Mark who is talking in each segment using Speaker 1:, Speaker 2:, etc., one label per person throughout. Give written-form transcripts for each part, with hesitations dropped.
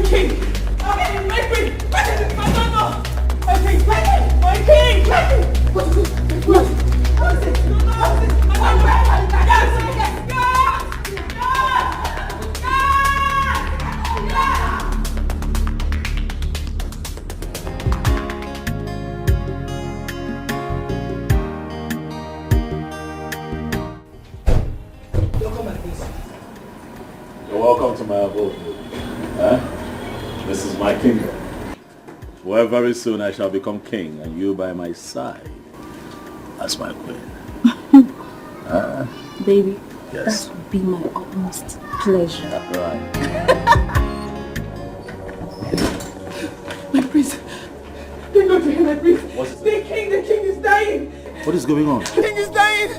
Speaker 1: king! Okay, my queen! My king! My king! My king! What is it? What is it? What is it?
Speaker 2: You're welcome to my abode. Huh? This is my kingdom, where very soon I shall become king and you by my side as my queen.
Speaker 3: Baby,
Speaker 2: yes.
Speaker 3: That would be my utmost pleasure.
Speaker 2: Right.
Speaker 1: My prince! They're going to hear my prince!
Speaker 2: What is it?
Speaker 1: The king is dying!
Speaker 2: What is going on?
Speaker 1: The king is dying!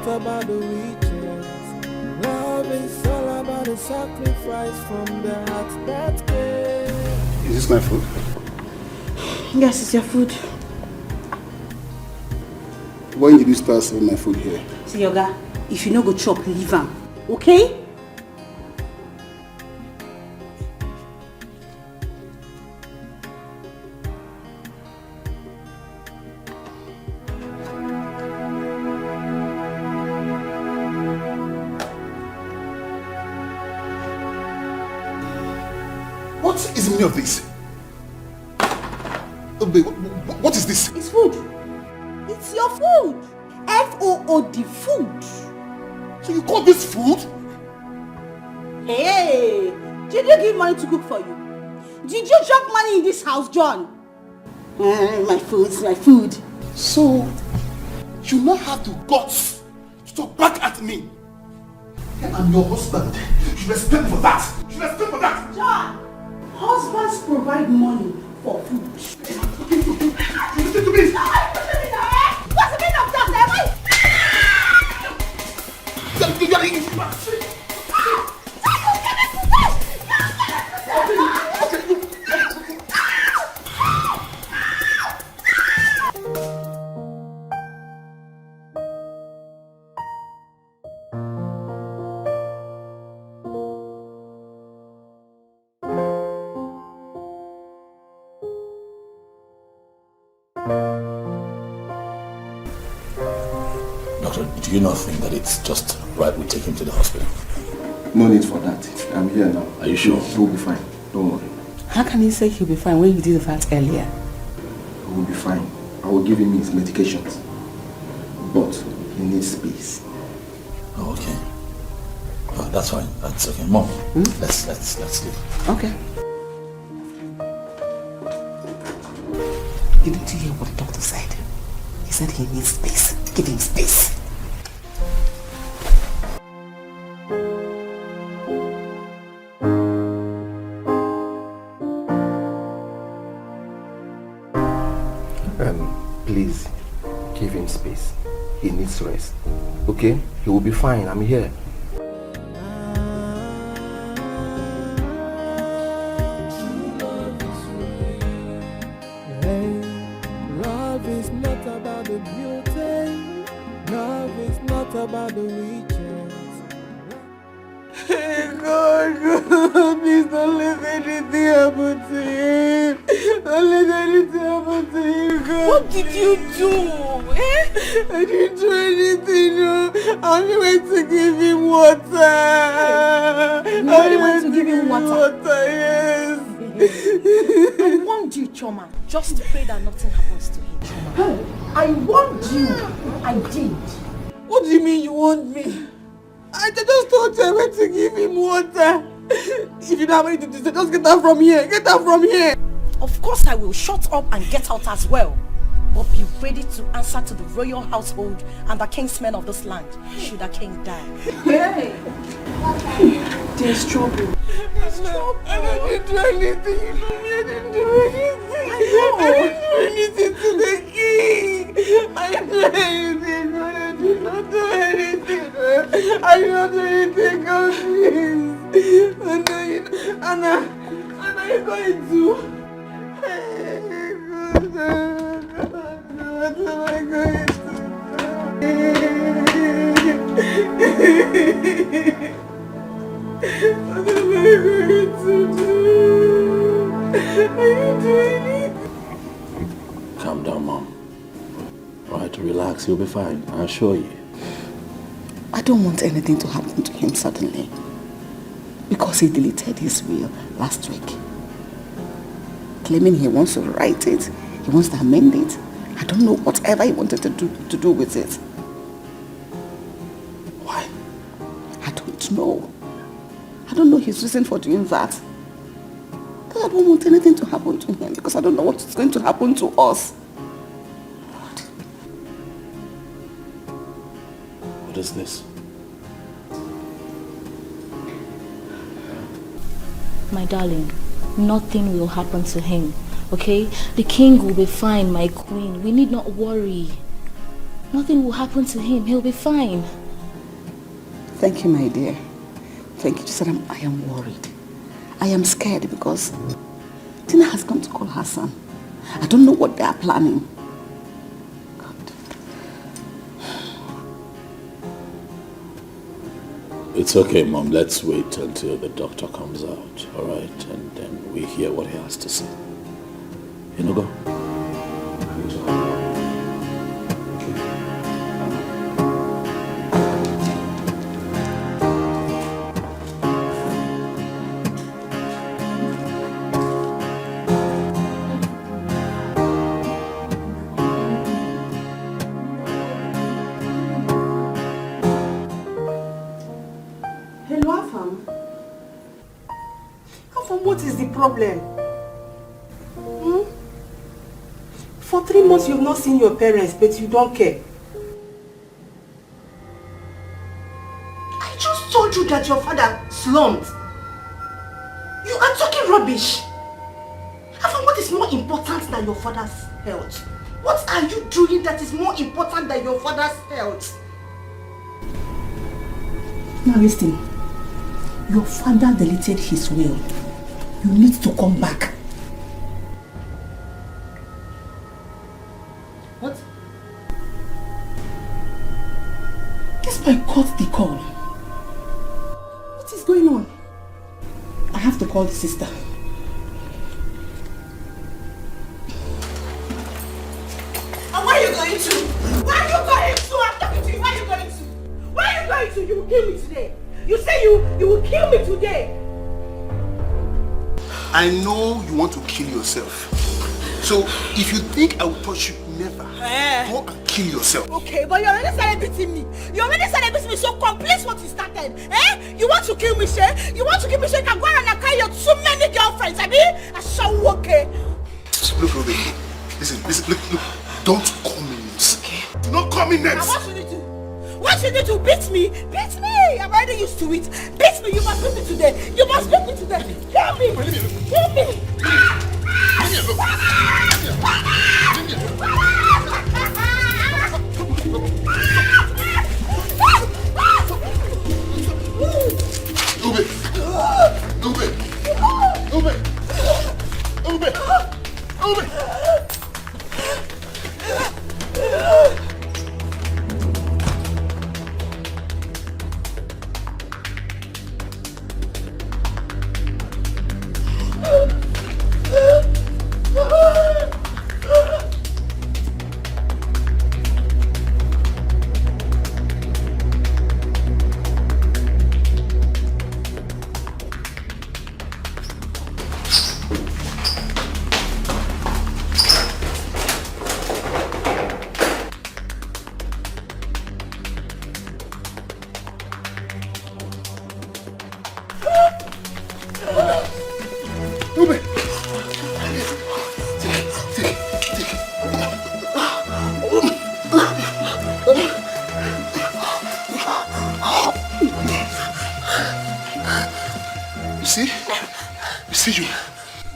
Speaker 4: About the riches. Love is all about the sacrifice from the heart that gave.
Speaker 5: Is this my food?
Speaker 3: Yes, it's your food.
Speaker 5: When did you start serving my food here?
Speaker 3: See, Yoga, if you no go chop, leave am. Okay?
Speaker 5: What is the meaning of this? Oh, babe, what is this?
Speaker 3: It's food. It's your food. F-O-O-D, food.
Speaker 5: So you call this food?
Speaker 3: Hey, did you give money to cook for you? Did you drop money in this house, John? My food is my food.
Speaker 5: So, you now have the guts to talk back at me. And I'm your husband. You should respect me for that. You should respect me for that.
Speaker 3: John, husbands provide money for food.
Speaker 5: You listen to me.
Speaker 3: What's the meaning of that?
Speaker 2: Doctor, do you not think that it's just right we take him to the hospital?
Speaker 5: No need for that. I'm here now.
Speaker 2: Are you sure?
Speaker 5: He will be fine. Don't worry.
Speaker 6: How can he say he'll be fine when you did that earlier?
Speaker 5: He will be fine. I will give him his medications. But he needs space.
Speaker 2: Oh, okay. Oh, that's fine. That's okay. Mom, let's leave.
Speaker 6: Okay. Didn't you hear what the doctor said? He said he needs space. Give him space.
Speaker 5: Please, give him space. He needs rest. Okay? He will be fine. I'm here.
Speaker 4: Love is not about the beauty. Love is not about the riches. God, please don't let anything happen to him. Don't let anything happen to him, God.
Speaker 1: What did you do?
Speaker 4: I didn't do anything, no. I only went to give him water.
Speaker 3: You only went to give him water?
Speaker 4: Yes.
Speaker 3: I warned you, Choma. Just pray that nothing happens to him, Choma. I warned you. I did.
Speaker 4: What do you mean you want me? I just told you I went to give him water. If you don't have anything to say, just get out from here. Get out from here.
Speaker 7: Of course I will. Shut up and get out as well. But be ready to answer to the royal household and the kingsmen of this land, should the king die.
Speaker 3: Hey! There's trouble.
Speaker 4: There's trouble. I didn't do anything. You know me, I didn't do anything.
Speaker 3: I know.
Speaker 4: I didn't do anything to the king. I didn't do anything. I did not do anything. I did not do anything, God, please. I Anna, you're going to... What am I going to do? What am I going to do? Are you doing it?
Speaker 2: Calm down, Mom. Alright, relax, you'll be fine, I assure you.
Speaker 6: I don't want anything to happen to him suddenly. Because he deleted his will last week. Claiming he wants to write it, he wants to amend it. I don't know whatever he wanted to do with it.
Speaker 2: Why?
Speaker 6: I don't know. I don't know his reason for doing that. I don't want anything to happen to him because I don't know what's going to happen to us.
Speaker 2: What is this?
Speaker 8: My darling, nothing will happen to him, okay? The king will be fine, my queen. We need not worry. Nothing will happen to him. He'll be fine.
Speaker 6: Thank you, my dear. Thank you. Just that I am worried. I am scared because Tina has come to call her son. I don't know what they are planning. God.
Speaker 2: It's okay, Mom. Let's wait until the doctor comes out, alright? And then we hear what he has to say. You know, go.
Speaker 3: What is the problem? For 3 months you've not seen your parents, but you don't care. I just told you that your father slumped. You are talking rubbish. Afam, what is more important than your father's health? What are you doing that is more important than your father's health? Now listen. Your father deleted his will. You need to come back. What? Guess I caught the call. What is going on? I have to call the sister. And where are you going to? Where are you going to? I'm talking to you. Where are you going to? Where are you going to? You will kill me today. You say you will kill me today.
Speaker 5: I know you want to kill yourself. So if you think I will touch you, never. Go and kill yourself.
Speaker 3: Okay, but you already started beating me. You already started beating me, so complete what you started. You want to kill me, Shay? You want to kill me, Shay? You can go around and carry your too many girlfriends. I shall okay.
Speaker 5: Look, Ruby. Listen, look. Don't call me names. Okay. Do not call me names.
Speaker 3: Now what should you do? What should you do? Beat me? Beat me! I'm already used to it. Beat me! You must beat me today. You must beat me today. Kill me! Kill me!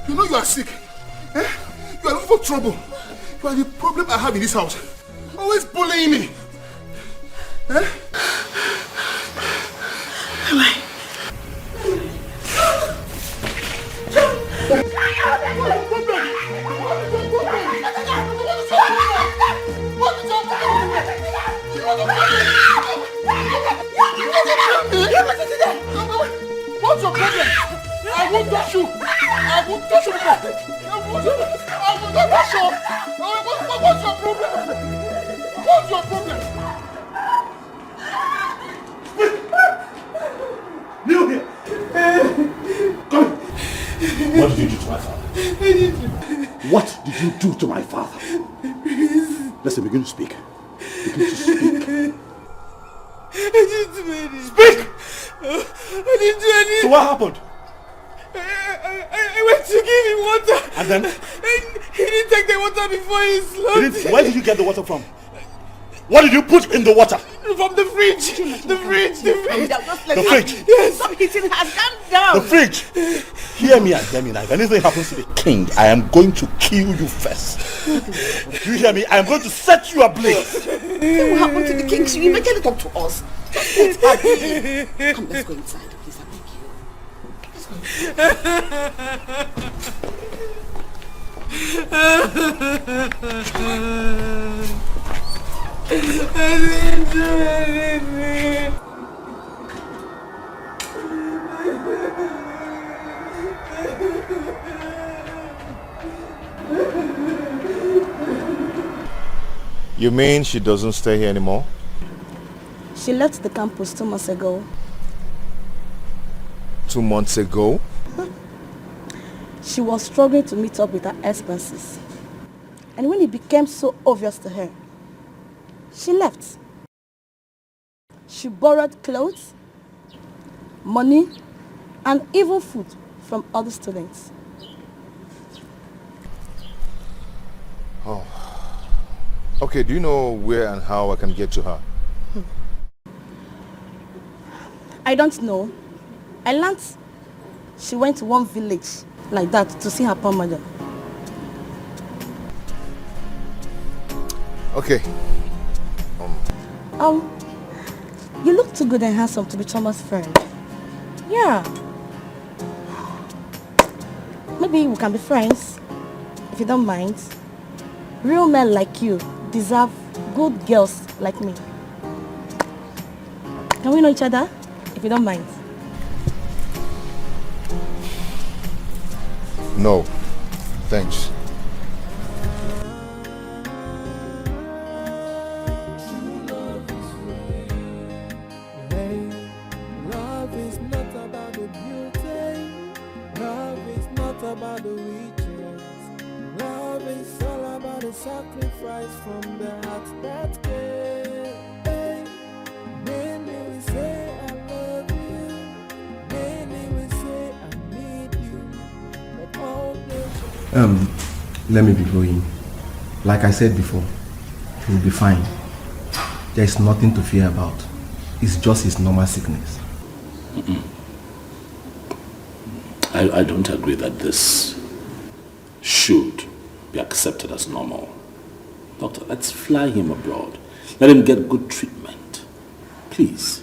Speaker 5: You know you are sick. You are looking for trouble. You are the problem I have in this house. Always bullying me. won't touch you! I won't touch you! I will not touch you! What's your problem? What's your problem? Kneel here! Come! What did you do to my father? What did you do to my father? Listen, begin to speak. Begin to speak.
Speaker 4: I didn't do anything.
Speaker 5: Speak!
Speaker 4: I didn't do anything.
Speaker 5: So what happened?
Speaker 4: I went to give him water.
Speaker 5: And then?
Speaker 4: And he didn't take the water before he slept.
Speaker 5: Where did you get the water from? What did you put in the water?
Speaker 4: From the fridge. The fridge.
Speaker 5: The fridge?
Speaker 4: Yes.
Speaker 3: Stop hitting her. Calm down.
Speaker 5: The fridge. Hear me and hear me now. If anything happens to the king, I am going to kill you first. You hear me? I am going to set you ablaze.
Speaker 3: What will happen to the king? She eventually talk to us. Just let her be. Come, let's go inside. Please, I beg you. Let's go.
Speaker 4: I didn't do anything.
Speaker 9: You mean she doesn't stay here anymore?
Speaker 7: She left the campus 2 months ago.
Speaker 9: 2 months ago?
Speaker 7: She was struggling to meet up with her expenses. And when it became so obvious to her, she left. She borrowed clothes, money, and even food from other students.
Speaker 9: Oh. Okay, do you know where and how I can get to her?
Speaker 7: I don't know. I learned she went to one village like that to see her poor mother.
Speaker 9: Okay.
Speaker 7: You look too good and handsome to be Thomas' friend. Yeah. Maybe we can be friends, if you don't mind. Real men like you deserve good girls like me. Can we know each other, if you don't mind?
Speaker 9: No, thanks.
Speaker 4: Love is not about the beauty. Love is not about the riches. Love is all about the sacrifice from the heart that cares. Many will say I love you. Many will say I need you. But all the
Speaker 10: let me be going. Like I said before, he'll be fine. There's nothing to fear about. It's just his normal sickness.
Speaker 2: I don't agree that this should be accepted as normal. Doctor, let's fly him abroad. Let him get good treatment. Please.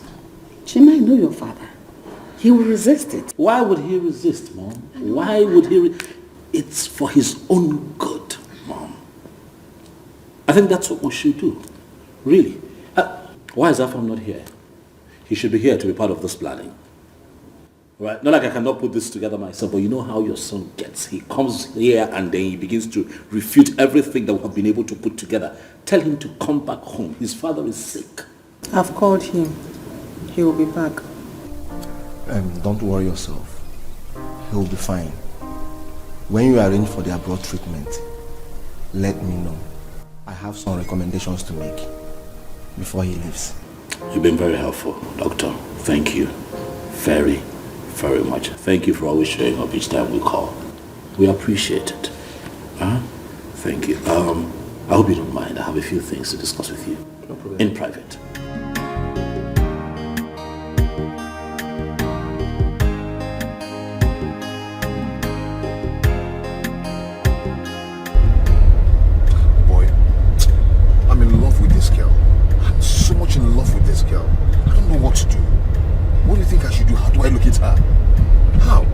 Speaker 6: Chima, I know your father. He will resist it.
Speaker 2: Why would he resist, Mom? Why would he? It's for his own good, Mom. I think that's what we should do. Really. Why is Afam not here? He should be here to be part of this planning. Right? Not like I cannot put this together myself, but you know how your son gets. He comes here and then he begins to refute everything that we have been able to put together. Tell him to come back home. His father is sick.
Speaker 6: I've called him. He will be back.
Speaker 10: Don't worry yourself. He'll be fine. When you arrange for the abroad treatment, let me know. I have some recommendations to make before he leaves.
Speaker 2: You've been very helpful, Doctor. Thank you. Very, very much. Thank you for always showing up each time we call. We appreciate it. Thank you. I hope you don't mind. I have a few things to discuss with you.
Speaker 10: No problem.
Speaker 2: In private.
Speaker 9: Boy, I'm in love with this girl. I'm so much in love with this girl. I don't know what to do. What do you think I should do? How do I look at her? How?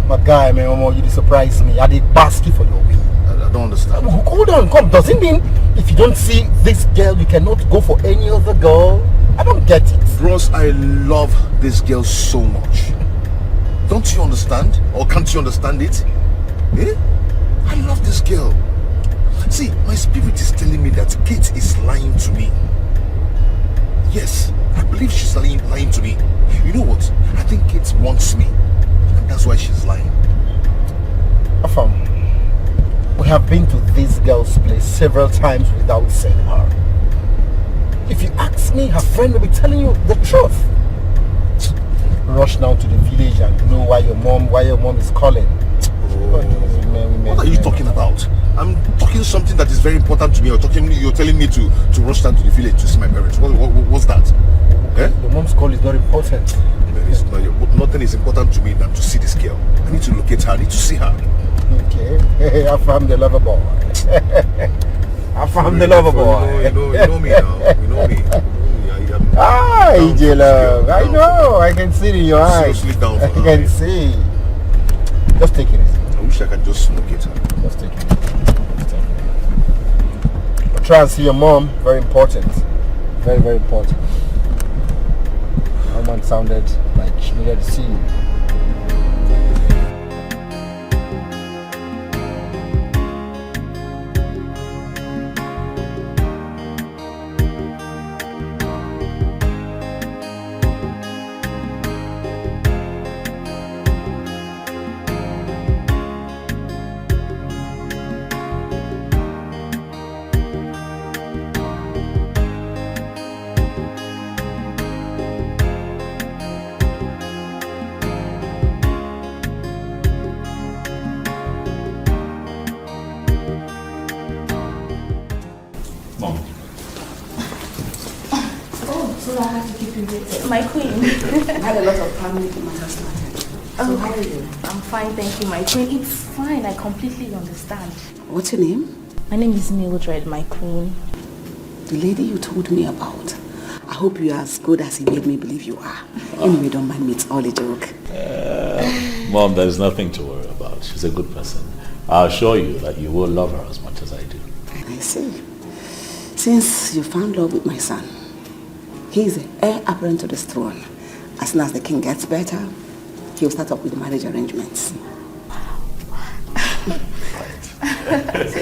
Speaker 5: But guy, man, you surprise me. I did basket for your win.
Speaker 9: I don't understand.
Speaker 5: Hold on, come. Does it mean if you don't see this girl, you cannot go for any other girl? I don't get it.
Speaker 9: Bros, I love this girl so much. Don't you understand? Or can't you understand it? Eh? I love this girl. See, my spirit is telling me that Kate is lying to me. Yes, I believe she's lying to me. You know what? I think Kate wants me. And that's why she's lying.
Speaker 11: Afam, we have been to this girl's place several times without seeing her. If you ask me, her friend will be telling you the truth. Rush down to the village and know why your mom is calling.
Speaker 9: What are you talking about? I'm talking something that is very important to me. You're telling me to rush down to the village to see my parents. What's that?
Speaker 11: The mom's call is not important.
Speaker 9: Nothing is important to me than to see this girl. I need to locate her. I need to see her.
Speaker 11: Okay. I found the lover boy. I found the lover boy.
Speaker 9: You know me now. You know me.
Speaker 11: Ah, EJ love. I know. I can see it in your eyes.
Speaker 9: Seriously down for her.
Speaker 11: I can see. Just take it easy.
Speaker 9: I wish I could just locate her.
Speaker 11: Just take it. But try and see your mom. Very important. Very, very important. Her mom sounded like she needed to see you.
Speaker 8: My queen.
Speaker 6: I had a lot of family matters to attend. So how are you?
Speaker 8: I'm fine, thank you, my queen. It's fine, I completely understand.
Speaker 6: What's your name?
Speaker 8: My name is Mildred, my queen.
Speaker 6: The lady you told me about. I hope you are as good as he made me believe you are. Anyway, don't mind me, it's all a joke.
Speaker 2: Mom, there's nothing to worry about. She's a good person. I'll assure you that you will love her as much as I do.
Speaker 6: I see. Since you found love with my son, he is the heir apparent to this throne. As soon as the king gets better, he'll start up with marriage arrangements. So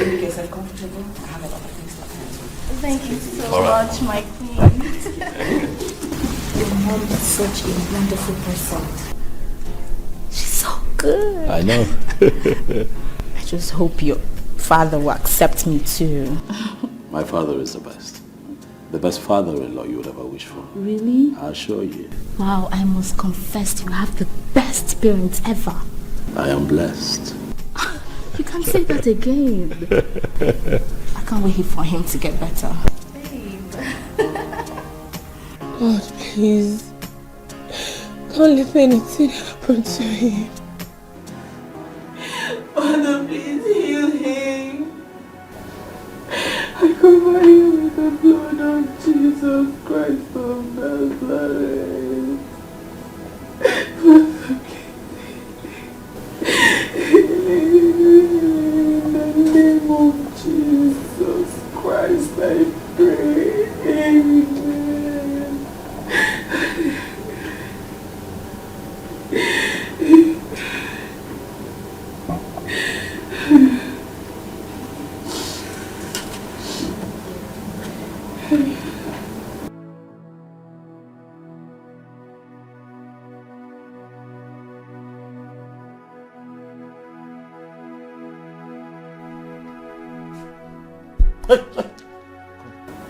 Speaker 6: make yourself comfortable. I have a lot of things to attend.
Speaker 8: Thank you so much, my queen.
Speaker 6: Your mom is such a wonderful person.
Speaker 8: She's so good.
Speaker 2: I know.
Speaker 8: I just hope your father will accept me too.
Speaker 2: My father is the best. The best father-in-law you would ever wish for.
Speaker 8: Really?
Speaker 2: I'll show you.
Speaker 8: Wow, I must confess you have the best parents ever.
Speaker 2: I am blessed.
Speaker 8: You can't say that again. I can't wait for him to get better.
Speaker 1: God, please. Don't let anything happen to him. Father, please heal him. I cover you with the blood of Jesus Christ of Nazareth. Father, in the name of Jesus Christ, I pray. Amen.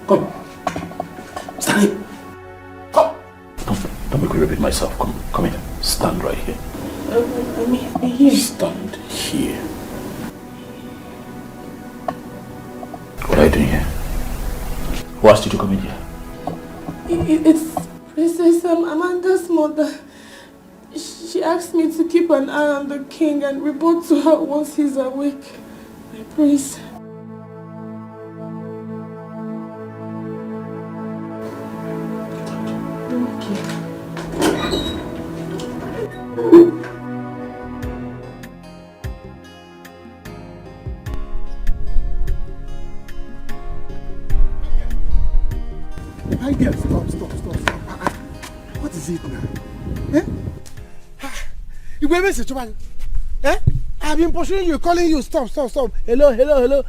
Speaker 2: Come. Stanley. Come. Don't make me repeat myself. Come here. Stand right here.
Speaker 1: I'm here.
Speaker 2: Stand here. What are you doing here? Who asked you to come in here?
Speaker 1: It's Princess Amanda's mother. She asked me to keep an eye on the king and report to her once he's awake. My prince.
Speaker 5: My dear, stop. What is it now? Eh?
Speaker 12: You will miss it, eh? I've been pursuing you, calling you, stop. Hello.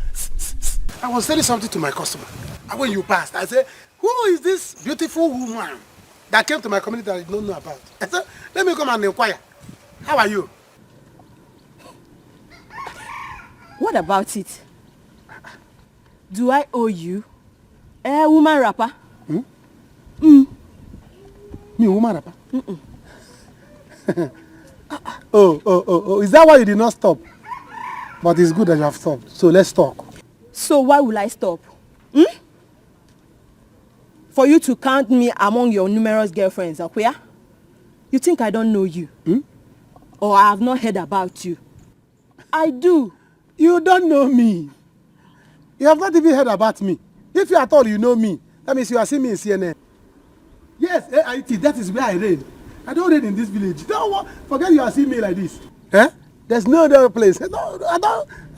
Speaker 12: I was telling something to my customer. And when you passed, I said, who is this beautiful woman that came to my community that I don't know about? I said, let me come and inquire. How are you?
Speaker 7: What about it? Do I owe you? Woman rapper?
Speaker 12: Me, woman rapper? Oh, is that why you did not stop? But it's good that you have stopped. So let's talk.
Speaker 7: So why will I stop? For you to count me among your numerous girlfriends, Akuya? You think I don't know you? Or I have not heard about you? I do.
Speaker 12: You don't know me. You have not even heard about me. If you at all you know me, that means you are seeing me in CNN. Yes, AIT, that is where I reign. I don't reign in this village. Don't forget you are seeing me like this. Eh? There's no other place. No,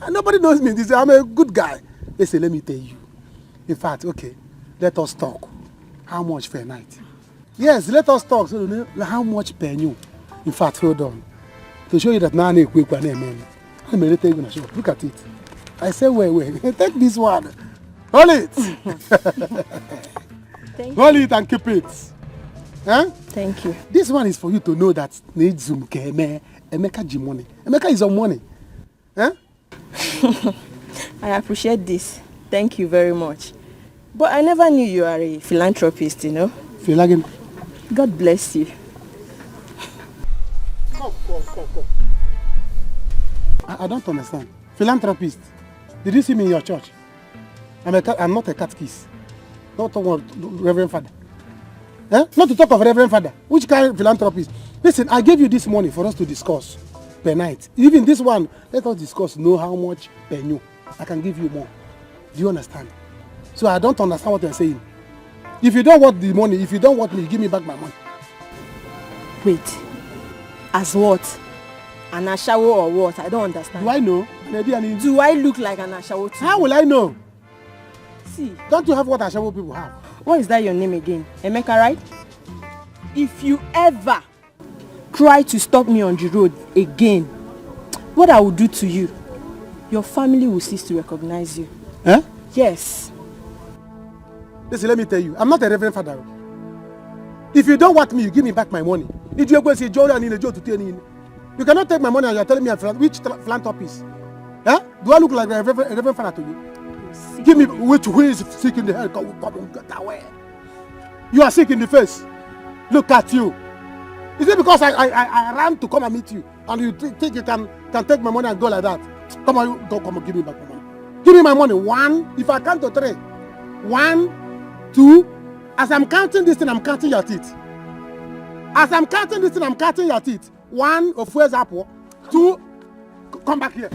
Speaker 12: nobody knows me. I'm a good guy. Listen, let me tell you. In fact, okay, let us talk. How much per night? Yes, let us talk. So, how much per new? In fact, hold on. To show you that now I'm quick one, man. I'm going to show. Look at it. I say, wait. Take this one. Hold it. Hold it and keep it. Huh?
Speaker 7: Thank you.
Speaker 12: This one is for you to know that needs Zoom Emeka G money. Emeka is on money. Huh?
Speaker 7: I appreciate this. Thank you very much. But I never knew you are a philanthropist, you know.
Speaker 12: Philanthropist.
Speaker 7: God bless you.
Speaker 12: Come. I don't understand. Philanthropist. Did you see me in your church? I'm not a catechist. Not talk about Reverend Father. Eh? Not to talk of Reverend Father. Which kind of philanthropist? Listen, I gave you this money for us to discuss per night. Even this one, let us discuss, know how much per new. I can give you more. Do you understand? So I don't understand what you're saying. If you don't want the money, if you don't want me, give me back my money.
Speaker 7: Wait. As what? An ashawo or what? I don't understand.
Speaker 12: Do I know?
Speaker 7: Do I look like an ashawo to you?
Speaker 12: How will I know?
Speaker 7: See.
Speaker 12: Don't you have what ashawo people have?
Speaker 7: What is that your name again? Emeka, right? If you ever try to stop me on the road again, what I will do to you, your family will cease to recognize you.
Speaker 12: Eh?
Speaker 7: Yes.
Speaker 12: Listen, let me tell you, I'm not a Reverend Father. If you don't want me, you give me back my money. If you go say Jordan in a job to tell you cannot take my money and you're telling me which philanthropist? Eh? Do I look like a Reverend Father to you? Give me who is sick in the head. Come get away. You are sick in the face. Look at you. Is it because I ran to come and meet you and you think you can take my money and go like that? Come on, don't come and give me back my money. Give me my money. 1, if I count to 3. 1, 2. As I'm counting this thing, I'm counting your teeth. As I'm counting this thing, I'm counting your teeth. 1, of where's apple? 2, come back here.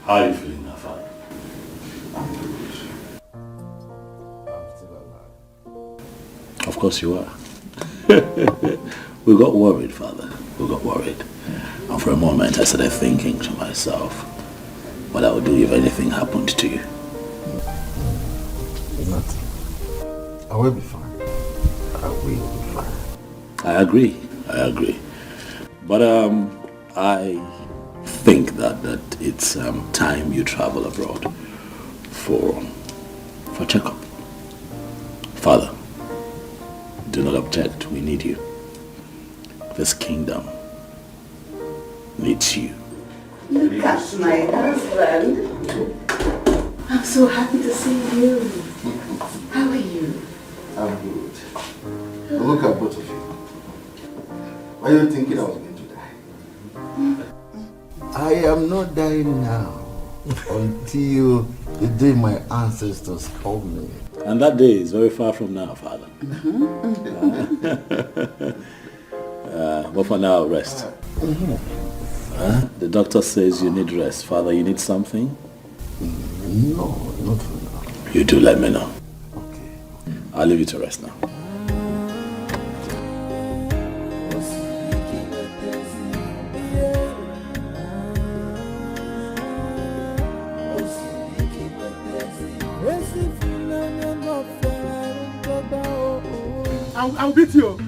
Speaker 2: How are you feeling now, Father?
Speaker 10: I'm still alive.
Speaker 2: Of course you are. We got worried, Father. We got worried. And for a moment I started thinking to myself what I would do if anything happened to you.
Speaker 10: Nothing. I will be fine. I will be fine.
Speaker 2: I agree. But I think that it's time you travel abroad for checkup. Father, do not object. We need you. This kingdom needs you.
Speaker 6: Look at my husband. I'm so happy to see you. How are you?
Speaker 10: I'm good. Now look at both of you. Why are you thinking I was going to die? I am not dying now until the day my ancestors called me.
Speaker 2: And that day is very far from now, Father. But for now, rest. The doctor says you need rest. Father, you need something?
Speaker 10: No, not for now.
Speaker 2: You do let me know.
Speaker 10: Okay.
Speaker 2: I'll leave you to rest now.
Speaker 12: I'll beat you.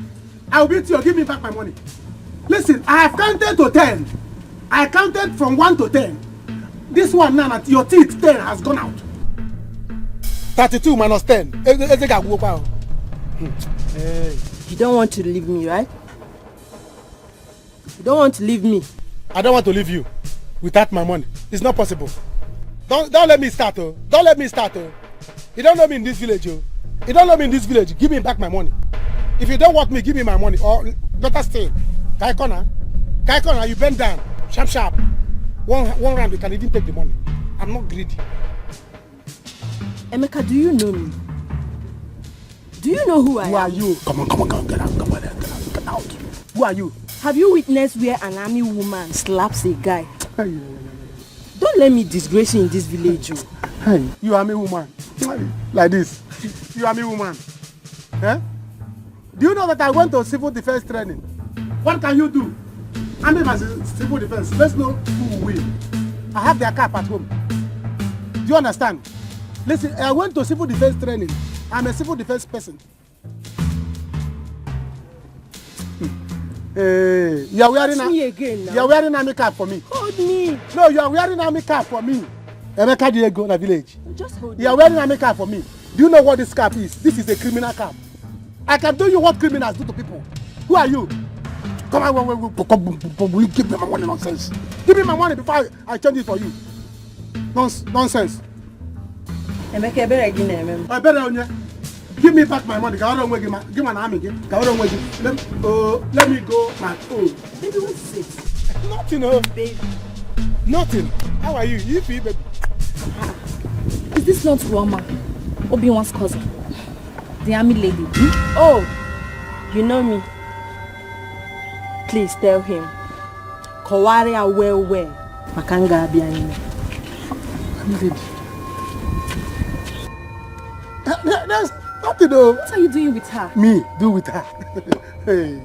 Speaker 12: I'll beat you. Give me back my money. Listen, I have counted to 10. I counted from 1 to 10. This one now, your teeth 10 has gone out. 32 minus 10.
Speaker 13: Hey, you don't want to leave me, right? You don't want to leave me.
Speaker 12: I don't want to leave you without my money. It's not possible. Don't let me start, oh. Don't let me start, oh. You don't know me in this village, oh. You don't know me in this village. Give me back my money. If you don't want me, give me my money. Or better still, Kaikona, you bend down. Sharp. One round, you can even take the money. I'm not greedy.
Speaker 13: Emeka, do you know me? Do you know who I am?
Speaker 12: Who are you? Come on, get out. Who are you?
Speaker 13: Have you witnessed where an army woman slaps a guy? Don't let me disgrace you in this village.
Speaker 12: Hey, you army woman. Like this. You army woman. Eh? Do you know that I went to civil defense training? What can you do? Army versus civil defense. Let's know who will win. I have their cap at home. Do you understand? Listen, I went to civil defense training. I'm a civil defense person. Hey, you are wearing army cap for me.
Speaker 13: Hold me.
Speaker 12: No, you are wearing army cap for me. Emeka Diego na village.
Speaker 13: Just hold
Speaker 12: You are wearing army cap for me. Do you know what this cap is? This is a criminal cap. I can tell you what criminals do to people. Who are you? Come on, give me my money, nonsense. Give me my money before I change it for you. Nonsense.
Speaker 13: Emeka, I
Speaker 12: better on you. Give me back my money. Give me an army. Let me go my own.
Speaker 13: Baby, what's it?
Speaker 12: Nothing, oh.
Speaker 13: Baby.
Speaker 12: Nothing. How are you? You feel, baby?
Speaker 8: Is this not Roma, Obi-Wan's cousin? The army lady?
Speaker 13: Oh, you know me. Please tell him. Kawaria well. Makanga Abiyanime.
Speaker 12: Army lady. There's nothing though.
Speaker 8: What are you doing with her?
Speaker 12: Me? Do with her? Hey,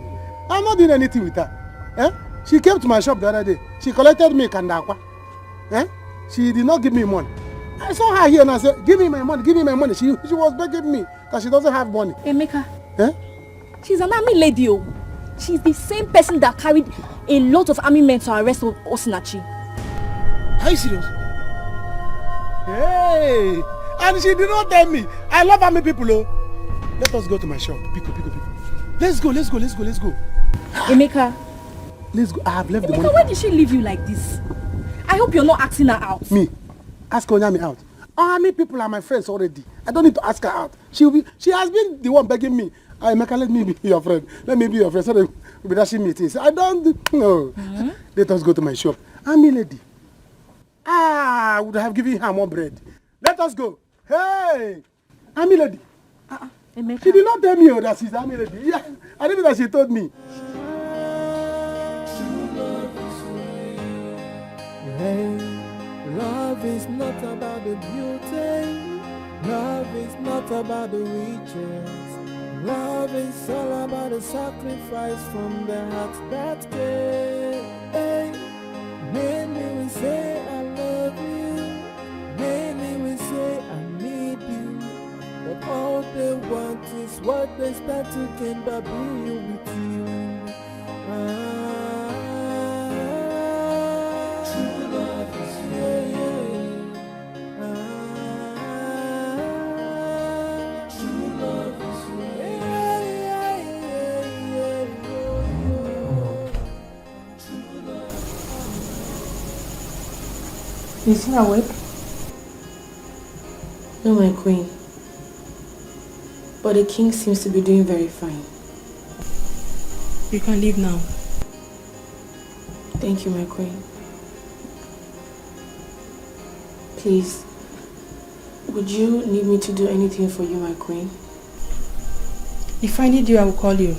Speaker 12: I'm not doing anything with her. Eh? She came to my shop the other day. She collected me kandakwa. Eh? She did not give me money. I saw her here and I said, give me my money. She was begging me that she doesn't have money.
Speaker 8: Emeka.
Speaker 12: Eh?
Speaker 8: She's an army lady. Oh. She's the same person that carried a lot of army men to arrest Osinachi.
Speaker 12: Are you serious? Hey! And she did not tell me. I love army people, oh. Let us go to my shop. Pico. Let's go.
Speaker 8: Emeka.
Speaker 12: Let's go. I have left the money.
Speaker 8: Emeka, why did she leave you like this? I hope you're not asking her out.
Speaker 12: Me? Ask Onyami out. Army people are my friends already. I don't need to ask her out. She has been the one begging me. Emeka, let me be your friend. Let me be your friend. So they will be dashing me things. I don't know. Mm-hmm. Let us go to my shop. Army lady. I would have given her more bread. Let us go. Hey! Army lady.
Speaker 8: Emeka.
Speaker 12: She did not tell me that she's army lady. Yeah, I didn't know that she told me.
Speaker 4: Hey, love is not about the beauty. Love is not about the riches. Love is all about the sacrifice from the heart that cares. Hey, many will say I love you. Many will say I need you. But all they want is what they spend to gain by being with you. True love is true love is
Speaker 1: Is he awake? No, my queen. But the king seems to be doing very fine.
Speaker 14: You can leave now.
Speaker 1: Thank you, my queen. Please, would you need me to do anything for you, my queen?
Speaker 14: If I need you, I will call you.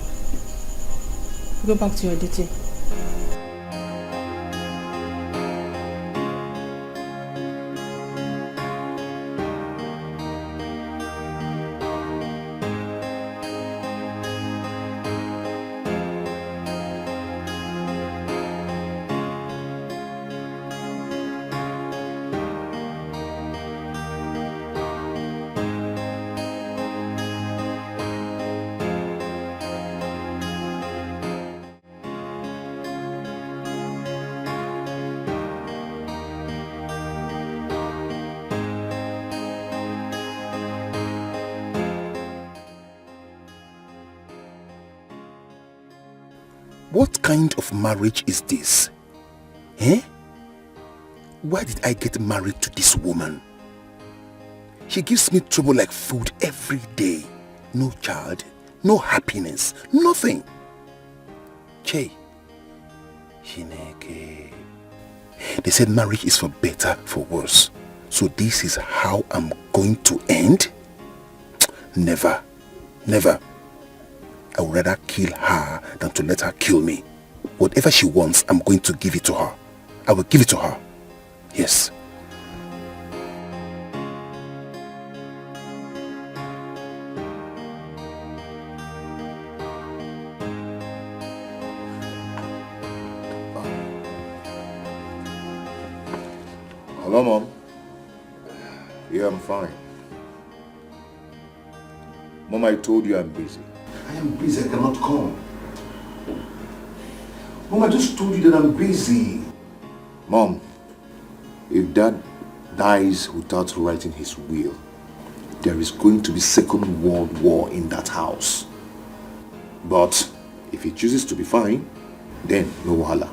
Speaker 14: Go back to your duty.
Speaker 9: What kind of marriage is this? Eh? Why did I get married to this woman? She gives me trouble like food every day. No child, no happiness, nothing. Che. Shineke. They said marriage is for better, for worse. So this is how I'm going to end? Never. Never. I would rather kill her than to let her kill me. Whatever she wants, I'm going to give it to her. I will give it to her. Yes. Hello, Mom. Yeah, I'm fine. Mom, I told you I'm busy.
Speaker 5: I am busy, I cannot come. Mom, I just told you that I'm busy.
Speaker 9: Mom, if Dad dies without writing his will, there is going to be Second World War in that house. But if he chooses to be fine, then no wahala.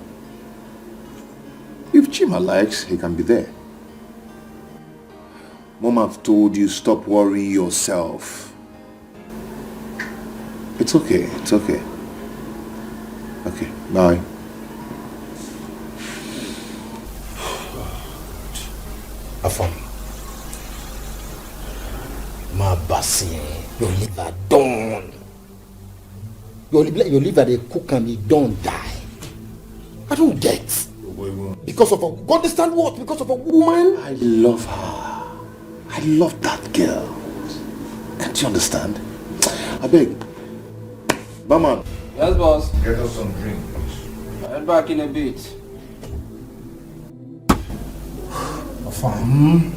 Speaker 9: If Chima likes, he can be there. Mom, I've told you, stop worrying yourself. It's okay, it's okay. Okay, bye.
Speaker 11: Afam. My bassy, your liver done. Your liver they cook and you don't die. I don't get. Because of a, you understand what? Because of a woman?
Speaker 9: I love her. I love that girl. Can't you understand? I beg. Barman.
Speaker 15: Yes, boss.
Speaker 9: Get us some drink, please.
Speaker 15: I'll head back in a bit.
Speaker 11: Afam.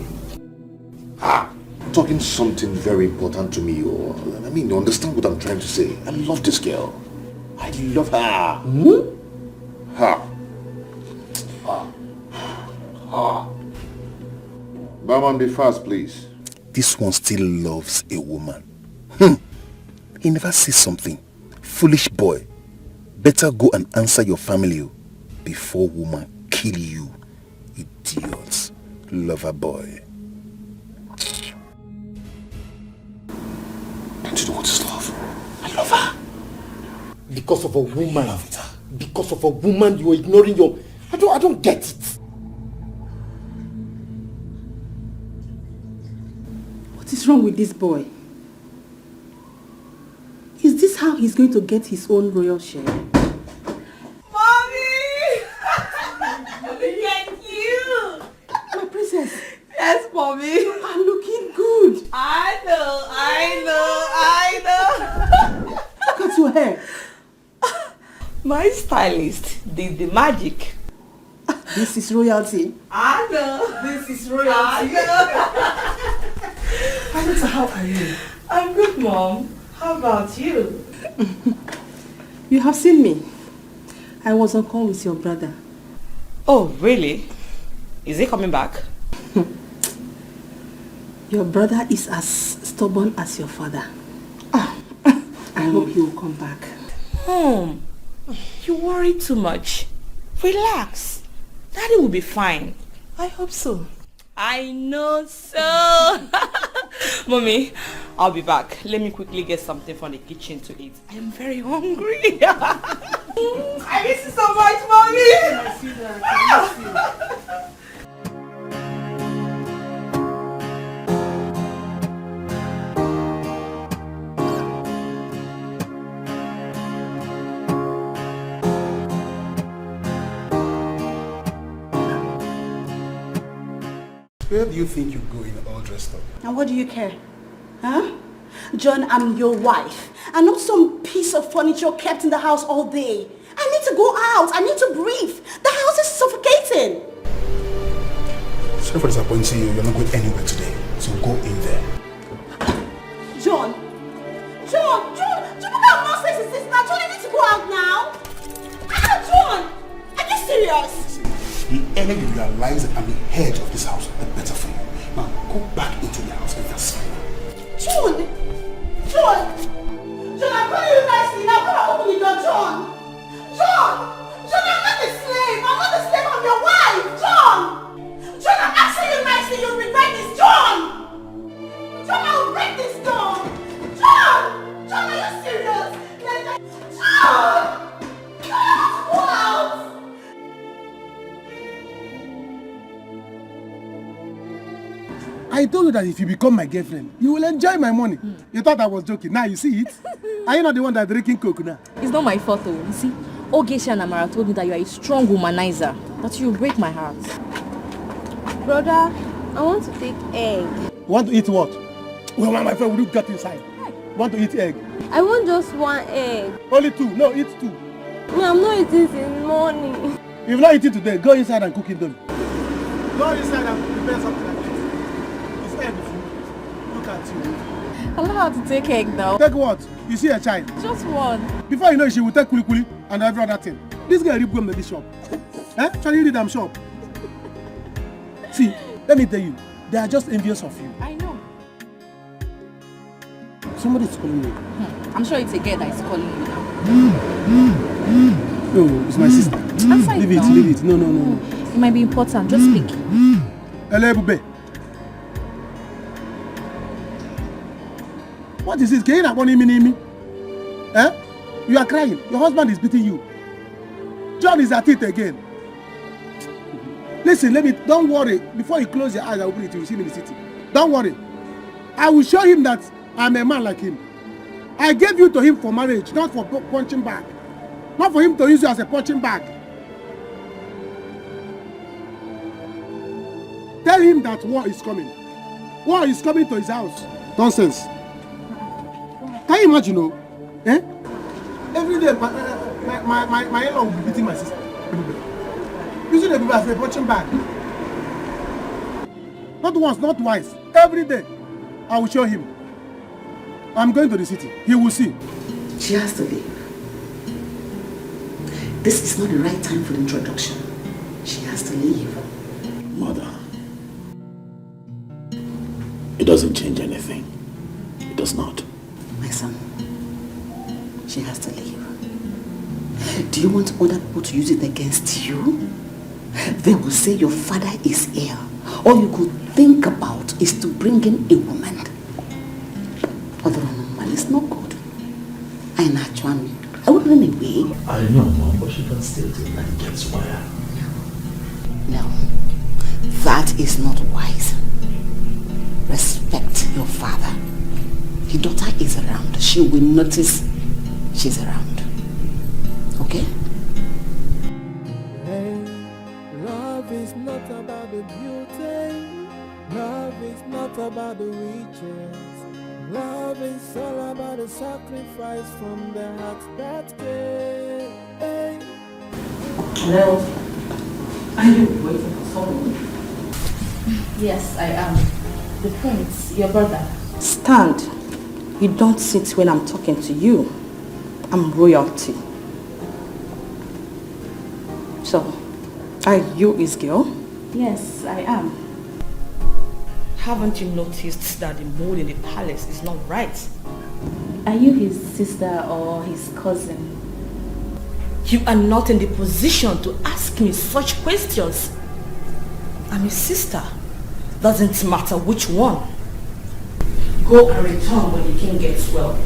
Speaker 9: Talking something very important to me. Or I mean, you understand what I'm trying to say. I love this girl. I love her.
Speaker 11: Hmm?
Speaker 9: Ha. Barman, be fast, please. This one still loves a woman. He never says something. Foolish boy. Better go and answer your family before woman kill you. Idiots. Lover boy. Don't you know what is love? I love her.
Speaker 11: Because of a woman. Because of a woman, you're ignoring your... I don't get it.
Speaker 13: What is wrong with this boy? Is this how he's going to get his own royal share?
Speaker 3: Mommy! Look at you!
Speaker 13: My princess.
Speaker 3: Yes, Mommy.
Speaker 13: You are looking good.
Speaker 3: I know.
Speaker 13: Look at your hair.
Speaker 3: My stylist did the magic.
Speaker 13: This is royalty.
Speaker 3: I know.
Speaker 13: This is royalty.
Speaker 3: Anita, how are you? I'm good, Mom. How about you?
Speaker 13: You have seen me. I was on call with your brother.
Speaker 3: Oh, really? Is he coming back?
Speaker 13: Your brother is as stubborn as your father. I hope he will come back.
Speaker 3: You worry too much. Relax. Daddy will be fine.
Speaker 13: I hope so.
Speaker 3: I know so. Mommy, I'll be back. Let me quickly get something from the kitchen to eat. I am very hungry. I miss you so much, Mommy.
Speaker 13: I see that. I miss you.
Speaker 5: Where do you think you're going all dressed up?
Speaker 7: And what do you care? Huh? John, I'm your wife. I'm not some piece of furniture kept in the house all day. I need to go out. I need to breathe. The house is suffocating.
Speaker 5: Sorry for disappointing you. You're not going anywhere today. So go in there.
Speaker 7: John, what kind of nonsense is this now? John, I need to go out now. John, are you serious?
Speaker 5: The earlier you realize that I'm the head of this house, the better for you. Now go back into the house and that's fine.
Speaker 7: John, I'm calling you nicely. Now come and open the door, John.
Speaker 3: John! John, I'm not a slave! I'm not a slave, I'm your wife! John! John, I'm asking you nicely, you'll regret this! John! John, I will break this door! John! John, are you serious? John! John, go out!
Speaker 12: I told you that if you become my girlfriend, you will enjoy my money. You thought I was joking. Now you see it. Are you not the one that's drinking coke now?
Speaker 13: It's not my fault though. You see, Ogeshi and Amara told me that you are a strong womanizer. That you will break my heart.
Speaker 15: Brother, I want to take egg.
Speaker 12: You want to eat what? Well, my friend, will you get inside? Want to eat egg?
Speaker 15: I want just one egg.
Speaker 12: Only 2. No, eat 2.
Speaker 15: No, I'm not eating since morning.
Speaker 12: If you're not eating today, go inside and cook indomie. Go inside and prepare something like this. It's egg food. Look at you.
Speaker 13: I know how to take egg now.
Speaker 12: Take what? You see a child?
Speaker 13: Just one.
Speaker 12: Before you know it, she will take kuli kuli and every other thing. This girl rip gum in the shop. Shall you read them shop? See, let me tell you, they are just envious of you.
Speaker 13: I know.
Speaker 12: Somebody is calling you.
Speaker 13: I'm sure it's a girl that is calling you now.
Speaker 12: No, it's my sister.
Speaker 13: Answer
Speaker 12: Leave
Speaker 13: it
Speaker 12: it,
Speaker 13: now.
Speaker 12: leave it. No.
Speaker 13: It might be important. Just speak.
Speaker 12: Hello, Bube. What is this? Can you not me? Eh? You are crying. Your husband is beating you. John is at it again. Listen, don't worry. Before you close your eyes, I will open it. You will see me in the city. Don't worry. I will show him that I'm a man like him. I gave you to him for marriage, not for punching bag. Not for him to use you as a punching bag. Tell him that war is coming. War is coming to his house. Nonsense. Can you imagine, no? Eh? Every day, my in-law will be beating my sister. Using the people as a punching bag. Not once, not twice. Every day, I will show him. I'm going to the city. He will see.
Speaker 6: She has to leave. This is not the right time for the introduction. She has to leave.
Speaker 2: Mother, it doesn't change anything. It does not.
Speaker 6: My son, she has to leave. Do you want other people to use it against you? They will say your father is ill. All you could think about is to bring in a woman. Other woman is not good. I naturally, I would run away.
Speaker 2: I know, Mom, but she can still do that against wire.
Speaker 6: No, that is not wise. Respect your father. Your daughter is around. She will notice she's around. Okay?
Speaker 4: Hey, love is not about the beauty. Love is not about the riches. Love is all about the sacrifice from the heart that gave. Hey.
Speaker 6: Hello? Are you waiting for someone?
Speaker 8: Yes, I am. The prince, your brother.
Speaker 13: Stand. You don't sit when I'm talking to you. I'm royalty. So, are you his girl?
Speaker 8: Yes, I am.
Speaker 13: Haven't you noticed that the mood in the palace is not right?
Speaker 8: Are you his sister or his cousin?
Speaker 13: You are not in the position to ask me such questions. I'm his sister. Doesn't matter which one. Go and return when the king gets well.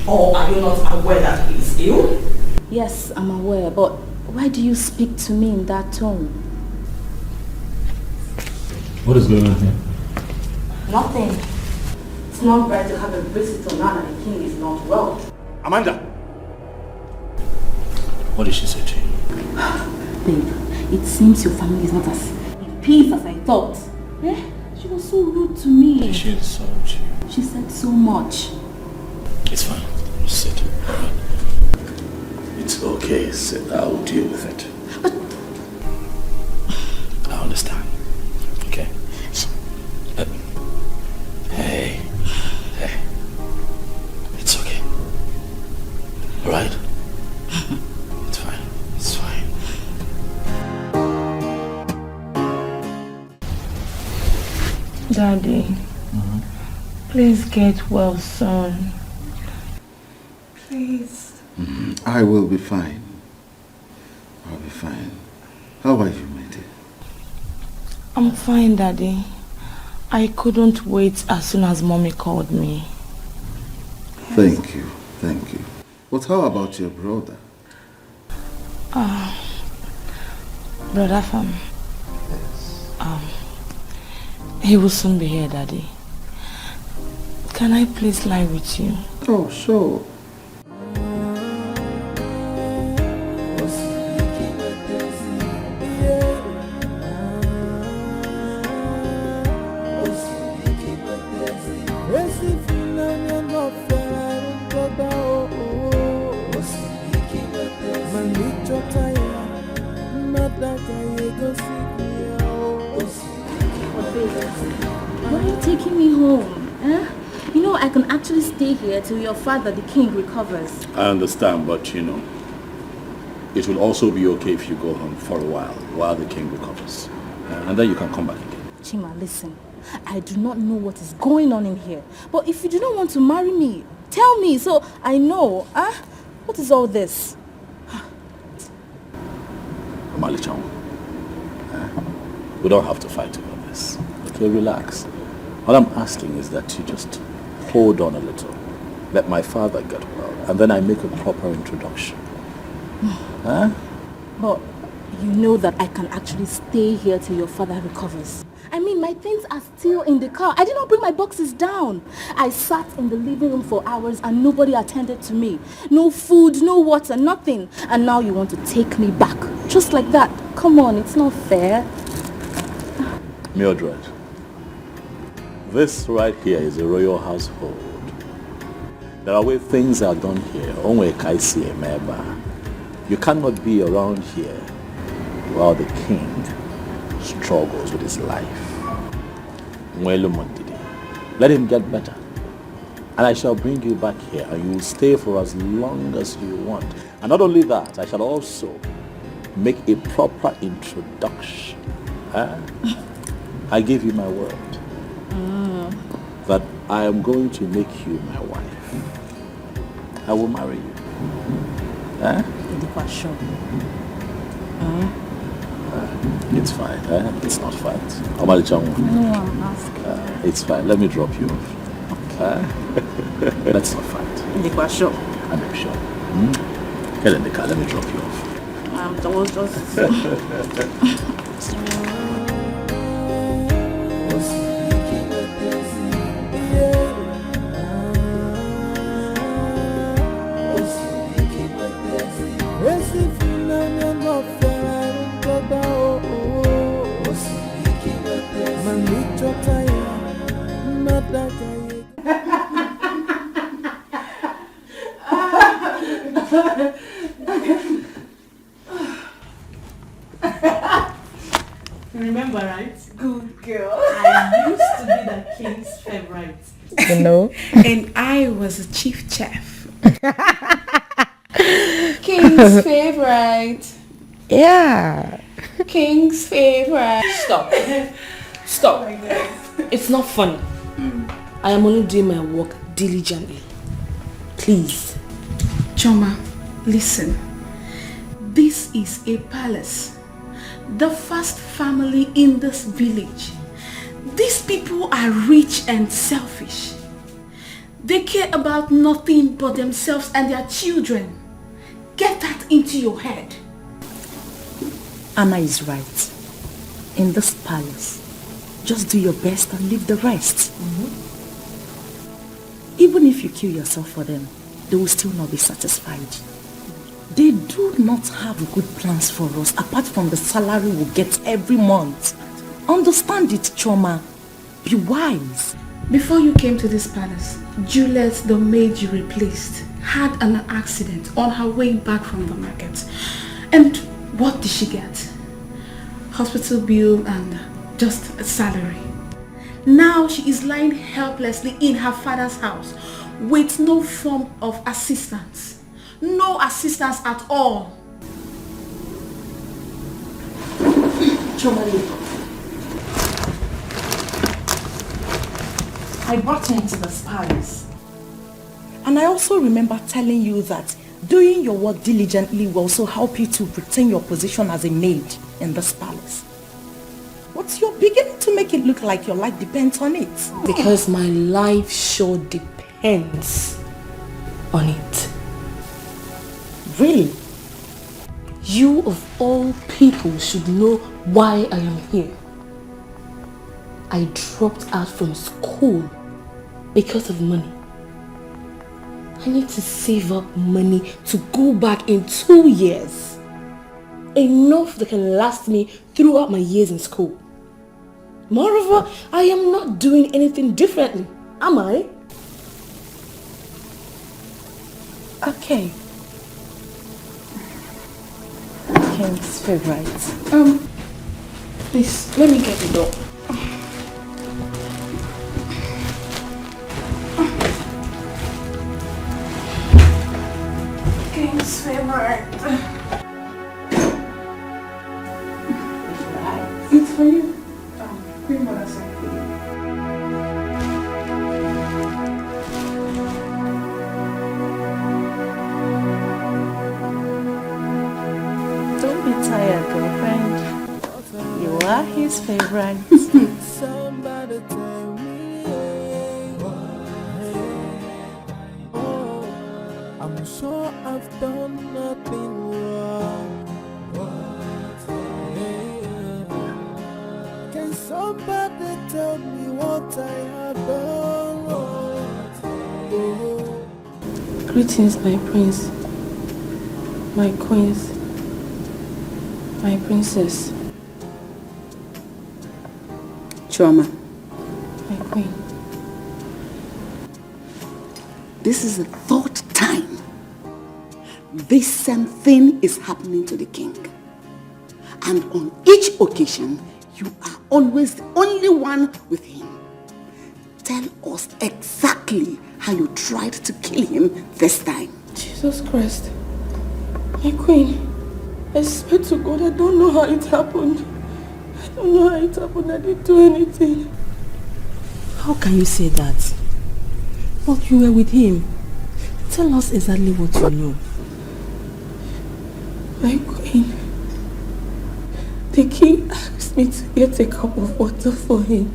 Speaker 13: Or are you not aware that he is ill?
Speaker 8: Yes, I'm aware, but why do you speak to me in that tone?
Speaker 2: What is going on here?
Speaker 13: Nothing. It's not right to have a visitor now that the king is not well.
Speaker 5: Amanda!
Speaker 2: What did she say to you?
Speaker 8: Babe, it seems your family is not as in peace as I thought. Eh? She was so rude to me.
Speaker 2: Did she insult you?
Speaker 8: She said so much.
Speaker 2: It's fine. Sit. Alright. It's okay. Sit. I'll deal with it.
Speaker 8: But
Speaker 2: I understand. Okay. Hey. It's okay. Alright? It's fine. It's fine.
Speaker 1: Daddy, please get well soon. Please.
Speaker 16: I will be fine.
Speaker 2: fine. How are you, my dear?
Speaker 13: I'm fine, Daddy. I couldn't wait as soon as Mommy called me.
Speaker 2: Thank you. But how about your brother?
Speaker 13: Brother Fam. He will soon be here, Daddy. Can I please lie with you?
Speaker 2: Oh, sure.
Speaker 8: Why are you taking me home? Eh? You know I can actually stay here till your father, the king, recovers.
Speaker 2: I understand, but you know, it will also be okay if you go home for a while the king recovers. And then you can come back again.
Speaker 8: Chima, listen. I do not know what is going on in here. But if you do not want to marry me, tell me so I know. What is all this?
Speaker 2: Omali-chan, we don't have to fight over this. Okay, relax. All I'm asking is that you just hold on a little. Let my father get well, and then I make a proper introduction.
Speaker 8: But you know that I can actually stay here till your father recovers. I mean, my things are still in the car. I did not bring my boxes down. I sat in the living room for hours and nobody attended to me. No food, no water, nothing. And now you want to take me back. Just like that. Come on, it's not fair.
Speaker 2: Mildred, this right here is a royal household. There are ways things are done here. You cannot be around here while the king struggles with his life. Let him get better. And I shall bring you back here and you will stay for as long as you want. And not only that, I shall also make a proper introduction. I give you my word that I am going to make you my wife. I will marry you. It's fine. It's not fight.
Speaker 8: No, I'm asking.
Speaker 2: It's fine. Let me drop you off. Let's not fight. I'm sure. Get in the car. Let me drop you off.
Speaker 8: That was just...
Speaker 13: Remember, right? Good girl. I used to be the king's favorite.
Speaker 6: You know?
Speaker 14: And I was a chief chef.
Speaker 15: King's favorite.
Speaker 6: Yeah.
Speaker 15: King's favorite.
Speaker 13: Stop. Stop. It's not funny. I am only doing my work diligently. Please.
Speaker 14: Choma, listen. This is a palace. The first family in this village. These people are rich and selfish. They care about nothing but themselves and their children. Get that into your head.
Speaker 6: Anna is right. In this palace, just do your best and leave the rest. Even if you kill yourself for them, they will still not be satisfied. They do not have good plans for us apart from the salary we get every month. Understand it, Choma. Be wise.
Speaker 14: Before you came to this palace, Juliet, the maid you replaced, had an accident on her way back from the market. And what did she get? Hospital bill and just a salary. Now she is lying helplessly in her father's house with no form of assistance. No assistance at all.
Speaker 6: Chomali, I brought you into this palace. And I also remember telling you that
Speaker 13: Doing your work diligently will also help you to retain your position as a maid in this palace. But you're beginning to make it look like your life depends on it.
Speaker 8: Because my life sure depends on it.
Speaker 13: Really?
Speaker 8: You of all people should know why I am here. I dropped out from school because of money. I need to save up money to go back in 2 years. Enough that can last me throughout my years in school. Moreover, I am not doing anything differently, am I?
Speaker 13: Okay. King's favorite.
Speaker 14: Please, let me get the door. King's favorite. It's for you. Queen Mother sent for you.
Speaker 13: Don't be tired, girlfriend. You are his favorite.
Speaker 4: Somebody tell me, oh, I'm sure I've done nothing wrong. Can somebody tell me what I have done wrong?
Speaker 1: Greetings, my prince, my queens, my princess,
Speaker 6: Chioma,
Speaker 1: my queen.
Speaker 6: this is the 3rd time this same thing is happening to the king. And on each occasion, you are always the only one with him. Tell us exactly how you tried to kill him this time.
Speaker 1: Jesus Christ. My queen, I swear to God, I don't know how it happened. I don't know how it happened. I didn't do anything.
Speaker 13: How can you say that? But you were with him. Tell us exactly what you know.
Speaker 1: My queen, the king asked me to get a cup of water for him.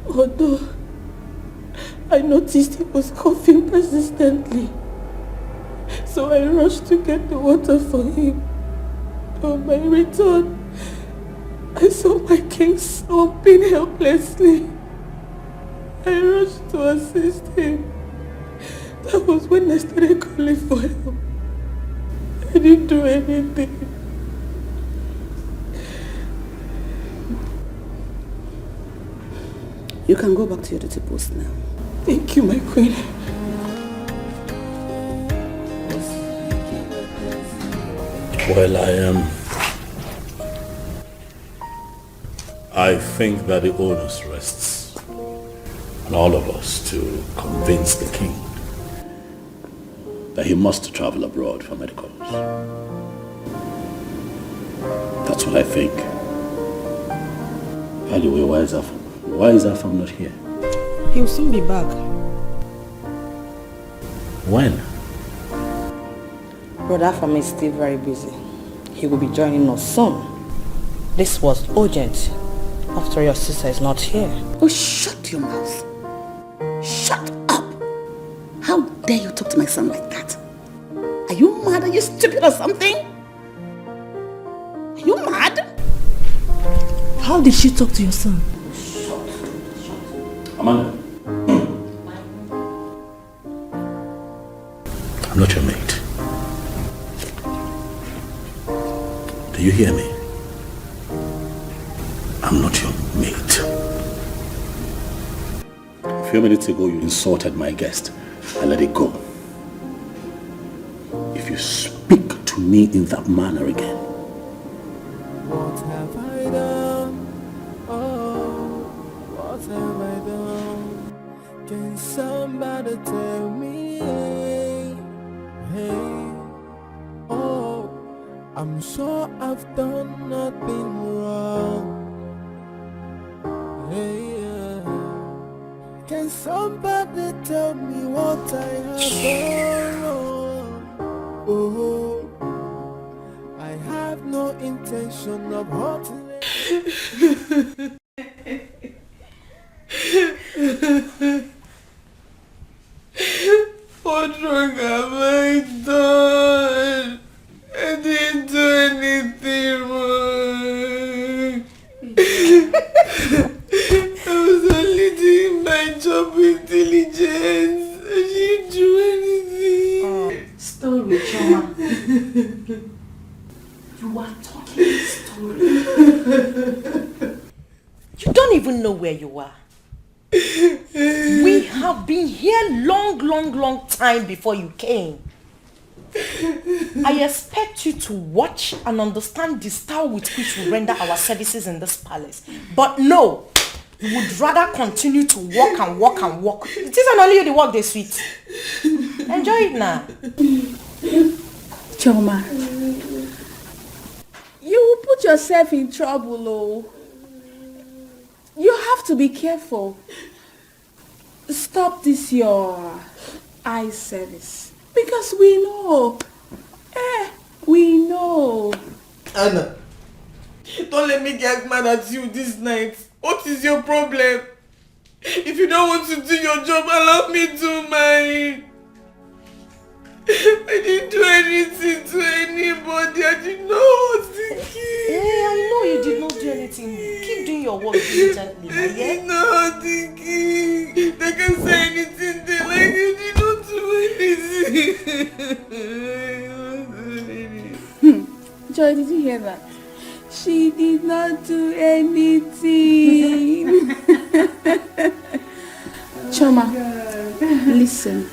Speaker 1: Although I noticed he was coughing persistently. So I rushed to get the water for him. On my return, I saw my king slumping helplessly. I rushed to assist him. That was when I started calling for help. I didn't do anything.
Speaker 6: You can go back to your duty post now.
Speaker 1: Thank you, my queen.
Speaker 2: Well, I think that the onus rests on all of us to convince the king that he must travel abroad for medicals. That's what I think. By the way, why is Afam not here?
Speaker 13: He'll soon be back.
Speaker 2: When?
Speaker 13: Brother Afam is still very busy. He will be joining us soon. This was urgent. After your sister is not here.
Speaker 6: Oh, shut your mouth. Shut up. How dare you talk to my son like that? Are you mad? Are you stupid or something? Are you mad?
Speaker 13: How did she talk to your son?
Speaker 2: Amanda. I'm not your mate. Do you hear me? I'm not your mate. A few minutes ago, you insulted my guest. I let it go. If you speak to me in that manner again,
Speaker 4: What have I done? Oh, what have I done? Can somebody tell me? Hey, oh, I'm sure I've done nothing wrong. Hey, can somebody tell me what I have done wrong? have no intention of hurting.
Speaker 1: What wrong have I done? I didn't do anything wrong. I was only doing my job with diligence. I didn't do anything.
Speaker 3: Story, Choma. You are talking story. You don't even know where you are. We have been here long time before you came. I expect you to watch and understand the style with which we render our services in this palace. But no, you would rather continue to walk and walk and walk. It isn't only you the work they sweet. Enjoy it now.
Speaker 14: Choma, you will put yourself in trouble, oh. You have to be careful. Stop this your eye service. Because we know. We know.
Speaker 1: Anna, don't let me get mad at you this night. What is your problem? If you don't want to do your job, allow me to mine. I didn't do anything to anybody. I did not hurt the kid.
Speaker 3: Yeah, I know you did not do anything. Keep doing your work diligently.
Speaker 1: I did not hurt the kid. They can say anything they like. You did not do anything.
Speaker 14: Joy, did you hear that? She did not do anything. Choma, listen.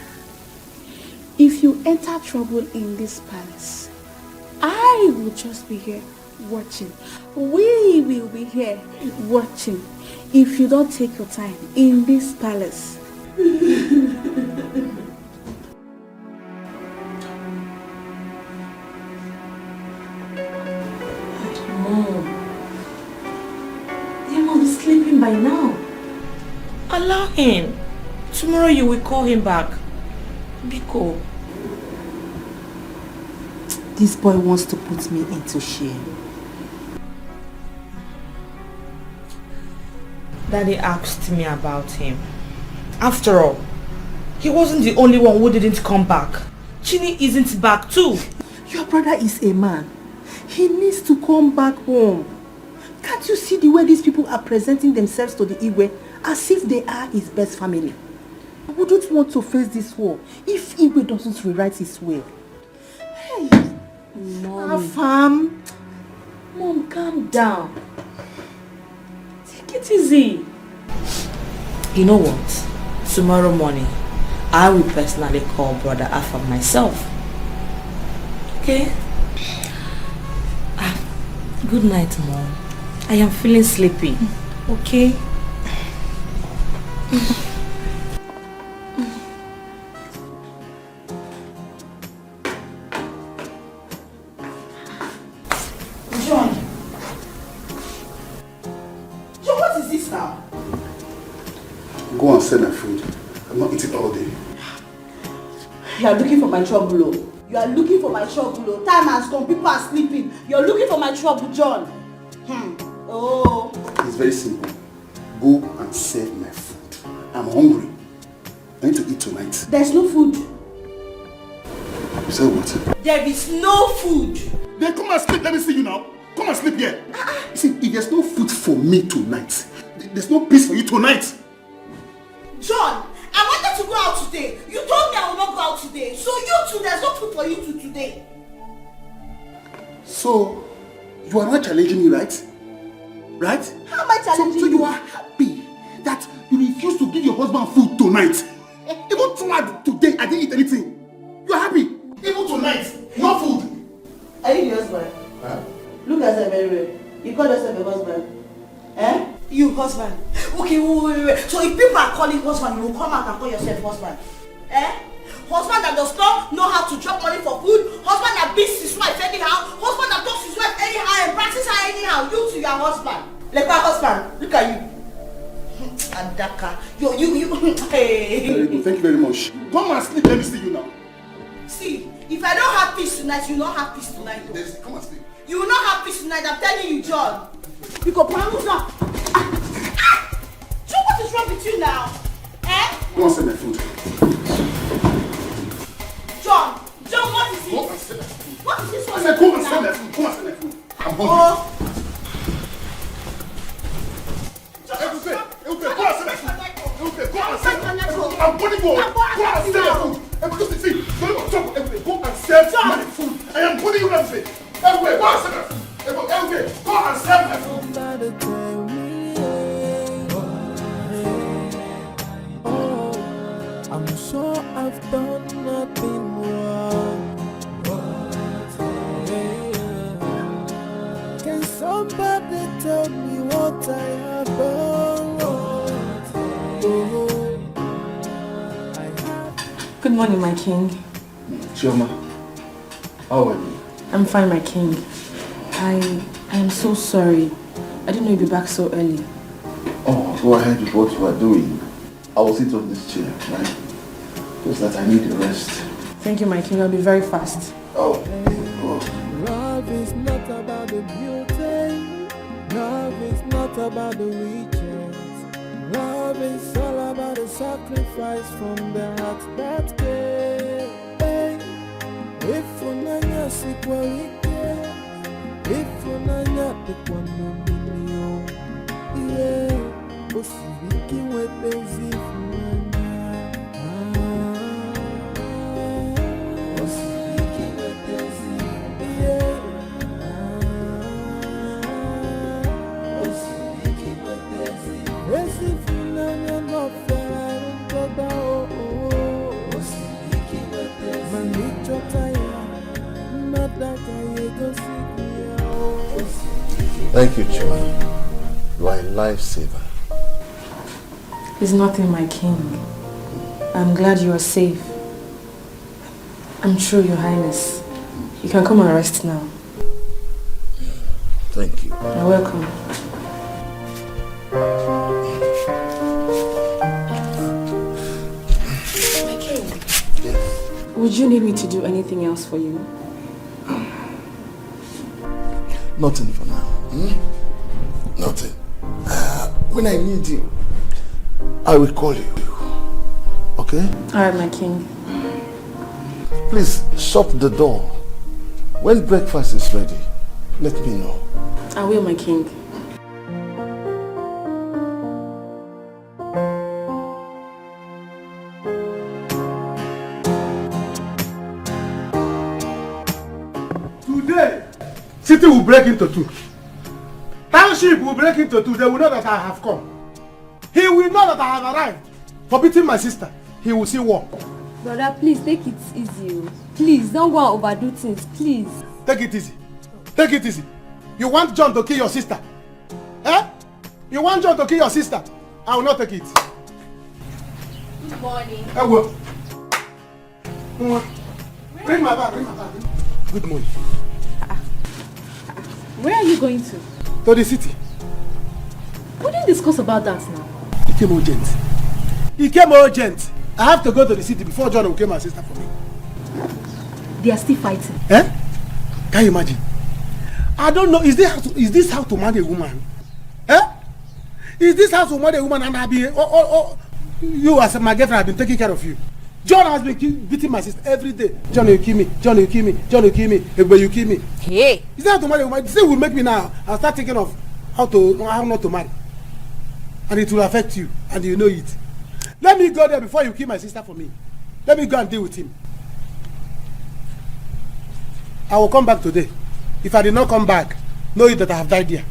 Speaker 14: If you enter trouble in this palace, I will just be here watching. We will be here watching. If you don't take your time in this palace.
Speaker 3: Mom, your mom is sleeping by now. Allow him. Tomorrow you will call him back. Biko.
Speaker 6: This boy wants to put me into shame.
Speaker 3: Daddy asked me about him. After all, he wasn't the only one who didn't come back. Chini isn't back too.
Speaker 6: Your brother is a man. He needs to come back home. Can't you see the way these people are presenting themselves to the Igwe as if they are his best family? I wouldn't want to face this war if Igwe doesn't rewrite his will. Hey,
Speaker 3: Mom.
Speaker 6: Afam.
Speaker 3: Mom, calm down. Take it easy. You know what? Tomorrow morning, I will personally call Brother Afam myself. Okay? Good night, Mom. I am feeling sleepy. Okay?
Speaker 6: John, what is this now?
Speaker 5: Go and send my food. I'm not eating all day.
Speaker 6: You are looking for my trouble, oh. You are looking for my trouble, oh. Time has come, people are sleeping. You are looking for my trouble, John. Oh.
Speaker 5: It's very simple. Go and serve my food. I'm hungry. I need to eat tonight.
Speaker 6: There's no food.
Speaker 5: You said what?
Speaker 6: There is no food.
Speaker 5: Then come and sleep. Let me see you now. Come and sleep here. You see, if there's no food for me tonight, there's no peace for you tonight.
Speaker 6: John, I wanted to go out today. You told me I will not go out today. So you too, there's no food for you too today.
Speaker 5: So, you are not challenging me, right? Right?
Speaker 6: How am I challenging
Speaker 5: you? So you are happy that you refuse to give your husband food tonight. Even throughout today, I didn't eat anything. You are happy. Even tonight, no food.
Speaker 6: Are you the husband?
Speaker 5: Huh?
Speaker 6: Look at yourself very well. You call yourself a husband. Eh? You husband. Okay, wait. So if people are calling husband, you will come out and call yourself husband. Eh? Husband that does not know how to drop money for food. Husband that beats his wife anyhow. Husband that talks his wife anyhow and practices her anyhow. You to your husband. Like my husband. Look at you. Adaka. You. Hey.
Speaker 5: Very good. Thank you very much. Come and sleep. Let me see you now.
Speaker 6: See, if I don't have peace tonight, you will not have peace tonight.
Speaker 5: Come and sleep.
Speaker 6: You will not
Speaker 3: tonight, I'm telling you, John.
Speaker 7: You go promise up.
Speaker 3: John, what is wrong with you now? Eh?
Speaker 5: Go and send my food.
Speaker 3: John, what is it?
Speaker 5: Go and send my food.
Speaker 3: What is this one?
Speaker 5: I said go and send my food. Go and send my food. I'm hungry.
Speaker 3: Oh.
Speaker 5: Go and send my food. Go and send my food. I'm going to go. Go and send my food. Because see, go and send my food. I am putting you everything. Everywhere, go and send my food. Everywhere, go and send my food.
Speaker 4: I'm sure I've done nothing wrong. Can somebody tell me what I have done wrong?
Speaker 16: Good morning, my king.
Speaker 5: Chioma, how are you?
Speaker 16: I'm fine, my king. I am so sorry. I didn't know you'd be back so early.
Speaker 5: Oh, go ahead with what you are doing. I will sit on this chair, right? Just that I need a rest.
Speaker 16: Thank you, my king. I'll be very fast.
Speaker 5: Oh.
Speaker 4: Love is not about the beauty. Love is not about the riches. Love is all about the sacrifice from the heart that gave. If unanya sikwalike, if unanya tekwanomilio, yeah, osibiki wepenzi funanya. Osibiki wepenzi, yeah. Osibiki wepenzi, esi funanya no feraro toda oh oh. Osibiki wepenzi, manicho taya, nadaka yego sikia oh.
Speaker 9: Thank you, Chuma. You are a lifesaver.
Speaker 16: It's nothing, my king. I'm glad you are safe. I'm true, your highness. You can come and rest now.
Speaker 9: Thank you.
Speaker 16: You're welcome. My king.
Speaker 9: Yes.
Speaker 16: Would you need me to do anything else for you?
Speaker 9: Nothing for now. Nothing. When I need you, I will call you. Okay?
Speaker 16: Alright, my king.
Speaker 9: Please shut the door. When breakfast is ready, let me know.
Speaker 16: I will, my king.
Speaker 12: Today, city will break into two. Township will break into two. They will know that I have come. He will know that I have arrived. For beating my sister, he will see war.
Speaker 15: Brother, please take it easy. Please, don't go and overdo things, please.
Speaker 12: Take it easy. Take it easy. You want John to kill your sister? Eh? You want John to kill your sister? I will not take it.
Speaker 15: Good morning.
Speaker 12: I will. Bring my bag, bring my bag. Good morning.
Speaker 8: Where are you going to?
Speaker 12: To the city.
Speaker 8: We didn't discuss about that now.
Speaker 12: It came urgent. It came urgent. I have to go to the city before John will kill my sister for me.
Speaker 8: They are still fighting.
Speaker 12: Eh? Can you imagine? I don't know. Is this how to marry a woman? Eh? Is this how to marry a woman and I be you as my girlfriend have been taking care of you? John has been beating my sister every day. John, you kill me. John, you kill me. John, you kill me. But you kill me.
Speaker 15: Hey.
Speaker 12: Is that how to marry a woman? This thing will make me now. I'll start thinking of how not to marry. And it will affect you. And you know it. Let me go there before you kill my sister for me. Let me go and deal with him. I will come back today. If I did not come back, know that I have died there.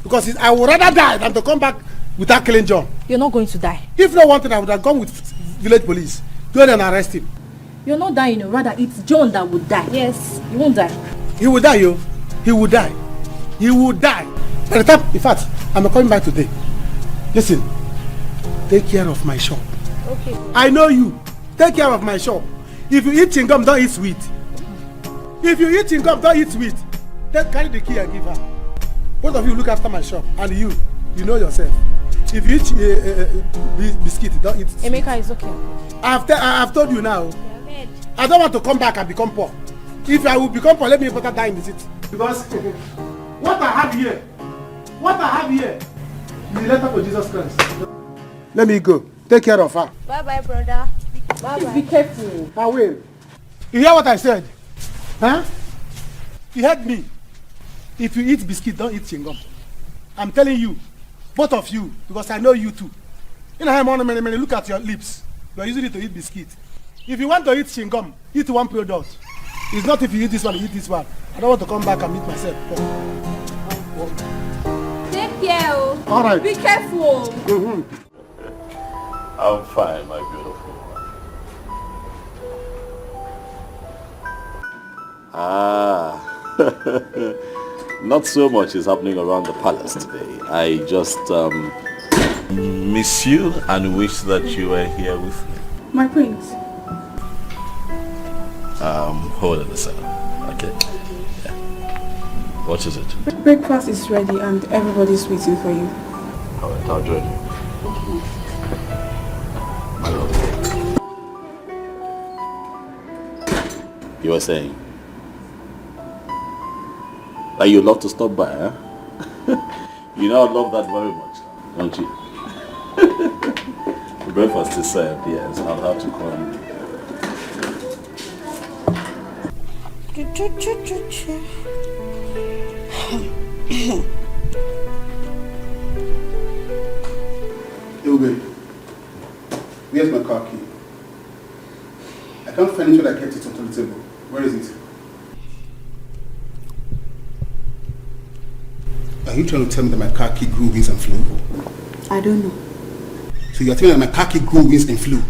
Speaker 12: Because I would rather die than to come back without killing John.
Speaker 8: You're not going to die.
Speaker 12: If no wanted, I would have gone with village police. Go there and arrest him.
Speaker 8: You're not dying, rather it's John that would die. Yes, you won't die.
Speaker 12: He will die, yo. He will die. He will die. By the time, in fact, I'm coming back today. Listen, take care of my shop.
Speaker 15: Okay.
Speaker 12: I know you. Take care of my shop. If you eat chewing gum, don't eat sweet. If you eat chewing gum, don't eat sweet. Then carry the key and give her. Both of you look after my shop. And you know yourself. If you eat biscuit, don't eat sweet.
Speaker 8: Emeka is okay.
Speaker 12: I've told you now. I don't want to come back and become poor. If I will become poor, let me better die in the city. Because What I have here is the letter for Jesus Christ. Let me go. Take care of her.
Speaker 15: Bye-bye, brother. Bye-bye.
Speaker 12: Be careful. I will. You hear what I said? Huh? You heard me. If you eat biscuit, don't eat chewing-gum. I'm telling you, both of you, because I know you too. You know, look at your lips. You are using it to eat biscuit. If you want to eat chewing-gum, eat one product. It's not if you eat this one, you eat this one. I don't want to come back and meet myself.
Speaker 15: Take care.
Speaker 12: All right.
Speaker 15: Be careful.
Speaker 2: I'm fine, my beautiful one. Not so much is happening around the palace today. I just miss you and wish that you were here with me.
Speaker 14: My prince.
Speaker 2: Hold on a second. Okay. Yeah. What is it?
Speaker 14: Breakfast is ready and everybody's waiting for you.
Speaker 2: Alright, I'll join you. My love. You were saying? That you'd love to stop by, huh? You know I love that very much, don't you? The breakfast is served, yes. I'll have to come.
Speaker 12: Ilbe, where's my car key? I can't find it when I kept it on the table. Where is it? Are you trying to tell me that my car key grew wings and flew?
Speaker 6: I don't know.
Speaker 12: So you're telling me that my car key grew wings and flew?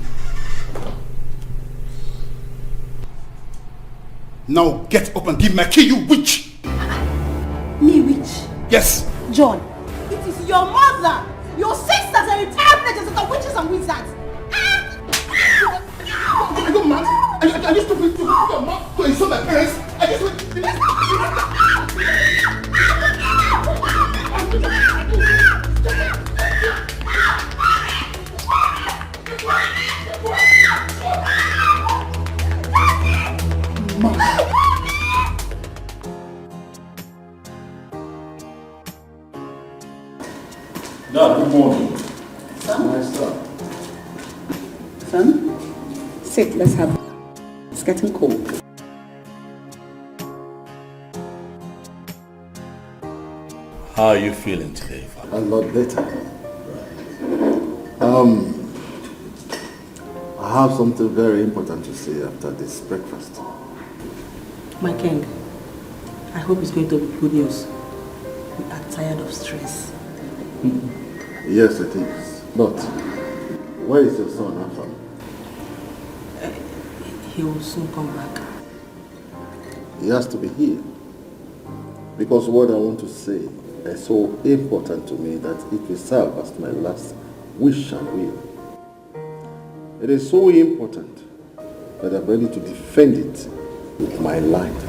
Speaker 12: Now get up and give my key, you witch!
Speaker 7: Me witch?
Speaker 12: Yes!
Speaker 7: John, it is your mother, your sisters and entire villages that are witches and wizards.
Speaker 12: Are you mad? Are you stupid to your mouth to insult my parents? Are you stupid?
Speaker 2: Dad, good morning.
Speaker 6: Son?
Speaker 2: Nice stuff.
Speaker 6: Son? Sit, let's have it. It's getting cold.
Speaker 2: How are you feeling today, Father?
Speaker 5: A lot better. I have something very important to say after this breakfast.
Speaker 6: My king, I hope it's going to be good news. We are tired of stress.
Speaker 5: Yes, it is. But where is your son, Afam?
Speaker 6: He will soon come back.
Speaker 5: He has to be here. Because what I want to say is so important to me that it will serve as my last wish and will. It is so important that I'm ready to defend it with my life.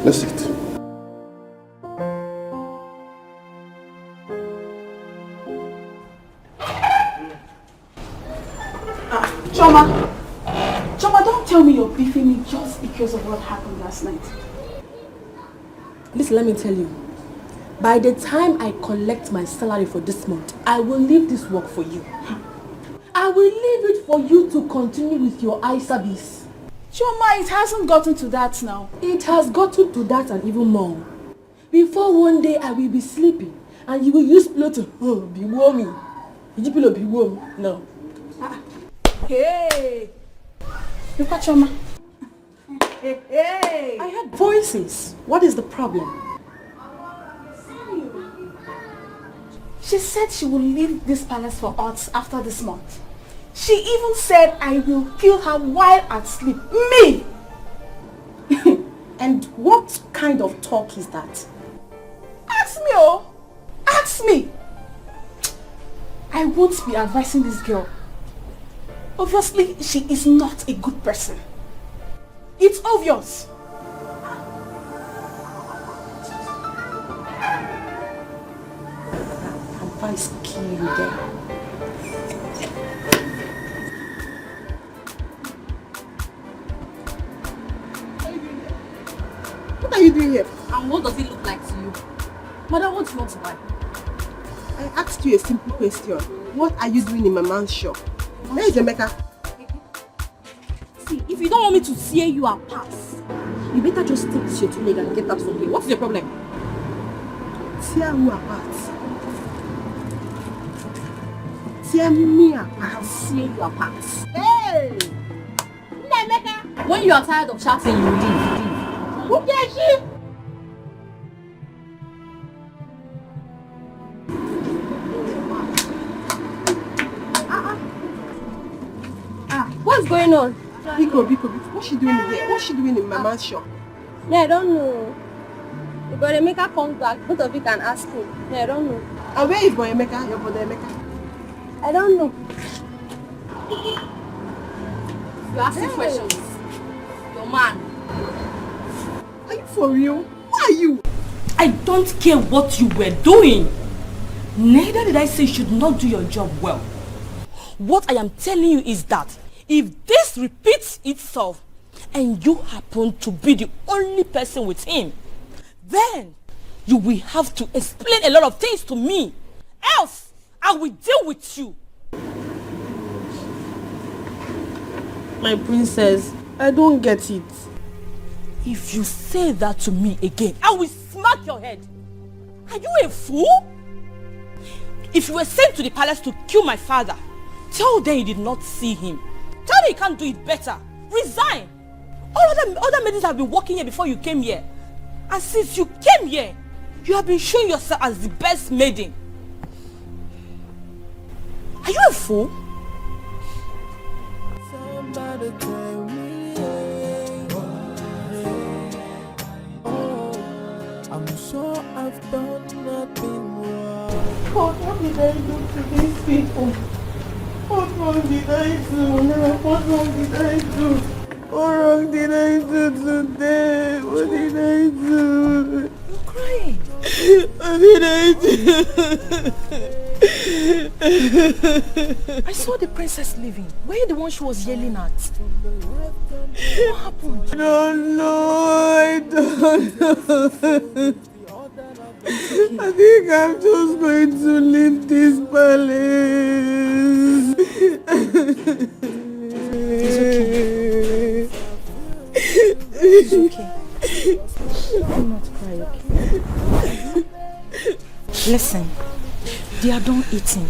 Speaker 5: Let's sit.
Speaker 14: Choma, don't tell me you're beefing me just because of what happened last night.
Speaker 8: Listen, let me tell you. By the time I collect my salary for this month, I will leave this work for you. I will leave it for you to continue with your eye service.
Speaker 14: Choma, it hasn't gotten to that now.
Speaker 8: It has gotten to that and even more. Before one day I will be sleeping and you will use pillow to be warming. Did you pillow be warm? No.
Speaker 14: Hey! Look at Choma.
Speaker 8: Hey! I heard voices. What is the problem?
Speaker 14: She said she will leave this palace for us after this month. She even said I will kill her while at sleep. Me!
Speaker 7: And what kind of talk is that?
Speaker 14: Ask me, oh! Ask me! I won't be advising this girl. Obviously, she is not a good person. It's obvious.
Speaker 7: Advice kill you there.
Speaker 12: What are you
Speaker 3: doing here?
Speaker 8: And what does it look like to you? Mother, what do you want to buy?
Speaker 3: I asked you a simple question. What are you doing in my man's shop? Where is Emeka?
Speaker 8: See, if you don't want me to tear you apart, you better just take this your two leg and get out from here. What is your problem?
Speaker 3: Tear you apart? Tear me apart?
Speaker 8: I'll tear you apart.
Speaker 3: Hey! Emeka!
Speaker 8: When you are tired of chatting, you leave.
Speaker 3: Who cares you?
Speaker 15: What's going on?
Speaker 3: Biko. What's she doing here? What's she doing in Mama's shop?
Speaker 15: Yeah, I don't know. If Emeka comes back, both of you can ask him. Yeah, I don't know.
Speaker 3: And where is Boy Emeka? Your brother Emeka?
Speaker 15: I don't know.
Speaker 8: You ask me questions. Your man.
Speaker 3: Are you for real? Who are you?
Speaker 13: I don't care what you were doing. Neither did I say you should not do your job well. What I am telling you is that if this repeats itself and you happen to be the only person with him, then you will have to explain a lot of things to me. Else, I will deal with you.
Speaker 1: My princess, I don't get it.
Speaker 13: If you say that to me again, I will smack your head. Are you a fool? If you were sent to the palace to kill my father, tell them you did not see him. Tell them you can't do it better. Resign. All other maidens have been working here before you came here. And since you came here, you have been showing yourself as the best maiden. Are you a fool?
Speaker 4: Somebody tell me, I'm sure I've done nothing wrong.
Speaker 1: God, what did I do to these people? What wrong did I do? What wrong did I do? What wrong did I do today? What did I do?
Speaker 13: You're crying.
Speaker 1: What did I do?
Speaker 13: I saw the princess leaving. Were you the one she was yelling at? What happened?
Speaker 1: I don't know. I don't know. I think I'm just going to leave this palace.
Speaker 13: It's okay. Do not cry, okay? Listen, they are done eating.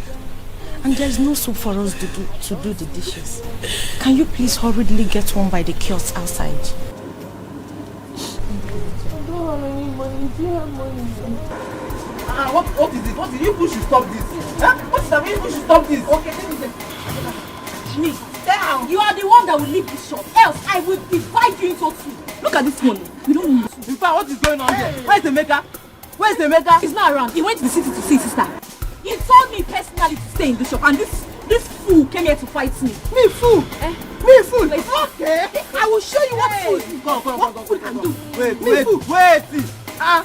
Speaker 13: And there's no soup for us to do the dishes. Can you please hurriedly get one by the kiosk outside?
Speaker 1: I don't have any money. Do you have money?
Speaker 11: What is it? What is it? You should stop this. Huh? What is that? You should stop this. Okay, let me say.
Speaker 8: Me, down. You are the one that will leave this shop. Else, I will divide you into two. Look at this money. You don't need to.
Speaker 11: In fact, what is going on here? Where is Emeka? Where is Emeka?
Speaker 8: He's not around. He went to the city to see his sister. He told me personally to stay in the shop, and this fool came here to fight me.
Speaker 3: Me fool? Me fool? Okay.
Speaker 8: I will show you what fool.
Speaker 11: Go.
Speaker 8: Fool can do.
Speaker 11: Wait.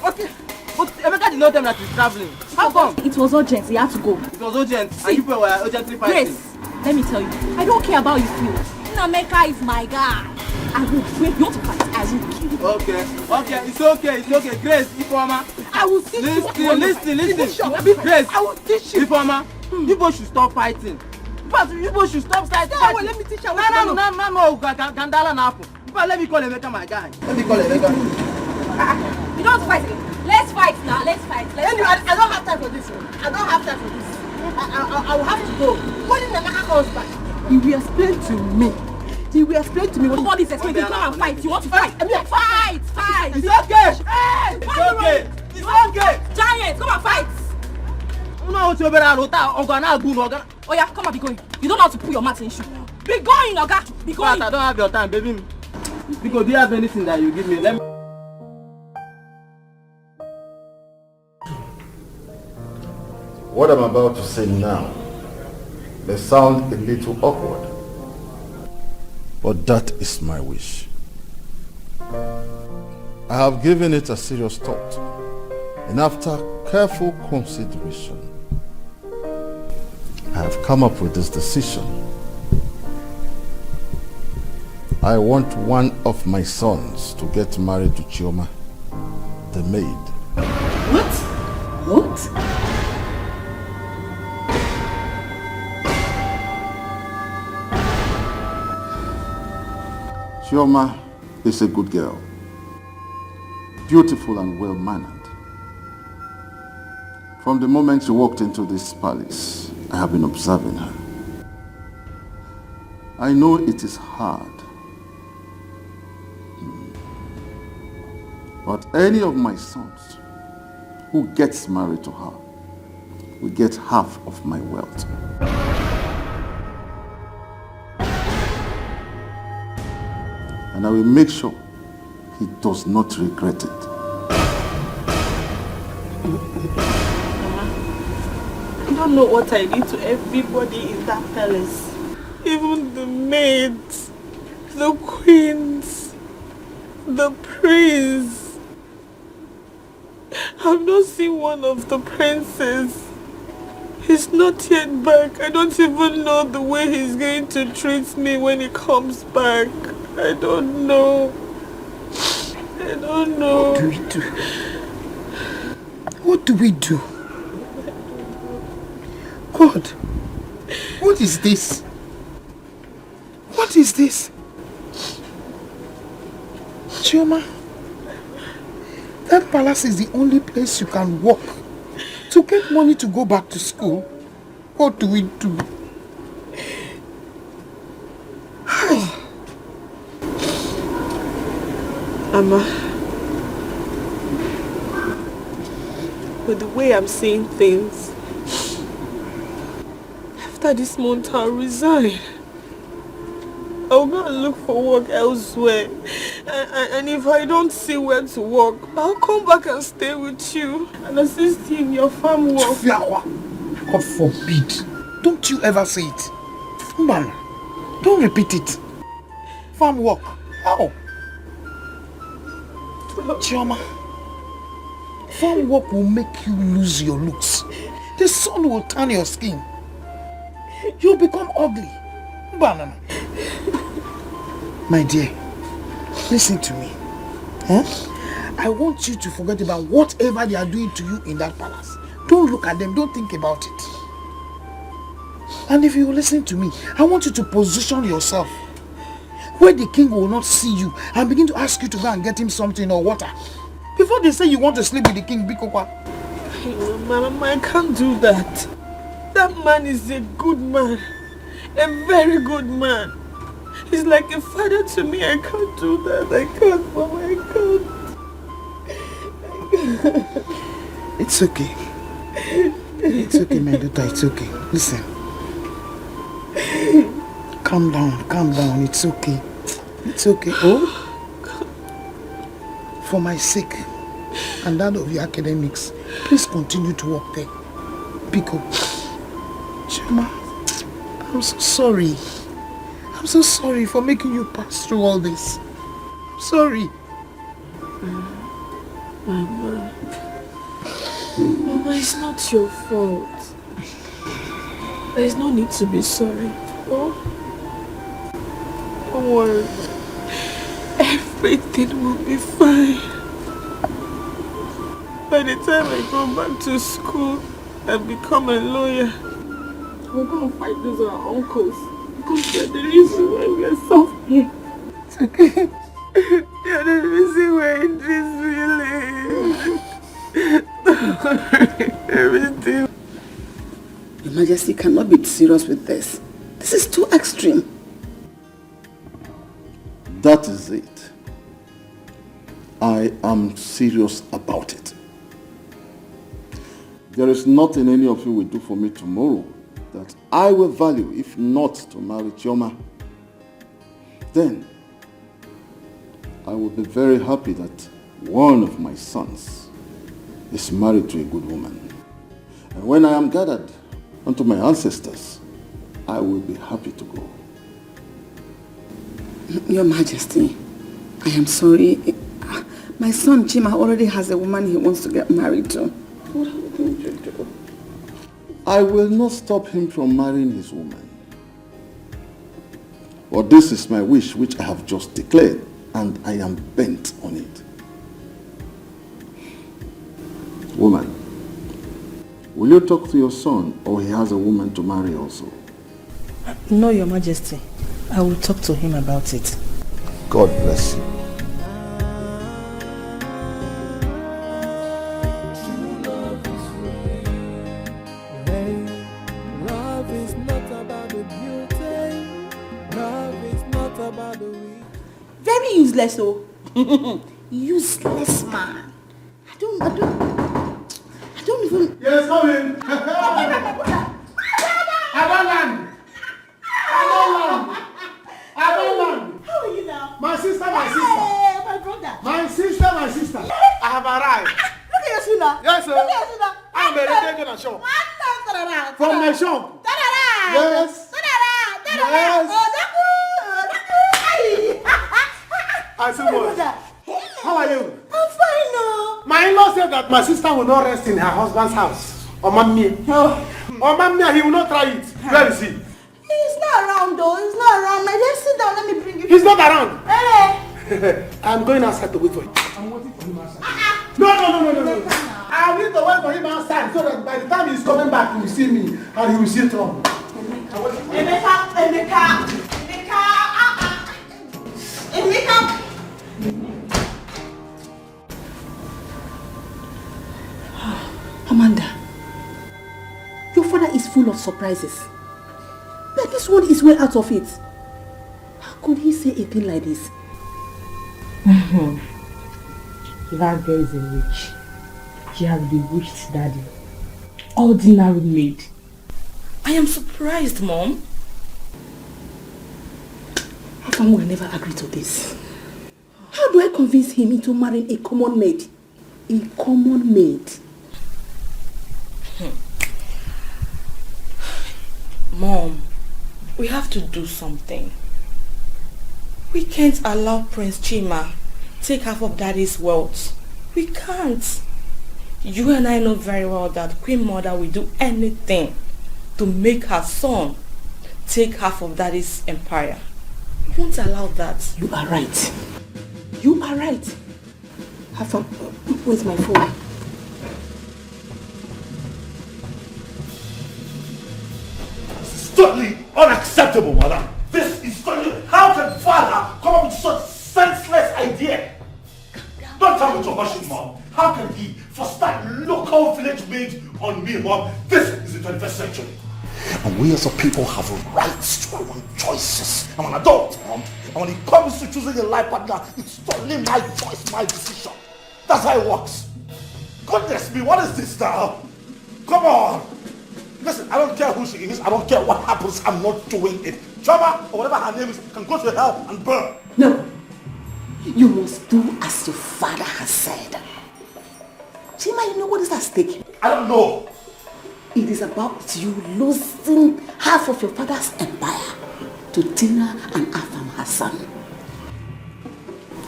Speaker 11: Okay. But Emeka did not tell me that he's traveling. How come?
Speaker 8: It was urgent. He had to go.
Speaker 11: It was urgent. And you were urgently fighting.
Speaker 8: Grace, let me tell you, I don't care about your feelings. Emeka is my guy. I will break you to fight. I will kill you.
Speaker 11: Okay, it's okay. Grace, Ifeoma.
Speaker 8: I will teach you.
Speaker 11: Listen. Grace, I will teach you. Ifeoma, you both should stop fighting. But you both should stop fighting.
Speaker 3: Yeah, well, let me teach you.
Speaker 11: No. Gandala na happen. But let me call Emeka my guy.
Speaker 8: You don't want to fight again. Let's fight now. Let's fight.
Speaker 3: Anyway, I don't have time for this one. I don't have time for this. I will have to go. When Emeka comes back, he will explain to me.
Speaker 8: Nobody's expecting to come and fight. You want to fight? Fight.
Speaker 11: It's okay. It's okay.
Speaker 8: Giant, come and fight.
Speaker 11: Oh
Speaker 8: yeah, come on, be going. You don't know how to put your mat in shoe. Be going, Oga. Be going.
Speaker 11: But I don't have your time, baby. Because do you have anything that you give me? Let me.
Speaker 9: What I'm about to say now may sound a little awkward, but that is my wish. I have given it a serious thought, and after careful consideration, I have come up with this decision. I want one of my sons to get married to Chioma, a maid.
Speaker 6: What? What?
Speaker 5: Chioma is a good girl. Beautiful and well-mannered. From the moment she walked into this palace, I have been observing her. I know it is hard. But any of my sons who gets married to her will get half of my wealth. And I will make sure he does not regret it.
Speaker 1: I don't know what I did to everybody in that palace. Even the maids, the queens, the prince. I've not seen one of the princes. He's not yet back. I don't even know the way he's going to treat me when he comes back. I don't know. I don't know.
Speaker 11: What do we do? What do we do? God, what is this? What is this? Chioma, that palace is the only place you can walk to get money to go back to school. What do we do?
Speaker 1: Mama, with the way I'm seeing things, after this month I'll resign. I'll go and look for work elsewhere. And if I don't see where to work, I'll come back and stay with you and assist you in your farm work.
Speaker 11: God forbid. Don't you ever say it. Man, don't repeat it. Farm work. How? Chioma, farm work will make you lose your looks. The sun will turn your skin. You'll become ugly. Banana. My dear, listen to me. I want you to forget about whatever they are doing to you in that palace. Don't look at them. Don't think about it. And if you listen to me, I want you to position yourself where the king will not see you and begin to ask you to go and get him something or water. Before they say you want to sleep with the king, Bikopa.
Speaker 1: Mama, I can't do that. That man is a good man. A very good man. He's like a father to me. I can't do that. I can't, Mama. I can't.
Speaker 11: It's okay. It's okay, my daughter. It's okay. Listen. Calm down. Calm down. It's okay. It's okay. Oh? For my sake and that of your academics, please continue to work there. Pico. Chima, I'm so sorry. I'm so sorry for making you pass through all this. I'm sorry.
Speaker 1: Mama, it's not your fault. There's no need to be sorry. Oh? Don't worry. Everything will be fine. By the time I go back to school and become a lawyer, we're going to fight those our uncles. Because they're the reason why we are suffering.
Speaker 11: It's okay.
Speaker 1: They're the reason we're in this village. Everything.
Speaker 6: Your Majesty cannot be serious with this. This is too extreme.
Speaker 5: That is it. I am serious about it. There is nothing any of you will do for me tomorrow that I will value if not to marry Chioma. Then I will be very happy that one of my sons is married to a good woman. And when I am gathered unto my ancestors, I will be happy to go.
Speaker 6: Your Majesty, I am sorry. My son Chima already has a woman he wants to get married to. What are you going to do?
Speaker 5: I will not stop him from marrying his woman. But this is my wish which I have just declared, and I am bent on it. Woman, will you talk to your son or he has a woman to marry also?
Speaker 13: No, Your Majesty. I will talk to him about it.
Speaker 9: God bless you.
Speaker 4: Love is not about the beauty. Love is not about the weak.
Speaker 6: Very useless, oh. Useless man. I don't even...
Speaker 12: Yes, come in. I don't land.
Speaker 6: How are you now?
Speaker 12: My sister.
Speaker 6: Hey, my brother.
Speaker 12: My sister. I have arrived.
Speaker 6: Look at your Suna.
Speaker 12: Yes, sir.
Speaker 6: Look at your Suna.
Speaker 12: I'm ready to take a shop. From my shop. Yes. Yes. I see what. How are you?
Speaker 6: I'm fine, no.
Speaker 12: My in-law said that my sister will not rest in her husband's house. Or mammy. He will not try it. Where is he?
Speaker 6: He's not around though. He's not around. My dear, sit down. Let me bring you.
Speaker 12: He's not around.
Speaker 6: Hey.
Speaker 12: I'm going outside to wait for him. I'm waiting for him outside. No. I need to wait for him outside so that by the time he's coming back, he will see me and he will see trouble.
Speaker 6: Emeka. Amanda, your father is full of surprises. But this one is well out of it. How could he say a thing like this?
Speaker 13: That girl is a witch. She has bewitched Daddy. Ordinary maid. I am surprised, Mom.
Speaker 6: Afam will never agree to this. How do I convince him into marrying a common maid? A common maid.
Speaker 13: Mom, we have to do something. We can't allow Prince Chima take half of Daddy's wealth. We can't. You and I know very well that Queen Mother will do anything to make her son take half of Daddy's empire. We won't allow that.
Speaker 6: You are right. You are right. Afam, where's my phone?
Speaker 5: Totally unacceptable, madam. This is totally... How can father come up with such senseless idea? Don't tell me to hush him, Mom. How can he force that local village maid on me, Mom? This is the 21st century.
Speaker 9: And we as a people have rights to our own choices. I'm an adult, Mom. And when it comes to choosing a life partner, it's totally my choice, my decision. That's how it works. Goodness me, what is this now? Come on. Listen, I don't care who she is. I don't care what happens. I'm not doing it. Chama, or whatever her name is, can go to hell and burn.
Speaker 6: No. You must do as your father has said. Chima, you know what is at stake?
Speaker 5: I don't know.
Speaker 6: It is about you losing half of your father's empire to Tina and Afam Hassan.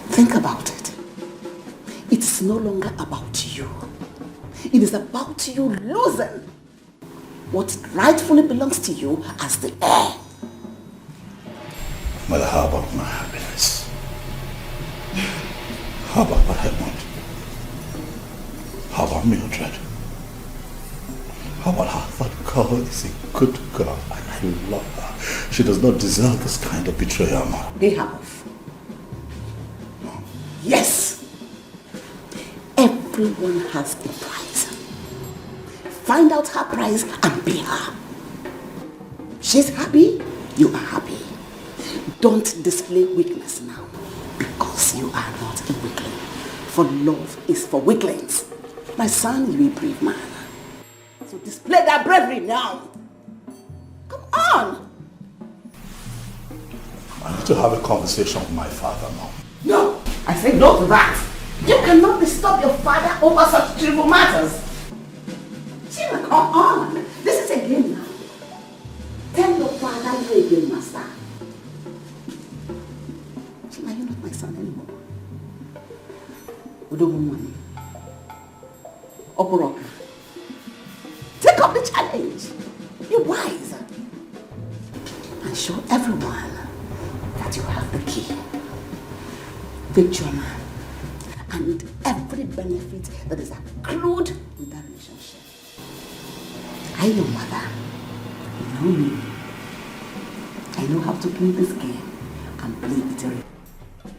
Speaker 6: Think about it. It's no longer about you. It is about you losing what rightfully belongs to you as the heir.
Speaker 5: Mother, how about my happiness? How about what I want? How about Mildred? How about her? That girl is a good girl and I love her. She does not deserve this kind of betrayal, Mom.
Speaker 6: They have. Yes. Everyone has a price. Find out her price and pay her. She's happy, you are happy. Don't display weakness now, because you are not a weakling. For love is for weaklings. My son, you are a brave man. So display that bravery now. Come on.
Speaker 5: I need to have a conversation with my father, Mom.
Speaker 6: No, I say no to that. You cannot disturb your father over such trivial matters. Chima, come on. This is a game now. Tell your father you're a game master. Chima, you're not my son anymore. Udomo Oporo. Take up the challenge. Be wise. And show everyone that you have the key. Victory man. And every benefit that is accrued with that relationship. I know, mother. You know me. I know how to play this game and play it right.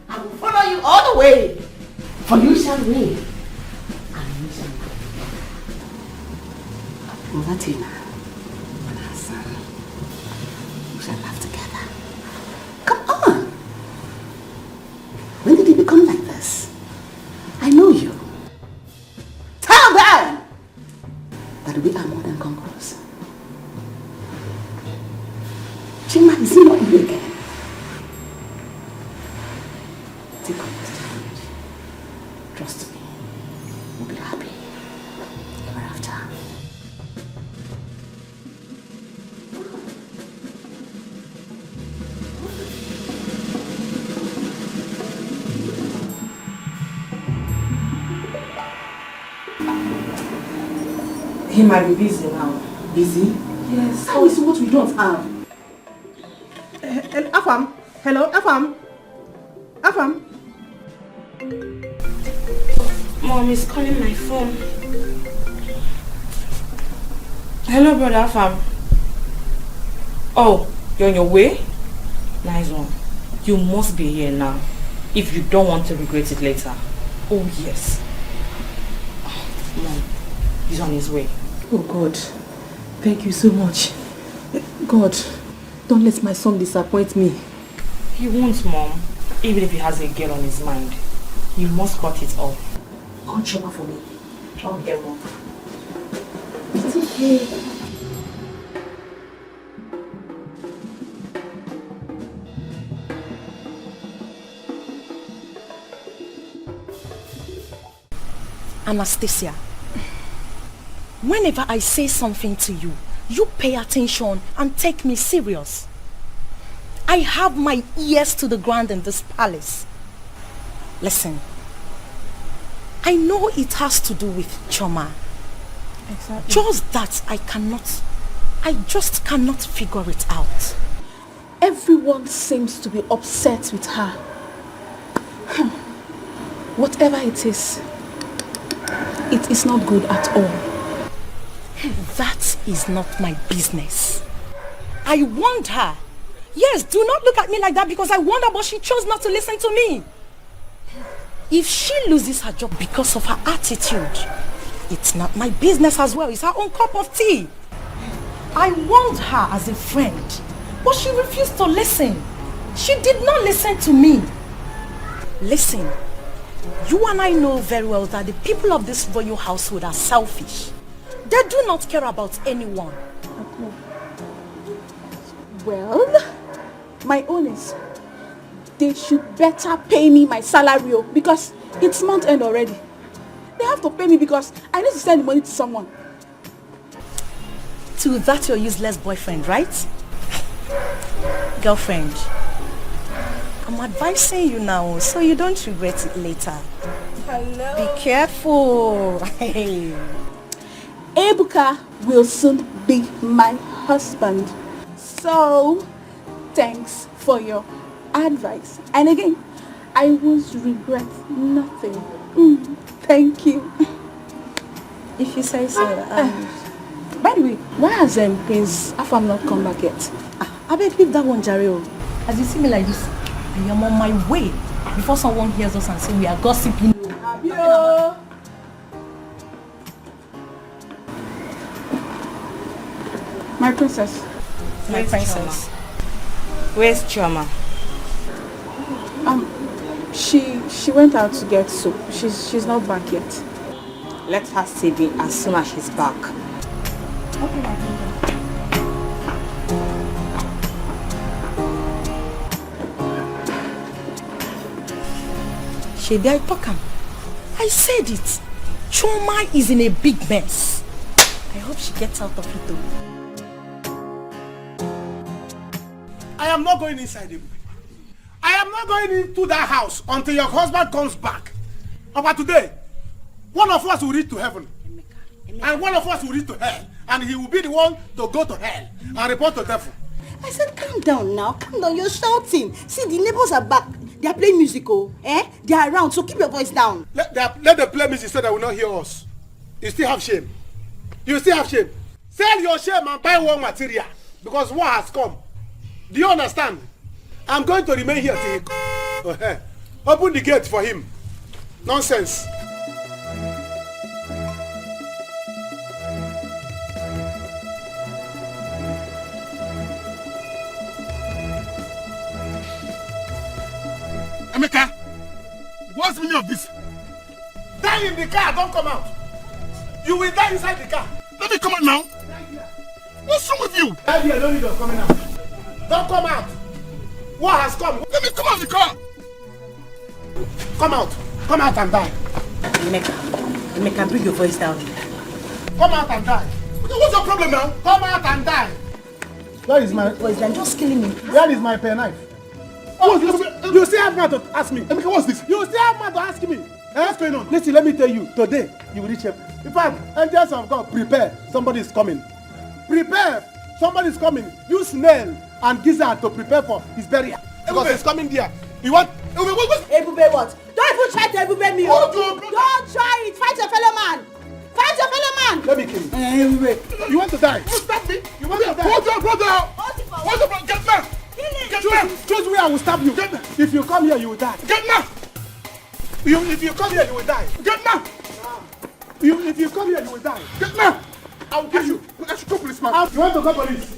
Speaker 6: I will follow you all the way. For you shall win. And you shall win. Latina and her son, we shall laugh together. Come on. When did you become like this? I know you. Tell them that we are more than conquerors. Chima, is he not here again? Take on this challenge. Trust me. We'll be happy ever after.
Speaker 16: He might be busy now.
Speaker 6: Busy?
Speaker 16: Yes.
Speaker 6: How is what we don't have?
Speaker 3: Afam. Hello, Afam. Afam.
Speaker 16: Mom is calling my phone. Hello, brother Afam. Oh, you're on your way? Nice one. You must be here now if you don't want to regret it later. Oh, yes. Mom, he's on his way.
Speaker 1: Oh God, thank you so much. God, don't let my son disappoint me.
Speaker 16: He won't, Mom. Even if he has a girl on his mind, you must cut it off.
Speaker 6: God, show up for me.
Speaker 16: Okay, Mom.
Speaker 6: It's okay.
Speaker 3: Anastasia, whenever I say something to you, you pay attention and take me serious. I have my ears to the ground in this palace. Listen, I know it has to do with Choma.
Speaker 1: Exactly.
Speaker 3: Just that I just cannot figure it out.
Speaker 7: Everyone seems to be upset with her. Whatever it is not good at all.
Speaker 3: That is not my business. I warned her. Yes, do not look at me like that because I warned her, but she chose not to listen to me. If she loses her job because of her attitude, it's not my business as well. It's her own cup of tea. I warned her as a friend, but she refused to listen. She did not listen to me. Listen, you and I know very well that the people of this royal household are selfish. They do not care about anyone.
Speaker 7: Well, my own is they should better pay me my salary because it's month end already. They have to pay me because I need to send the money to someone.
Speaker 3: To that your useless boyfriend, right? Girlfriend, I'm advising you now so you don't regret it later.
Speaker 7: Hello.
Speaker 3: Be careful.
Speaker 7: Ebuka will soon be my husband. So, thanks for your advice. And again, I will regret nothing. Thank you.
Speaker 3: If you say so.
Speaker 7: By the way, why has Prince Afam not come back yet?
Speaker 3: I beg leave that one, Jario. As you see me like this, I am on my way before someone hears us and say we are gossiping.
Speaker 7: Yo. My princess.
Speaker 3: My princess.
Speaker 16: Where's Chioma?
Speaker 7: She went out to get soup. She's not back yet.
Speaker 16: Let her see me as soon as she's back.
Speaker 7: Okay, my princess.
Speaker 3: Shebi, I talk am. I said it. Choma is in a big mess. I hope she gets out of it though.
Speaker 12: I am not going inside him. I am not going into that house until your husband comes back. But today, one of us will reach to heaven. And one of us will reach to hell. And he will be the one to go to hell and report to devil.
Speaker 3: I said, calm down now. Calm down. You're shouting. See, the neighbors are back.
Speaker 7: They are playing musical. They are around, so keep your voice down.
Speaker 12: Let them play music so they will not hear us. You still have shame. You still have shame. Sell your shame and buy one material because war has come. Do you understand? I'm going to remain here till he... Open the gate for him. Nonsense.
Speaker 11: Emeka, what's the meaning of this?
Speaker 12: Die in the car, don't come out. You will die inside the car.
Speaker 11: Let me come out now. What's wrong with you?
Speaker 12: Die here, no need of coming out. Don't come out. War has come.
Speaker 11: Let me come out of the car.
Speaker 12: Come out. Come out and die.
Speaker 7: Emeka, bring your voice down.
Speaker 12: Come out and die.
Speaker 11: What's your problem now?
Speaker 12: Come out and die. Where is my...
Speaker 7: voice down? Just killing me.
Speaker 12: Where is my pen knife? Oh, you still have mouth to ask me.
Speaker 11: Emeka, what's this?
Speaker 12: You still have mouth to ask me. What's going on? Listen, let me tell you. Today, you will reach him. In fact, angels of God, prepare. Somebody is coming. Prepare. Somebody is coming. Use nail and gizzard to prepare for his burial. Because he's coming there. You want...
Speaker 7: Ebube what? Don't even try to Ebube me. Don't try it. Fight your fellow man. Fight your fellow man.
Speaker 12: Let me kill you. Ebube. You want to die?
Speaker 11: You stop me.
Speaker 12: You want to die?
Speaker 11: Hold your brother. Hold your brother. Get back. Get back.
Speaker 12: Choose where I will stab you. If you come here, you will die.
Speaker 11: Get back.
Speaker 12: If you come here, you will die.
Speaker 11: Get back.
Speaker 12: If you come here, you will die.
Speaker 11: Get back. I will kill you. I should call policeman.
Speaker 12: You want to call police?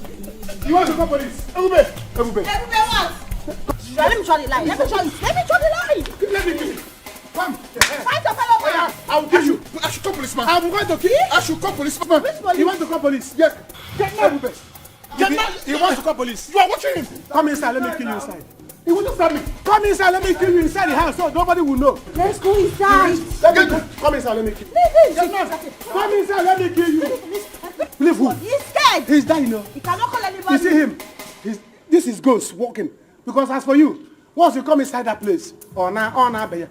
Speaker 12: You want to call police? Ebube.
Speaker 7: Ebube what? Let me try the line. Let me try the line.
Speaker 12: Let me kill you. Come.
Speaker 7: Fight your fellow man.
Speaker 11: I will kill you. I should call policeman.
Speaker 12: I'm going to kill you.
Speaker 11: I should call policeman.
Speaker 12: Which police? You want to call police? Yes.
Speaker 11: Get back.
Speaker 12: Ebube.
Speaker 11: Get back.
Speaker 12: He wants to call police.
Speaker 11: You are watching him.
Speaker 12: Come inside. Let me kill you inside.
Speaker 11: He will just stab me.
Speaker 12: Come inside. Let me kill you inside the house so nobody will know.
Speaker 7: Let's go inside.
Speaker 12: Come inside. Let me kill you. Come inside. Let me kill you. Believe who?
Speaker 7: He's scared.
Speaker 12: He's dying now.
Speaker 7: He cannot call anybody.
Speaker 12: You see him? This is ghost walking. Because as for you, once you come inside that place, come.
Speaker 7: Leave him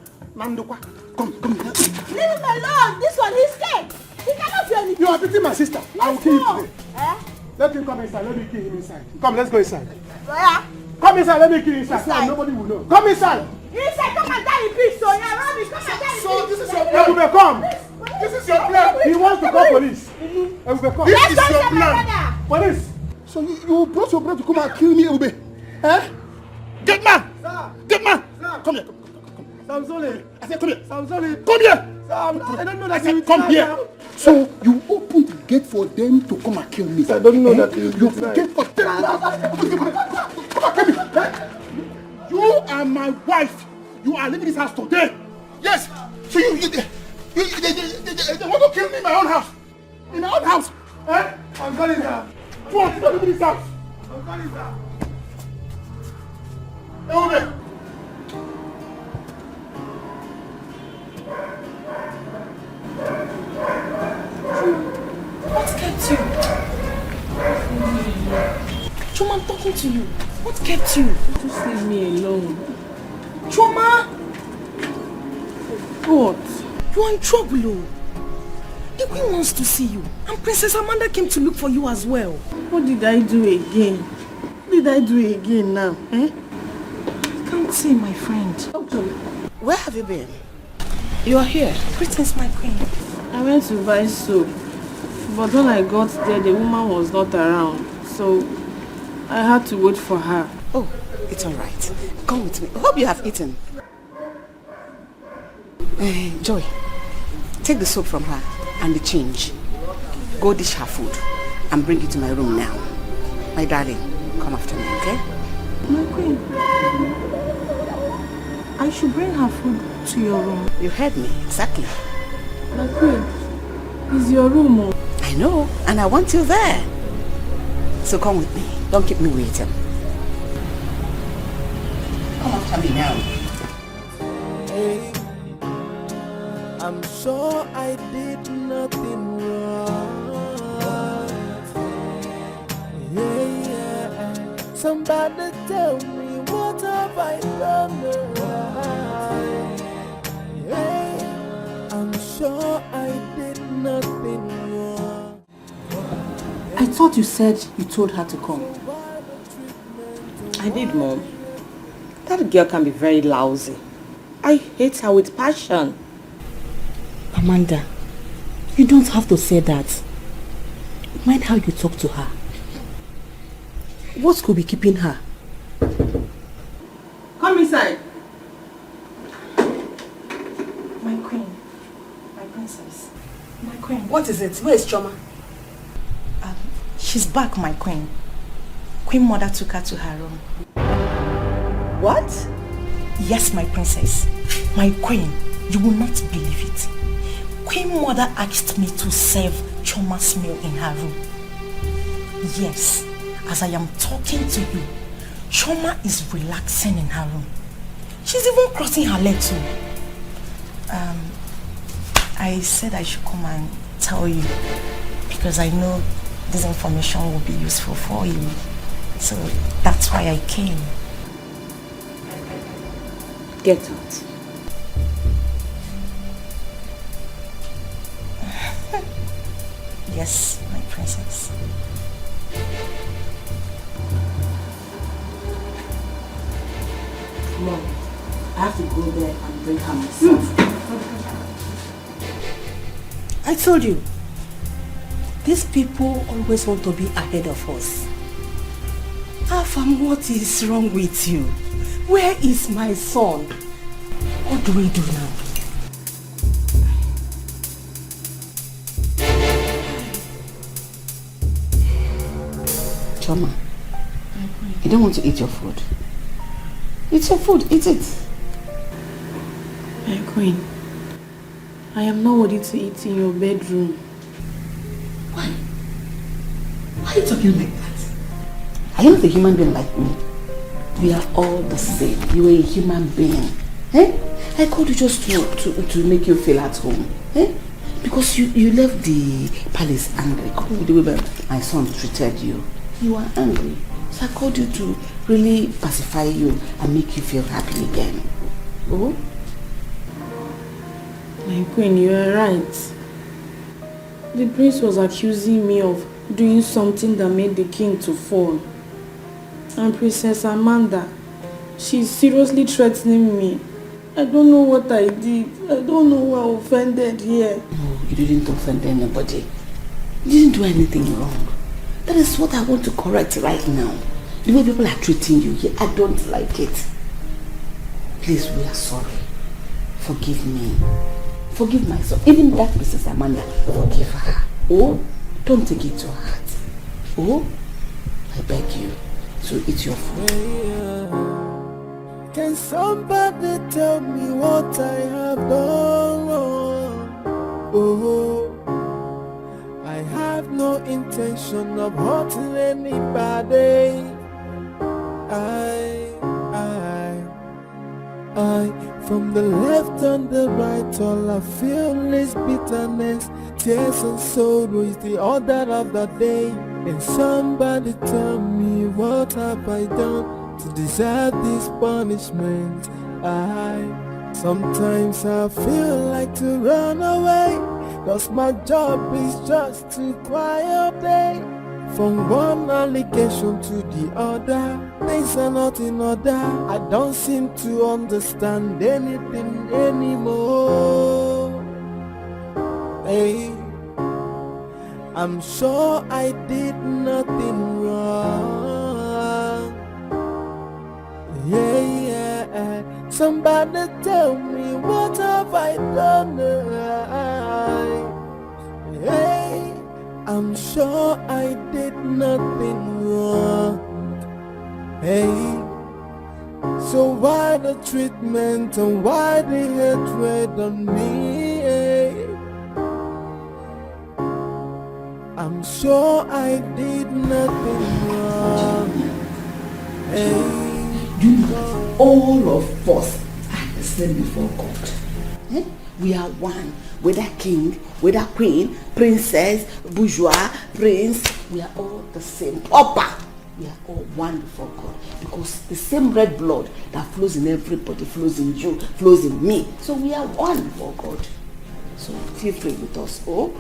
Speaker 7: alone. This one, he's scared. He cannot do anything.
Speaker 12: You are beating my sister. I will kill you today.
Speaker 7: Eh?
Speaker 12: Let him come inside. Let me kill him inside. Come, let's go inside.
Speaker 7: Where?
Speaker 12: Come inside. Let me kill you inside. So nobody will know. Come inside.
Speaker 7: Inside, come and die in peace. So you're rubbish. Come and die in peace.
Speaker 11: So this is your plan.
Speaker 12: Ebube, come.
Speaker 11: This is your plan.
Speaker 12: He wants to call police. Ebube, come.
Speaker 11: This is your plan.
Speaker 12: Police.
Speaker 11: So you brought your brother to come and kill me, Ebube? Eh? Get man!
Speaker 12: Sir.
Speaker 11: Get man!
Speaker 12: Sir.
Speaker 11: Come here.
Speaker 12: Samsole.
Speaker 11: I said come here.
Speaker 12: Samsole.
Speaker 11: Come here!
Speaker 12: I don't know that
Speaker 11: I said come here. So you opened the gate for them to come and kill me.
Speaker 12: I don't know that
Speaker 11: you gate for them. Come here. You are my wife. You are leaving this house today. Yes. So you they want to kill me in my own house. In my own house. Eh?
Speaker 12: I'm calling her.
Speaker 11: What? You don't leave this house.
Speaker 12: I'm calling her.
Speaker 11: Ebube.
Speaker 16: What kept you? Chuma, I'm talking to you. What kept you?
Speaker 1: Just leave me alone.
Speaker 16: Chuma!
Speaker 1: What?
Speaker 16: You are in trouble, oh. The queen wants to see you. And Princess Amanda came to look for you as well.
Speaker 1: What did I do again? What did I do again now? Eh?
Speaker 16: I can't say, my friend.
Speaker 7: Where have you been?
Speaker 16: You are here. Greetings, my queen.
Speaker 1: I went to buy soap. But when I got there, the woman was not around. So I had to wait for her.
Speaker 6: Oh, it's all right. Come with me. I hope you have eaten. Joy, take the soap from her and the change. Go dish her food and bring it to my room now. My darling, come after me, okay?
Speaker 1: My queen, I should bring her food to your room.
Speaker 6: You heard me, exactly.
Speaker 1: My queen, it's your room, oh.
Speaker 6: I know, and I want you there. So come with me. Don't keep me waiting. Come after me now.
Speaker 4: Hey, I'm sure I did nothing wrong. Yeah. Somebody tell me what have I done right? Yeah. I'm sure I did nothing wrong.
Speaker 16: I thought you said you told her to come.
Speaker 1: I did, Mom.
Speaker 6: That girl can be very lousy. I hate her with passion.
Speaker 13: Amanda, you don't have to say that. Mind how you talk to her. What could be keeping her?
Speaker 6: Come inside.
Speaker 13: My queen. My princess. My queen.
Speaker 3: What is it? Where is Choma?
Speaker 13: She's back, my queen. Queen Mother took her to her room.
Speaker 3: What?
Speaker 13: Yes, my princess. My queen, you will not believe it. Queen Mother asked me to serve Choma's meal in her room. Yes, as I am talking to you, Choma is relaxing in her room. She's even crossing her leg too. I said I should come and tell you because I know this information will be useful for you. So that's why I came.
Speaker 6: Get out.
Speaker 13: Yes, my princess.
Speaker 6: Mom, I have to go there and bring her myself.
Speaker 13: I told you, these people always want to be ahead of us. Afam, what is wrong with you? Where is my son? What do we do now?
Speaker 6: Choma, you don't want to eat your food. It's your food, eat it.
Speaker 1: My queen, I am not ready to eat in your bedroom.
Speaker 6: Why? Why are you talking like that? Are you not a human being like me? We are all the same. You are a human being. Eh? I called you just to make you feel at home. Eh? Because you left the palace angry. Coupled with the way my son treated you. You are angry. So I called you to really pacify you and make you feel happy again. Oh?
Speaker 1: My queen, you are right. The prince was accusing me of doing something that made the king to fall. And Princess Amanda, she's seriously threatening me. I don't know what I did. I don't know who I offended here.
Speaker 6: No, you didn't offend anybody. You didn't do anything wrong. That is what I want to correct right now. The way people are treating you here, I don't like it. Please, we are sorry. Forgive me. Forgive myself. Even that Princess Amanda, forgive her. Oh, don't take it to heart. Oh, I beg you. So eat your food.
Speaker 4: Can somebody tell me what I have done wrong? Oh, I have no intention of hurting anybody. I, from the left and the right, all I feel is bitterness, tears and sorrow is the order of the day. Can somebody tell me what have I done to deserve this punishment? Sometimes I feel like to run away, cause my job is just to cry all day. From one allegation to the other, things are not in order. I don't seem to understand anything anymore. Hey, I'm sure I did nothing wrong. Yeah, somebody tell me what have I done? Hey, I'm sure I did nothing wrong. Hey, so why the treatment and why the hatred on me? Hey, I'm sure I did nothing wrong. Hey,
Speaker 6: You know, all of us are the same before God. Eh? We are one. Whether king, whether queen, princess, bourgeois, prince, we are all the same. Papa, we are all one before God. Because the same red blood that flows in everybody flows in you, flows in me. So we are one before God. So feel free with us. Oh?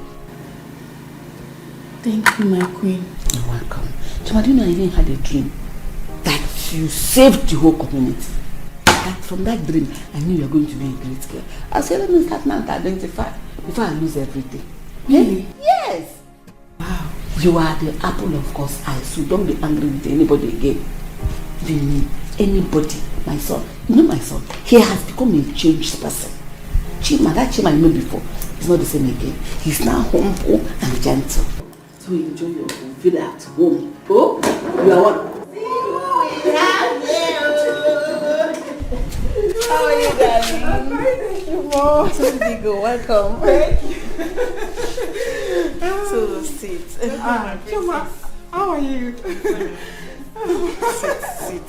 Speaker 1: Thank you, my queen.
Speaker 6: You're welcome. Choma, do you know I even had a dream that you saved the whole community? From that dream, I knew you were going to be a great girl. I said, let me start now to identify before I lose everything.
Speaker 7: Really?
Speaker 6: Yes. Wow. You are the apple of God's eye, so don't be angry with anybody again. Anybody, my son. You know my son, he has become a changed person. Chima, that Chima I know before, he's not the same again. He's now humble and gentle. So enjoy your home, feel at home. Oh, you are one.
Speaker 7: How are you, darling? I'm fine, thank you, Mom. So big, welcome. Thank you. So sit.
Speaker 12: Chuma, how are you?
Speaker 6: Sit.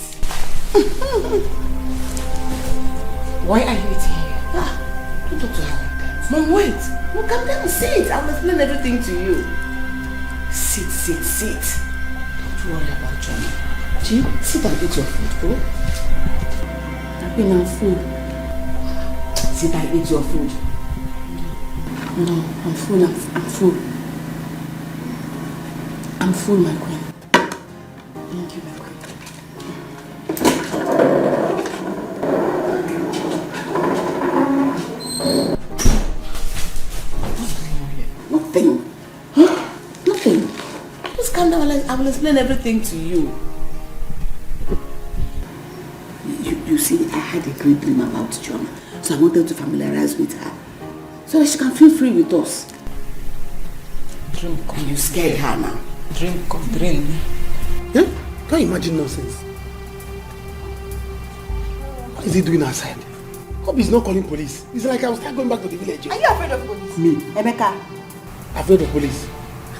Speaker 6: Why are you eating here? Don't talk to her like that. Mom, wait. No, come down, sit. I'll explain everything to you. Sit. Don't worry about Johnny. Jim, sit and eat your food, bro.
Speaker 7: I've been on food.
Speaker 6: Sit and eat your food.
Speaker 7: No, I'm full. I'm full, my queen. Thank you, my queen.
Speaker 6: Nothing. Just calm down. I will explain everything to you. You see, I had a great dream about John, so I wanted to familiarize with her, so that she can feel free with us.
Speaker 16: Dream come.
Speaker 6: You scared her now.
Speaker 16: Dream come, dream.
Speaker 12: Yeah? Can't you imagine nonsense? What is he doing outside? Hope he's not calling police. It's like I will start going back to the village.
Speaker 7: Are you afraid of police?
Speaker 12: Me?
Speaker 7: Emeka?
Speaker 12: Afraid of police?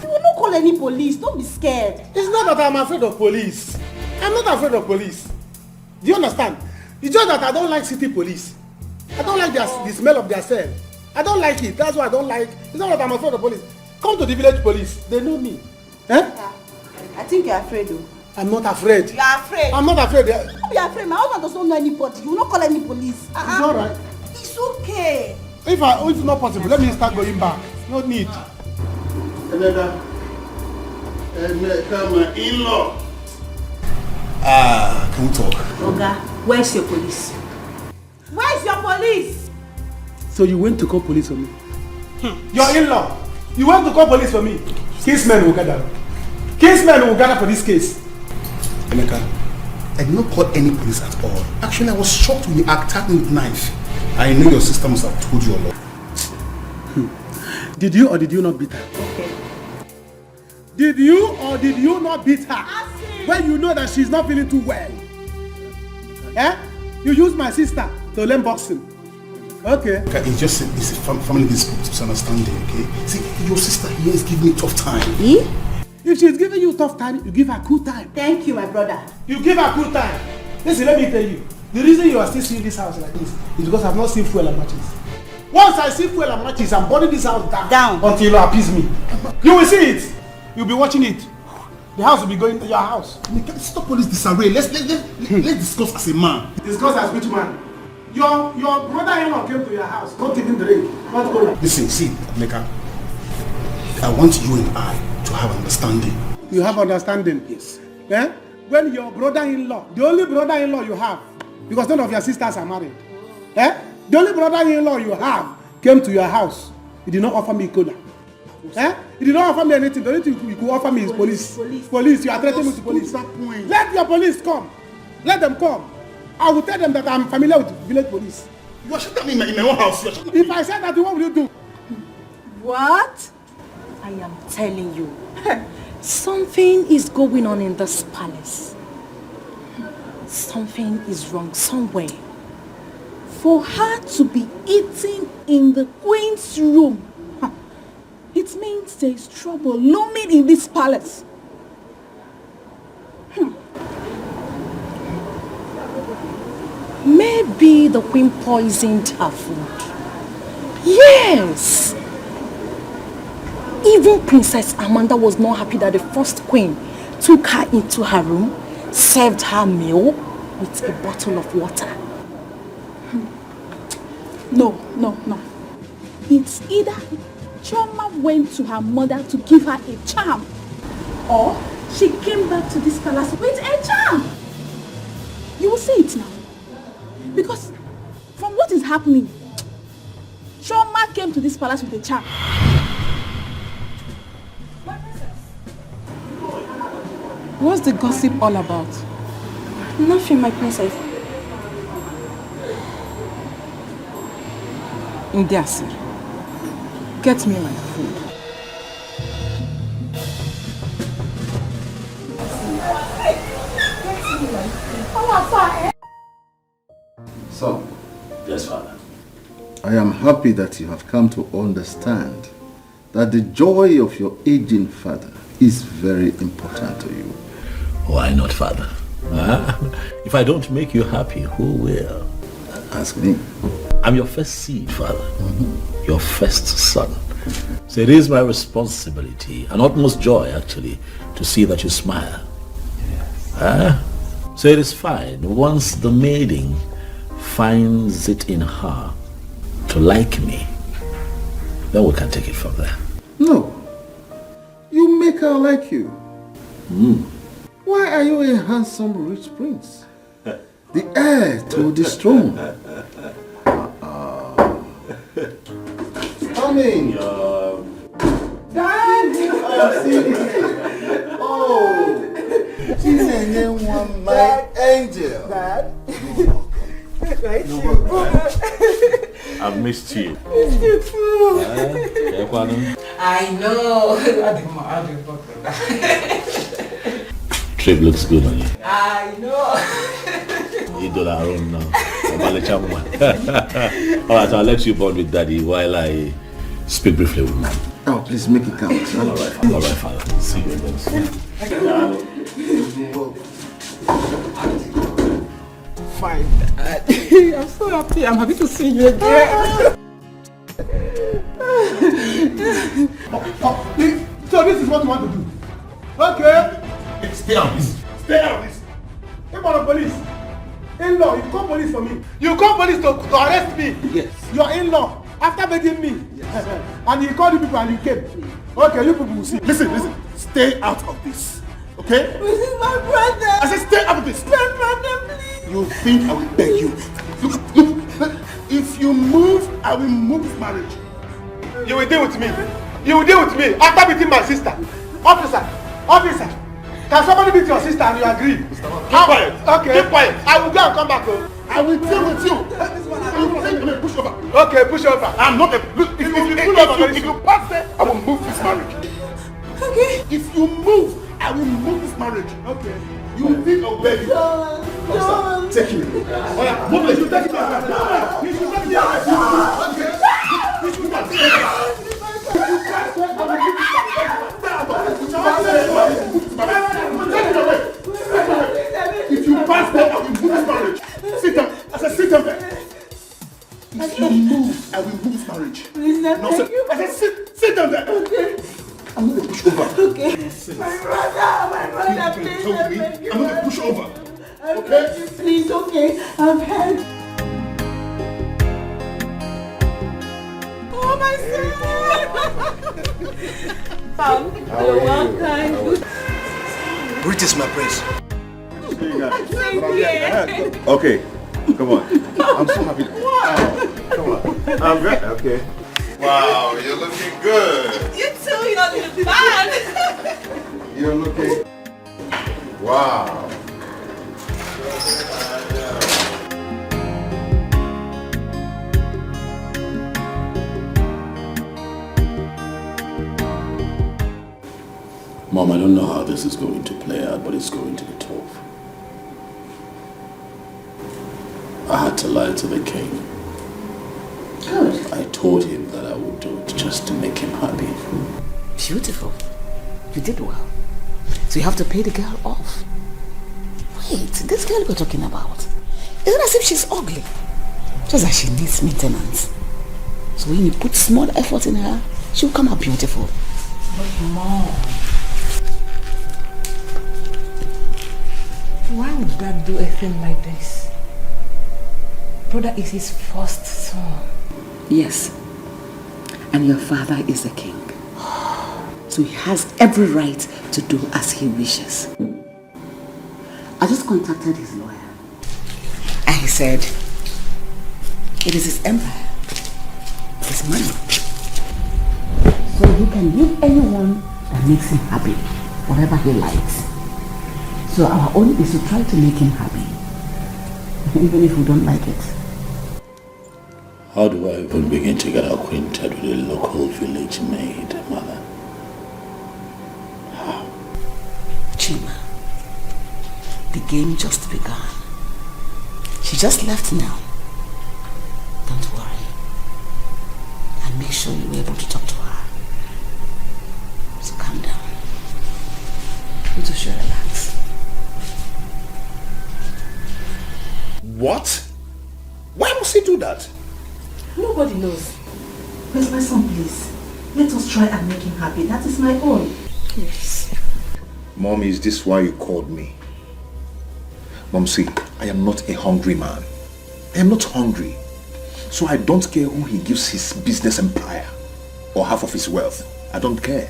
Speaker 7: You will not call any police. Don't be scared.
Speaker 12: It's not that I'm afraid of police. I'm not afraid of police. Do you understand? It's just that I don't like city police. I don't like the smell of their cell. I don't like it. That's why I don't like. It's not that I'm afraid of police. Come to the village police. They know me. Eh?
Speaker 7: I think you're afraid though.
Speaker 12: I'm not afraid.
Speaker 7: You are afraid.
Speaker 12: I'm not afraid.
Speaker 7: Don't be afraid. My husband does not know anybody. You will not call any police.
Speaker 12: It's alright.
Speaker 7: It's okay.
Speaker 12: If it's not possible, let me start going back. No need.
Speaker 5: Emeka, my in-law.
Speaker 9: Can we talk?
Speaker 7: Oga, where's your police? Where's your police?
Speaker 12: So you went to call police on me? Your in-law. You went to call police for me? Casemen will gather. Casemen will gather for this case.
Speaker 9: Emeka, I did not call any police at all. Actually, I was shocked when you attacked me with knife. I know your sister must have told you a lot.
Speaker 12: Did you or did you not beat her?
Speaker 7: Okay.
Speaker 12: Did you or did you not beat her? When you know that she's not feeling too well? Eh? You used my sister to learn boxing. Okay.
Speaker 9: It's just it's a family misunderstanding, okay? See, your sister here is giving me tough time.
Speaker 12: Eh? If she's giving you tough time, you give her cool time.
Speaker 7: Thank you, my brother.
Speaker 12: You give her cool time. Listen, let me tell you. The reason you are still seeing this house like this is because I've not seen fuel and matches. Once I see fuel and matches, I'm burning this house down until you appease me. You will see it. You'll be watching it. The house will be going to your house.
Speaker 9: Stop all this disarray. Let's discuss as a man.
Speaker 12: Discuss as which man? Your brother-in-law came to your house, not even drink, not go.
Speaker 9: Listen, see, Emeka, I want you and I to have understanding.
Speaker 12: You have understanding? Yes. Eh? When your brother-in-law, the only brother-in-law you have, because none of your sisters are married, eh? The only brother-in-law you have came to your house. He did not offer me cola. Eh? He did not offer me anything. The only thing you could offer me is police. Police. You are threatening me to police. Let your police come. Let them come. I will tell them that I'm familiar with village police.
Speaker 9: You are shutting me in my own house.
Speaker 12: If I said that, what will you do?
Speaker 8: What? I am telling you, something is going on in this palace. Something is wrong somewhere. For her to be eating in the queen's room, it means there is trouble looming in this palace. Maybe the queen poisoned her food. Yes! Even Princess Amanda was not happy that the first queen took her into her room, served her meal with a bottle of water. No. It's either Choma went to her mother to give her a charm, or she came back to this palace with a charm. You will see it now.
Speaker 7: Because from what is happening, Choma came to this palace with a charm.
Speaker 14: What's the gossip all about?
Speaker 15: Nothing, my princess.
Speaker 14: Ndiasir, get me my food.
Speaker 5: So,
Speaker 2: yes, Father.
Speaker 5: I am happy that you have come to understand that the joy of your aging father is very important to you.
Speaker 2: Why not, Father? If I don't make you happy, who will?
Speaker 5: Ask me.
Speaker 2: I'm your first seed, Father. Your first son. So it is my responsibility, and utmost joy, actually, to see that you smile. Yes. So it is fine. Once the maiden finds it in her to like me, then we can take it from there.
Speaker 5: No. You make her like you. Why are you a handsome rich prince? The heir to the throne. Coming. Daddy! Oh! She's a new one, my angel. Dad?
Speaker 2: I've missed you.
Speaker 15: Missed you too.
Speaker 16: I know.
Speaker 2: Trip looks good on you.
Speaker 16: I know.
Speaker 2: You do our own now. Alright, I'll let you bond with Daddy while I speak briefly with Mom.
Speaker 5: Oh, please make it count.
Speaker 2: Alright, Father. See you again soon.
Speaker 14: Fine. I'm so happy. I'm happy to see you again.
Speaker 12: So this is what you want to do? Okay.
Speaker 5: Stay on this.
Speaker 12: Stay on this. Hey, the police. In-law, you call police for me. You call police to arrest me.
Speaker 5: Yes.
Speaker 12: Your in-law, after begging me. Yes. And you called the people and you came. Okay, you people will see.
Speaker 5: Listen. Stay out of this. Okay?
Speaker 15: This is my brother.
Speaker 5: I said stay out of this.
Speaker 15: My brother, please.
Speaker 5: You think I will beg you? Look. If you move, I will move this marriage.
Speaker 12: You will deal with me. You will deal with me after beating my sister. Officer. Can somebody beat your sister and you agree?
Speaker 5: Keep quiet.
Speaker 12: Okay.
Speaker 5: Keep quiet.
Speaker 12: I will go and come back home.
Speaker 5: I will deal with you. Push over.
Speaker 12: Okay, push over.
Speaker 5: I'm not a... Look, if you pass there, I will move this marriage.
Speaker 15: Okay.
Speaker 5: If you move, I will move this marriage.
Speaker 12: Okay.
Speaker 5: You think I'll beg you?
Speaker 15: Don't.
Speaker 5: Take him. Oh yeah, move it. You take it. You should take it. Okay. If you pass there, I will move this marriage. Sit down. I said sit down there. If you move, I will move this marriage.
Speaker 15: Please,
Speaker 5: No, sir. I said sit down there.
Speaker 15: Okay.
Speaker 5: I'm going to push over.
Speaker 15: Okay. My brother, please.
Speaker 5: I'm going to push over. Okay?
Speaker 15: Please, okay. I've had. Oh, my son! You're welcome.
Speaker 9: Greetings, my prince.
Speaker 5: Okay, come on. I'm so happy. Come on. I'm very okay. Wow, you're looking good.
Speaker 15: You too, you're not looking bad.
Speaker 5: You're looking. Wow.
Speaker 2: Mom, I don't know how this is going to play out, but it's going to be tough. I had to lie to the king.
Speaker 6: Good.
Speaker 2: I told him that I would do it just to make him happy.
Speaker 6: Beautiful. You did well. So you have to pay the girl off. Wait, this girl we're talking about, isn't as if she's ugly. Just that she needs maintenance. So when you put small effort in her, she'll come out beautiful.
Speaker 16: But Mom, why would Dad do a thing like this? Brother is his first son.
Speaker 6: Yes. And your father is the king. So he has every right to do as he wishes. I just contacted his lawyer. And he said It is his empire. His money. So he can give anyone that makes him happy, whatever he likes. So our own is to try to make him happy, even if we don't like it.
Speaker 2: How do I even begin to get acquainted with a local village maid, Mother? How?
Speaker 6: Chima, the game just begun. She just left now. Don't worry. And make sure you're able to talk to her. So calm down. You two should relax.
Speaker 9: What? Why must he do that?
Speaker 13: Nobody knows. Where's my son, please? Let us try and make him happy. That is my own.
Speaker 8: Yes.
Speaker 9: Mom, is this why you called me? Mom, see, I am not a hungry man. I am not hungry. So I don't care who he gives his business empire or half of his wealth. I don't care.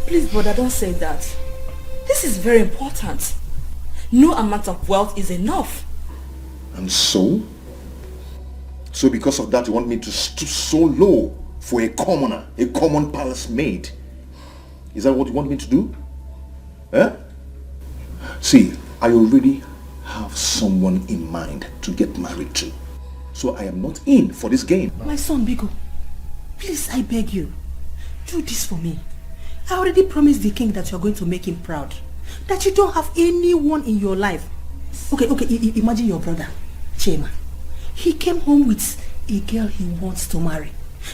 Speaker 13: Please, brother, don't say that. This is very important. No amount of wealth is enough.
Speaker 9: And so? So because of that, you want me to stoop so low for a commoner, a common palace maid? Is that what you want me to do? Eh? See, I already have someone in mind to get married to. So I am not in for this game.
Speaker 13: My son, Bigo, please, I beg you, do this for me. I already promised the king that you are going to make him proud. That you don't have anyone in your life. Okay, imagine your brother, Chema. He came home with a girl he wants to marry.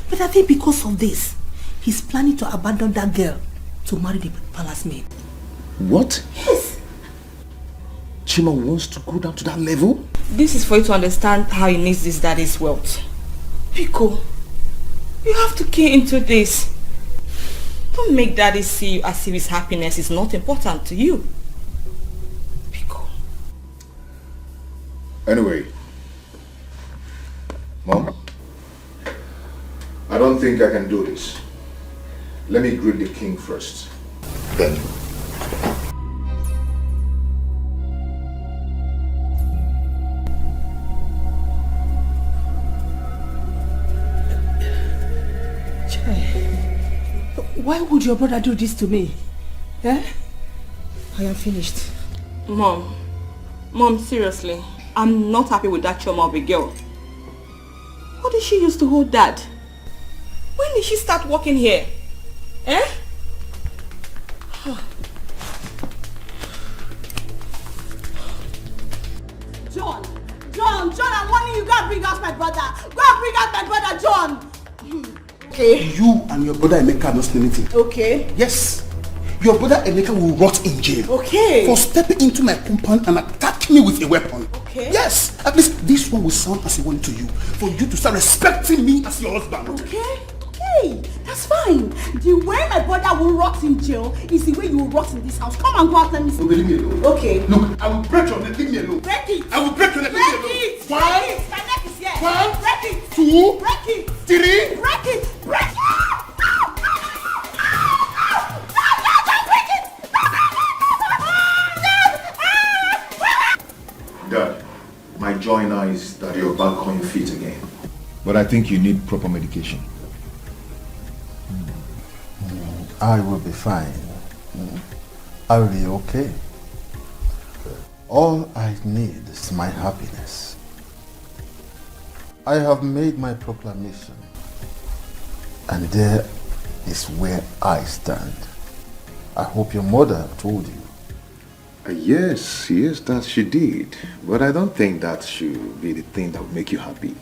Speaker 13: But I think because of this, he's planning to abandon that girl to marry the palace maid.
Speaker 9: What?
Speaker 13: Yes.
Speaker 9: Chima wants to go down to that level?
Speaker 16: This is for you to understand how he needs this daddy's wealth.
Speaker 13: Pico,
Speaker 16: you have to key into this. Don't make daddy see you as if his happiness is not important to you.
Speaker 13: Pico.
Speaker 9: Anyway, Mom, I don't think I can do this. Let me greet the king first. Then.
Speaker 13: Why would your brother do this to me? Eh? I am finished.
Speaker 16: Mom, seriously, I'm not happy with that choma of a girl. What did she use to hold dad? When did she start working here? Eh?
Speaker 7: John, I'm warning you, go and bring out my brother. Go and bring out my brother, John.
Speaker 11: Okay. You and your brother Emeka are not anything.
Speaker 7: Okay.
Speaker 11: Yes. Your brother Emeka will rot in jail.
Speaker 7: Okay.
Speaker 11: For stepping into my compound and attacking me with a weapon.
Speaker 7: Okay.
Speaker 11: Yes. At least this one will sound as a warning to you. For you to start respecting me as your husband.
Speaker 7: Okay. Okay. That's fine. The way my brother will rot in jail is the way you will rot in this house. Come and go out, let me see.
Speaker 11: Okay, leave me alone.
Speaker 7: Okay.
Speaker 11: Look, I will break your neck. Leave me alone.
Speaker 7: Break it.
Speaker 11: I will break your neck. Leave me alone.
Speaker 7: Break it.
Speaker 11: One.
Speaker 7: Break it. My neck is here.
Speaker 11: One.
Speaker 7: Break it.
Speaker 11: Two.
Speaker 7: Break it.
Speaker 11: Three.
Speaker 7: Break it. Break it.
Speaker 9: Dad, my joy now is that you're back on your feet again. But I think you need proper medication.
Speaker 17: I will be fine. I will be okay. All I need is my happiness. I have made my proclamation, and there is where I stand. I hope your mother told you.
Speaker 9: Yes, that she did. But I don't think that should be the thing that will make you happy.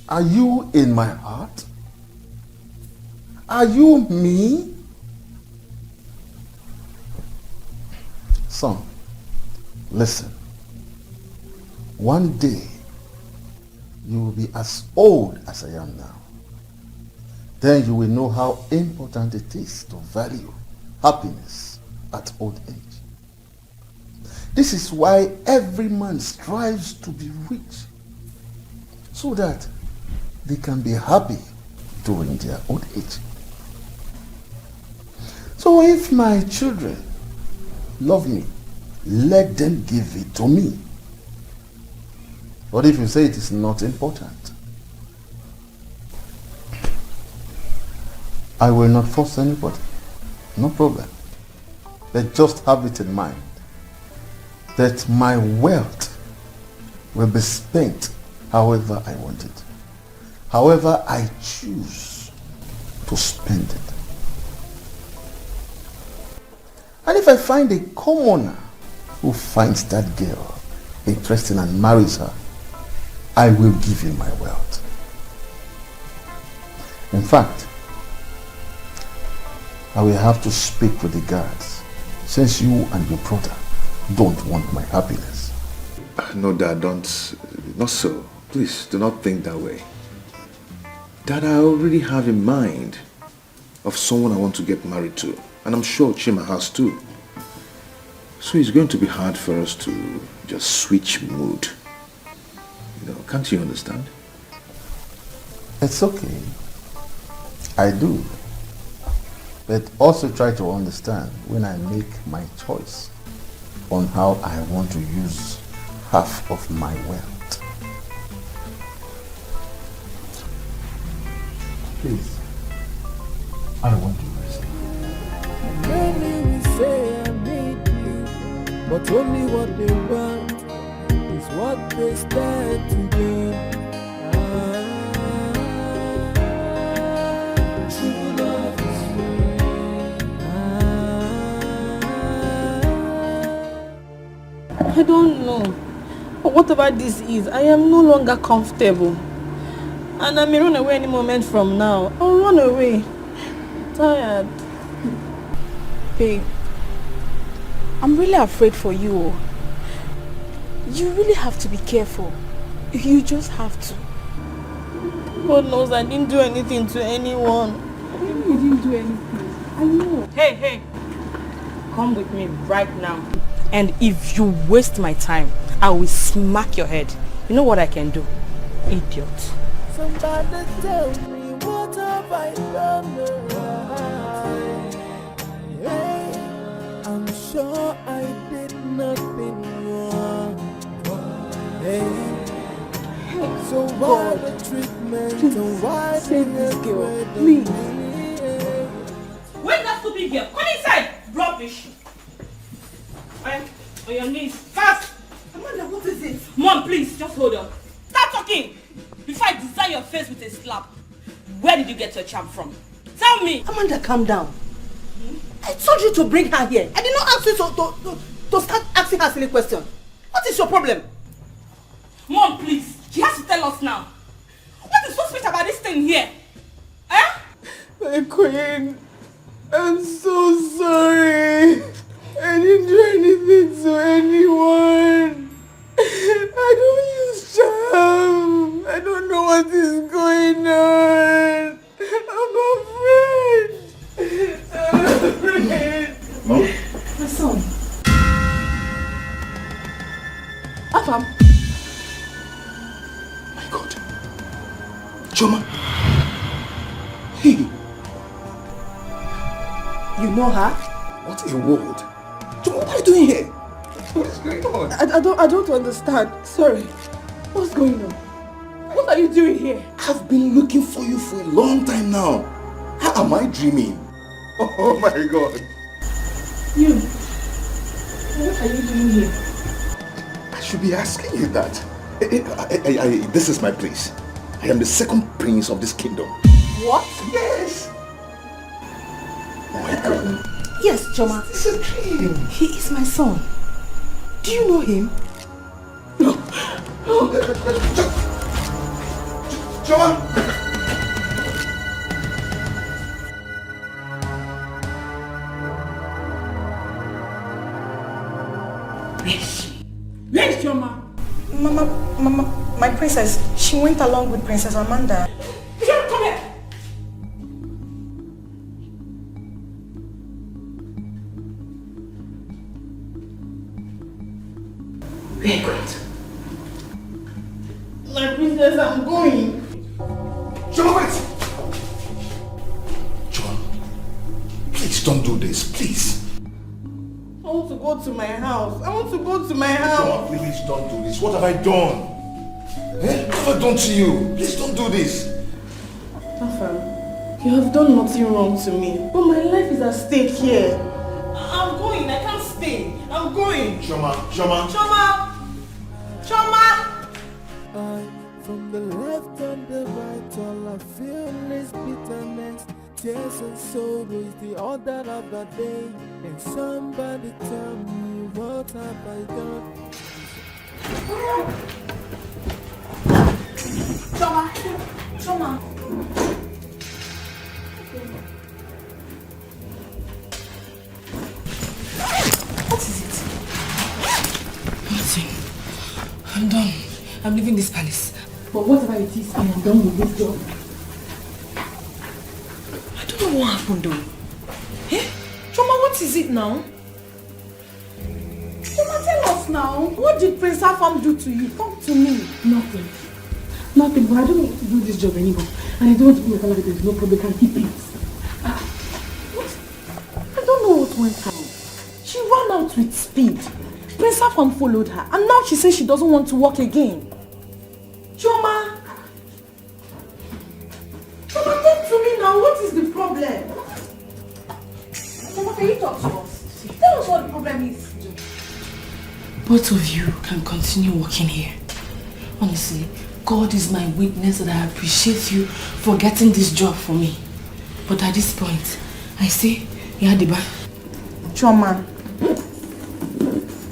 Speaker 17: Are you in my heart? Are you me? Son, listen. One day, you will be as old as I am now. Then you will know how important it is to value happiness at old age. This is why every man strives to be rich, so that they can be happy during their old age. So if my children love me, let them give it to me. What if you say it is not important? I will not force anybody. No problem. But just have it in mind that my wealth will be spent however I want it. However I choose to spend it. And if I find a commoner who finds that girl interesting and marries her, I will give him my wealth. In fact, I will have to speak with the guards, since you and your brother don't want my happiness.
Speaker 9: No, Dad, don't. Not so. Please, do not think that way. Dad, I already have in mind of someone I want to get married to. And I'm sure Chima has too. So it's going to be hard for us to just switch mood. You know, can't you understand?
Speaker 17: It's okay. I do. But also try to understand when I make my choice on how I want to use half of my wealth. Please, I want to rest.
Speaker 4: Many will say I need you, but only what they want is what they stand to do. True love is
Speaker 1: I don't know. Whatever this is, I am no longer comfortable. And I may run away any moment from now. I'll run away. I'm tired.
Speaker 14: Babe, I'm really afraid for you. You really have to be careful. You just have to.
Speaker 1: God knows I didn't do anything to anyone.
Speaker 14: You didn't do anything. I know.
Speaker 16: Hey. Come with me right now. And if you waste my time, I will smack your head. You know what I can do? Idiot.
Speaker 4: Somebody tell me what have I done right? Hey, I'm sure I did nothing wrong. Hey, so why the treatment and why
Speaker 1: save this girl, please.
Speaker 16: Where's that stupid girl? Come inside! Rubbish! On your knees, fast!
Speaker 3: Amanda, what is it?
Speaker 16: Mom, please, just hold on. Start talking! Before I design your face with a slap. Where did you get your charm from? Tell me!
Speaker 3: Amanda, calm down. I told you to bring her here. I did not ask you to start asking her silly questions. What is your problem?
Speaker 16: Mom, please. She has to tell us now. What is so sweet about this thing here? Eh?
Speaker 1: My queen, I'm so sorry. I didn't do anything to anyone. I don't use charm. I don't know what is going on. I'm afraid.
Speaker 9: Mom?
Speaker 3: My son.
Speaker 1: Afam.
Speaker 9: My God. Choma. Hey.
Speaker 3: You know her?
Speaker 9: What a world. Choma, what are you doing here? What is going on?
Speaker 1: I don't understand. Sorry. What's going on? What are you doing here?
Speaker 9: I've been looking for you for a long time now. How am I dreaming? Oh my God.
Speaker 1: You. What are you doing here?
Speaker 9: I should be asking you that. This is my place. I am the second prince of this kingdom.
Speaker 3: What?
Speaker 9: Yes. Oh my God.
Speaker 3: Yes, Choma.
Speaker 9: It's a dream.
Speaker 3: He is my son. Do you know him?
Speaker 9: No. Choma.
Speaker 1: Where is Choma?
Speaker 3: Mama, my princess, she went along with Princess Amanda.
Speaker 1: Come here.
Speaker 3: Where are you going to?
Speaker 1: My princess, I'm going.
Speaker 9: Choma, wait! Choma, please don't do this, please.
Speaker 1: I want to go to my house.
Speaker 9: Choma, please don't do this. What have I done? Eh? What have I done to you? Please don't do this.
Speaker 1: Afam, you have done nothing wrong to me, but my life is at stake here.
Speaker 13: I'm going. I can't stay. I'm going.
Speaker 9: Choma, Choma.
Speaker 13: Choma! Choma!
Speaker 4: From the left and the right, all I feel is bitterness. Tears and sorrow is the order of the day. And somebody tell me, what have I done?
Speaker 13: Choma! Choma!
Speaker 16: What is it? Nothing. I'm done. I'm leaving this palace.
Speaker 13: But whatever it is, I am done with this job.
Speaker 16: I don't know what happened though.
Speaker 13: Eh? Choma, what is it now? Choma, tell us now. What did Prince Afam do to you? Talk to me.
Speaker 1: Nothing. Nothing, but I don't want to do this job anymore. And I don't want to be like that there's no problem. Can he please?
Speaker 13: What? I don't know what went wrong. She ran out with speed. Prince Afam followed her. And now she says she doesn't want to walk again. Choma! Choma, talk to me now. What is the problem? Choma, can you talk to us? Tell us what the problem is.
Speaker 16: Both of you can continue working here. Honestly, God is my witness that I appreciate you for getting this job for me. But at this point, I say, Yadiba.
Speaker 13: Choma.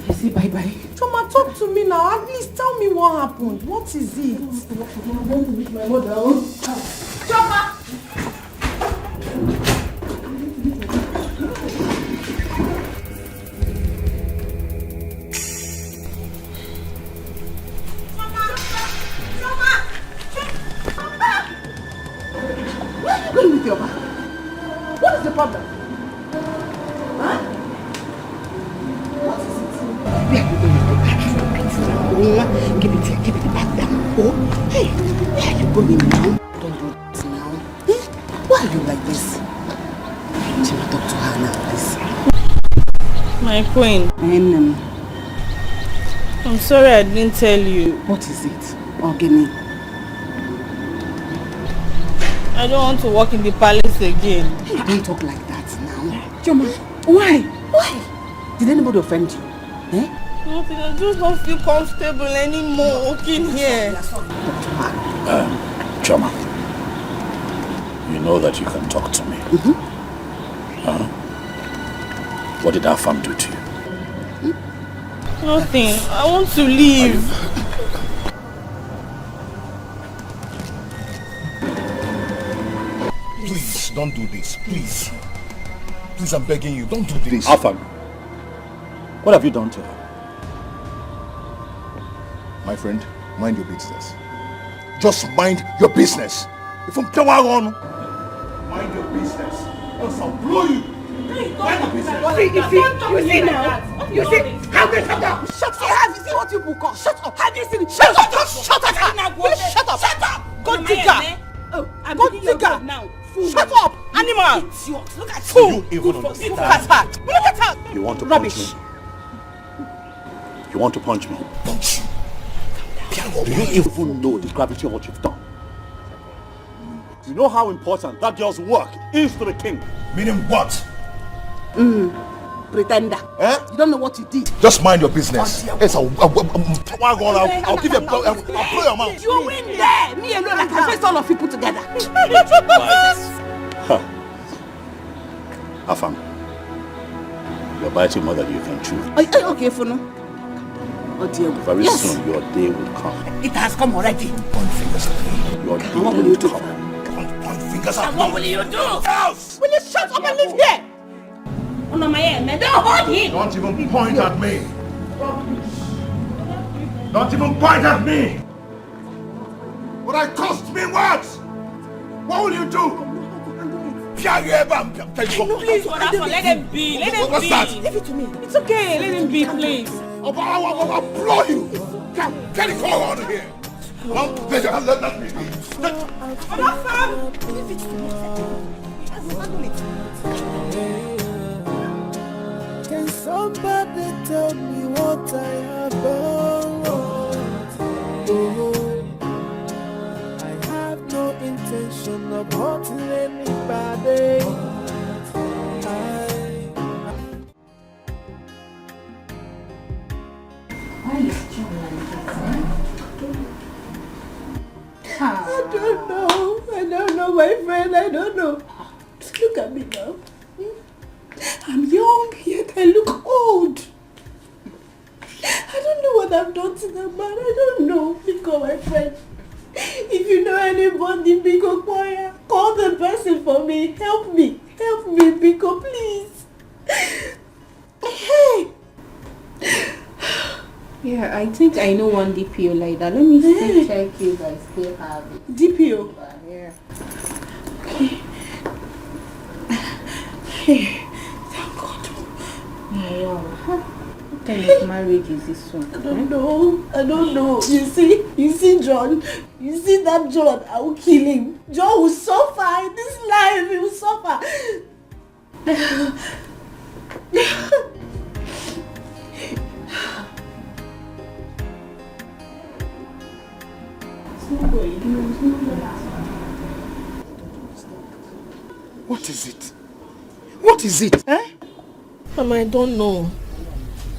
Speaker 16: I say bye-bye.
Speaker 13: Choma, talk to me now. At least tell me what happened. What is it?
Speaker 1: I'm going to meet my mother.
Speaker 13: Choma!
Speaker 6: Where are you going with your bag? What is the problem? Huh? What is it? Where are you going with your bag? Give it back down. Oh, hey, where are you going now? Don't do this now. Eh? Why are you like this? She will talk to her now, please.
Speaker 1: My queen. I'm sorry I didn't tell you.
Speaker 6: What is it? Oh, give me.
Speaker 1: I don't want to work in the palace again.
Speaker 6: Hey, don't talk like that now. Choma, why? Why? Did anybody offend you? Eh?
Speaker 1: Nothing, I just don't feel comfortable anymore working here.
Speaker 5: Choma, you know that you can talk to me. Huh? What did Afam do to you?
Speaker 1: Nothing. I want to leave.
Speaker 9: Please, don't do this. Please. Please, I'm begging you, don't do this.
Speaker 5: Afam, what have you done to her?
Speaker 9: My friend, mind your business. Just mind your business. If I'm on, mind your business. Else I'll blow you. Mind your business.
Speaker 6: You see now? You see? How can shut up? Shut up! Have you seen what you book on? Shut up! Have you seen it? Shut up! Shut up! Will you shut up? Shut up! Go digger! Go digger! Now. Shut up! Animal! Look at
Speaker 5: you! You even understand?
Speaker 6: Look at her! Look at her!
Speaker 5: You want to
Speaker 6: Rubbish.
Speaker 5: punch me? You want to punch me?
Speaker 9: Punch you.
Speaker 5: Do you even know the gravity of what you've done? You know how important that girl's work is to the king.
Speaker 9: Meaning what?
Speaker 6: Pretender.
Speaker 9: Eh?
Speaker 6: You don't know what you did.
Speaker 9: Just mind your business. Yes, I'll give you a blow. I'll blow your mouth.
Speaker 6: You win there. Me alone, I can face all of you put together.
Speaker 5: Afam, you're biting more than you can chew.
Speaker 6: Okay, for now. Oh dear.
Speaker 5: Very soon your day will come.
Speaker 6: It has come already.
Speaker 9: Point fingers at me.
Speaker 5: Your day
Speaker 6: What will you do?
Speaker 9: Point fingers at me.
Speaker 6: What will you do? Will you shut up and live here? Oh no, my head. Don't hold him.
Speaker 9: Don't even point at me. Don't even point at me. But it cost me what? What will you do?
Speaker 1: Please, let him be. Let him
Speaker 9: What's
Speaker 1: be.
Speaker 9: that?
Speaker 1: Leave it to me. It's okay. Let him be, please.
Speaker 9: I'll blow you. Get it all out of here. Let me be.
Speaker 6: Leave it to me. Handle it.
Speaker 4: Can somebody tell me what I have done?
Speaker 1: Look at me now. I'm young, yet I look old. I don't know what I've done to that man. I don't know. Biko, my friend. If you know anybody, Biko, call the person for me. Help me. Help me, Biko, please. Hey.
Speaker 15: Yeah, I think I know one DPO like that. Let me still check if I still have it.
Speaker 1: DPO?
Speaker 15: Yeah.
Speaker 1: Okay. Hey, thank God.
Speaker 15: Yeah. What kind of marriage is this one?
Speaker 1: I don't know. I don't know. You see John? You see that John? I will kill him. John will suffer in this life. He will suffer.
Speaker 11: What is it? What is it? Eh?
Speaker 13: Mama, I don't know.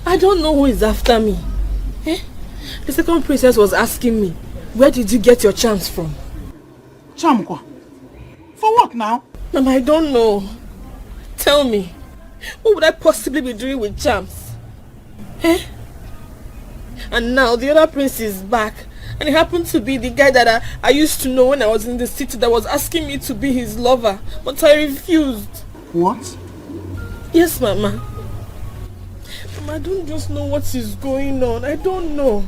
Speaker 13: I don't know who is after me. Eh? The second princess was asking me, where did you get your charms from?
Speaker 11: Charm? For what now?
Speaker 13: Mama, I don't know. Tell me, what would I possibly be doing with charms? Eh? And now the other prince is back. And it happened to be the guy that I used to know when I was in the city that was asking me to be his lover. But I refused.
Speaker 11: What?
Speaker 13: Yes, Mama. Mama, I don't just know what is going on. I don't know.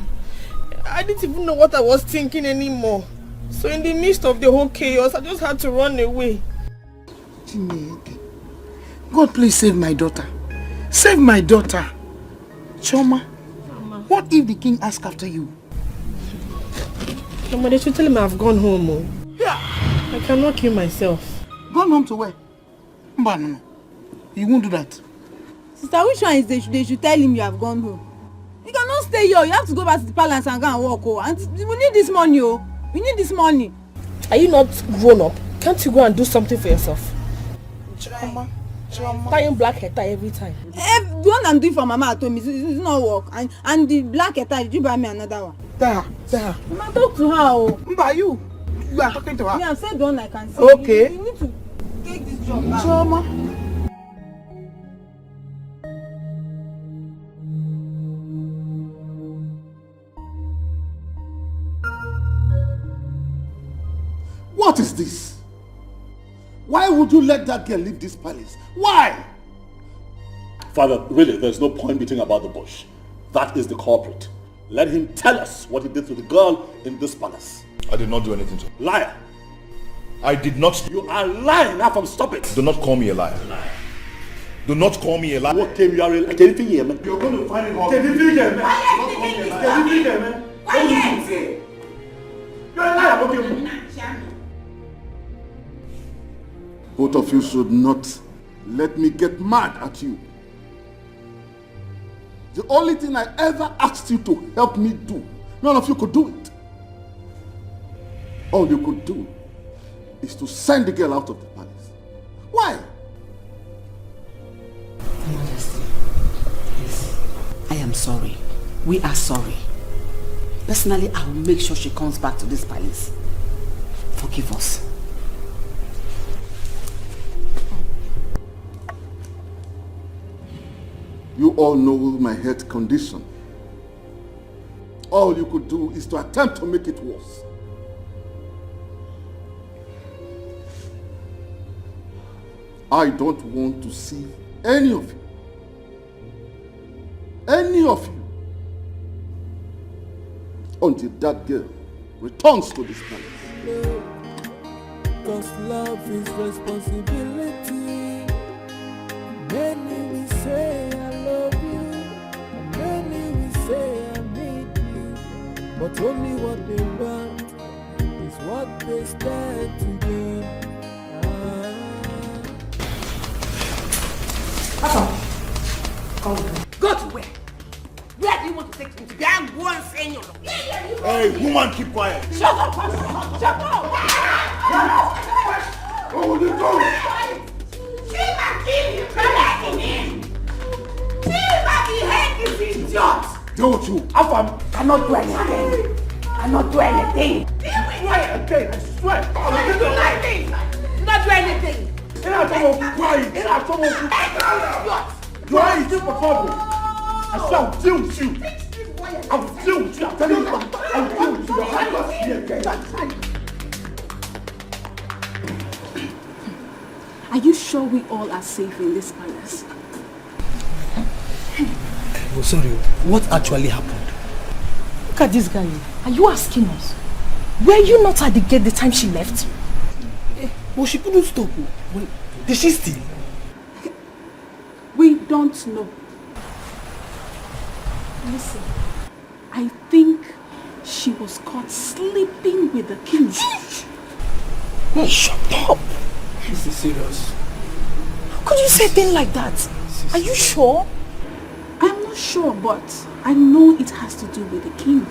Speaker 13: I didn't even know what I was thinking anymore. So in the midst of the whole chaos, I just had to run away.
Speaker 11: God, please save my daughter. Save my daughter. Choma,
Speaker 13: Mama.
Speaker 11: What if the king asks after you?
Speaker 13: Mama, they should tell him I've gone home. Oh.
Speaker 11: Yeah.
Speaker 13: I cannot kill myself.
Speaker 11: Gone home to where? No. You won't do that.
Speaker 15: Sister, which one is they should tell him you have gone home? You cannot stay here. You have to go back to the palace and go and walk. Oh. And we need this money. Oh. We need this money.
Speaker 13: Are you not grown up? Can't you go and do something for yourself?
Speaker 11: Choma.
Speaker 13: Tying black hair tie every time.
Speaker 15: The one I'm doing for Mama at home is not work. And the black hair tie, did you buy me another one?
Speaker 11: There.
Speaker 15: Mama, talk to her. Oh.
Speaker 11: Mba, you are talking to her.
Speaker 15: Yeah, I've said the one I can see.
Speaker 11: Okay.
Speaker 15: You need to take this job back.
Speaker 11: Choma.
Speaker 5: What is this? Why would you let that girl leave this palace? Why? Father, really, there's no point beating about the bush. That is the culprit. Let him tell us what he did to the girl in this palace.
Speaker 9: I did not do anything to her.
Speaker 5: Liar.
Speaker 9: I did not.
Speaker 5: You are lying. Now, stop it.
Speaker 9: Do not call me a liar. Do not call me a liar.
Speaker 5: What came you are in? You're going to find it hard. You're a liar. Okay. Both of you should not let me get mad at you. The only thing I ever asked you to help me do, none of you could do it. All you could do is to send the girl out of the palace. Why?
Speaker 6: Majesty, please. I am sorry. We are sorry. Personally, I will make sure she comes back to this palace. Forgive us.
Speaker 5: You all know my health condition. All you could do is to attempt to make it worse. I don't want to see any of you, until that girl returns to this palace.
Speaker 4: Cause love is responsibility. Many will say I love you, and many will say I need you, but only what they want is what they stand to gain.
Speaker 3: Come. Go to where? Where do you want to take him to? Go and say your.
Speaker 9: Hey, woman, keep quiet.
Speaker 3: Shut up! Shut up!
Speaker 5: Where will you go?
Speaker 3: Don't you? Afam cannot do anything. Cannot do anything. Not do anything. Not do anything.
Speaker 5: You are in deep trouble. I shall deal with you. I will deal with you. I'm telling you. I will deal with you. Your hand must be again.
Speaker 14: Are you sure we all are safe in this palace?
Speaker 11: Oh, sorry. What actually happened?
Speaker 13: Look at this guy. Are you asking us? Were you not at the gate the time she left?
Speaker 11: Well, she couldn't stop. Well, did she steal?
Speaker 14: We don't know. Listen, I think she was caught sleeping with the king.
Speaker 13: Shut up!
Speaker 11: This is serious.
Speaker 13: How could you say a thing like that? Are you sure?
Speaker 14: I'm not sure, but I know it has to do with the king.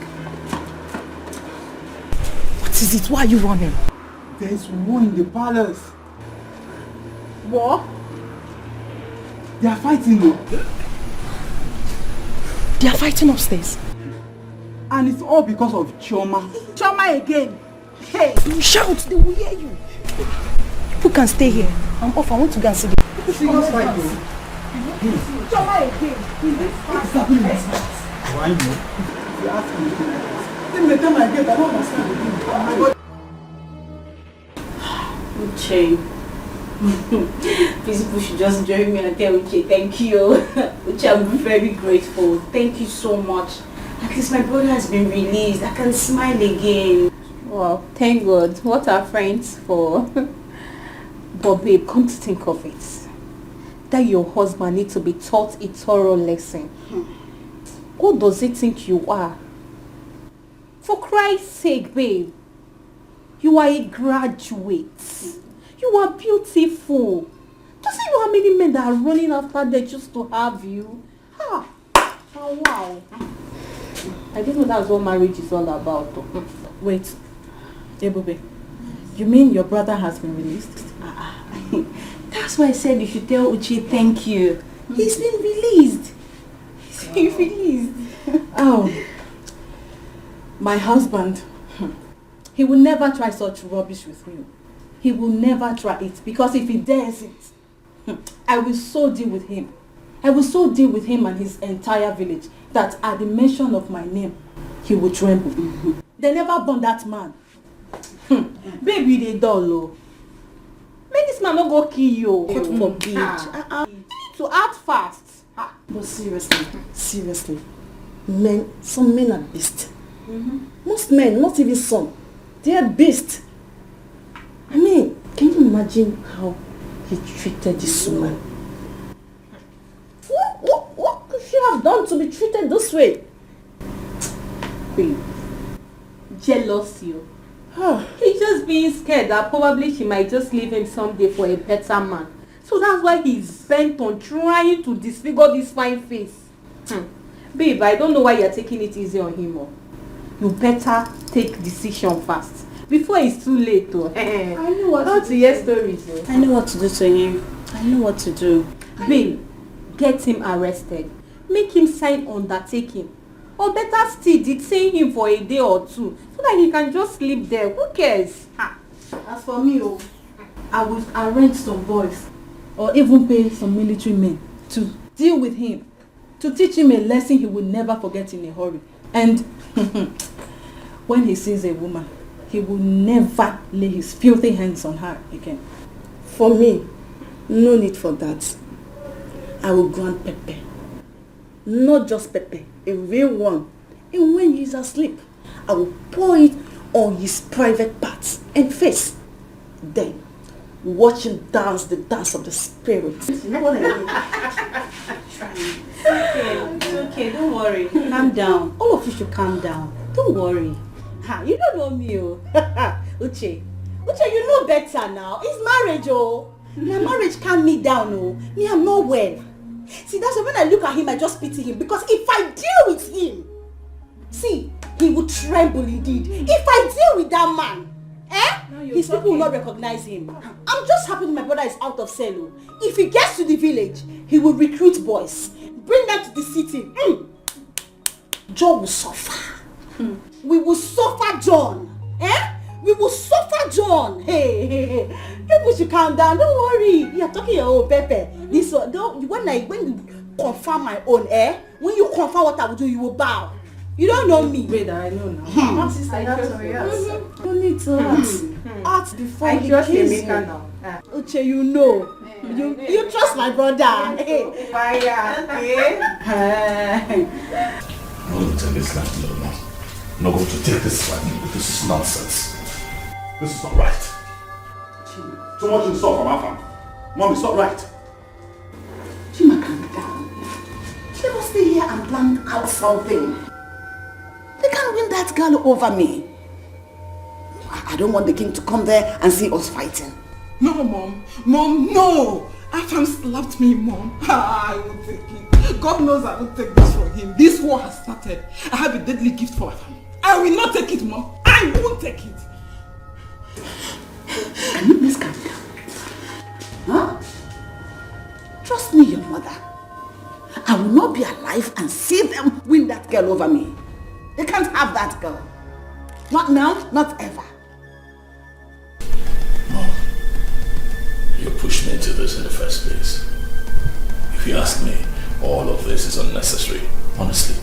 Speaker 13: What is it? Why are you running?
Speaker 12: There's war in the palace.
Speaker 14: War?
Speaker 12: They are fighting though.
Speaker 13: They are fighting upstairs.
Speaker 12: And it's all because of Chioma.
Speaker 14: Chioma again. Hey!
Speaker 13: You shout, they will hear you. People can stay here. I'm off. I want to go and see them.
Speaker 12: Serious fight though.
Speaker 14: Chioma again.
Speaker 12: What's happening in this house? Why you? If you ask me, then the time I get, I don't understand the
Speaker 1: Uche. Please, people should just join me and tell Uche thank you. Uche, I'm very grateful. Thank you so much. At least my brother has been released. I can smile again. Well, thank God. What are friends for? But babe, come to think of it, that your husband needs to be taught a thorough lesson. What does he think you are? For Christ's sake, babe. You are a graduate. You are beautiful. Just see how many men that are running after them just to have you. Ah, oh, wow. I didn't know that's what marriage is all about.
Speaker 13: Wait, Ebube, you mean your brother has been released?
Speaker 1: That's why I said you should tell Uche thank you. He's been released. He's been released.
Speaker 13: Oh, my husband.
Speaker 1: He will never try such rubbish with you. He will never try it, because if he dares it, I will so deal with him. I will so deal with him and his entire village that at the mention of my name, he will tremble. They never born that man. Baby, they dull. Make this man not go kill you. God forbid. You need to act fast.
Speaker 13: But seriously, some men are beasts. Most men, not even some, they are beasts. I mean, can you imagine how he treated this woman? What could she have done to be treated this way?
Speaker 1: Babe, jealousy. He's just being scared that probably she might just leave him someday for a better man. So that's why he's bent on trying to disfigure this fine face. Babe, I don't know why you're taking it easy on him. You better take decision fast before it's too late. I know what to hear stories.
Speaker 13: I know what to do to him. I know what to do.
Speaker 1: Babe, get him arrested. Make him sign undertaking. Or better still, detain him for a day or two so that he can just sleep there. Who cares? As for me, I will arrange some boys or even pay some military men to deal with him, to teach him a lesson he will never forget in a hurry. And when he sees a woman, he will never lay his filthy hands on her again.
Speaker 13: For me, no need for that. I will grant Pepe. Not just Pepe, a real one. And when he is asleep, I will pour it on his private parts and face. Then, watch him dance the dance of the spirit.
Speaker 1: It's okay, don't worry. Calm down. All of you should calm down. Don't worry. You don't know me, Uche, you know better now. It's marriage, My marriage calm me down, Me, I'm not well. See, that's why when I look at him, I just pity him. Because if I deal with him, see, he will tremble indeed. If I deal with that man, his people will not recognize him. I'm just happy my brother is out of cell. If he gets to the village, he will recruit boys, bring them to the city. John will suffer. We will suffer John. We will suffer John. Hey.
Speaker 7: People should calm down. Don't worry. You're talking your own, Pepe. This one, when you confirm my own, when you confirm what I will do, you will bow. You don't know me.
Speaker 13: Wait, I know now.
Speaker 7: Sister,
Speaker 13: I
Speaker 7: that's
Speaker 13: know,
Speaker 7: all
Speaker 13: yes.
Speaker 7: You need to act before
Speaker 13: I
Speaker 7: he
Speaker 13: trust
Speaker 7: kills
Speaker 13: Emeka
Speaker 7: you.
Speaker 13: now.
Speaker 7: Uche, you know. You trust my brother.
Speaker 13: Fire.
Speaker 5: I'm not going to take this life alone now. I'm not going to take this life. This is nonsense. This is not right. Too much insult from our family. Mom, it's not right.
Speaker 6: Chima, calm down. Let us stay here and plan out something. They can't win that girl over me. I don't want the king to come there and see us fighting.
Speaker 18: No, Mom. Mom, no. Afam slapped me, Mom. I won't take it. God knows I won't take this from him. This war has started. I have a deadly gift for Afam. I will not take it, Mom. I won't take it.
Speaker 6: Can you please calm down? Huh? Trust me, your mother. I will not be alive and see them win that girl over me. They can't have that girl. Not now, not ever.
Speaker 5: Mom, you pushed me into this in the first place. If you ask me, all of this is unnecessary. Honestly,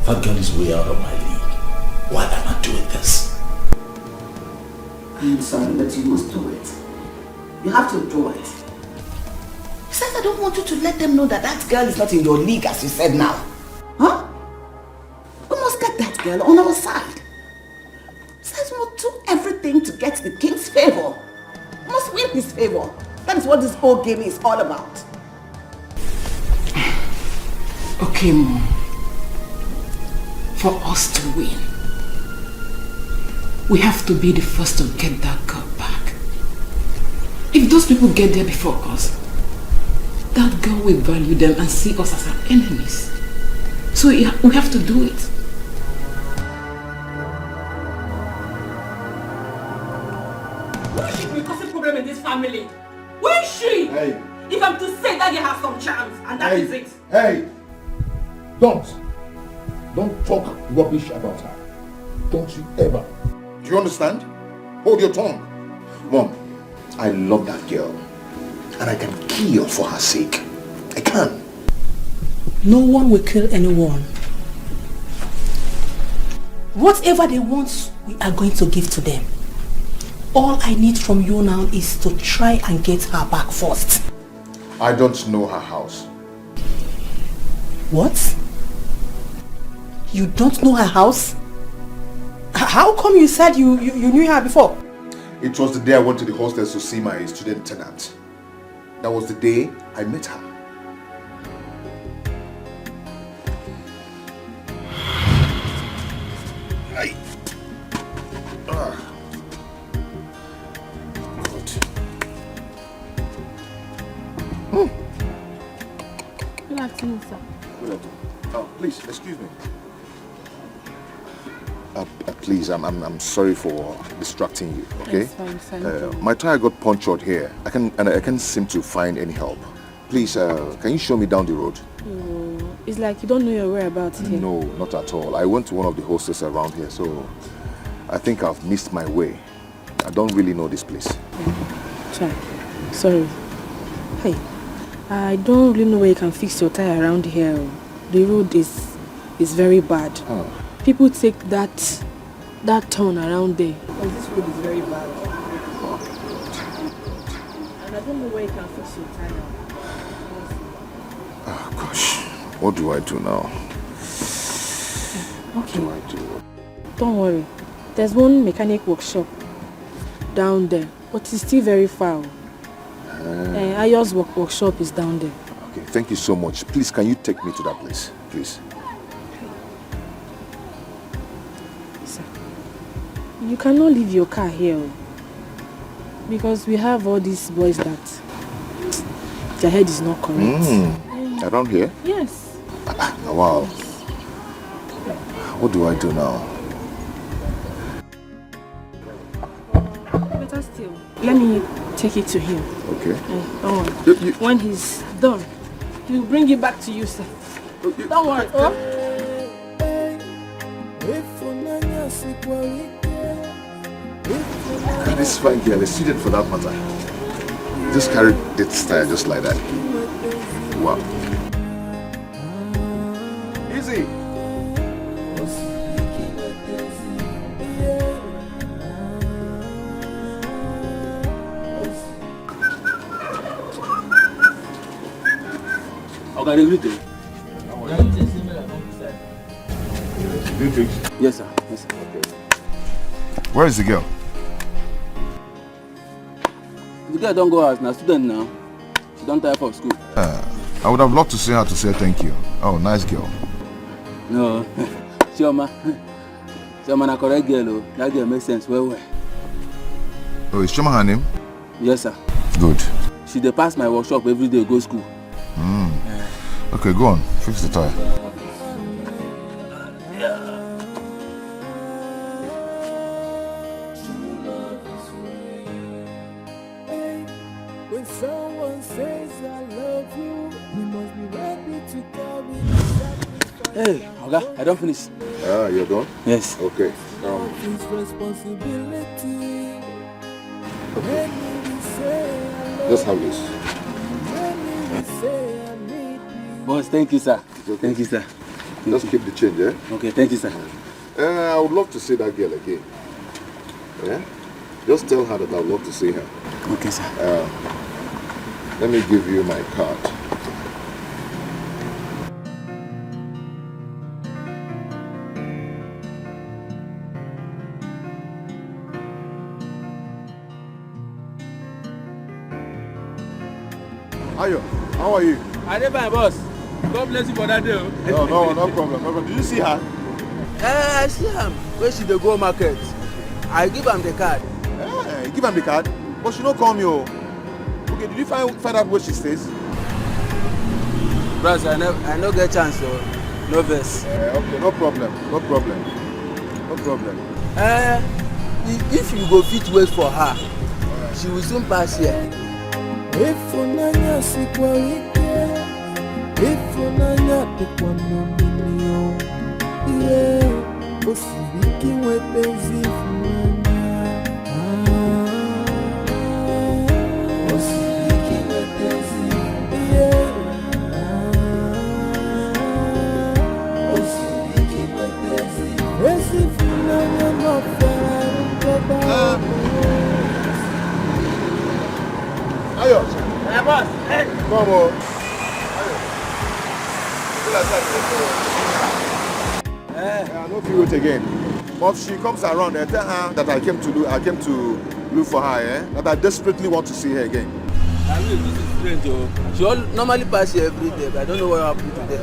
Speaker 5: that girl is way out of my league. Why am I doing this?
Speaker 6: I am sorry, but you must do it. You have to do it. Besides, I don't want you to let them know that that girl is not in your league, as you said now. Huh? We must get that girl on our side. Besides, we must do everything to get the king's favor. We must win his favor. That is what this whole game is all about.
Speaker 18: Okay, Mom. For us to win, we have to be the first to get that girl back. If those people get there before us, that girl will value them and see us as our enemies. So we have to do it.
Speaker 13: Who should be causing problem in this family? Who is she?
Speaker 5: Hey.
Speaker 13: If I'm to say that you have some charms, and that is it.
Speaker 5: Hey! Don't talk rubbish about her. Don't you ever.
Speaker 9: Do you understand? Hold your tongue. Mom, I love that girl. And I can kill for her sake. I can.
Speaker 13: No one will kill anyone. Whatever they want, we are going to give to them. All I need from you now is to try and get her back first.
Speaker 9: I don't know her house.
Speaker 13: What? You don't know her house? How come you said you knew her before?
Speaker 9: It was the day I went to the hostels to see my student tenant. That was the day I met her.
Speaker 8: Good afternoon, sir.
Speaker 9: Please, excuse me. Please, I'm sorry for distracting you, okay?
Speaker 8: It's fine,
Speaker 9: my tire got punctured here. I can't seem to find any help. Please, can you show me down the road?
Speaker 8: It's like you don't know your whereabouts here.
Speaker 9: No, not at all. I went to one of the hostels around here, so I think I've missed my way. I don't really know this place.
Speaker 8: Sorry. Hey, I don't really know where you can fix your tire around here. The road is very bad.
Speaker 9: Oh.
Speaker 8: People take that turn around there. Because this road is very bad. And I don't know where you can fix your tire.
Speaker 9: Oh gosh, what do I do now?
Speaker 8: Okay.
Speaker 9: What do I do?
Speaker 8: Don't worry. There's one mechanic workshop down there, but it's still very far. Ayo's workshop is down there.
Speaker 9: Okay, thank you so much. Please, can you take me to that place, please?
Speaker 8: Sir, you cannot leave your car here because we have all these boys that their head is not correct.
Speaker 9: Around here?
Speaker 8: Yes.
Speaker 9: Wow. What do I do now?
Speaker 8: Better still, let me take it to him.
Speaker 9: Okay.
Speaker 8: Don't worry. When he's done, he'll bring it back to you, sir. Don't worry.
Speaker 9: This fine girl, a student for that matter. just carried this style just like that. Wow. Easy.
Speaker 2: Okay, greeting. Yes, sir. Yes, sir.
Speaker 9: Okay. Where is the girl?
Speaker 2: The girl don't go out now. Student now. She don't tire for school.
Speaker 9: I would have loved to see her to say thank you. Oh, nice girl.
Speaker 2: No, Chioma. Chioma na correct girl. Oh. That girl makes sense. Well.
Speaker 9: Oh, is Chioma her name?
Speaker 2: Yes, sir.
Speaker 9: Good.
Speaker 2: She dey pass my workshop every day. Go school.
Speaker 9: Okay, go on. Fix the tire.
Speaker 4: When someone says I love you, you must be ready to carry the
Speaker 2: Hey, Oga, I don't finish.
Speaker 9: Ah, you're done?
Speaker 2: Yes.
Speaker 9: Okay.
Speaker 4: His responsibility. When we say I love
Speaker 9: Just have this.
Speaker 4: when we say I need you.
Speaker 2: Boss, thank you, sir.
Speaker 9: Okay.
Speaker 2: Thank you, sir.
Speaker 9: Just keep the change, eh?
Speaker 2: Okay, thank you, sir.
Speaker 9: I would love to see that girl again. Yeah? Just tell her that I would love to see her.
Speaker 2: Okay, sir.
Speaker 9: Let me give you my card. Ayo, how are you?
Speaker 19: I did my boss. God bless you for that day.
Speaker 9: No problem, no problem. Did you see her?
Speaker 19: I see him. Where she dey go market? I give am the card.
Speaker 9: Give am the card? But she don't call me. Oh. Okay, did you find out where she stays?
Speaker 19: Bros, I no get chance, so no vex.
Speaker 9: Okay, no problem.
Speaker 19: If you go fit wait for her, she will soon pass here.
Speaker 4: Ifunanya sikwa wike, ifunanya tekwa nominio. Yeah, osibiki wepenzi funanya. Osibiki wepenzi. Yeah. Osibiki wepenzi. Esi funanya mafera mkoba.
Speaker 9: Ayo.
Speaker 19: Hey, boss. Hey.
Speaker 9: Come on. I don't feel it again. But if she comes around, tell her that I came to look for her, that I desperately want to see her again.
Speaker 19: I mean, this is strange, oh. She all normally pass here every day, but I don't know what happened today.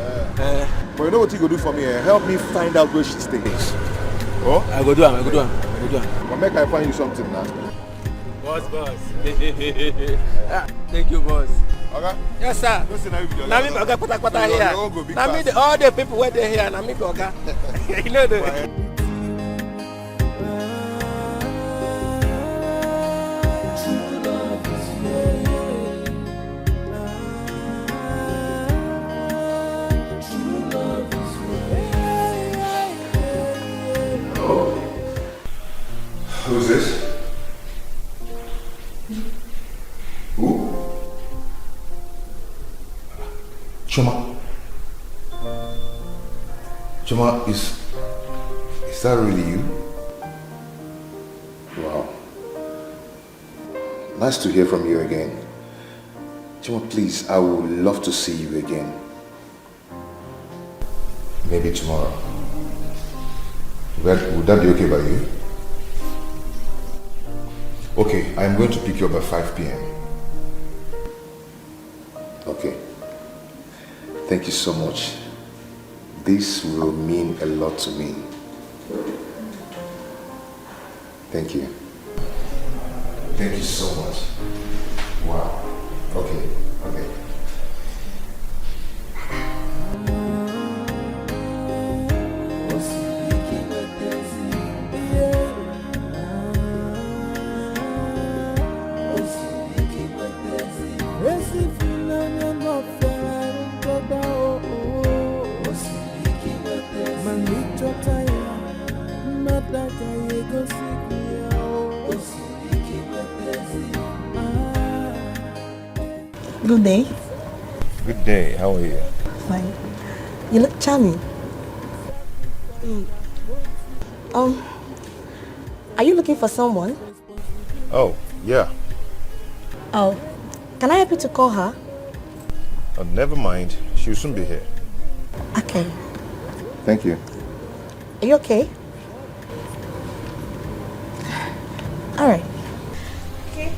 Speaker 9: But you know what you go do for me? Help me find out where she stays. Oh?
Speaker 19: I go do am.
Speaker 9: But make I find you something now.
Speaker 19: Boss. Thank you, boss.
Speaker 9: Okay?
Speaker 19: Yes, sir. Now me oga pata here. Now me all the people where they here. Now me oga. You know the.
Speaker 9: Who's this? Who? Choma. Choma, is that really you? Wow. Nice to hear from you again. Choma, please, I would love to see you again. Maybe tomorrow. Would that be okay by you? Okay, I'm going to pick you up at 5 p.m. Okay. Thank you so much. This will mean a lot to me. Thank you. Thank you so much. Wow. Okay.
Speaker 20: Good day.
Speaker 9: Good day. How are you?
Speaker 20: Fine. You look charming. Are you looking for someone?
Speaker 9: Oh, yeah.
Speaker 20: Oh, can I help you to call her?
Speaker 9: Oh, never mind. She'll soon be here.
Speaker 20: Okay.
Speaker 9: Thank you.
Speaker 20: Are you okay? All right. Okay.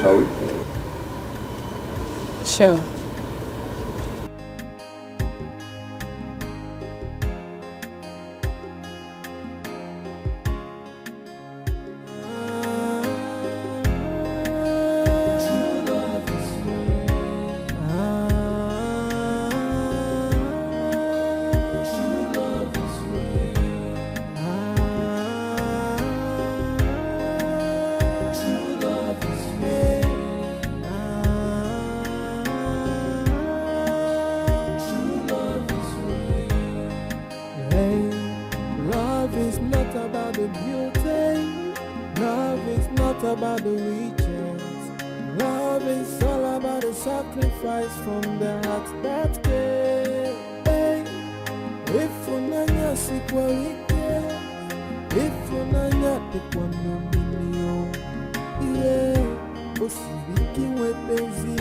Speaker 9: Shall we?
Speaker 20: Sure.
Speaker 4: Love is not about the beauty. Love is not about the riches. Love is all about the sacrifice from the heart that gave. If unanya sikwarike, if unanya tikwanomilio, yeah, osibiki wepenzi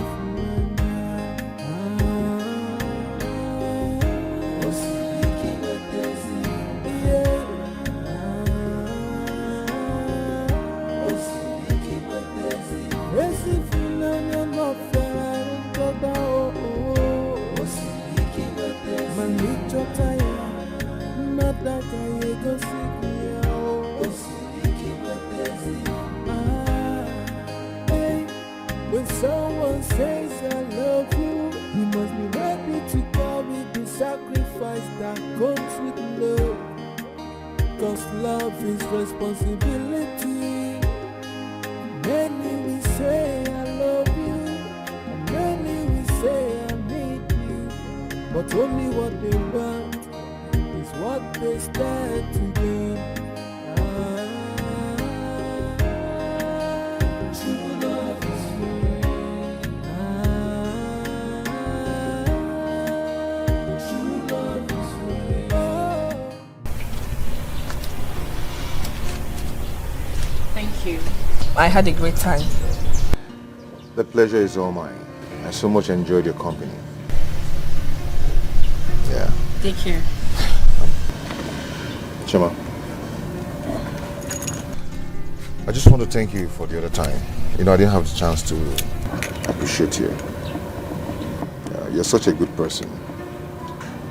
Speaker 4: when someone says I love you, you must be ready to carry the sacrifice that comes with love. Cause love is responsibility. Many will say I love you, and many will say I need you, but only what they want is what they stand to gain. True love is free. True love is free.
Speaker 16: Thank you. I had a great time.
Speaker 9: The pleasure is all mine. I so much enjoyed your company. Yeah.
Speaker 16: Take care.
Speaker 9: Chima, I just want to thank you for the other time. You know, I didn't have the chance to appreciate you. You're such a good person.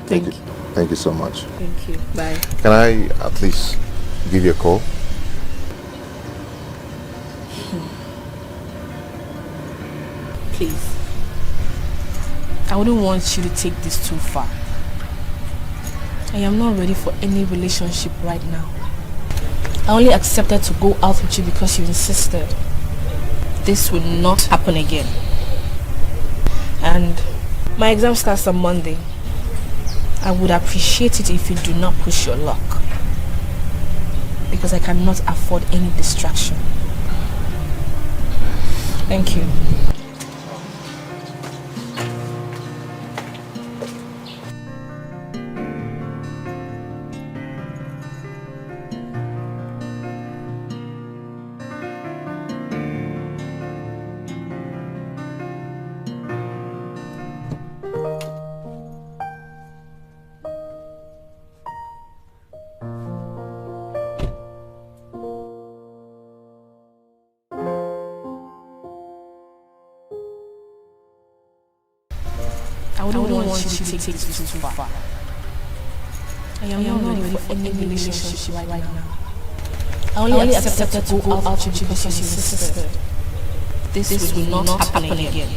Speaker 16: Thank you.
Speaker 9: Thank you so much.
Speaker 16: Thank you. Bye.
Speaker 9: Can I at least give you a call?
Speaker 16: Please. I wouldn't want you to take this too far. I am not ready for any relationship right now. I only accepted to go out with you because you insisted. This will not happen again. And my exam starts on Monday. I would appreciate it if you do not push your luck. Because I cannot afford any distraction. Thank you. I wouldn't want you to take this too far. I am not ready for any relationship right now. I only accepted to go out with you because you insisted.
Speaker 8: this will not happen again.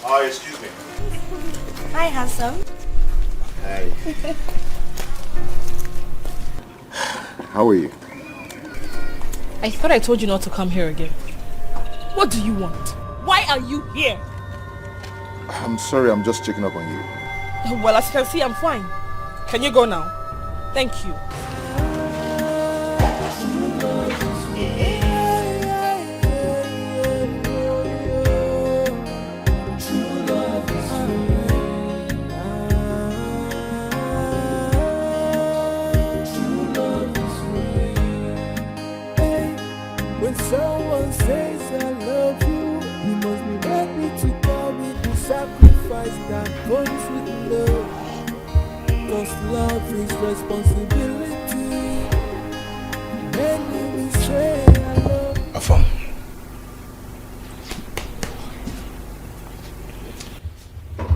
Speaker 9: Hi, excuse me.
Speaker 20: Hi, handsome.
Speaker 9: Hi. How are you?
Speaker 16: I thought I told you not to come here again. What do you want? Why are you here?
Speaker 9: I'm sorry, I'm just checking up on you.
Speaker 16: Well, as you can see, I'm fine. Can you go now? Thank you.
Speaker 4: When someone says I love you, you must be ready to carry the sacrifice that comes with love. Cause love is responsibility. Many will say I love you.
Speaker 10: Afam.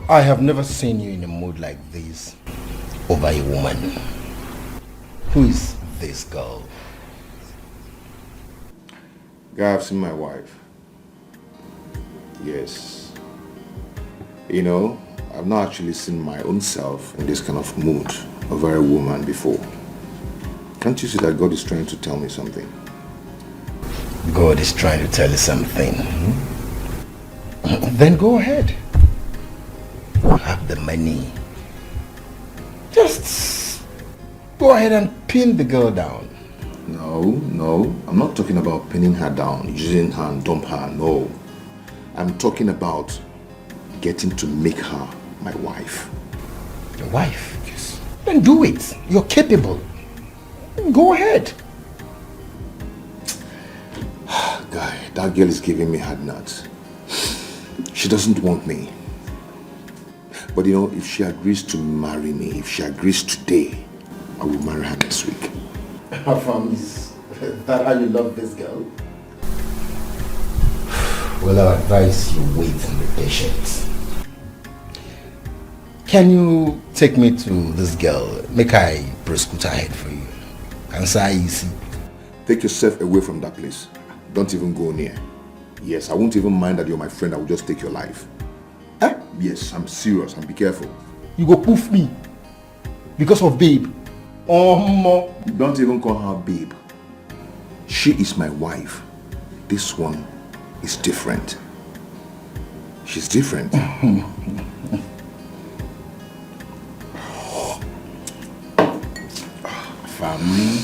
Speaker 10: I have never seen you in a mood like this over a woman. Who is this girl?
Speaker 9: Guy, I've seen my wife. Yes. You know, I've not actually seen my own self in this kind of mood over a woman before. Can't you see that God is trying to tell me something?
Speaker 10: God is trying to tell you something. Then go ahead. You have the money. Just go ahead and pin the girl down.
Speaker 9: No, I'm not talking about pinning her down, using her and dump her, no. I'm talking about getting to make her my wife.
Speaker 10: Your wife? Yes. Then do it. You're capable. Go ahead.
Speaker 9: Guy, that girl is giving me hard nuts. She doesn't want me. But you know, if she agrees to marry me, if she agrees today, I will marry her next week.
Speaker 10: Is that how you love this girl? Well, I advise you wait and be patient. Can you take me to this girl? Make I prescute her head for you. And say easy.
Speaker 9: Take yourself away from that place. Don't even go near. Yes, I won't even mind that you're my friend. I will just take your life. Eh? Yes, I'm serious. And be careful.
Speaker 10: You go poof me because of babe.
Speaker 9: Don't even call her babe. She is my wife. This one is different. She's different.
Speaker 10: Family.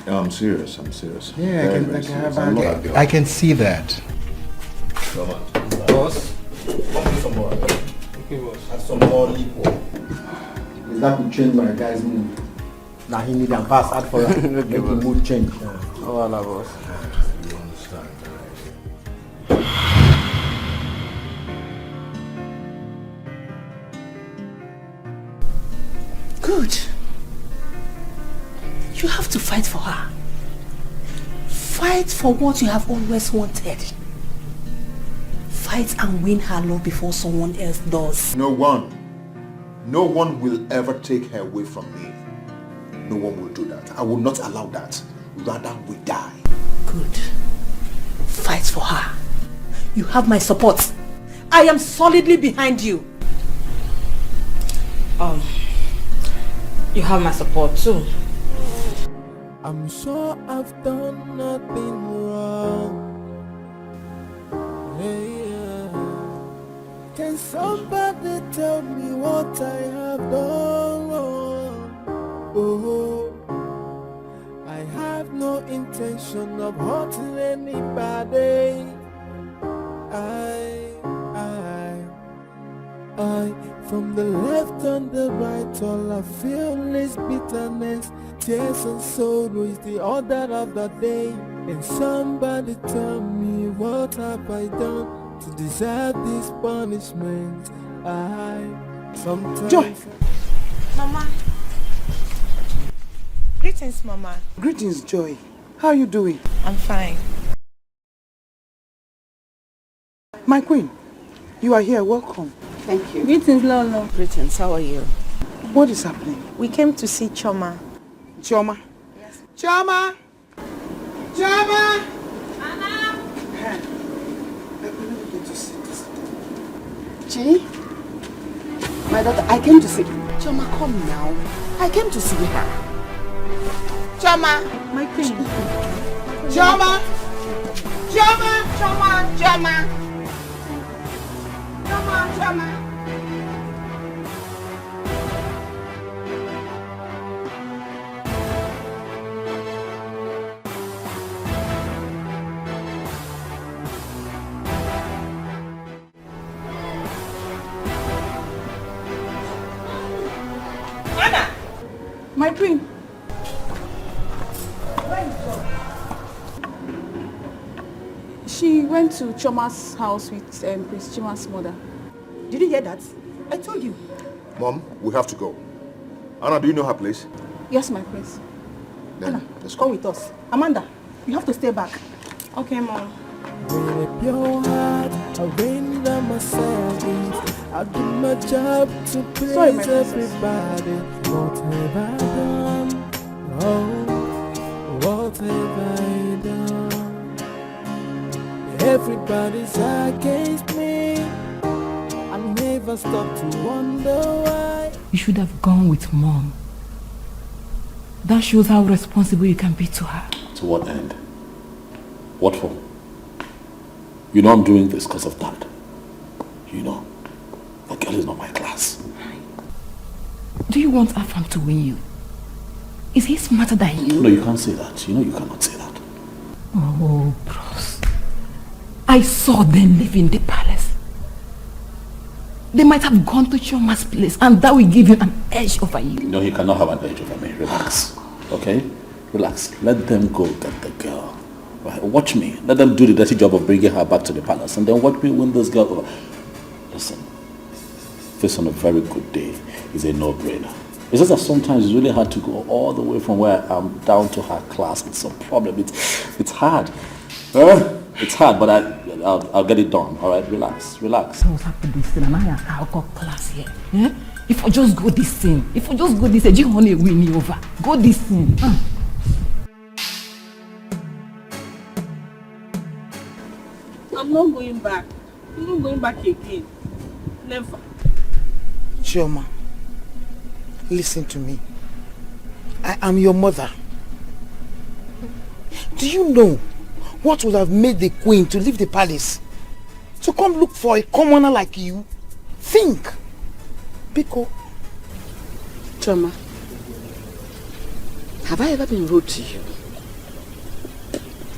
Speaker 9: Oh, I'm serious.
Speaker 10: Yeah, I can see that.
Speaker 9: Come on.
Speaker 10: Boss, come with some more. Okay, boss. And some more liquor. That could change my guy's mood. Now he need a pass out for that. Make the mood change.
Speaker 19: Oh, no, boss.
Speaker 10: You understand,
Speaker 13: Good. You have to fight for her. Fight for what you have always wanted. Fight and win her love before someone else does.
Speaker 9: No one will ever take her away from me. No one will do that. I will not allow that. Rather, we die.
Speaker 13: Good. Fight for her. You have my support. I am solidly behind you.
Speaker 16: You have my support too.
Speaker 4: I'm sure I've done nothing wrong. Hey, can somebody tell me what I have done wrong? Oh, I have no intention of hurting anybody. I, from the left and the right, all I feel is bitterness, tears and sorrow is the order of the day. And somebody tell me, what have I done to deserve this punishment? Sometimes...
Speaker 12: Joy!
Speaker 20: Mama. Greetings, Mama.
Speaker 12: Greetings, Joy. How are you doing?
Speaker 20: I'm fine.
Speaker 11: My queen, you are here. Welcome.
Speaker 6: Thank you.
Speaker 15: Greetings, Lolo.
Speaker 6: Greetings. How are you?
Speaker 11: What is happening?
Speaker 20: We came to see Choma.
Speaker 11: Choma? Yes. Choma! Choma!
Speaker 6: Anna! Chi? My daughter, I came to see... Choma, come now. I came to see her.
Speaker 11: Choma!
Speaker 15: My queen.
Speaker 11: Choma! Choma!
Speaker 6: Choma! Choma! Choma! Choma!
Speaker 15: My queen. She went to Choma's house with Prince Chima's mother.
Speaker 3: Did you hear that? I told you.
Speaker 9: Mom, we have to go. Anna, do you know her place?
Speaker 15: Yes, my prince.
Speaker 9: Then,
Speaker 3: Anna,
Speaker 9: let's
Speaker 3: go with us. Amanda, you have to stay back.
Speaker 15: Okay, Mom.
Speaker 4: With a pure heart, I render myself in. I do my job to please everybody. What have I done? Oh, what have I done? Everybody's against me. I never stop to wonder why.
Speaker 16: You should have gone with Mom. That shows how responsible you can be to her.
Speaker 2: To what end? What for? You know I'm doing this because of that. You know, that girl is not my class.
Speaker 16: Do you want Afam to win you? Is he smarter than you?
Speaker 2: No, you can't say that. You know you cannot say that.
Speaker 16: Oh, bros. I saw them live in the palace. They might have gone to Choma's place and that will give you an edge over you.
Speaker 2: No, he cannot have an edge over me. Relax. Okay? Relax. Let them go get the girl. Right? Watch me. Let them do the dirty job of bringing her back to the palace and then watch me win this girl over. Listen. This on a very good day is a no-brainer. It's just that sometimes it's really hard to go all the way from where I'm down to her class. It's a problem. It's hard. It's hard, but I'll get it done. All right, relax.
Speaker 16: What's happened this thing? And I got class here. Yeah? If I just go this thing, you want to win me over. Go this thing.
Speaker 1: I'm not going back. I'm not going back again. Never.
Speaker 11: Chioma, listen to me. I am your mother. Do you know what would have made the queen to leave the palace? To come look for a commoner like you? Think. Biko.
Speaker 6: Choma, have I ever been rude to you?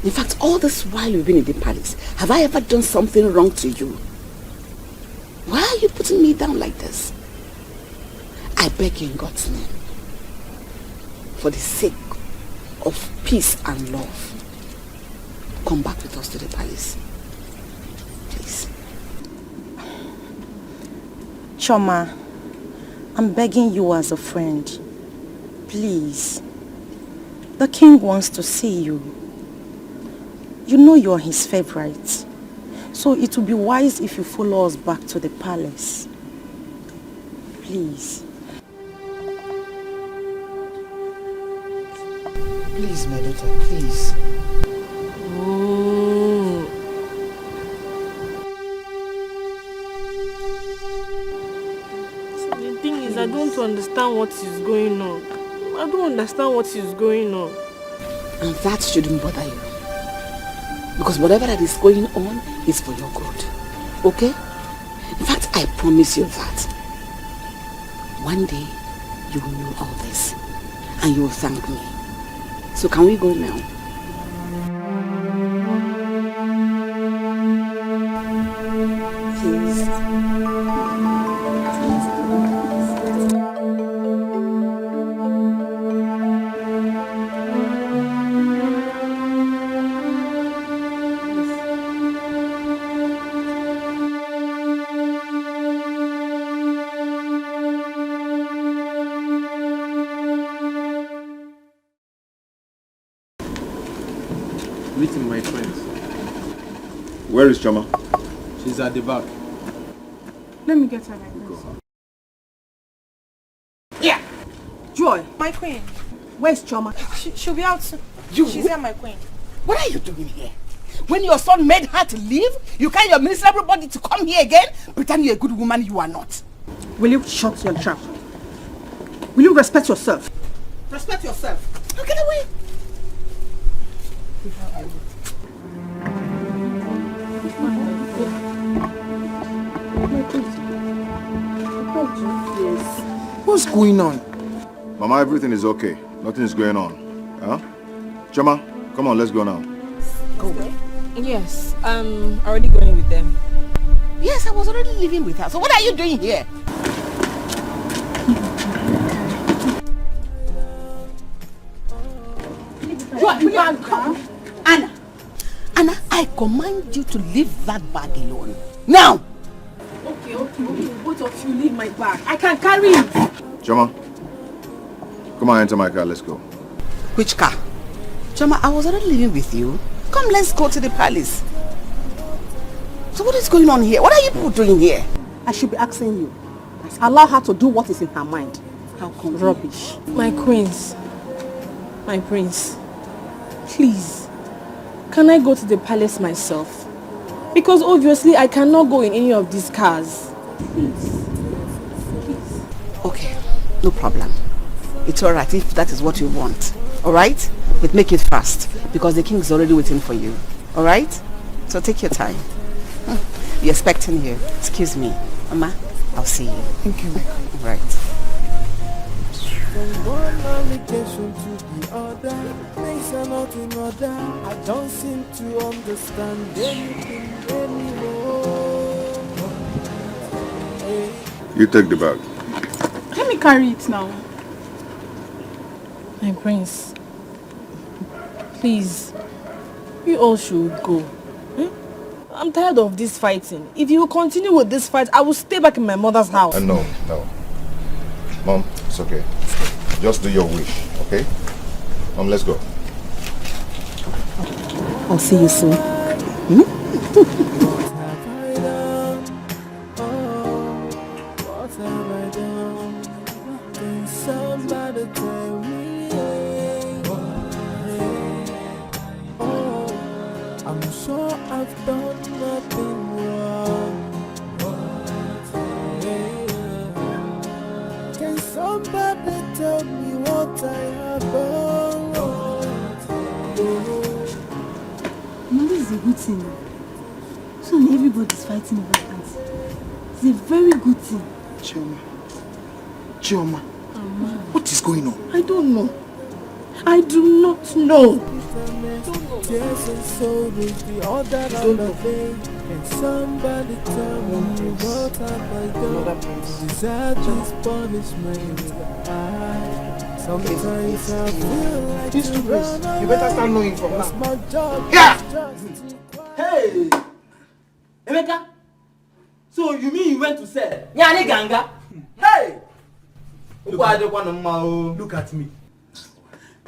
Speaker 6: In fact, all this while you've been in the palace, have I ever done something wrong to you? Why are you putting me down like this? I beg you in God's name, for the sake of peace and love, come back with us to the palace. Please.
Speaker 20: Choma, I'm begging you as a friend. Please. The king wants to see you. You know you're his favorite. So it would be wise if you follow us back to the palace. Please.
Speaker 11: Please, my daughter, please.
Speaker 1: The thing is, I don't understand what is going on. I don't understand what is going on.
Speaker 6: And that shouldn't bother you. Because whatever that is going on is for your good. Okay? In fact, I promise you that one day you will know all this and you will thank me. So can we go now? Please.
Speaker 10: Meeting my friends.
Speaker 9: Where is Choma?
Speaker 12: She's at the back.
Speaker 14: Let me get her like this.
Speaker 7: Yeah. Joy.
Speaker 15: My queen.
Speaker 7: Where's Choma?
Speaker 15: She'll be out soon.
Speaker 7: You?
Speaker 15: She's here, my queen.
Speaker 7: What are you doing here? When your son made her to leave, you carry your miserable body to come here again? Pretend you're a good woman you are not. Will you shut your trap? Will you respect yourself? Respect yourself. Now get away.
Speaker 11: What's going on?
Speaker 9: Mama, everything is okay. Nothing is going on. Huh? Chama, come on, let's go now.
Speaker 7: Go.
Speaker 15: Yes, I'm already going with them.
Speaker 7: Yes, I was already living with her. So what are you doing here? Anna. Anna, I command you to leave that bag alone. Now!
Speaker 15: Okay. Both of you leave my bag. I can carry it.
Speaker 9: Chama, come on, enter my car, let's go.
Speaker 7: Which car? Chama, I was already living with you. Come, let's go to the palace. So what is going on here? What are you people doing here? I should be asking you. Allow her to do what is in her mind. How come? Rubbish.
Speaker 15: My queens. My prince. Please. Can I go to the palace myself? Because obviously I cannot go in any of these cars. Please.
Speaker 7: Okay, no problem. It's alright if that is what you want. Alright? But make it fast. Because the king is already waiting for you. Alright? So take your time. You're expecting you. Excuse me. Mama, I'll see you.
Speaker 15: Thank you.
Speaker 7: Right.
Speaker 4: From one allegation to the other, things are not in order. I don't seem to understand anything anymore.
Speaker 9: You take the bag.
Speaker 14: Let me carry it now.
Speaker 15: My prince. Please. You all should go. I'm tired of this fighting. If you continue with this fight, I will stay back in my mother's house.
Speaker 9: No. Mom, it's okay. Just do your wish, okay? Mom, let's go.
Speaker 7: I'll see you soon.
Speaker 4: What have I done? Can somebody tell me? I'm sure I've done nothing wrong. Can somebody tell me what I have done?
Speaker 15: This is a good thing. So everybody's fighting over that. It's a very good thing.
Speaker 11: Chioma, what is going on?
Speaker 15: I don't know. I do not know.
Speaker 4: Yes, and so is the other on the day. Can somebody tell me what have I done to deserve this punishment? Sometimes I feel like
Speaker 11: These two places, you better start knowing from now.
Speaker 4: my job.
Speaker 11: Yeah!
Speaker 19: Hey! Emeka! So you mean you went to sell? Nyani ganga? Hey!
Speaker 12: Look at me.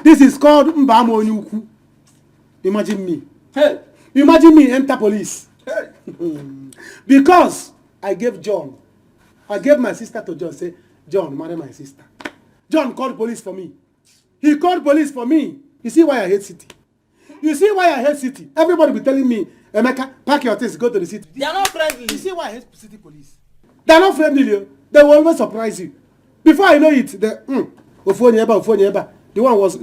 Speaker 12: This is called Mbamo Onyuku. Imagine me.
Speaker 19: Hey!
Speaker 12: Imagine me enter police.
Speaker 19: Hey!
Speaker 12: Because I gave my sister to John. Say, John, marry my sister. John called police for me. He called police for me. You see why I hate city? You see why I hate city? Everybody be telling me, Emeka, pack your things, go to the city.
Speaker 19: They are not friendly.
Speaker 12: You see why I hate city police? They are not friendly. They will always surprise you. Before I know it, the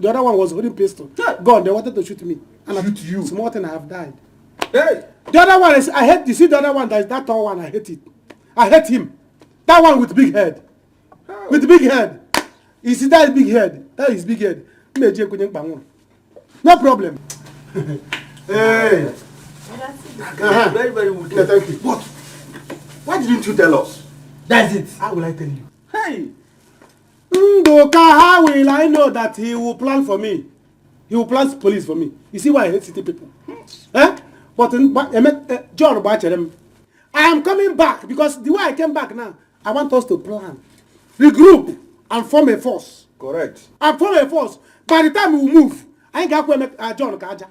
Speaker 12: other one was holding pistol. Gone. They wanted to shoot me. And shoot you. Small thing, I have died.
Speaker 19: Hey!
Speaker 12: The other one is, I hate, you see the other one, that tall one, I hate it. I hate him. That one with big head. Oh. With big head. You see that big head? That is big head. No problem. Hey.
Speaker 19: Very, very good.
Speaker 12: Yeah, thank you.
Speaker 19: But why didn't you tell us? That's it.
Speaker 12: How will I tell you?
Speaker 19: Hey!
Speaker 12: Ndoka, how will I know that he will plan for me? He will plan police for me. You see why I hate city people? Eh? But John, I am coming back because the way I came back now, I want us to plan, regroup, and form a force.
Speaker 9: Correct.
Speaker 12: And form a force. By the time we move, I ain't got John Kaja.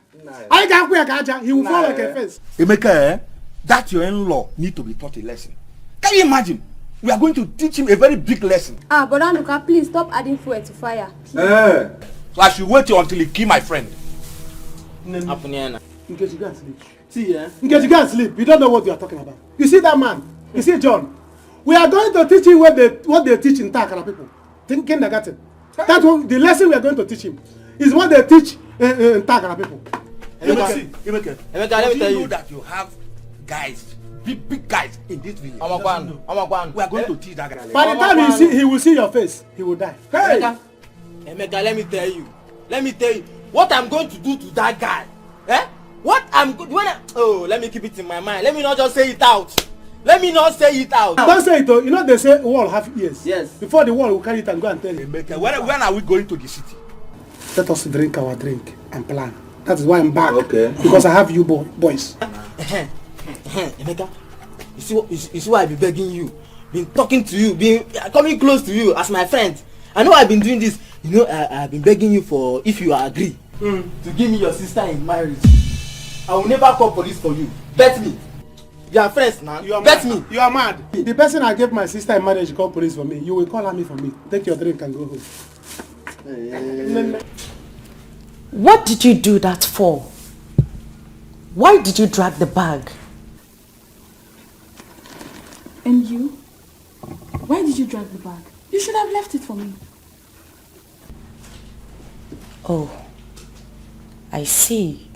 Speaker 12: I ain't got Kaja. He will fall like a fence.
Speaker 11: Emeka,
Speaker 10: that your in-law need to be taught a lesson. Can you imagine? We are going to teach him a very big lesson.
Speaker 14: Ah, but Anuka, please stop adding fuel to fire.
Speaker 10: So I should wait until he kill my friend.
Speaker 12: In case you can't sleep. See, in case you can't sleep, you don't know what you are talking about. You see that man? You see John? We are going to teach him what they teach in Takara people. Kindergarten. That's what the lesson we are going to teach him is what they teach in Takara people.
Speaker 10: Emeka, let me tell you that you have guys, big guys in this village. We are going to teach that guy.
Speaker 12: By the time he will see your face, he will die.
Speaker 19: Hey! Emeka, let me tell you, what I'm going to do to that guy. What I'm going let me keep it in my mind. Let me not just say it out. Don't say it though. You know they say wall have ears. Yes. Before the wall will carry it and go and tell you.
Speaker 10: Emeka, when are we going to the city?
Speaker 12: Let us drink our drink and plan. That is why I'm back. Okay. Because I have you boys.
Speaker 19: Emeka, you see why I've been begging you, been talking to you, been coming close to you as my friend. I know I've been doing this. You know, I've been begging you for, if you agree, to give me your sister in marriage. I will never call police for you. Bet me. You are friends now. Bet me.
Speaker 12: You are mad. The person I gave my sister in marriage call police for me. You will call me for me. Take your drink and go home.
Speaker 20: What did you do that for? Why did you drag the bag?
Speaker 14: And you? Why did you drag the bag? You should have left it for me.
Speaker 20: Oh, I see.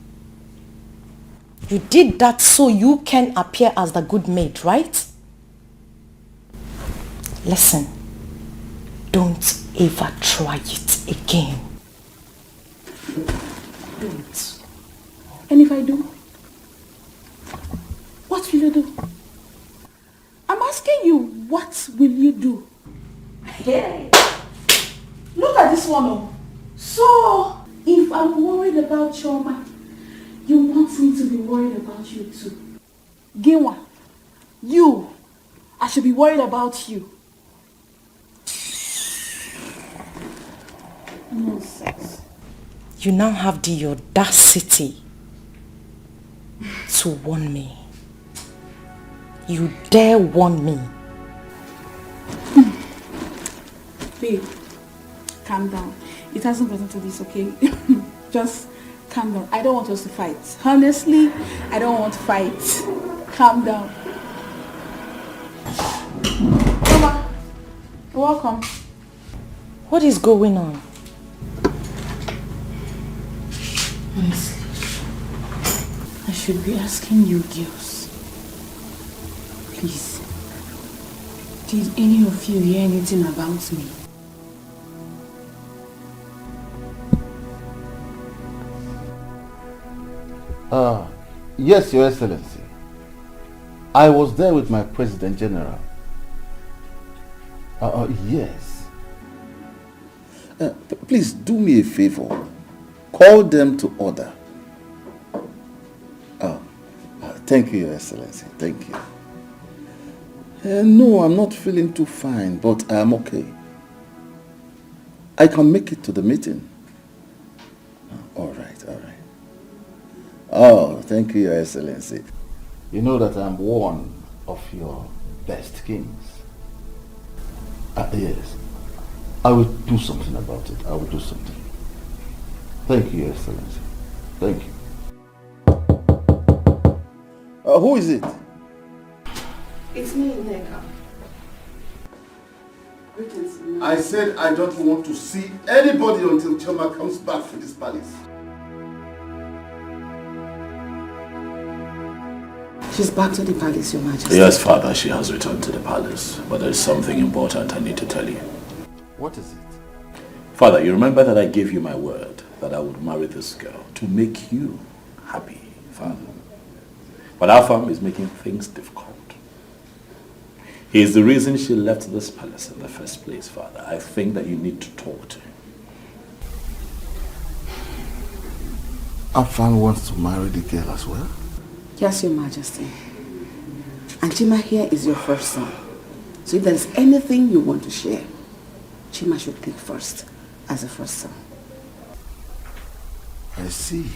Speaker 20: You did that so you can appear as the good maid, right? Listen, don't ever try it again.
Speaker 14: Don't. And if I do? What will you do? I'm asking you, what will you do? Hey, look at this one. So, if I'm worried about Choma, you want me to be worried about you too. Ginwa, you, I should be worried about you. Nonsense.
Speaker 20: You now have the audacity to warn me. You dare warn me.
Speaker 14: Babe, calm down. It hasn't gotten to this, okay? Just calm down. I don't want us to fight. Honestly, I don't want to fight. Calm down. Mama, welcome.
Speaker 20: What is going on?
Speaker 14: Honestly, I should be asking you girls. Please, did any of you hear anything about me?
Speaker 17: Yes, Your Excellency. I was there with my President General. Yes.
Speaker 2: Please do me a favor. Call them to order. Thank you, Your Excellency. Thank you. No, I'm not feeling too fine, but I'm okay. I can make it to the meeting. All right. Oh, thank you, Your Excellency.
Speaker 17: You know that I'm one of your best kings. Yes. I will do something about it. I will do something. Thank you, Your Excellency. Thank you.
Speaker 2: Who is it?
Speaker 3: It's me, Neka.
Speaker 5: I said I don't want to see anybody until Choma comes back to this palace.
Speaker 6: She's back to the palace, Your Majesty.
Speaker 2: Yes, Father, she has returned to the palace. But there is something important I need to tell you.
Speaker 17: What is it?
Speaker 2: Father, you remember that I gave you my word that I would marry this girl to make you happy, Father. But Afam is making things difficult. He is the reason she left this palace in the first place, Father. I think that you need to talk to him.
Speaker 17: Afam wants to marry the girl as well?
Speaker 6: Yes, Your Majesty. And Chima here is your first son. So if there's anything you want to share, Chima should take first as a first son.
Speaker 17: I see.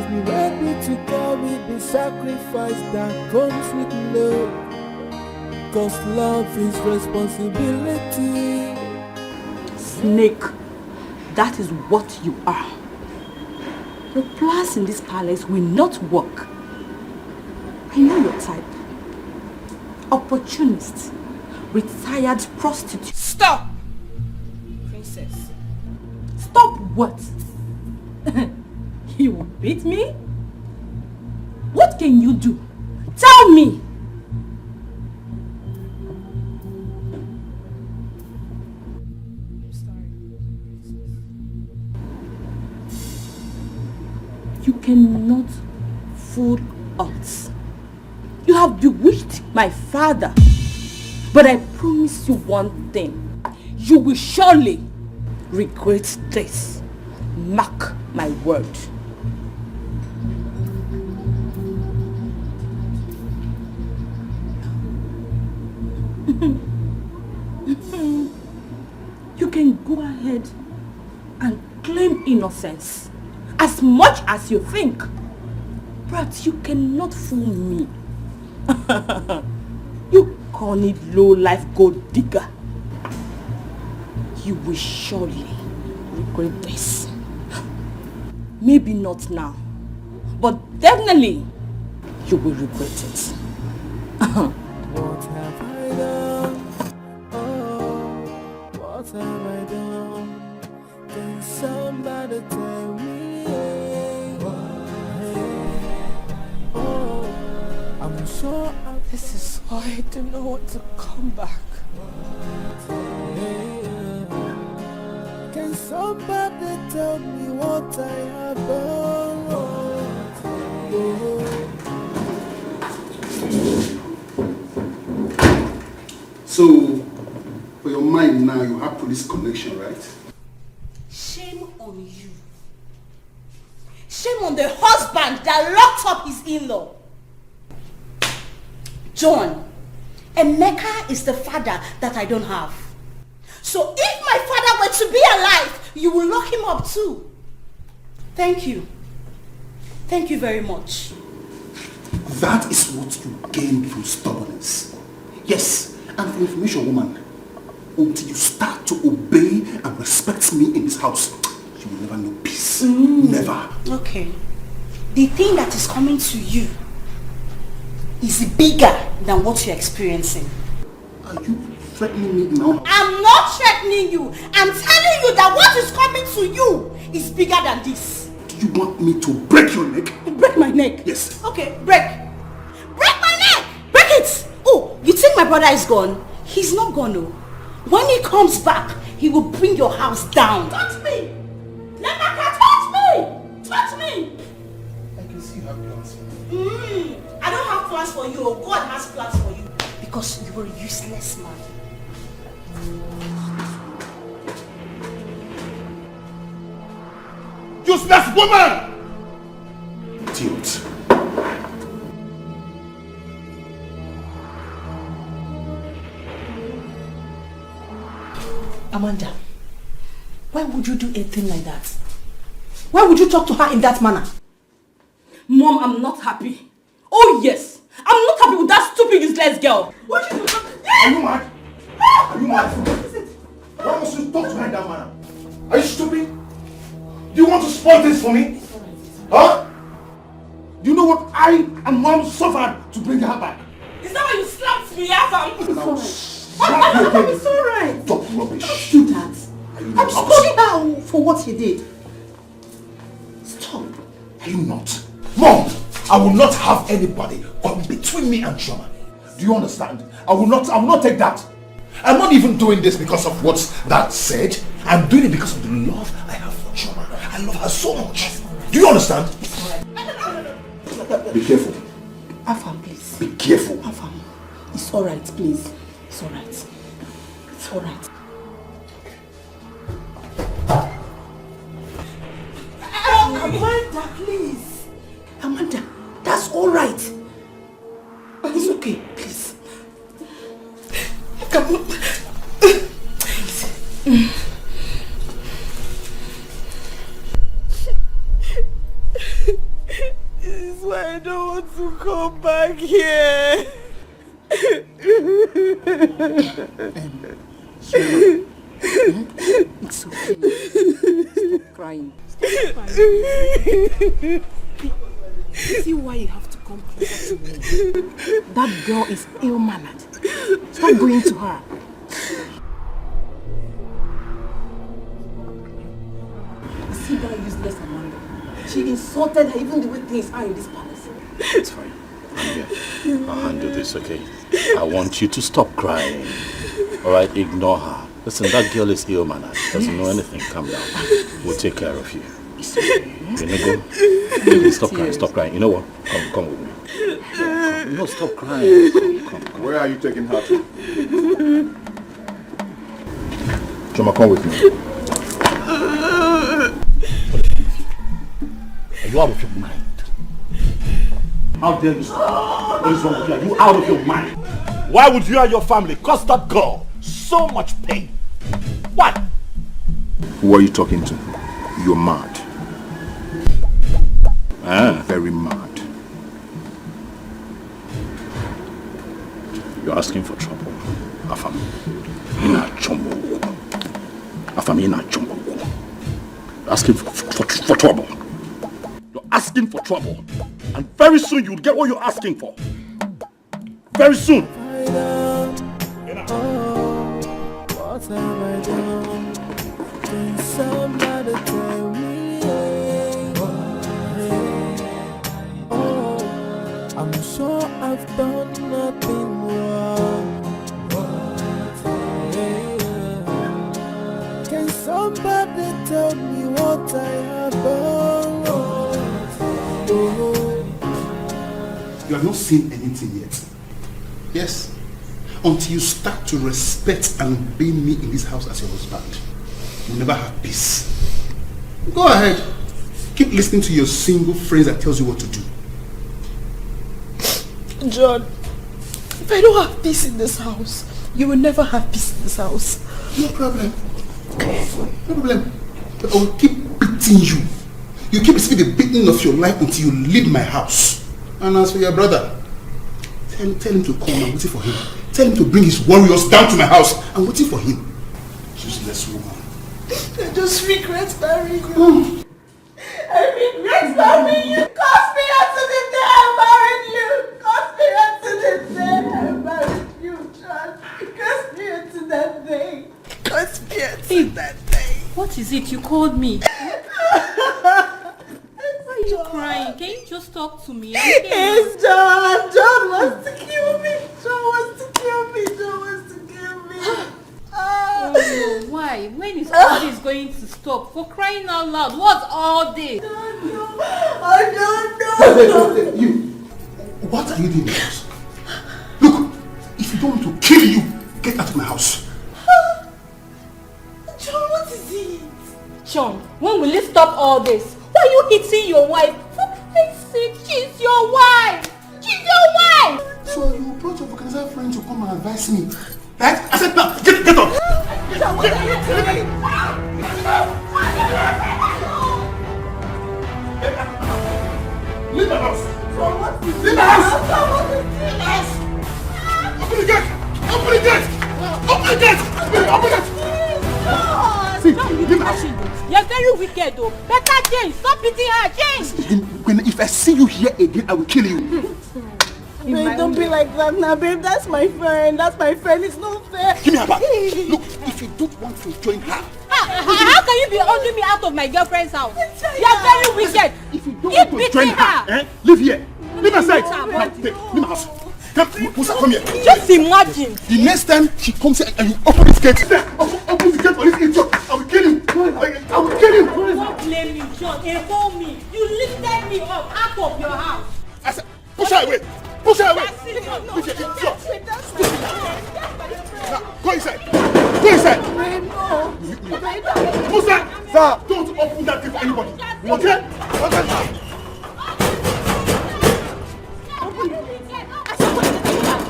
Speaker 4: be ready to carry the sacrifice that comes with love. Cause love is responsibility.
Speaker 13: Snake, that is what you are. Your plans in this palace will not work. I know your type. Opportunist, retired prostitute.
Speaker 18: Stop! Princess.
Speaker 13: Stop what? You will beat me? What can you do? Tell me! You cannot fool us. You have bewitched my father. But I promise you one thing. You will surely regret this. Mark my word. You can go ahead and claim innocence as much as you think, but you cannot fool me. You corny low-life gold digger. You will surely regret this. Maybe not now, but definitely you will regret it.
Speaker 4: What have I done? Oh, what have I done? Can somebody tell me? Oh, I'm sure
Speaker 15: This is why I don't know what to come back.
Speaker 4: Can somebody tell me what I have done?
Speaker 5: So, for your mind now, you have police connection, right?
Speaker 13: Shame on you. Shame on the husband that locked up his in-law. John, Emeka is the father that I don't have. So if my father were to be alive, you will lock him up too. Thank you. Thank you very much.
Speaker 5: That is what you gain from stubbornness. Yes, and for information, woman, until you start to obey and respect me in this house, you will never know peace. Never.
Speaker 13: Okay. The thing that is coming to you is bigger than what you're experiencing.
Speaker 5: Are you threatening me now?
Speaker 13: I'm not threatening you. I'm telling you that what is coming to you is bigger than this.
Speaker 5: Do you want me to break your neck?
Speaker 13: Break my neck?
Speaker 5: Yes.
Speaker 13: Okay, break. Break my neck! Break it! Oh, you think my brother is gone? He's not gone, no. When he comes back, he will bring your house down. Touch me! Lemaka, touch me! Touch me!
Speaker 5: I can see you have plans for me.
Speaker 13: I don't have plans for you. God has plans for you. Because you were a useless man.
Speaker 5: Useless woman! Idiot.
Speaker 3: Amanda, why would you do a thing like that? Why would you talk to her in that manner?
Speaker 13: Mom, I'm not happy. Oh yes, I'm not happy with that stupid useless girl. What you do?
Speaker 5: Are you mad? Are you mad? Why must you talk to her in that manner? Are you stupid? Do you want to spoil this for me? Huh? Do you know what I and Mom suffered to bring her back?
Speaker 13: Is that why you slapped me, Afam?
Speaker 3: It's alright.
Speaker 5: Stop rubbish.
Speaker 3: Don't do that. I'm scolding her for what he did. Stop.
Speaker 5: Are you not? Mom, I will not have anybody come between me and Chioma. Do you understand? I will not take that. I'm not even doing this because of what that said. I'm doing it because of the love I have for Chioma. I love her so much. Do you understand? Be careful.
Speaker 3: Afam, please.
Speaker 5: Be careful.
Speaker 3: Afam, it's alright, please. It's alright. It's alright. Amanda, please. Amanda, that's alright. It's okay, please. Come on.
Speaker 18: come back here.
Speaker 6: It's okay. Stop crying. Stop crying.
Speaker 18: See why you have to come closer to me.
Speaker 6: That girl is ill-mannered. Stop going to her. See that useless Amanda. She insulted her even the way things are in this palace.
Speaker 2: It's fine. I'm here. I'll handle this, okay? I want you to stop crying. Alright, ignore her. Listen, that girl is ill-mannered. Doesn't know anything. Calm down. We'll take care of you. Baby, stop crying, stop crying. You know what? Come with me. Come. No, stop crying. Come.
Speaker 5: Where are you taking her to? Choma, come with me.
Speaker 2: Are you out of your mind? How dare you? What is wrong with you? Are you out of your mind? Why would you and your family cause that girl so much pain? What?
Speaker 5: Who are you talking to? You're mad. You're very mad.
Speaker 2: You're asking for trouble. Afam. Ina chombo. Afam, ina chombo. You're asking for trouble. You're asking for trouble. And very soon you'll get what you're asking for. Very soon.
Speaker 4: What have I done? Can somebody tell me? Oh, I'm sure I've done nothing wrong. Can somebody tell me what I have done?
Speaker 5: You have not seen anything yet. Yes. Until you start to respect and obey me in this house as your husband, you'll never have peace. Go ahead. Keep listening to your single friends that tells you what to do.
Speaker 18: John, if I don't have peace in this house, you will never have peace in this house.
Speaker 5: No problem. No problem. But I will keep beating you. You keep receiving the beating of your life until you leave my house. And as for your brother, tell him to come. I'm waiting for him. Tell him to bring his warriors down to my house. I'm waiting for him. Useless woman.
Speaker 18: I just regret marrying you. I regret marrying you. Cause me unto the day I married you. Cause me unto the day I married you, John. Cause me unto that day. Cause me unto that day.
Speaker 16: What is it? You called me. Why are you crying? Can you just talk to me?
Speaker 18: It's John. John wants to kill me. John wants to kill me. John wants to kill me.
Speaker 16: Oh no, why? When is all this going to stop? For crying out loud, what's all this?
Speaker 18: I don't know.
Speaker 5: You, what are you doing in the house? Look, if you don't want to kill you, get out of my house.
Speaker 18: John, what is it?
Speaker 16: John, when will you stop all this? Why are you hitting your wife? For Christ's sake, she's your wife! She's your wife!
Speaker 5: So you brought your organizer friend to come and advise me. Right? I said now, get up!
Speaker 18: John, what are you doing?
Speaker 5: Leave the house!
Speaker 18: Leave the house!
Speaker 5: Open the gate! Open the gate! Open the gate! Open it!
Speaker 16: See, you're very wicked though. Better change. Stop beating her. Change.
Speaker 5: If I see you here again, I will kill you.
Speaker 18: Babe, don't be like that now, babe. That's my friend. That's my friend. It's not fair.
Speaker 5: Give me her back. Look, if you don't want to join her.
Speaker 16: How can you be ordering me out of my girlfriend's house? You're very wicked.
Speaker 5: If you don't want to join her, leave here. Leave my side. Leave my house. Musa, come here.
Speaker 16: Just imagine.
Speaker 5: The next time she comes here and you open this gate, open the gate for this idiot, I will kill him. I will kill him.
Speaker 16: Don't blame me, John. Hold me. You lifted me up out of your house.
Speaker 5: I said, push her away. Push her away. Now, go inside. Go inside. Musa, sir, don't open that gate for anybody. Okay? Okay.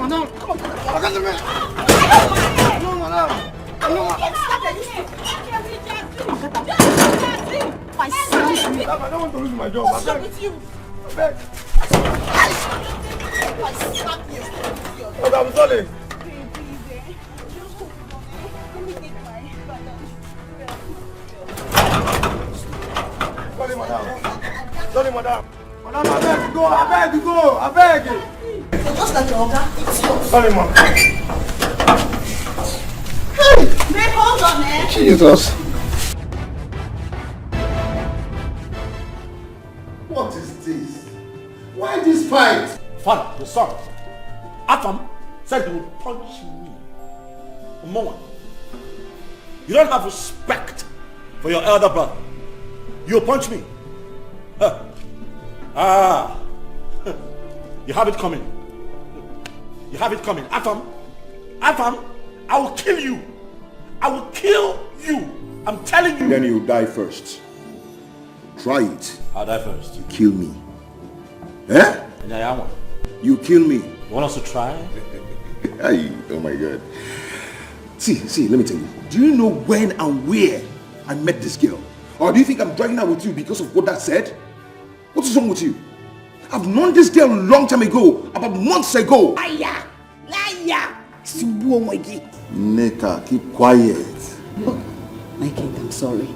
Speaker 5: No, come on. I don't want to lose my job. I beg.
Speaker 11: I'm sorry. Sorry, madam. Sorry, madam. Madam, I beg you go. I beg you.
Speaker 3: So just like your order, it's yours.
Speaker 11: Sorry, ma'am.
Speaker 3: Hey, babe, hold on, eh?
Speaker 11: Jesus. What is this? Why this fight?
Speaker 2: Father, your son, Afam said he would punch me. Mama, you don't have respect for your elder brother. You punch me. You have it coming. You have it coming. Afam, I will kill you. I will kill you. I'm telling you.
Speaker 9: Then you die first. Try it.
Speaker 2: I'll die first.
Speaker 9: You kill me. Eh? You kill me.
Speaker 2: You want us to try?
Speaker 9: Oh my God. See, let me tell you. Do you know when and where I met this girl? Or do you think I'm dragging out with you because of what that said? What is wrong with you? I've known this girl a long time ago, about months ago.
Speaker 6: Liar!
Speaker 17: Neka, keep quiet.
Speaker 6: Oh, my king, I'm sorry.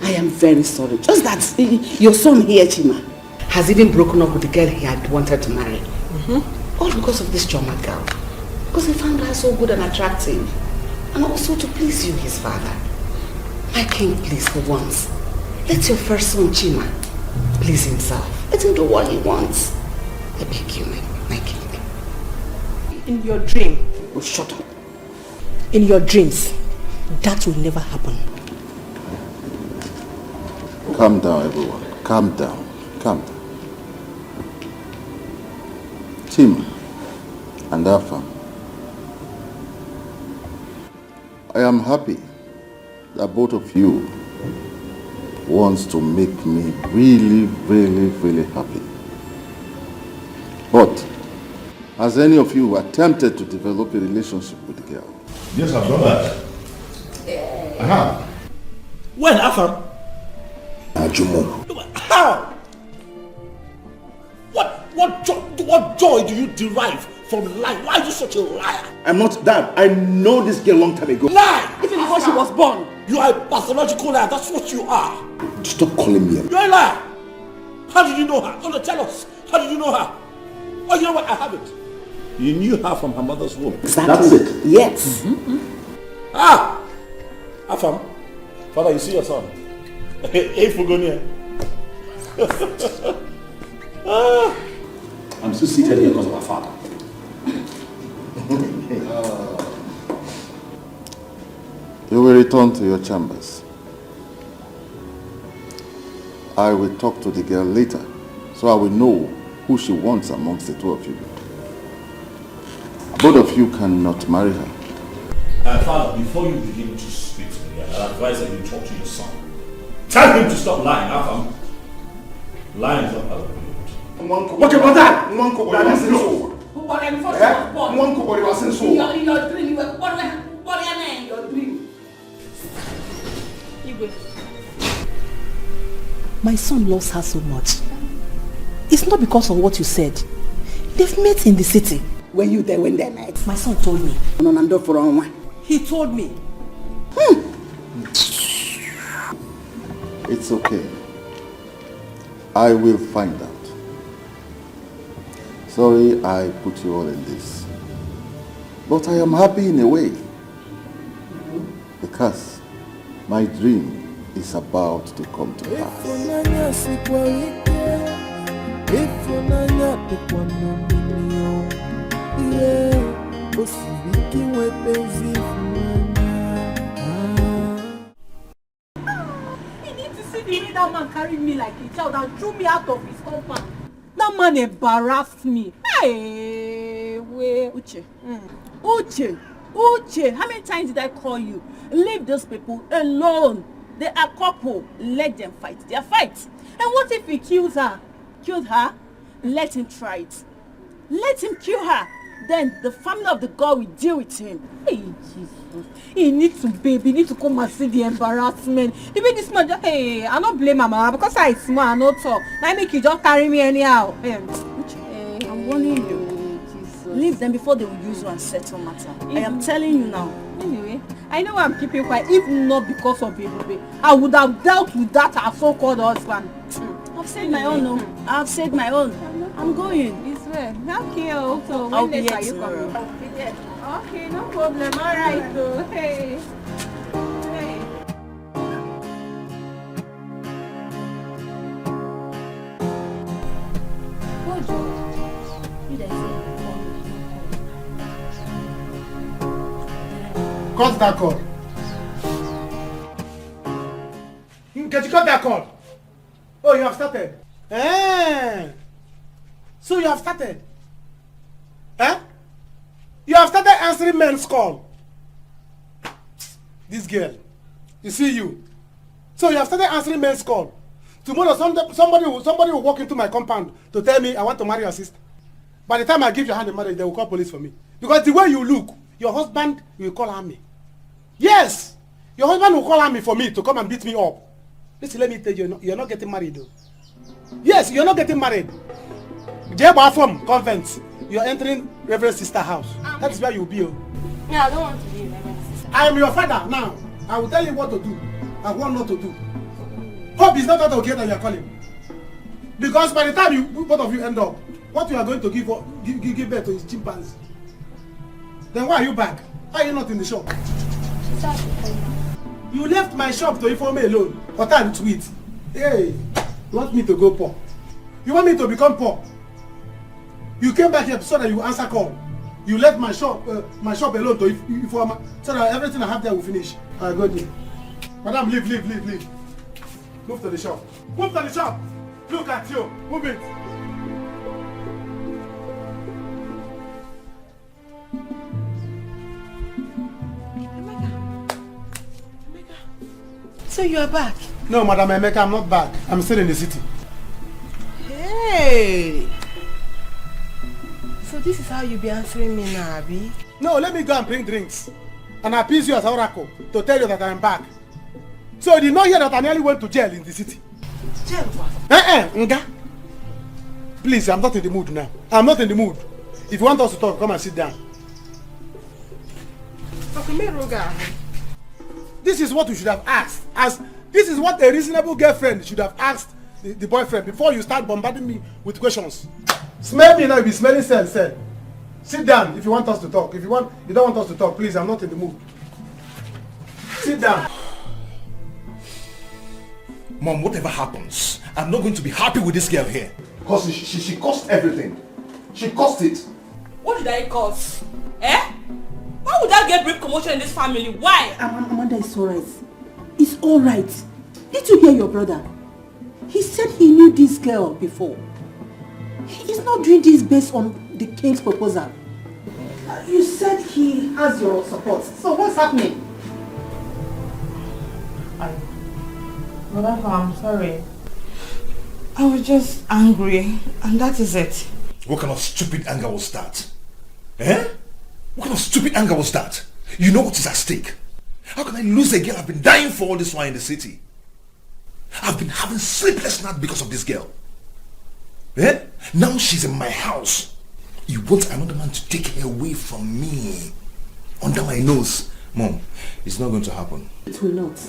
Speaker 6: I am very sorry. Just that your son here, Chima, has even broken up with the girl he had wanted to marry. All because of this Choma girl. Because he found her so good and attractive. And also to please you, his father. My king, please, for once, let your first son, Chima, please himself. Let him do what he wants. I beg you, my king.
Speaker 13: In your dream.
Speaker 6: Oh, shut up.
Speaker 13: In your dreams, that will never happen.
Speaker 17: Calm down, everyone. Calm down. Calm down. Tim and Afam, I am happy that both of you wants to make me really, really, really happy. But has any of you attempted to develop a relationship with the girl?
Speaker 9: Yes, I've done that. I have.
Speaker 2: When, Afam?
Speaker 9: Ajumo.
Speaker 2: How? What joy do you derive from lying? Why are you such a liar?
Speaker 9: I'm not that. I know this girl a long time ago.
Speaker 2: Lie!
Speaker 6: Even before she was born.
Speaker 2: You are a pathological liar. That's what you are.
Speaker 9: Stop calling me.
Speaker 2: You're a liar. How did you know her? Don't tell us. How did you know her? Oh, you know what? I have it. You knew her from her mother's womb.
Speaker 6: Exactly.
Speaker 2: That's it.
Speaker 6: Yes.
Speaker 2: Afam, Father, you see your son. Hey, Fugonia.
Speaker 5: I'm still seated here because of our father.
Speaker 17: You will return to your chambers. I will talk to the girl later, so I will know who she wants amongst the two of you. Both of you cannot marry her.
Speaker 2: Father, before you begin to speak to me, I advise that you talk to your son. Tell him to stop lying, Afam. Lying is not part of the world.
Speaker 9: What about that? That's so.
Speaker 3: In your dream, you were born in your dream.
Speaker 13: My son loves her so much. It's not because of what you said. They've met in the city.
Speaker 6: Were you there when they met?
Speaker 13: My son told me.
Speaker 6: He told me.
Speaker 17: It's okay. I will find out. Sorry I put you all in this. But I am happy in a way. Because my dream is about to come to pass.
Speaker 7: That man carried me like a child and threw me out of his compound. That man embarrassed me. Hey, wait, Uche. Uche, how many times did I call you? Leave those people alone. They are couple. Let them fight their fight. And what if he kills her? Killed her? Let him try it. Let him kill her. Then the family of the girl will deal with him. Hey, Jesus. He needs to, baby. He needs to come and see the embarrassment. Even this man, hey, I don't blame my mama because I smart, I not talk. Now make you just carry me anyhow. warning you. Leave them before they will use you and settle matter. I am telling you now.
Speaker 15: Anyway, I know I'm keeping quiet. If not because of Ebube, I would have dealt with that our so-called husband.
Speaker 7: I've said my own, no. I've said my own. I'm going.
Speaker 15: It's well. Okay, so
Speaker 7: I'll
Speaker 15: when
Speaker 7: be
Speaker 15: next
Speaker 7: here
Speaker 15: are you
Speaker 7: tomorrow.
Speaker 15: coming? I'll be there. Okay, no problem. All right, so hey. Hey.
Speaker 12: Cut that cord. Can you cut that cord? Oh, you have started. So you have started. You have started answering men's call. This girl. You see you. So you have started answering men's call. Tomorrow somebody will walk into my compound to tell me I want to marry your sister. By the time I give your hand in marriage, they will call police for me. Because the way you look, your husband will call army. Yes! Your husband will call army for me to come and beat me up. Listen, let me tell you, you're not getting married though. Yes, you're not getting married. Jeba from convent. You're entering Reverend Sister house. That is where you'll be.
Speaker 15: Yeah, I don't want to be Reverend Sister.
Speaker 12: I am your father now. I will tell you what to do and what not to do. Hope is not okay that you are calling. Because by the time both of you end up, what you are going to give birth to is chimpanzee. Then why are you back? Why are you not in the shop? You left my shop to inform me alone. What time to eat? Hey, you want me to go poor? You want me to become poor? You came back here so that you answer call. You left my shop alone to inform so that everything I have there will finish. I go there. Madam, leave. Move to the shop. Move to the shop. Look at you. Move it.
Speaker 3: So you are back?
Speaker 12: No, Madam Emeka, I'm not back. I'm still in the city.
Speaker 3: Hey! So this is how you be answering me now, Abi?
Speaker 12: No, let me go and bring drinks. And appease you as Oracle to tell you that I am back. So you did not hear that I nearly went to jail in the city?
Speaker 3: Jail what?
Speaker 12: Nga. Please, I'm not in the mood now. I'm not in the mood. If you want us to talk, come and sit down. This is what you should have asked. This is what a reasonable girlfriend should have asked the boyfriend before you start bombarding me with questions. Smell me now, you'll be smelling cell. Sit down if you want us to talk. If you don't want us to talk, please, I'm not in the mood. Sit down.
Speaker 9: Mom, whatever happens, I'm not going to be happy with this girl here.
Speaker 5: Because she cost everything. She cost it.
Speaker 13: What did I cause? Why would I get brief commotion in this family? Why?
Speaker 1: Amanda, it's alright. It's alright. Did you hear your brother? He said he knew this girl before. He's not doing this based on the king's proposal. You said he has your support. So what's happening?
Speaker 13: Mother, I'm sorry. I was just angry, and that is it.
Speaker 9: What kind of stupid anger was that? What kind of stupid anger was that? You know what is at stake. How can I lose a girl I've been dying for all this while in the city? I've been having sleepless nights because of this girl. Now she's in my house. You want another man to take her away from me? Under my nose. Mom, it's not going to happen.
Speaker 1: It will not.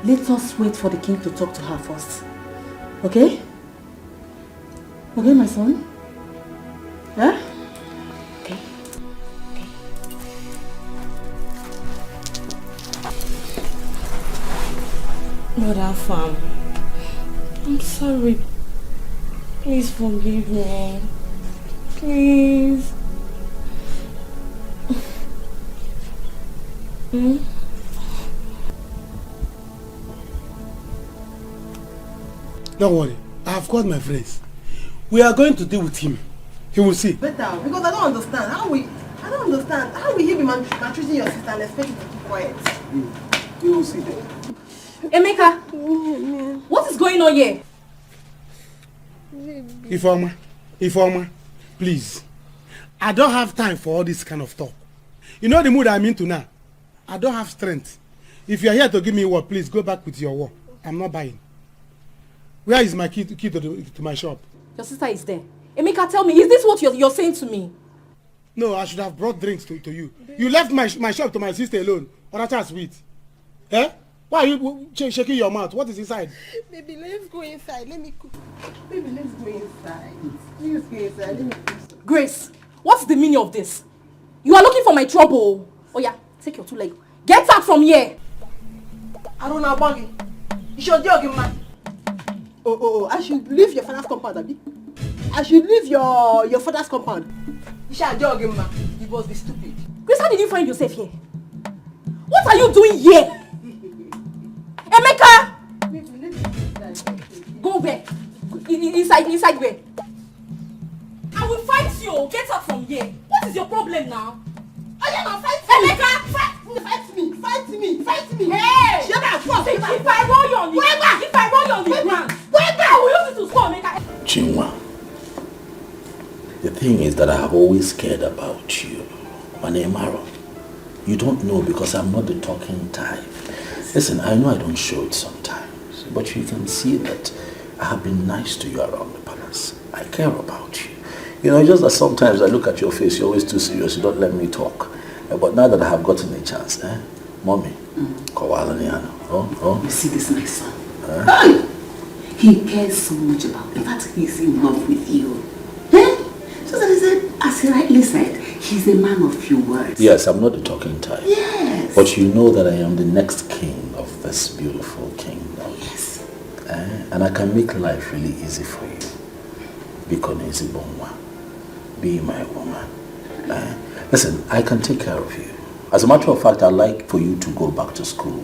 Speaker 1: Let us wait for the king to talk to her first. Okay? Okay, my son? Okay.
Speaker 13: Mother Fam, I'm sorry. Please forgive me. Please.
Speaker 12: Don't worry. I have called my friends. We are going to deal with him. He will see.
Speaker 3: Better, because I don't understand. How will he be maltreating your sister and expect you to keep quiet?
Speaker 12: You will see.
Speaker 15: Emeka, what is going on here?
Speaker 12: Ifeoma, please. I don't have time for all this kind of talk. You know the mood I'm into now. I don't have strength. If you're here to give me work, please go back with your work. I'm not buying. Where is my key to my shop?
Speaker 15: Your sister is there. Emeka, tell me, is this what you're saying to me?
Speaker 12: No, I should have brought drinks to you. You left my shop to my sister alone. Or that's sweet. Eh? Why are you shaking your mouth? What is inside?
Speaker 3: Baby, let's go inside. Let me cook. Baby, let's go inside. Please go inside. Let me cook.
Speaker 15: Grace, what's the meaning of this? You are looking for my trouble. Oh yeah, take your two legs. Get out from here.
Speaker 3: I don't know about you. You should jog him, man. Oh, I should leave your father's compound, Abi. I should leave your father's compound. You should jog him, man. You must be stupid.
Speaker 15: Grace, how did you find yourself here? What are you doing here? Emeka! Go where? Inside where? I will fight you. Get out from here. What is your problem now?
Speaker 3: I am not fight
Speaker 15: me. Emeka!
Speaker 3: Fight me.
Speaker 15: Hey!
Speaker 3: Shut up.
Speaker 15: If I roll you on the ground, I will use it to score, Emeka.
Speaker 2: Chinwa, the thing is that I have always cared about you. Manemaro, you don't know because I'm not the talking type. Listen, I know I don't show it sometimes, but you can see that I have been nice to you around the palace. I care about you. You know, just that sometimes I look at your face, you're always too serious, you don't let me talk. But now that I have gotten a chance, Mommy,
Speaker 6: You see this, my son? He cares so much about, in fact, he's in love with you. So that is it, as he rightly said, he's a man of few words.
Speaker 2: Yes, I'm not the talking type.
Speaker 6: Yes.
Speaker 2: But you know that I am the next king of this beautiful kingdom.
Speaker 6: Yes.
Speaker 2: And I can make life really easy for you. Be my woman. Listen, I can take care of you. As a matter of fact, I'd like for you to go back to school,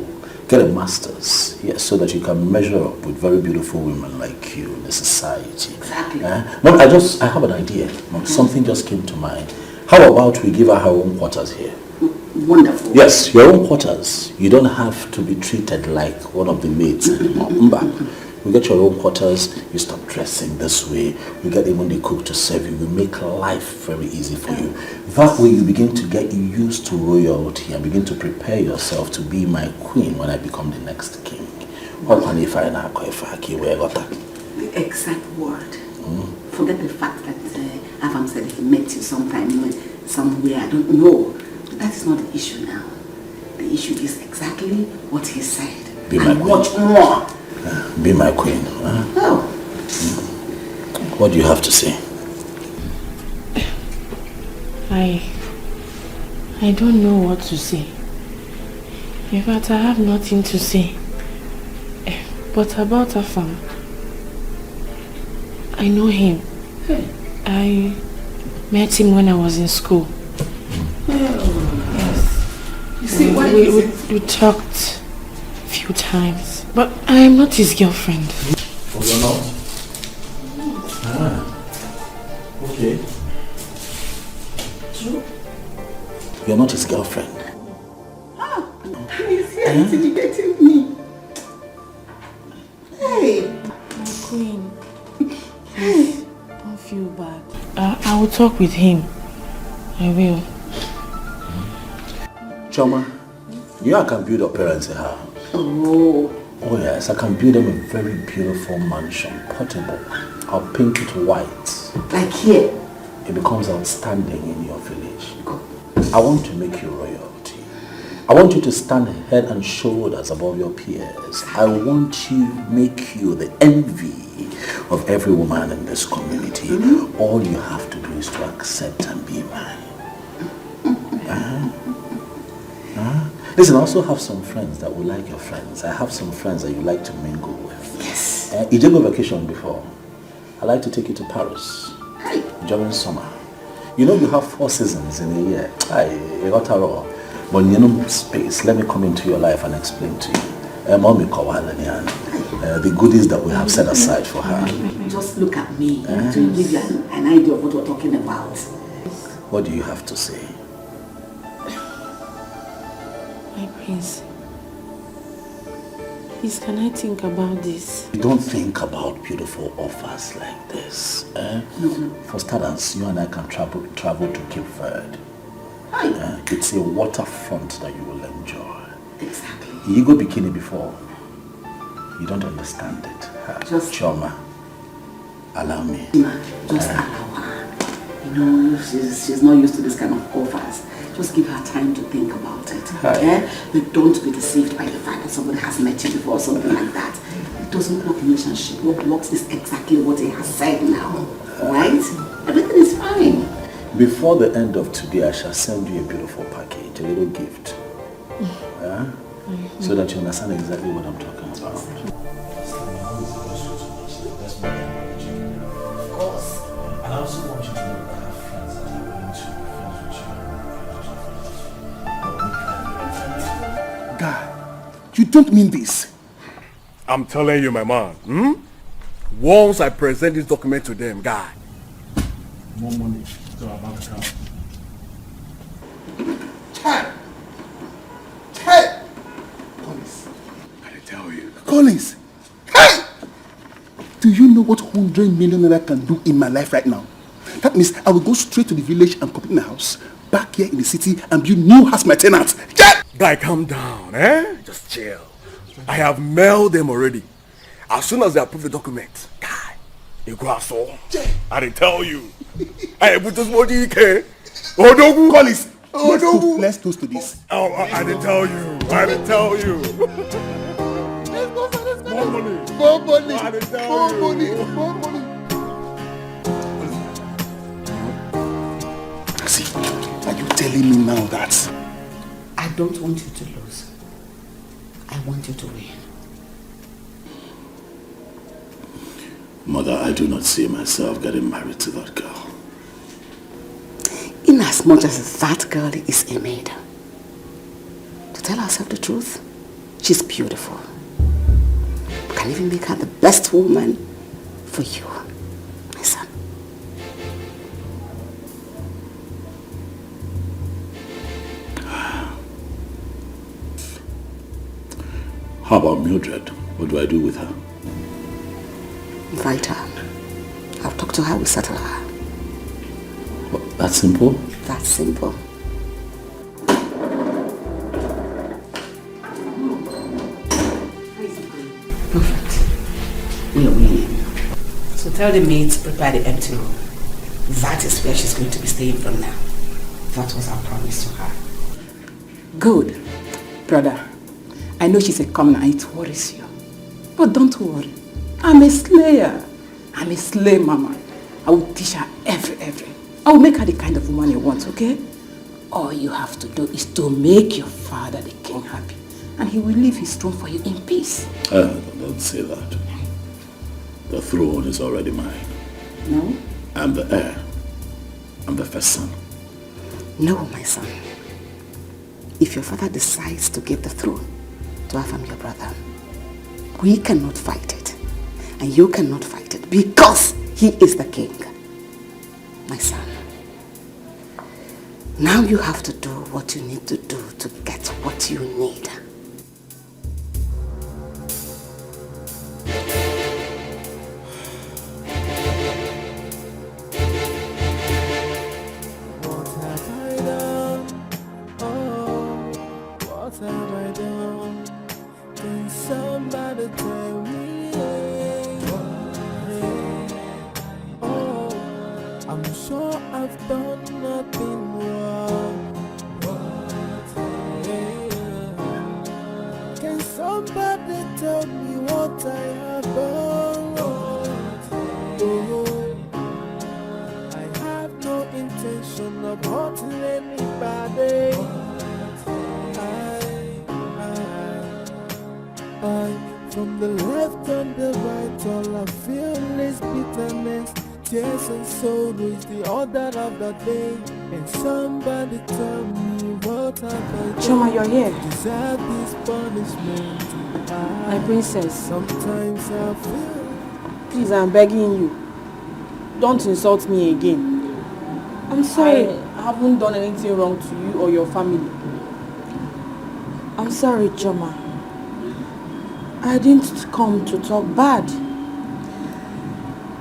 Speaker 2: get a master's, yes, so that you can measure up with very beautiful women like you in the society.
Speaker 6: Exactly.
Speaker 2: Mom, I have an idea. Mom, something just came to mind. How about we give her her own quarters here?
Speaker 6: Wonderful.
Speaker 2: Yes, your own quarters. You don't have to be treated like one of the maids anymore. You get your own quarters, you stop dressing this way, you get even the cook to serve you, we make life very easy for you. That way you begin to get used to royalty and begin to prepare yourself to be my queen when I become the next king.
Speaker 6: The exact word. Forget the fact that Avam said he met you sometime, somewhere, I don't know. But that is not the issue now. The issue is exactly what he said.
Speaker 2: Be my queen.
Speaker 6: Much more.
Speaker 2: Be my queen.
Speaker 6: Oh.
Speaker 2: What do you have to say?
Speaker 16: I don't know what to say. In fact, I have nothing to say. But about Afam, I know him. I met him when I was in school. Yes.
Speaker 6: You see,
Speaker 16: we talked a few times. But I am not his girlfriend.
Speaker 2: Oh, you're not? Okay.
Speaker 6: True.
Speaker 2: You're not his girlfriend?
Speaker 6: He's here intimidating me. Hey.
Speaker 16: Queen, please, don't feel bad. I will talk with him. I will.
Speaker 2: Choma, I can build your parents a house.
Speaker 6: Oh
Speaker 2: yes, I can build them a very beautiful mansion, portable. I'll paint it white.
Speaker 6: Like here?
Speaker 2: It becomes outstanding in your village. I want to make you royalty. I want you to stand head and shoulders above your peers. I want to make you the envy of every woman in this community. All you have to do is to accept and be mine. Listen, I also have some friends that will like your friends. I have some friends that you like to mingle with.
Speaker 6: Yes.
Speaker 2: You did go vacation before. I like to take you to Paris during summer. You know you have 4 seasons in a year. You got a raw. But you know space. Let me come into your life and explain to you. Mommy the goodies that we have set aside for her.
Speaker 6: Just look at me to give you an idea of what we're talking about.
Speaker 2: What do you have to say?
Speaker 16: My prince, please can I think about this?
Speaker 2: You don't think about beautiful offers like this. For starters, you and I can travel to Cape Verde. It's a waterfront that you will enjoy.
Speaker 6: Exactly.
Speaker 2: You go bikini before. You don't understand it.
Speaker 6: Just
Speaker 2: Choma, Allow me.
Speaker 6: Just allow her. You know, she's not used to this kind of offers. Just give her time to think about it. Okay? But don't be deceived by the fact that somebody has met you before or something like that. It doesn't work in relationship. What works is exactly what he has said now. Right? Everything is fine.
Speaker 2: Before the end of today, I shall send you a beautiful package, a little gift. So that you understand exactly what I'm talking about.
Speaker 6: Of course.
Speaker 2: And I also want you to know that I have friends that are willing to be friends with you.
Speaker 5: Guy, you don't mean this.
Speaker 9: I'm telling you, my man. Once I present this document to them, guy.
Speaker 5: More money to our bank account. Hey! Collins, I tell you. Collins! Hey! Do you know what 100 million naira can do in my life right now? That means I will go straight to the village and complete my house, back here in the city, and build new house my tenants. Yeah!
Speaker 9: Guy, calm down, eh? Just chill. I have mailed them already. As soon as they approve the document, guy, you go out so. I didn't tell you. I put this body here. Odogu!
Speaker 5: Collins! Odogu! Let's toast to this.
Speaker 9: Oh, I didn't tell you. I didn't tell you. More money.
Speaker 5: More money.
Speaker 9: I didn't tell
Speaker 5: More
Speaker 9: you.
Speaker 5: money. More money. See, are you telling me now that?
Speaker 6: I don't want you to lose. I want you to win.
Speaker 2: Mother, I do not see myself getting married to that girl.
Speaker 6: In as much as that girl is a maid, to tell herself the truth, she's beautiful. You can even make her the best woman for you, my son.
Speaker 2: How about Mildred? What do I do with her?
Speaker 6: Invite her. I'll talk to her, we'll settle her.
Speaker 2: What, that simple?
Speaker 6: That's simple. Perfect. We are winning. So tell the maid to prepare the empty room. That is where she's going to be staying from now. That was our promise to her.
Speaker 18: Good. Brother, I know she's a commoner and it worries you. But don't worry. I'm a slayer. I'm a slay mama. I will teach her every. I will make her the kind of woman you want, okay? All you have to do is to make your father the king happy. And he will leave his throne for you in peace.
Speaker 2: Don't say that. The throne is already mine.
Speaker 6: No?
Speaker 2: I'm the heir. I'm the first son.
Speaker 6: No, my son. If your father decides to give the throne to Afam, your brother, we cannot fight it. And you cannot fight it because he is the king. My son. Now you have to do what you need to do to get what you need.
Speaker 4: What have I done? Oh, what have I done? Can somebody tell me? Oh, I'm sure I've done nothing wrong. Can somebody tell me what I have done wrong? Oh, I have no intention of hurting anybody. I, from the left and the right, all I feel is bitterness. Tears and sorrow is the order of the day. And somebody tell me what have I done?
Speaker 15: Choma, you're here.
Speaker 4: Deserve this punishment.
Speaker 15: My princess.
Speaker 4: Sometimes I feel.
Speaker 15: Please, I'm begging you. Don't insult me again. I'm sorry. I haven't done anything wrong to you or your family. I'm sorry, Choma. I didn't come to talk bad.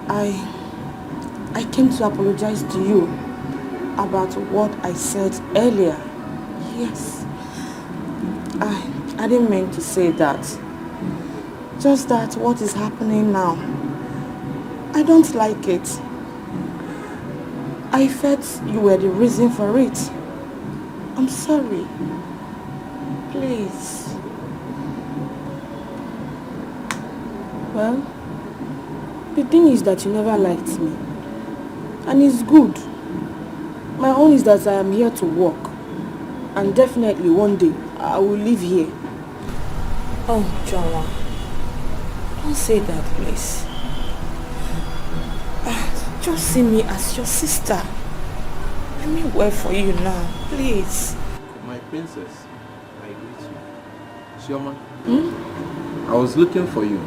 Speaker 15: I came to apologize to you about what I said earlier. Yes. I didn't mean to say that. Just that what is happening now,
Speaker 7: I don't like it. I felt you were the reason for it. I'm sorry. Please. Well, the thing is that you never liked me. And it's good. My own is that I am here to work. And definitely one day, I will live here.
Speaker 13: Oh, Joanna. Don't say that, please. Just see me as your sister. Let me wait for you now, please.
Speaker 10: My princess, I greet you. Shioma, I was looking for you.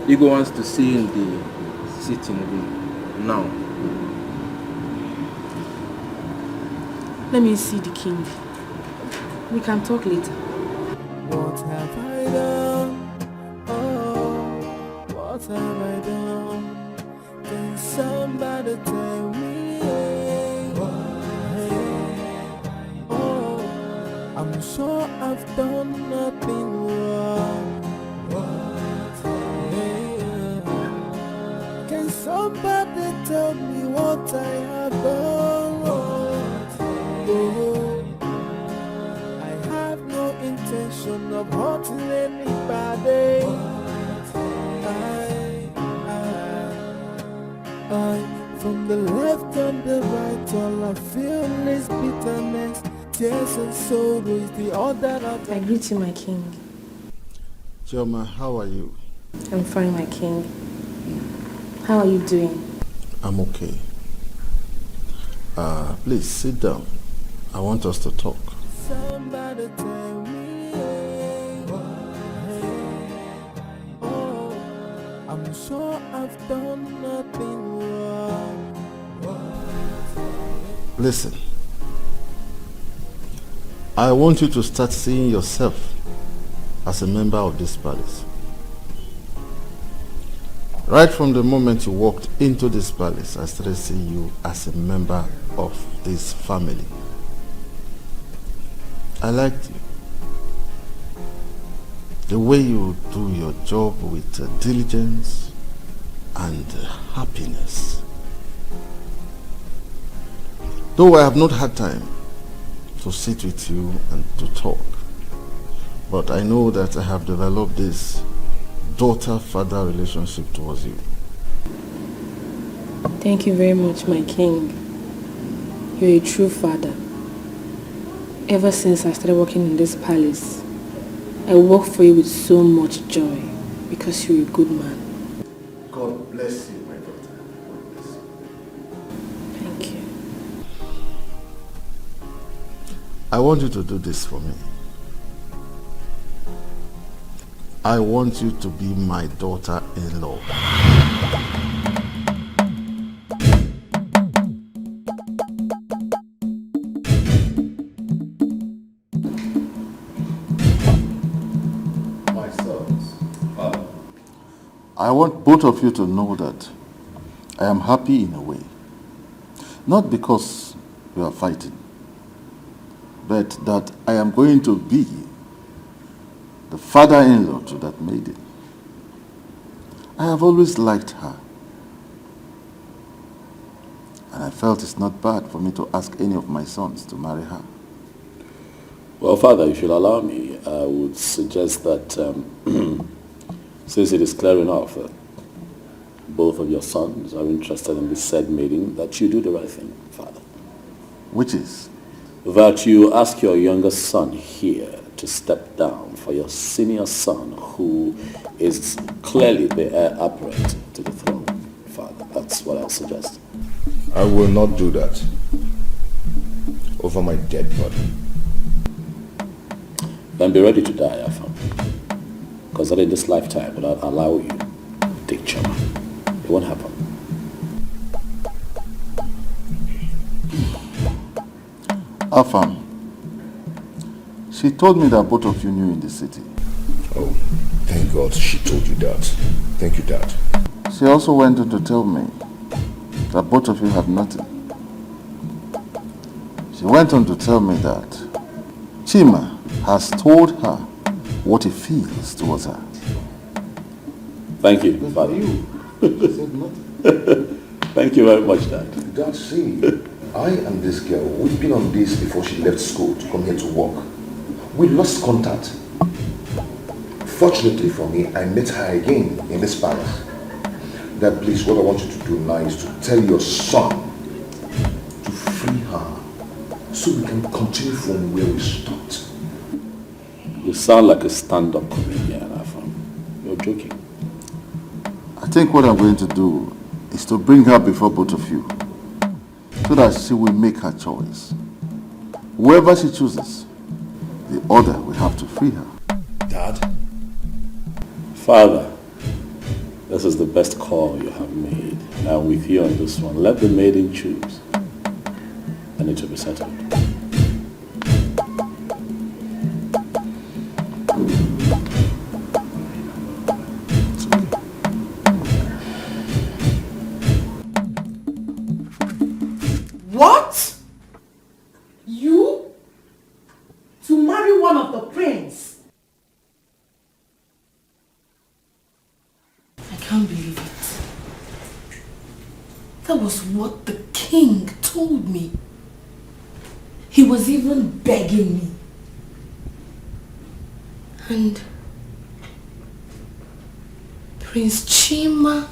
Speaker 10: Igor wants to see you in the sitting room now.
Speaker 15: Let me see the king. We can talk later.
Speaker 4: What have I done? Oh, what have I done? Can somebody tell me? Oh, I'm sure I've done nothing wrong. Can somebody tell me what I have done wrong? Oh, I have no intention of hurting anybody. From the left and the right, all I feel is bitterness, tears and sorrow is the order that
Speaker 15: I greet you, my king.
Speaker 17: Chioma, how are you?
Speaker 15: I'm fine, my king. How are you doing?
Speaker 17: I'm okay. Please sit down. I want us to talk.
Speaker 4: somebody tell me. Oh, I'm sure I've done nothing wrong.
Speaker 17: Listen, I want you to start seeing yourself as a member of this palace. Right from the moment you walked into this palace, I started seeing you as a member of this family. I liked you. The way you do your job with diligence and happiness. Though I have not had time to sit with you and to talk, but I know that I have developed this daughter-father relationship towards you.
Speaker 15: Thank you very much, my king. You're a true father. Ever since I started working in this palace, I work for you with so much joy because you're a good man.
Speaker 17: God bless you, my daughter. God bless you.
Speaker 15: Thank you.
Speaker 17: I want you to do this for me. I want you to be my daughter-in-law. My sons, I want both of you to know that I am happy in a way. Not because we are fighting, but that I am going to be the father-in-law to that maiden. I have always liked her. And I felt it's not bad for me to ask any of my sons to marry her.
Speaker 2: Well, Father, if you'll allow me, I would suggest that since it is clear enough that both of your sons are interested in this said maiden, that you do the right thing, Father.
Speaker 17: Which is?
Speaker 2: That you ask your youngest son here to step down for your senior son, who is clearly the heir apparent to the throne, Father. That's what I'll suggest.
Speaker 9: I will not do that over my dead body.
Speaker 2: Then be ready to die, Afam. Because that in this lifetime will not allow you to take Chama. It won't happen.
Speaker 17: Afam, she told me that both of you knew in the city.
Speaker 9: Oh, thank God she told you that. Thank you, Dad.
Speaker 17: She also went on to tell me that both of you have nothing. She went on to tell me that Chima has told her what he feels towards her.
Speaker 2: Thank you, Father. Thank you very much, Dad.
Speaker 9: Dad, see, I and this girl, we've been on this before she left school to come here to work. We lost contact. Fortunately for me, I met her again in this palace. Dad, please, what I want you to do now is to tell your son to free her so we can continue from where we stopped.
Speaker 2: You sound like a stand-up comedian, Afam. You're joking.
Speaker 17: I think what I'm going to do is to bring her before both of you so that she will make her choice. Whoever she chooses, the other will have to free her.
Speaker 9: Dad?
Speaker 2: Father, this is the best call you have made. I'm with you on this one. Let the maiden choose. And it will be settled.
Speaker 3: What? You? To marry one of the prince?
Speaker 16: I can't believe it. That was what the king told me. He was even begging me. And Prince Chima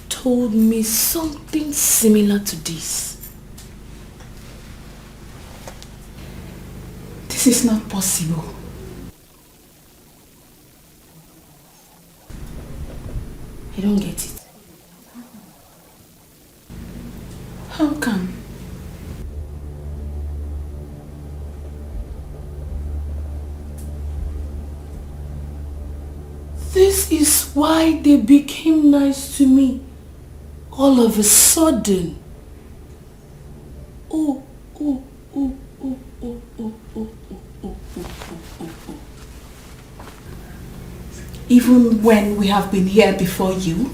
Speaker 16: told me something similar to this. This is not possible. I don't get it.
Speaker 14: How come?
Speaker 16: This is why they became nice to me all of a sudden. Oh.
Speaker 14: Even when we have been here before you?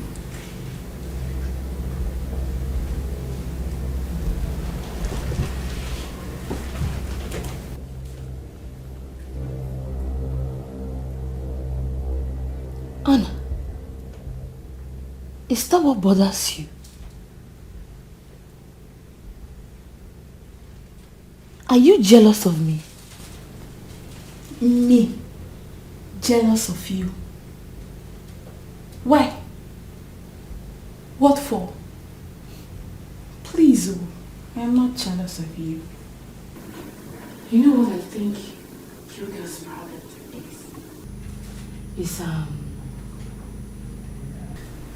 Speaker 16: Anna, is that what bothers you? Are you jealous of me?
Speaker 14: Me? Jealous of you? Why? What for? Please, I am not jealous of you.
Speaker 16: You know what I think you girls' problem is?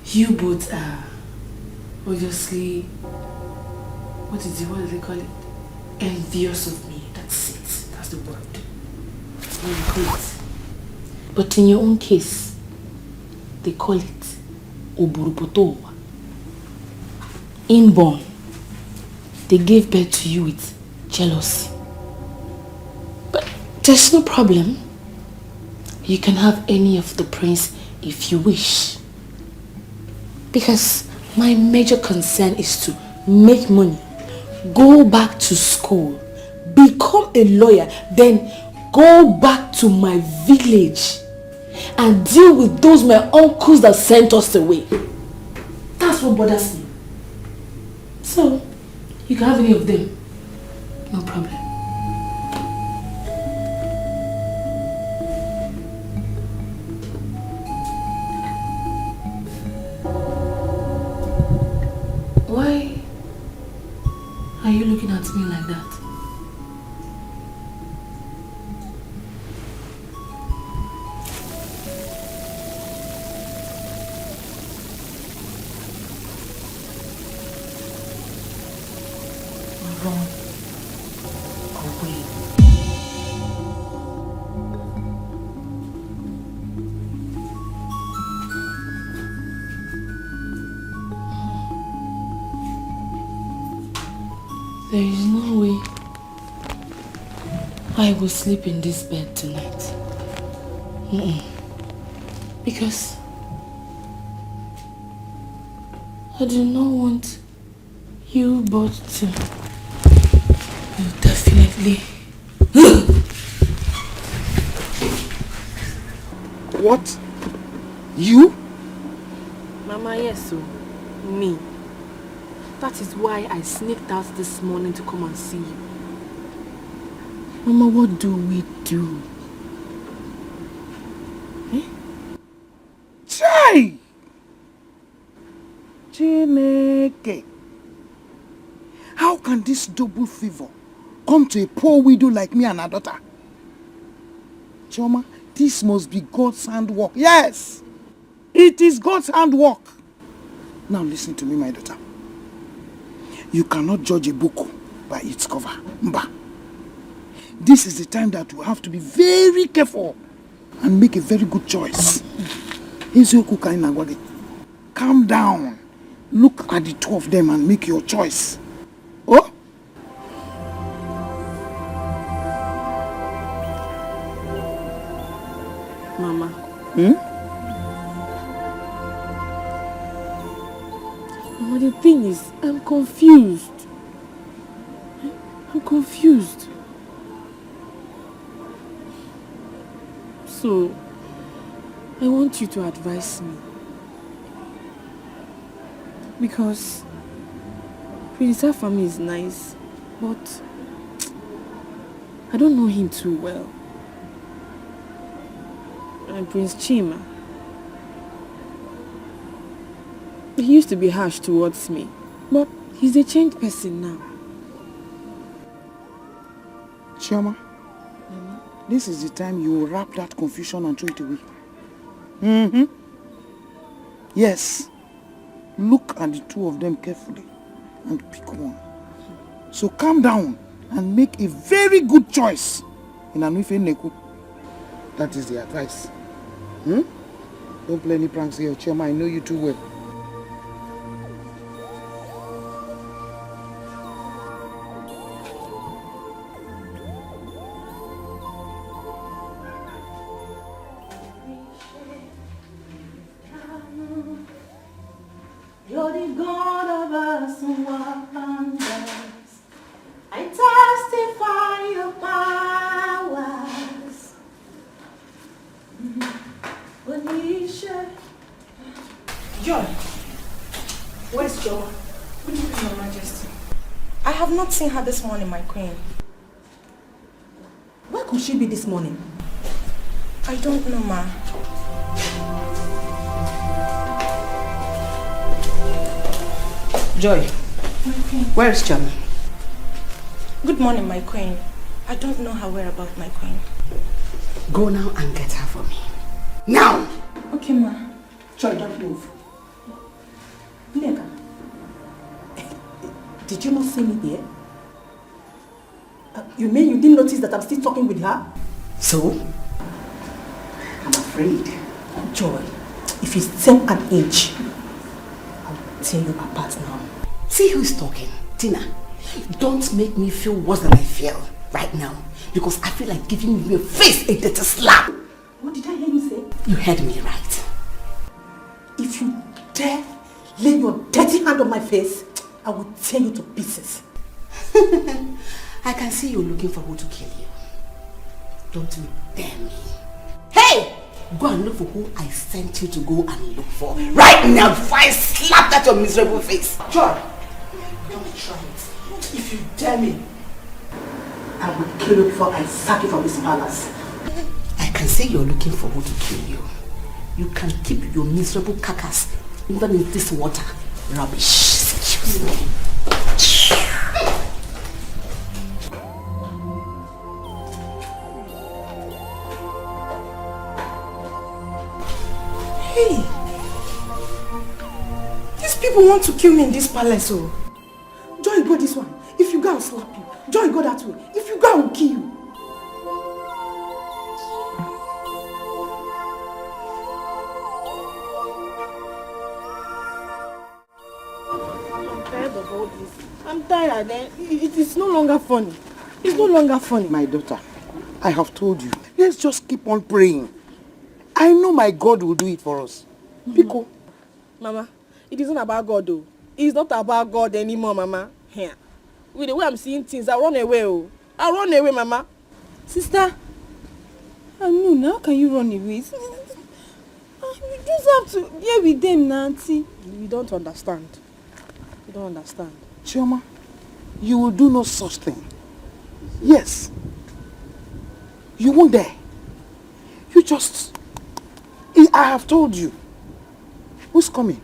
Speaker 16: You both are obviously, what do they call it? Envious of me. That's it. That's the word. Great. But in your own case, they call it Oburupoto. Inborn. They gave birth to you with jealousy. But there's no problem. You can have any of the prince if you wish. Because my major concern is to make money, go back to school, become a lawyer, then go back to my village and deal with those my uncles that sent us away. That's what bothers me. So, you can have any of them. No problem. Why are you looking at me like that? Run away. There is no way I will sleep in this bed tonight. Because I do not want you both to. You definitely.
Speaker 11: What? You?
Speaker 3: My
Speaker 15: Mama, yes, so me. That is why I sneaked out this morning to come and see you. Mama, what do we do?
Speaker 21: Chai! Chineke. How can this double favor come to a poor widow like me and her daughter? Chioma, this must be God's handwork. Yes! It is God's handwork. Now listen to me, my daughter. You cannot judge a book by its cover. Mba. This is the time that you have to be very careful and make a very good choice. Calm down. Look at the two of them and make your choice. Oh?
Speaker 15: Mama. Mama, the thing is, I'm confused. I'm confused. So, I want you to advise me. Because Prince Afami is nice, but I don't know him too well. And Prince Chima, he used to be harsh towards me, but he's a changed person now.
Speaker 21: Chioma, this is the time you wrap that confusion and throw it away. Yes. Look at the two of them carefully and pick one. So calm down and make a very good choice in Anuife Neku. That is the advice. Don't play any pranks here, Chioma. I know you too well.
Speaker 13: You're the God of us wonders. I testify your powers.
Speaker 22: Joy, where's Joy? Good evening, Your Majesty.
Speaker 20: I have not seen her this morning, my queen.
Speaker 22: Where could she be this morning?
Speaker 20: I don't know, ma.
Speaker 22: Joy, where is Joy?
Speaker 20: Good morning, my queen. I don't know her whereabouts, my queen.
Speaker 22: Go now and get her for me. Now!
Speaker 20: Okay, ma.
Speaker 22: Joy, don't move. Nega, did you not see me there? You mean you didn't notice that I'm still talking with her? So? I'm afraid. Joy, if you step an inch, I'll tear you apart now. See who's talking? Tina, don't make me feel worse than I feel right now. Because I feel like giving you a face, a dirty slap. What did I hear you say? You heard me right. If you dare lay your dirty hand on my face, I will tear you to pieces. I can see you're looking for who to kill you. Don't you dare me. Hey! Go and look for who I sent you to go and look for. Right now before I slap at your miserable face. Joy, don't try it. If you dare me, I will kill you before I sack you from this palace. I can see you're looking for who to kill you. You can keep your miserable carcass even in this water. Rubbish. Excuse me. Hey! These people want to kill me in this palace, oh. Joy, go this one. If you go, I'll slap you. Joy, go that way. If you go, I will kill you.
Speaker 15: I'm tired of all this. I'm tired. It is no longer funny. It's no longer funny.
Speaker 21: My daughter, I have told you. Let's just keep on praying. I know my God will do it for us. Pico.
Speaker 15: Mama, it isn't about God though. It's not about God anymore, Mama. Here. With the way I'm seeing things, I'll run away, oh. I'll run away, Mama.
Speaker 1: Sister, I know, how can you run away?
Speaker 15: You just have to deal with them, Nancy. You don't understand. You don't understand.
Speaker 21: Chioma, you will do no such thing. Yes. You won't dare. You just... I have told you. Who's coming?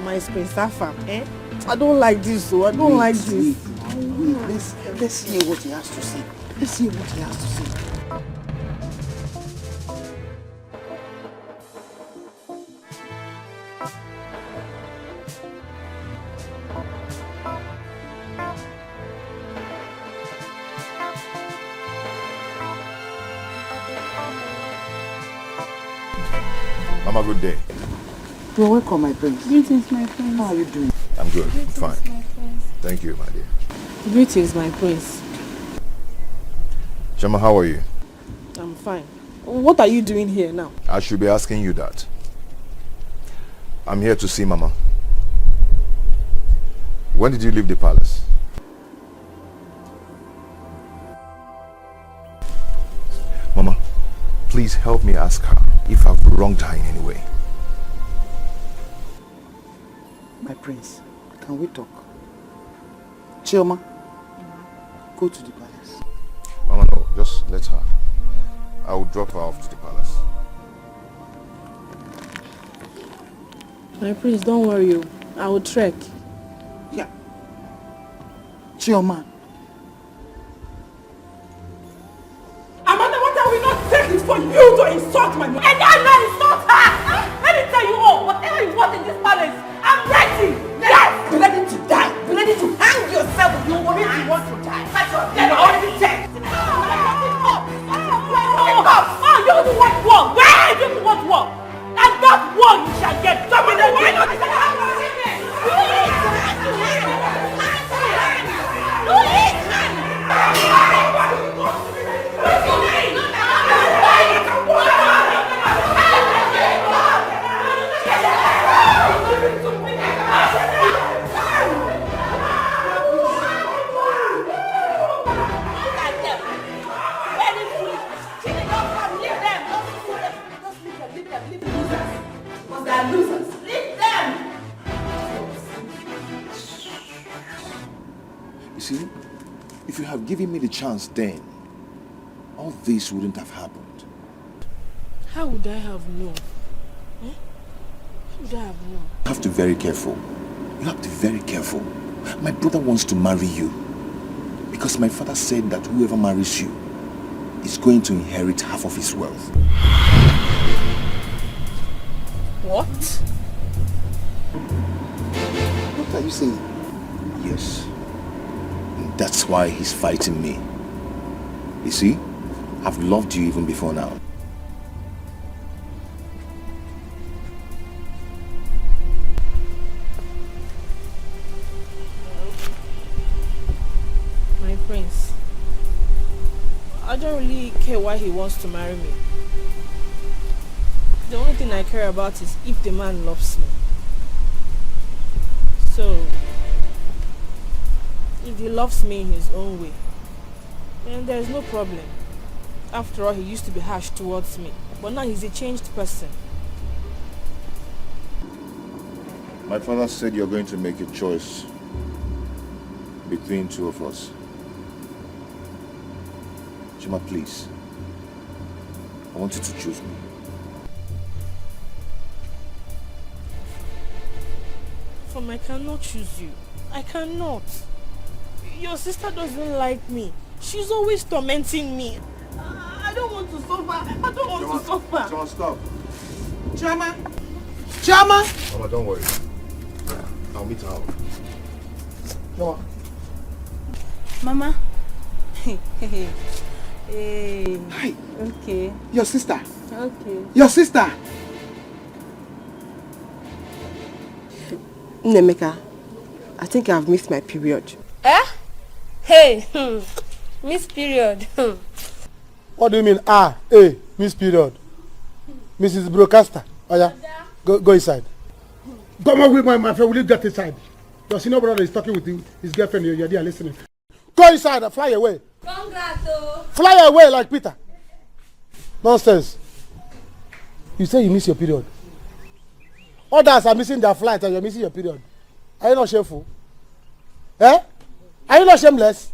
Speaker 15: My Prince Afam, eh? I don't like this, so I don't like this.
Speaker 21: Wait, let's hear what he has to say. Let's hear what he has to say.
Speaker 9: Mama, good day.
Speaker 21: You're welcome, my prince.
Speaker 14: Greetings, my prince.
Speaker 21: How are you doing?
Speaker 9: I'm good.
Speaker 14: Greetings,
Speaker 9: I'm fine.
Speaker 14: my prince.
Speaker 9: Thank you, my dear.
Speaker 15: Greetings, my prince.
Speaker 9: Shama, how are you?
Speaker 15: I'm fine. What are you doing here now?
Speaker 9: I should be asking you that. I'm here to see Mama. When did you leave the palace? Mama, please help me ask her if I've wronged her in any way.
Speaker 21: My prince, can we talk? Chioma, go to the palace.
Speaker 9: Mama, no, just let her. I will drop her off to the palace.
Speaker 15: My prince, don't worry. I will trek.
Speaker 21: Yeah. Chioma.
Speaker 18: Amanda, what are we not taking for you to insult my mother? And I'm not insult her! Let me tell you all, whatever you want in this palace, I'm ready! Yes! Be ready to die! Be ready to hang yourself if you want to die! That's your death! You're already dead! Oh, you don't want war! Where? You don't want war! And that war you shall get! Somebody, why not?
Speaker 9: You see, if you had given me the chance then, all this wouldn't have happened.
Speaker 15: How would I have known? Eh? How would I have known?
Speaker 9: You have to be very careful. You have to be very careful. My brother wants to marry you. Because my father said that whoever marries you is going to inherit half of his wealth.
Speaker 15: What?
Speaker 21: What are you saying?
Speaker 9: Yes. And that's why he's fighting me. You see, I've loved you even before now.
Speaker 15: My prince, I don't really care why he wants to marry me. The only thing I care about is if the man loves me. So, if he loves me in his own way, then there's no problem. After all, he used to be harsh towards me, but now he's a changed person.
Speaker 9: My father said you're going to make a choice between two of us. Chima, please. I want you to choose me.
Speaker 15: I cannot choose you. I cannot. Your sister doesn't like me. She's always tormenting me. I don't want to suffer. I don't want to suffer.
Speaker 9: Chama, stop.
Speaker 21: Chama! Chama!
Speaker 9: Mama, don't worry. I'll meet her out.
Speaker 21: No.
Speaker 7: Mama. Hey.
Speaker 21: Hi.
Speaker 7: Okay.
Speaker 21: Your sister.
Speaker 7: Okay.
Speaker 21: Your sister.
Speaker 1: Nemeka, I think I've missed my period.
Speaker 8: Eh? Hey, miss period.
Speaker 12: What do you mean? Miss period. Mrs. Broadcaster. Oh yeah. Go inside. Come on with my friend. Will you get inside? Your senior brother is talking with his girlfriend. You're there listening. Go inside and fly away.
Speaker 8: Congrats.
Speaker 12: Fly away like Peter. Nonsense. You say you miss your period. Others are missing their flight and you're missing your period. Are you not shameful? Eh? Are you not shameless?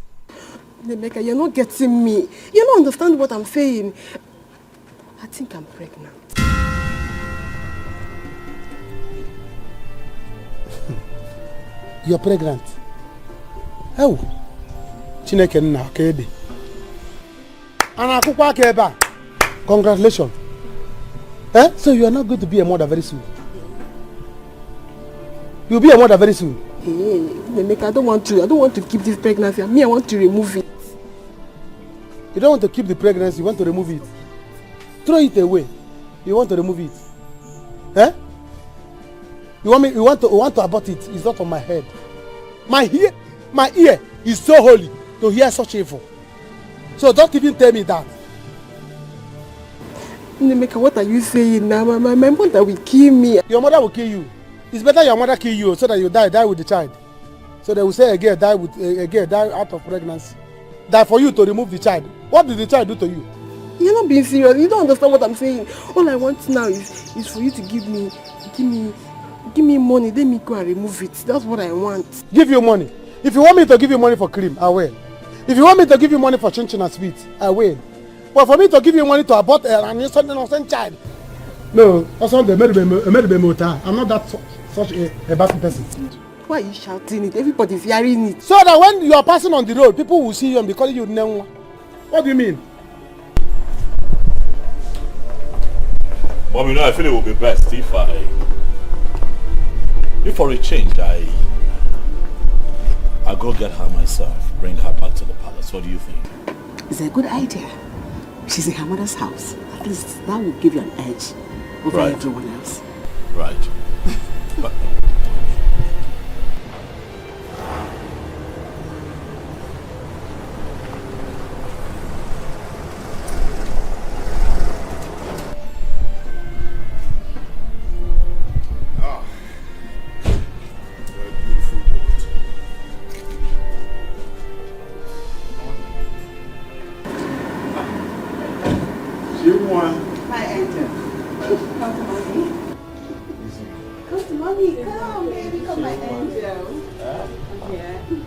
Speaker 1: Nemeka, you're not getting me. You don't understand what I'm saying. I think I'm pregnant.
Speaker 12: You're pregnant. Oh. Chineke nna kede. Ana akukwa keba. Congratulations. Eh? So you are not going to be a mother very soon. You'll be a mother very soon.
Speaker 1: Hey, Nemeka, I don't want to keep this pregnancy. Me, I want to remove it.
Speaker 12: You don't want to keep the pregnancy, you want to remove it. Throw it away. You want to remove it. Eh? You want to abort it. It's not on my head. My ear is so holy to hear such evil. So don't even tell me that.
Speaker 1: Nemeka, what are you saying now? My mother will kill me.
Speaker 12: Your mother will kill you. It's better your mother kill you so that you die with the child. So they will say a girl die out of pregnancy. Die for you to remove the child. What did the child do to you?
Speaker 1: You're not being serious. You don't understand what I'm saying. All I want now is for you to give me money. Let me go and remove it. That's what I want.
Speaker 12: Give you money. If you want me to give you money for cream, I will. If you want me to give you money for chin and sweet, I will. But for me to give you money to abort an innocent child, no, I'm not that such a bad person.
Speaker 1: Why are you shouting it? Everybody's hearing it.
Speaker 12: So that when you are passing on the road, people will see you and be calling you Nenwa. What do you mean?
Speaker 2: Mom, you know, I feel it would be best if for a change, I go get her myself, bring her back to the palace. What do you think?
Speaker 6: It's a good idea. She's in her mother's house. At least that will give you an edge over everyone else.
Speaker 2: Right. But,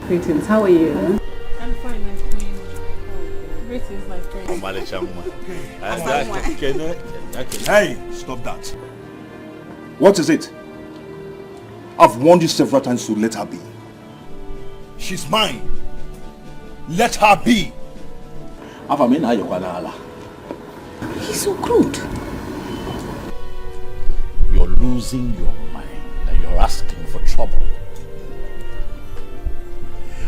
Speaker 5: Greetings, how are you?
Speaker 15: I'm fine, my queen. Greetings, my friend.
Speaker 9: Hey, stop that. What is it? I've warned you several times to let her be. She's mine. Let her be.
Speaker 6: He's so crude.
Speaker 2: You're losing your mind and you're asking for trouble.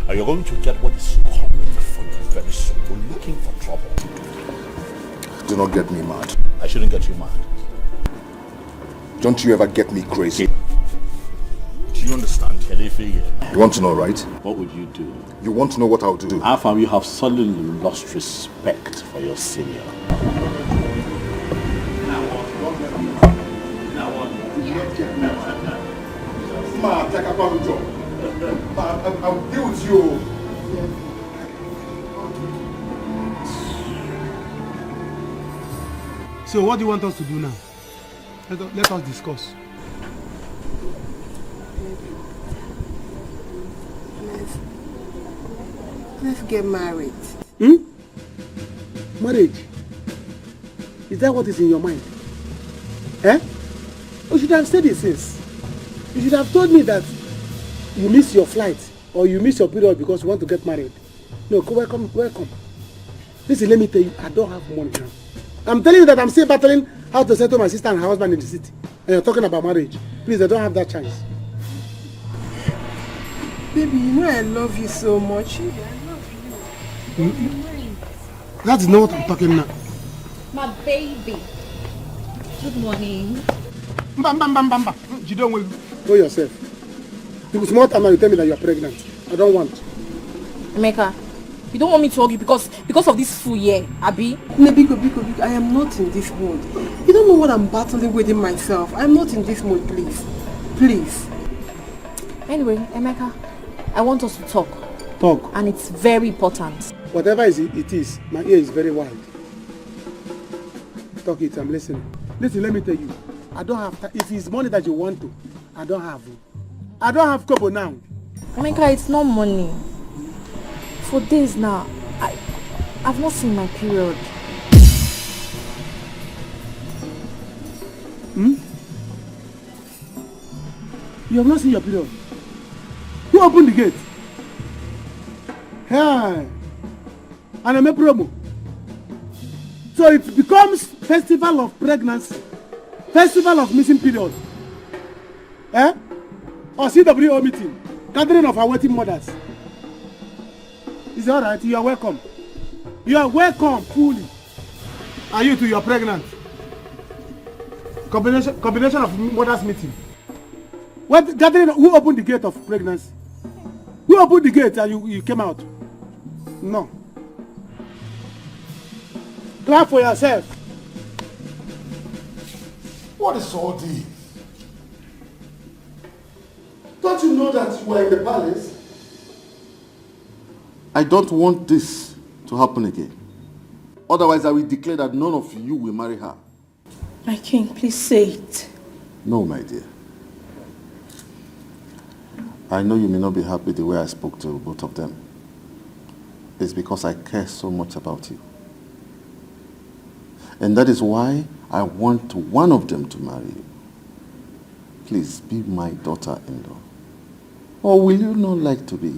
Speaker 2: And you're going to get what is coming for you very soon. You're looking for trouble.
Speaker 9: Do not get me mad.
Speaker 2: I shouldn't get you mad.
Speaker 9: Don't you ever get me crazy. Do you understand? You want to know, right?
Speaker 2: What would you do?
Speaker 9: You want to know what I'll do?
Speaker 2: How far you have suddenly lost respect for your senior.
Speaker 9: I'll deal with you.
Speaker 12: So what do you want us to do now? Let us discuss.
Speaker 1: Let's get married.
Speaker 12: Marriage? Is that what is in your mind? Eh? You should have said it since. You should have told me that you miss your flight or you miss your period because you want to get married. No, welcome. Listen, let me tell you, I don't have money now. I'm telling you that I'm still battling how to settle my sister and her husband in the city. And you're talking about marriage. Please, I don't have that chance.
Speaker 1: Baby, you know I love you so much.
Speaker 12: That is not what I'm talking now.
Speaker 8: My baby. Good morning.
Speaker 12: You don't want to go yourself. You small time now you tell me that you are pregnant. I don't want.
Speaker 15: Emeka, you don't want me to hug you because of this fool here, Abi?
Speaker 1: Biko, I am not in this mood. You don't know what I'm battling within myself. I'm not in this mood, please. Please.
Speaker 15: Anyway, Emeka, I want us to talk.
Speaker 12: Talk.
Speaker 15: And it's very important.
Speaker 12: Whatever it is, my ear is very wide. Talk it, I'm listening. Listen, let me tell you. I don't have time. If it's money that you want to, I don't have it. I don't have kobo now.
Speaker 15: Emeka, it's not money. For days now, I've not seen my period.
Speaker 12: You have not seen your period? Who opened the gate? Hey. And I make promo. So it becomes festival of pregnancy. Festival of missing period. Eh? Or CWO meeting. Gathering of awaiting mothers. Is it alright? You are welcome. You are welcome fully. And you too, you are pregnant. Combination of mothers meeting. What gathering? Who opened the gate of pregnancy? Who opened the gate and you came out? No. Clap for yourself.
Speaker 17: What is all this? Don't you know that you are in the palace? I don't want this to happen again. Otherwise, I will declare that none of you will marry her.
Speaker 15: My king, please say it.
Speaker 17: No, my dear. I know you may not be happy the way I spoke to both of them. It's because I care so much about you. And that is why I want one of them to marry you. Please be my daughter-in-law. Or will you not like to be?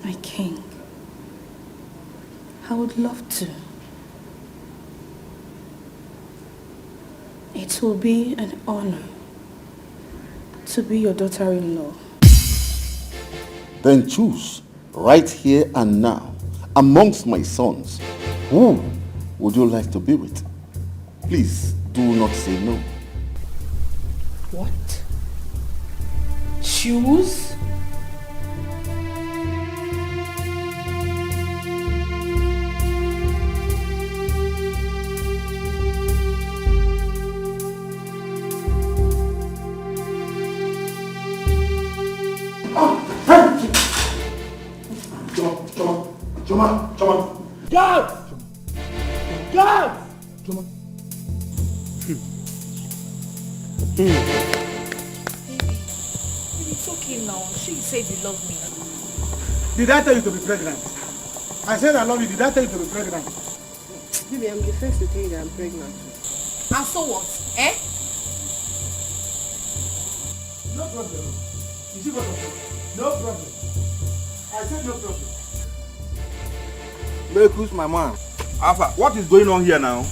Speaker 15: My king, I would love to. It will be an honor to be your daughter-in-law.
Speaker 17: Then choose right here and now amongst my sons. Who would you like to be with? Please do not say no.
Speaker 13: What? Choose?
Speaker 12: Choma. Guards! Guards! Choma.
Speaker 13: It's okay now. She said you love me.
Speaker 12: Did I tell you to be pregnant? I said I love you. Did I tell you to be pregnant?
Speaker 1: Baby, I'm the first to tell you that I'm pregnant.
Speaker 13: And so what? Eh?
Speaker 12: No problem. You see what I'm saying? No problem. I said no problem.
Speaker 10: Who's my man? Alpha, what is going on here now?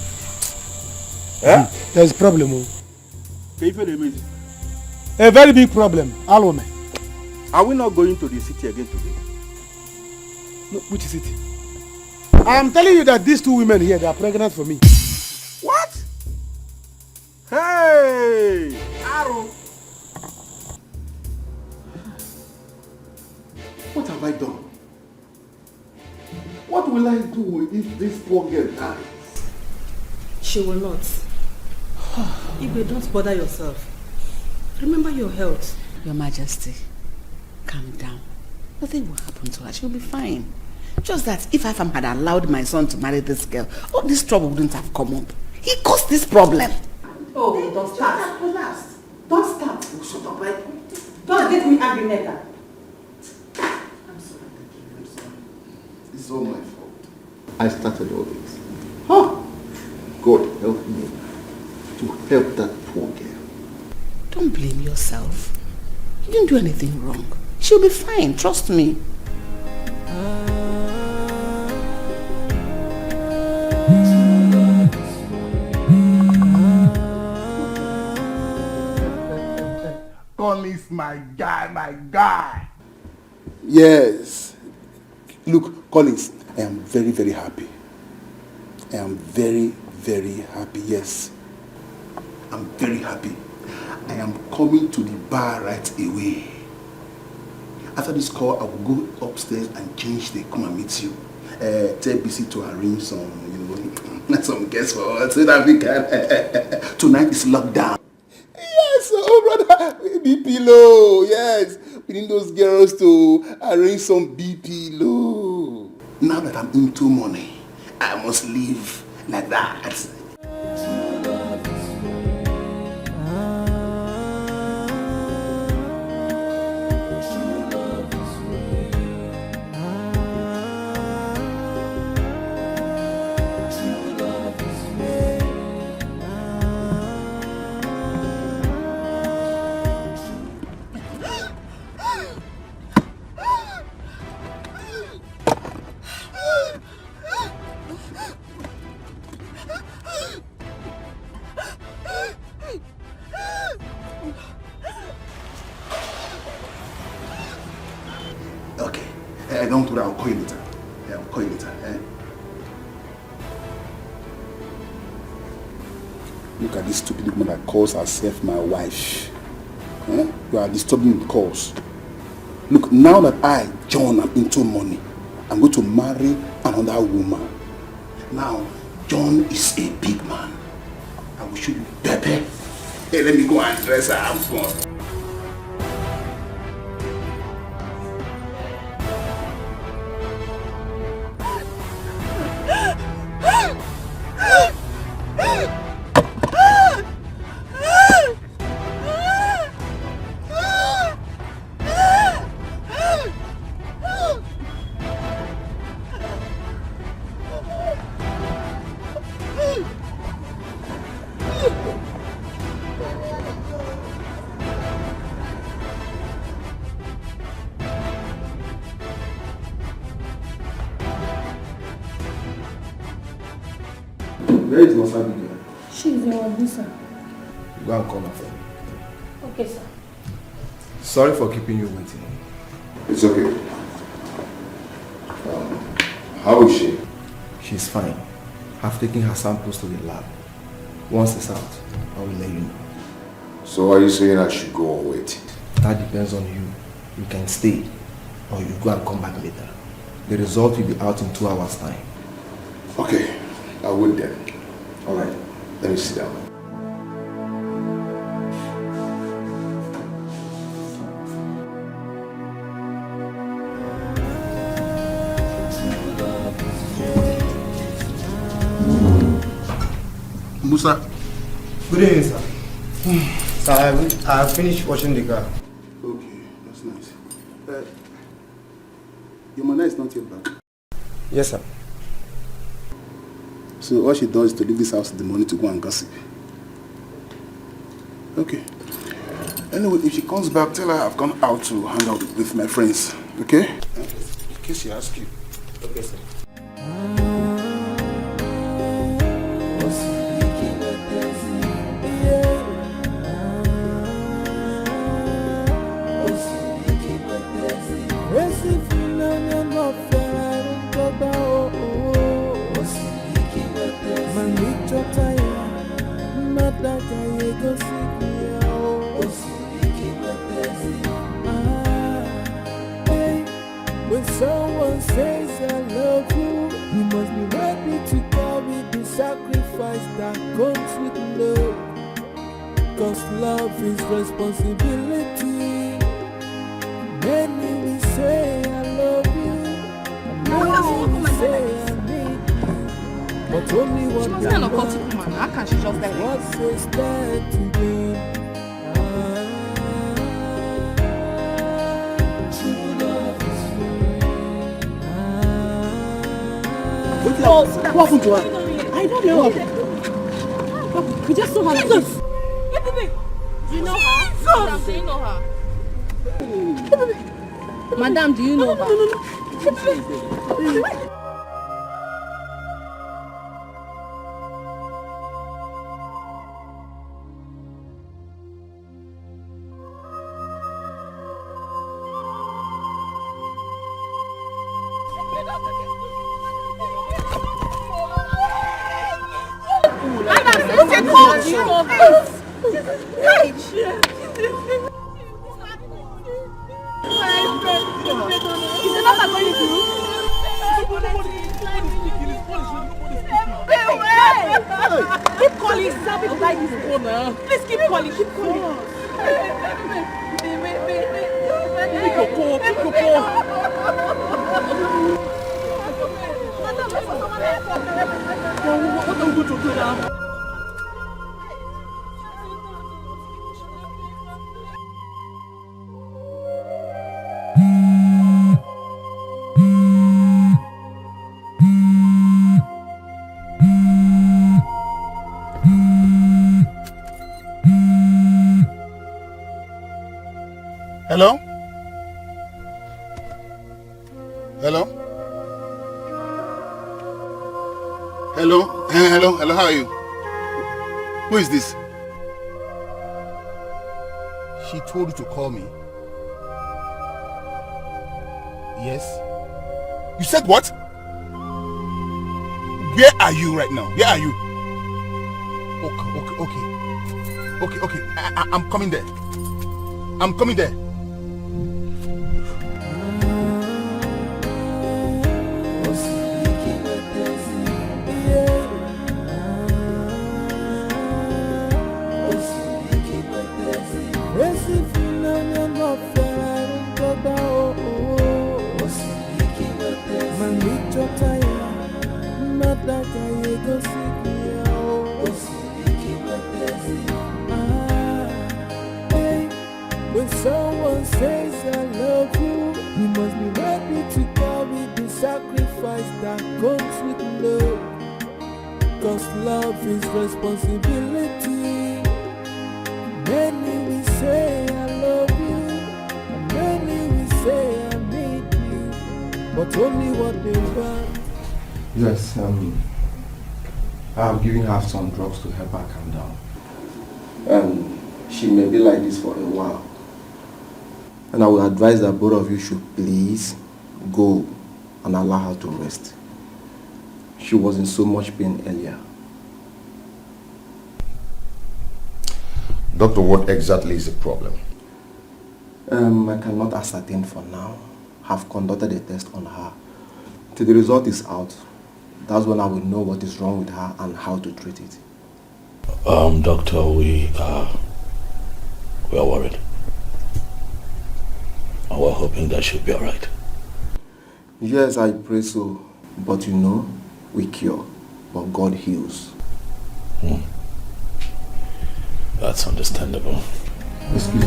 Speaker 12: Eh? There's a problem. A very big problem. Alome.
Speaker 10: Are we not going to the city again today?
Speaker 12: No, which city? I am telling you that these two women here, they are pregnant for me.
Speaker 10: What? Hey! Arrow!
Speaker 17: What have I done? What will I do if this poor girl dies?
Speaker 13: She will not. Igwe, don't bother yourself. Remember your health.
Speaker 6: Your Majesty, calm down. Nothing will happen to her. She'll be fine. Just that if Afam had allowed my son to marry this girl, all this trouble wouldn't have come up. He caused this problem.
Speaker 3: Oh, don't start. Don't start. Oh, shut up, right? Don't get me angry, Netta.
Speaker 17: I'm sorry. It's all my fault. I started all this. Huh? God help me to help that poor girl.
Speaker 6: Don't blame yourself. You didn't do anything wrong. She'll be fine, trust me.
Speaker 11: Collins, my guy.
Speaker 12: Yes. Look, Collins, I am very, very happy. I am very, very happy, yes. I'm very happy. I am coming to the bar right away. After this call, I will go upstairs and change the come and meet you. Tell BC to arrange some, some guests for us so that we can. Tonight is lockdown.
Speaker 9: brother, BP low. Yes, we need those girls to arrange some BP low. Now that I'm into money, I must live like that. Don't worry, I'll call you later. Yeah, I'll call you later. Look at this stupid woman that calls herself my wife. You are disturbing the calls. Look, now that I, John, am into money, I'm going to marry another woman. Now, John is a big man. I will show you Pepe. Hey, let me go and dress her. Have fun. Where is Masabi girl?
Speaker 4: She's in Wabisa.
Speaker 11: Go and call her friend.
Speaker 4: Okay, sir.
Speaker 11: Sorry for keeping you waiting.
Speaker 9: It's okay. How is she?
Speaker 11: She's fine. I've taken her samples to the lab. Once it's out, I will let you know.
Speaker 9: So are you saying I should go or wait?
Speaker 11: That depends on you. You can stay or you go and come back later. The result will be out in 2 hours' time.
Speaker 9: Okay, I will then. Alright, let me sit down. Musa.
Speaker 19: Good evening, sir. Sir, I have finished washing the car.
Speaker 9: Okay, that's nice. Your mother is not yet back.
Speaker 19: Yes, sir.
Speaker 9: So all she does is to leave this house in the morning to go and gossip. Okay. Anyway, if she comes back, tell her I've gone out to hang out with my friends. Okay? In case she asks you.
Speaker 19: Okay, sir.
Speaker 1: When someone says I love you, you must be ready to carry the sacrifice that comes with love. Cause love is responsibility. Many will say I love you, many will say I need you, but only one
Speaker 16: She wasn't an occultic woman. How can she just die?
Speaker 1: what says that to them?
Speaker 6: What happened to her?
Speaker 15: I don't know. We just saw her like this.
Speaker 16: You know her? Madam, do you know her? Madam, do you know her?
Speaker 15: Please keep calling.
Speaker 13: calling, keep calling. Pick your call, pick your call. What are we going to do now?
Speaker 11: Hello? Hello? Hello? Hello, how are you? Who is this? She told you to call me. Yes? You said what? Where are you right now? Where are you? Okay. I'm coming there. I'm coming there.
Speaker 1: When someone says I love you, you must be ready to carry the sacrifice that comes with love. Cause love is responsibility. Many will say I love you, and many will say I need you, but only what they want.
Speaker 20: Yes, I'm giving her some drugs to help her calm down. And she may be like this for a while. And I will advise that both of you should please go and allow her to rest. She was in so much pain earlier.
Speaker 9: Doctor, what exactly is the problem?
Speaker 20: I cannot ascertain for now. I've conducted a test on her. Till the result is out, that's when I will know what is wrong with her and how to treat it.
Speaker 2: Doctor, we are worried. And we're hoping that she'll be alright.
Speaker 20: Yes, I pray so. But you know, we cure, but God heals.
Speaker 2: That's understandable.
Speaker 20: Excuse me.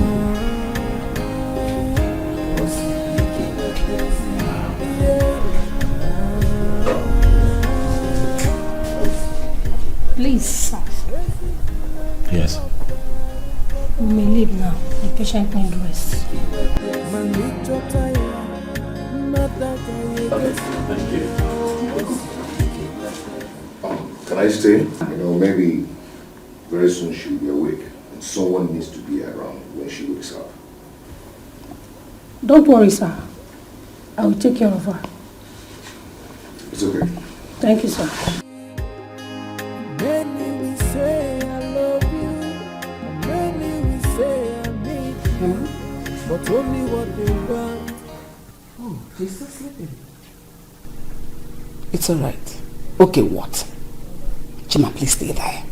Speaker 4: Please, sir.
Speaker 2: Yes.
Speaker 4: We may leave now. The patient needs rest.
Speaker 2: Thank you.
Speaker 9: Can I stay? You know, maybe very soon she'll be awake and someone needs to be around when she wakes up.
Speaker 4: Don't worry, sir. I will take care of her.
Speaker 9: It's okay.
Speaker 4: Thank you, sir.
Speaker 1: Many will say I love you, and many will say I need you, but only what they want.
Speaker 6: Oh, she's still sleeping. It's alright. Okay, what? Chima, please stay there.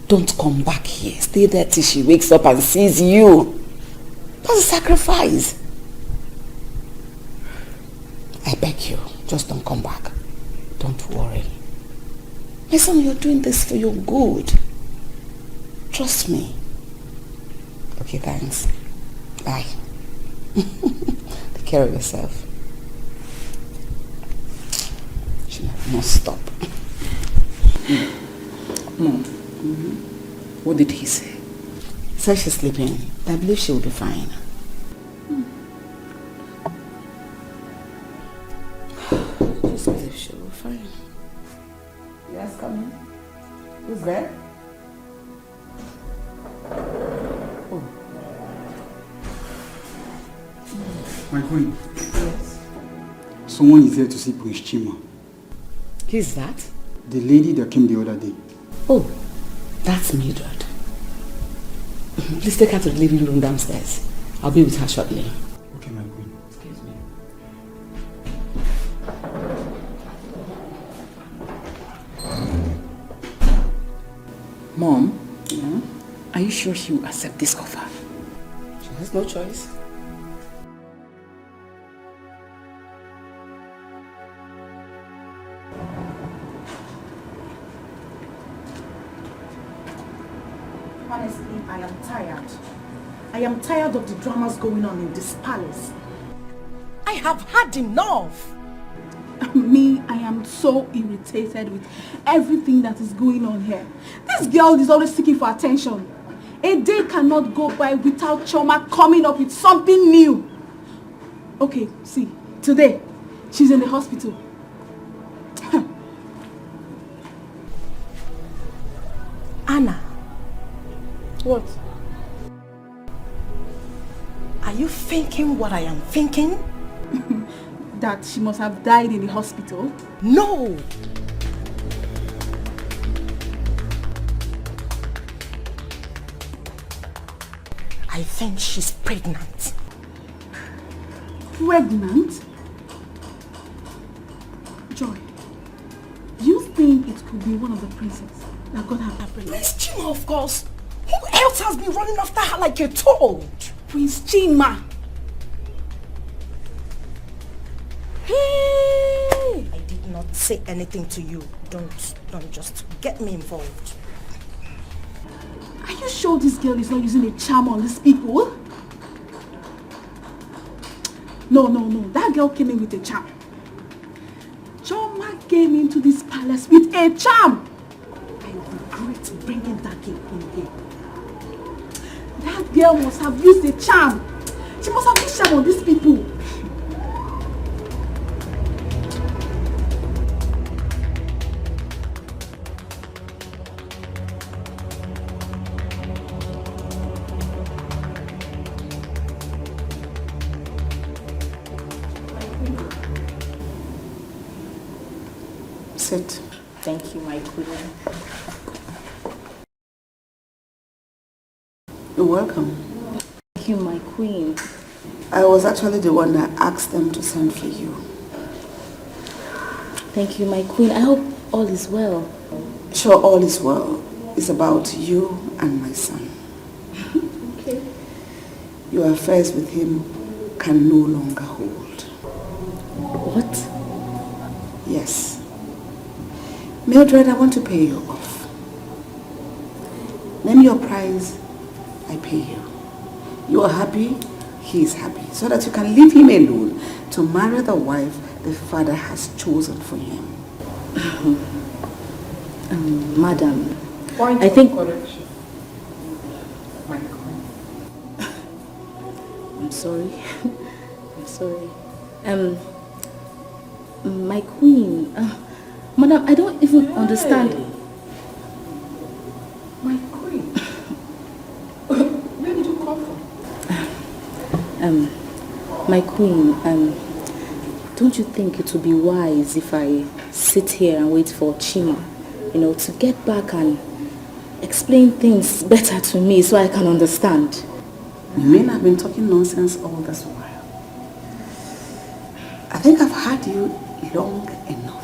Speaker 6: Don't come back here. Stay there till she wakes up and sees you. That's a sacrifice. I beg you, just don't come back. Don't worry. My son, you're doing this for your good. Trust me. Okay, thanks. Bye. Take care of yourself. She must stop. Mom. What did he say? He said she's sleeping. I believe she will be fine. Just believe she will be fine. Yes, come in. Who's there? Oh.
Speaker 22: My queen.
Speaker 6: Yes.
Speaker 22: Someone is here to see Prince Chima.
Speaker 6: Who's that?
Speaker 22: The lady that came the other day.
Speaker 6: Oh, that's Mildred. Please take her to the living room downstairs. I'll be with her shortly.
Speaker 22: Okay, my queen.
Speaker 6: Excuse me. Mom, Are you sure she will accept this offer?
Speaker 3: She has no choice.
Speaker 7: Honestly, I am tired. I am tired of the dramas going on in this palace. I have had enough.
Speaker 14: Me, I am so irritated with everything that is going on here. This girl is always seeking for attention. A day cannot go by without Choma coming up with something new. Okay, see, today, she's in the hospital.
Speaker 7: Anna.
Speaker 15: What?
Speaker 7: Are you thinking what I am thinking?
Speaker 14: That she must have died in the hospital?
Speaker 7: No! I think she's pregnant.
Speaker 14: Pregnant? Joy, you think it could be one of the princes that got her pregnant?
Speaker 7: Prince Chima, of course. Who else has been running after her like a toad?
Speaker 14: Prince Chima.
Speaker 7: Hey! I did not say anything to you. Don't just get me involved.
Speaker 14: Are you sure this girl is not using a charm on these people? No. That girl came in with a charm. Choma came into this palace with a charm. I regret bringing that girl in here. That girl must have used a charm. She must have used charm on these people.
Speaker 6: Sit.
Speaker 8: Thank you, my queen.
Speaker 6: You're welcome.
Speaker 8: Thank you, my queen.
Speaker 6: I was actually the one that asked them to send for you.
Speaker 8: Thank you, my queen. I hope all is well.
Speaker 6: Sure, all is well. It's about you and my son.
Speaker 8: Okay.
Speaker 6: Your affairs with him can no longer hold.
Speaker 8: What?
Speaker 6: Yes. Mildred, I want to pay you off. Name your price, I pay you. You are happy, he is happy. So that you can leave him alone to marry the wife the father has chosen for him.
Speaker 8: Madam,
Speaker 6: Point
Speaker 8: I think...
Speaker 6: correction.
Speaker 8: I'm sorry. I'm sorry. My queen... Madam, I don't even understand.
Speaker 6: My queen? Where did you come from?
Speaker 8: My queen, don't you think it would be wise if I sit here and wait for Chima, to get back and explain things better to me so I can understand?
Speaker 6: You may have been talking nonsense all this while. I think I've had you long enough.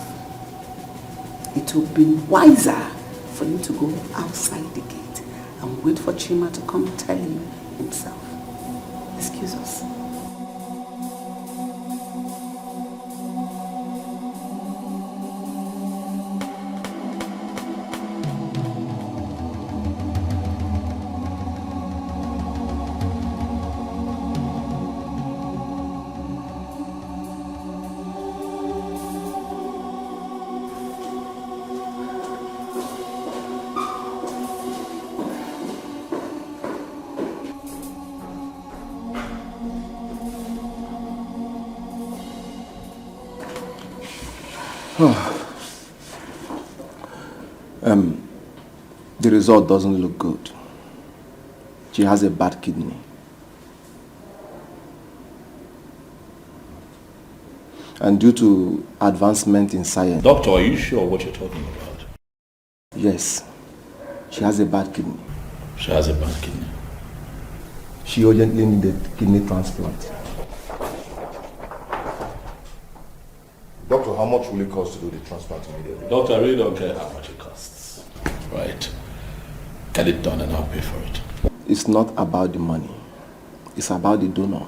Speaker 6: It would be wiser for you to go outside the gate and wait for Chima to come tell you himself. Excuse us.
Speaker 20: The result doesn't look good. She has a bad kidney. And due to advancement in science...
Speaker 2: Doctor, are you sure what you're talking about?
Speaker 20: Yes. She has a bad kidney.
Speaker 2: She has a bad kidney.
Speaker 20: She urgently needed kidney transplant.
Speaker 9: Doctor, how much will it cost to do the transplant immediately?
Speaker 2: Doctor, I really don't care how much it costs. Right? Get it done and I'll pay for it.
Speaker 20: It's not about the money. It's about the donor.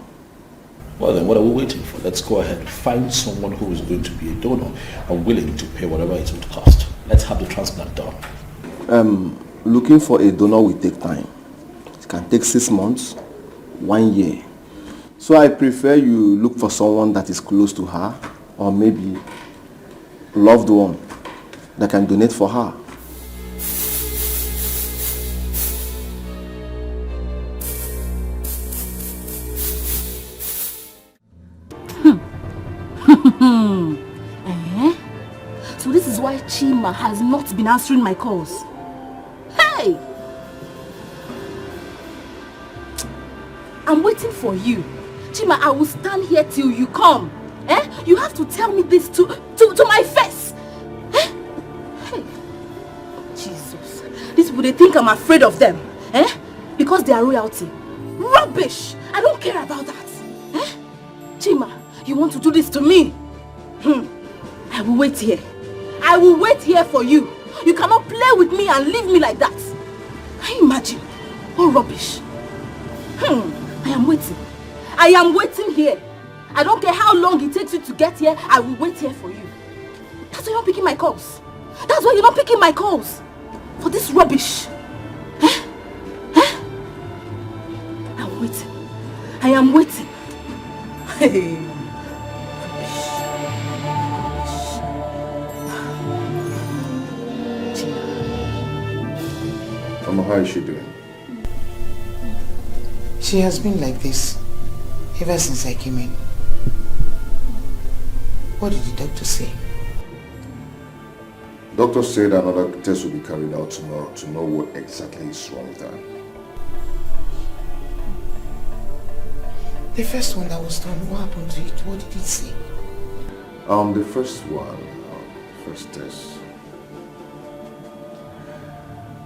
Speaker 2: Well then, what are we waiting for? Let's go ahead. Find someone who is going to be a donor and willing to pay whatever it would cost. Let's have the transplant done.
Speaker 20: Looking for a donor will take time. It can take 6 months, 1 year. So I prefer you look for someone that is close to her, or maybe loved one that can donate for her.
Speaker 7: So this is why Chima has not been answering my calls. Hey! I'm waiting for you. Chima, I will stand here till you come. You have to tell me this to my face. Hey! Jesus. These people, they think I'm afraid of them. Because they are royalty. Rubbish! I don't care about that. Chima, you want to do this to me? I will wait here. I will wait here for you. You cannot play with me and leave me like that. Can you imagine? What rubbish. I am waiting. I am waiting here. I don't care how long it takes you to get here. I will wait here for you. That's why you're not picking my calls. That's why you're not picking my calls. For this rubbish. I'm waiting. I am waiting. Hey.
Speaker 9: Mama, how is she doing?
Speaker 18: She has been like this ever since I came in. What did the doctor say?
Speaker 9: Doctor said another test will be carried out tomorrow to know what exactly is wrong with her.
Speaker 18: The first one that was done, what happened to it? What did it say?
Speaker 9: The first one, first test.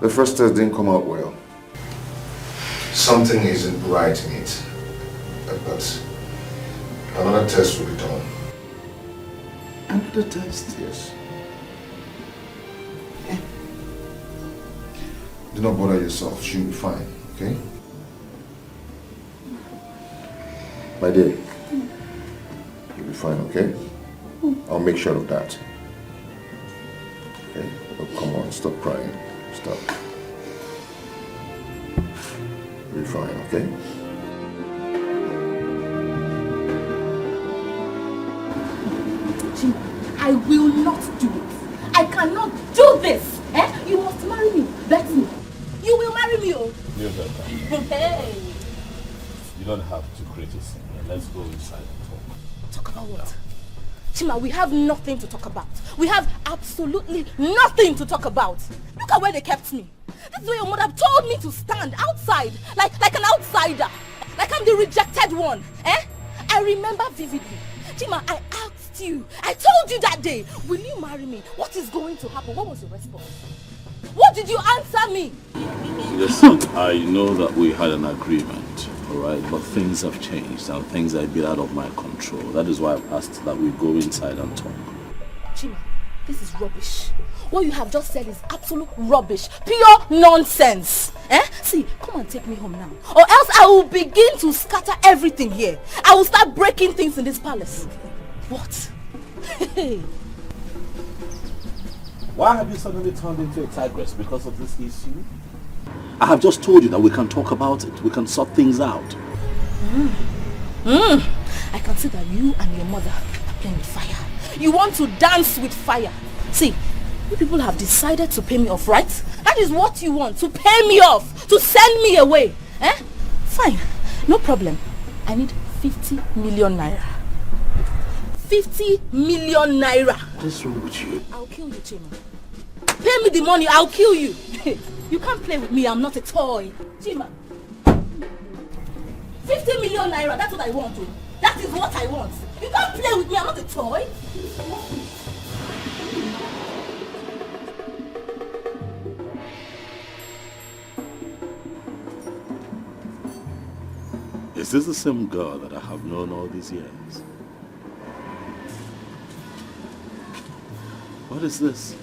Speaker 9: The first test didn't come out well. Something isn't right in it. But another test will be done.
Speaker 18: Another test?
Speaker 9: Yes. Do not bother yourself. She'll be fine, okay? My dear, you'll be fine, okay? I'll make sure of that. Okay? Oh, come on, stop crying. Stop. You'll be fine, okay?
Speaker 7: Jim, I will not do it. I cannot do this. You must marry me. Bet me. You will marry me, oh. Hey.
Speaker 2: You don't have to create a scene. Let's go inside and talk.
Speaker 7: Talk about what? Chima, we have nothing to talk about. We have absolutely nothing to talk about. Look at where they kept me. This is where your mother told me to stand outside, like an outsider. Like I'm the rejected one. I remember vividly. Chima, I asked you. I told you that day, will you marry me? What is going to happen? What was your response? What did you answer me?
Speaker 2: Listen, I know that we had an agreement, alright, but things have changed and things are a bit out of my control. That is why I've asked that we go inside and talk.
Speaker 7: Chima, this is rubbish. What you have just said is absolute rubbish. Pure nonsense. See, come and take me home now. Or else I will begin to scatter everything here. I will start breaking things in this palace. What?
Speaker 2: Why have you suddenly turned into a tigress because of this issue? I have just told you that we can talk about it. We can sort things out.
Speaker 7: I can see that you and your mother are playing with fire. You want to dance with fire. See, you people have decided to pay me off, right? That is what you want, to pay me off, to send me away. Fine, no problem. I need 50 million naira. 50 million naira.
Speaker 2: What's wrong with you?
Speaker 7: I'll kill you, Chima. Pay me the money, I'll kill you. You can't play with me, I'm not a toy. Chima. 50 million naira, that's what I want. That is what I want. You can't play with me, I'm not a toy.
Speaker 2: Is this the same girl that I have known all these years? What is this?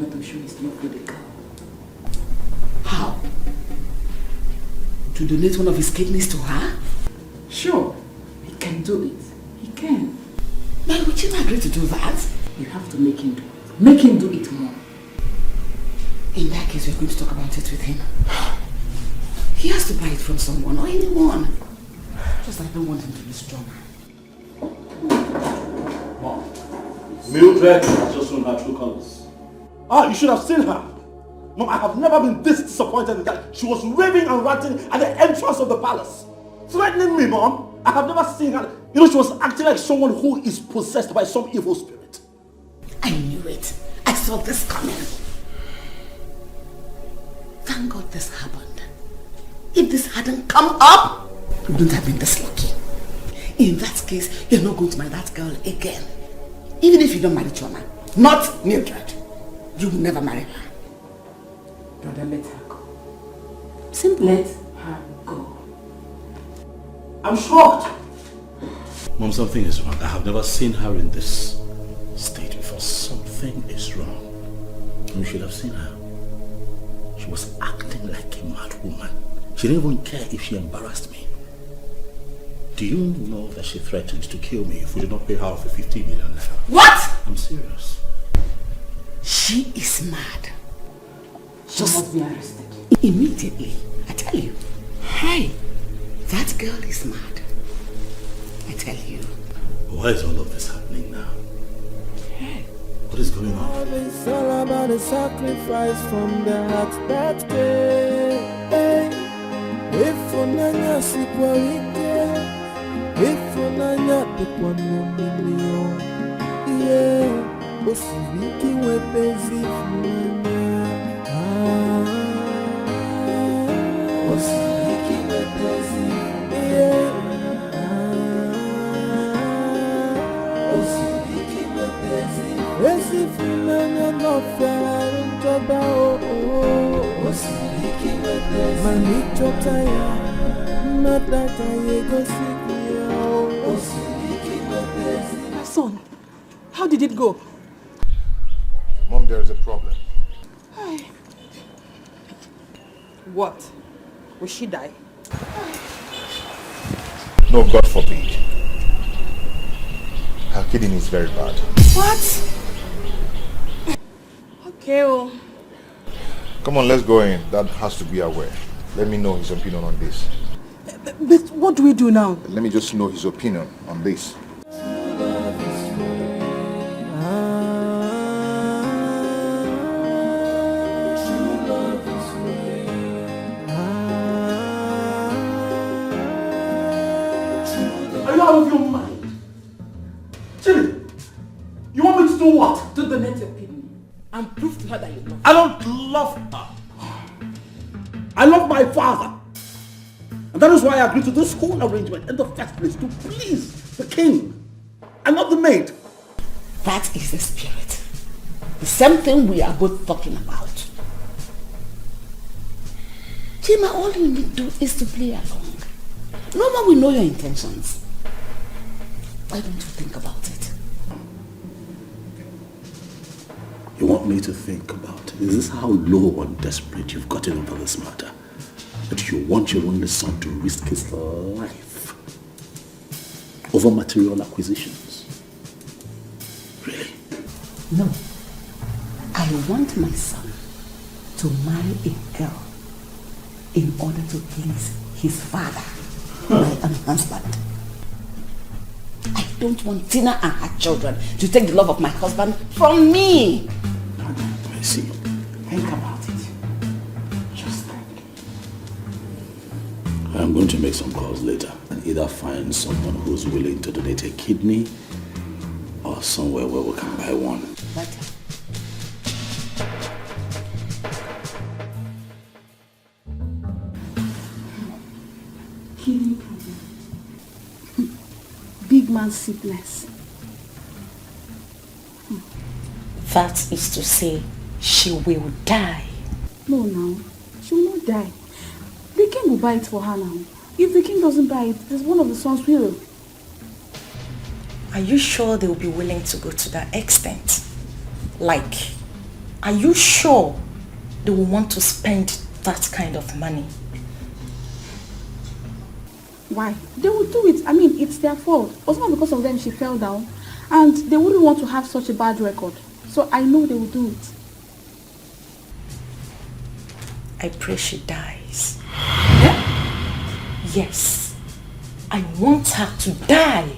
Speaker 6: not to show his love for the girl. How? To donate one of his kidneys to her? Sure, he can do it. He can. But would you not agree to do that? You have to make him do it. Make him do it more. In that case, we're going to talk about it with him. He has to buy it from someone or anyone. Just I don't want him to be strong.
Speaker 2: Mom, Mildred has just shown her true colors.
Speaker 5: Ah, you should have seen her. Mom, I have never been this disappointed in that. She was raving and ranting at the entrance of the palace. Threatening me, Mom. I have never seen her. You know, she was acting like someone who is possessed by some evil spirit.
Speaker 6: I knew it. I saw this coming. Thank God this happened. If this hadn't come up, you wouldn't have been this lucky. In that case, you're not going to marry that girl again. Even if you don't marry Choma. Not Mildred. You will never marry her. Brother, let her go. Simply let her go.
Speaker 5: I'm shocked.
Speaker 2: Mom, something is wrong. I have never seen her in this state before. Something is wrong. You should have seen her. She was acting like a mad woman. She didn't even care if she embarrassed me. Do you know that she threatened to kill me if we did not pay her off 50 million naira?
Speaker 6: What?
Speaker 2: I'm serious.
Speaker 6: She is mad.
Speaker 13: She must be arrested.
Speaker 6: Immediately. I tell you. Hey, that girl is mad. I tell you.
Speaker 2: Why is all of this happening now?
Speaker 6: Hey.
Speaker 2: What is going on?
Speaker 21: It's all about the sacrifice from the heart that came. If unanya sikuarike, if unanya tekwana milio, yeah, osiviki wepenzi funanya, osiviki wepenzi, yeah, osiviki wepenzi, esi funanya no fera untoba oh, osiviki wepenzi, manicho taya, mataka yego sikia oh, osiviki wepenzi.
Speaker 15: Son, how did it go?
Speaker 9: Mom, there is a problem.
Speaker 15: What? Will she die?
Speaker 9: No, God forbid. Her kidney is very bad.
Speaker 15: What? Okay, well.
Speaker 9: Come on, let's go in. Dad has to be aware. Let me know his opinion on this.
Speaker 15: But what do we do now?
Speaker 9: Let me just know his opinion on this.
Speaker 5: Are you out of your mind? Chili, you want me to do what?
Speaker 13: To donate your kidney and prove to her that you love her.
Speaker 5: I don't love her. I love my father. And that is why I agreed to this whole arrangement in the first place, to please the king and not the maid.
Speaker 6: That is the spirit. The same thing we are both talking about. Chima, all you need to do is to play along. No one will know your intentions. Why don't you think about it?
Speaker 2: You want me to think about it? Is this how low and desperate you've gotten over this matter? That you want your only son to risk his life over material acquisitions? Really?
Speaker 6: No. I want my son to marry a girl in order to please his father, my own husband. I don't want Tina and her children to take the love of my husband from me.
Speaker 2: I see.
Speaker 6: Think about it. Just think.
Speaker 2: I'm going to make some calls later and either find someone who's willing to donate a kidney or somewhere where we can buy one.
Speaker 6: Better.
Speaker 14: Kidney problem. Big man sickness.
Speaker 8: That is to say, she will die.
Speaker 14: No, now. She will not die. The king will buy it for her now. If the king doesn't buy it, there's one of the sons will.
Speaker 8: Are you sure they will be willing to go to that extent? Like,
Speaker 13: Are you sure they will want to spend that kind of money?
Speaker 14: Why? They will do it. I mean, it's their fault. It was not because of them she fell down. And they wouldn't want to have such a bad record. So I know they will do it.
Speaker 13: I pray she dies. Yeah? Yes. I want her to die.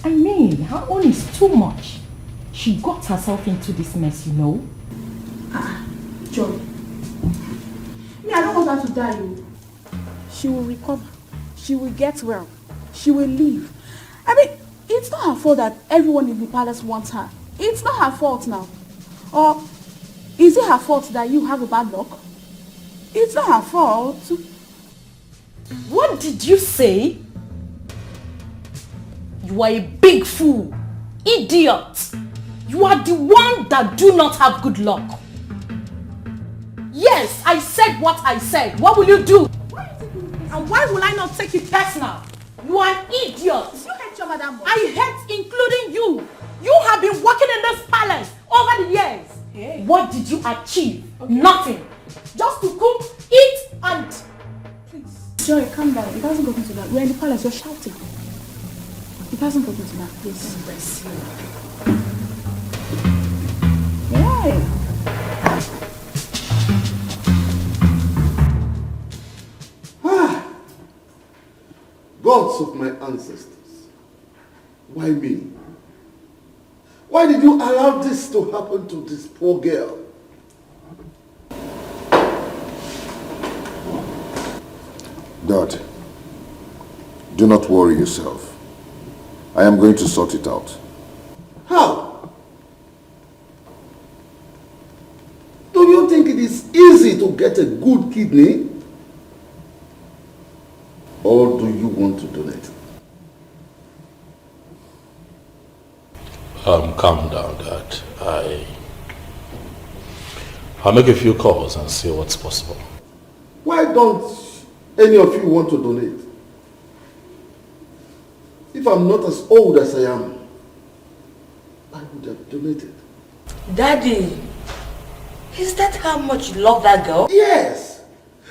Speaker 13: I mean, her own is too much. She got herself into this mess, you know.
Speaker 14: Joy. Me, I don't want her to die, you. She will recover. She will get well. She will live. I mean, it's not her fault that everyone in the palace wants her. It's not her fault now. Or is it her fault that you have a bad luck? It's not her fault.
Speaker 13: What did you say? You are a big fool. Idiot. You are the one that do not have good luck. Yes, I said what I said. What will you do? And why will I not take it personal? You are an idiot.
Speaker 14: You hate your mother.
Speaker 13: I hate including you. You have been working in this palace over the years. Hey. What did you achieve? Okay. Nothing. Just to cook, eat, and...
Speaker 14: Please. Joy, calm down. It doesn't go into that. We're in the palace. You're shouting. It doesn't go into that. Please.
Speaker 13: Bless you.
Speaker 14: Why?
Speaker 5: Gods of my ancestors, why me? Why did you allow this to happen to this poor girl?
Speaker 9: Dad, do not worry yourself. I am going to sort it out.
Speaker 5: How? Do you think it is easy to get a good kidney? Or do you want to donate?
Speaker 2: Calm down, Dad. I'll make a few calls and see what's possible.
Speaker 5: Why don't any of you want to donate? If I'm not as old as I am, I would have donated.
Speaker 3: Daddy, is that how much you love that girl?
Speaker 5: Yes!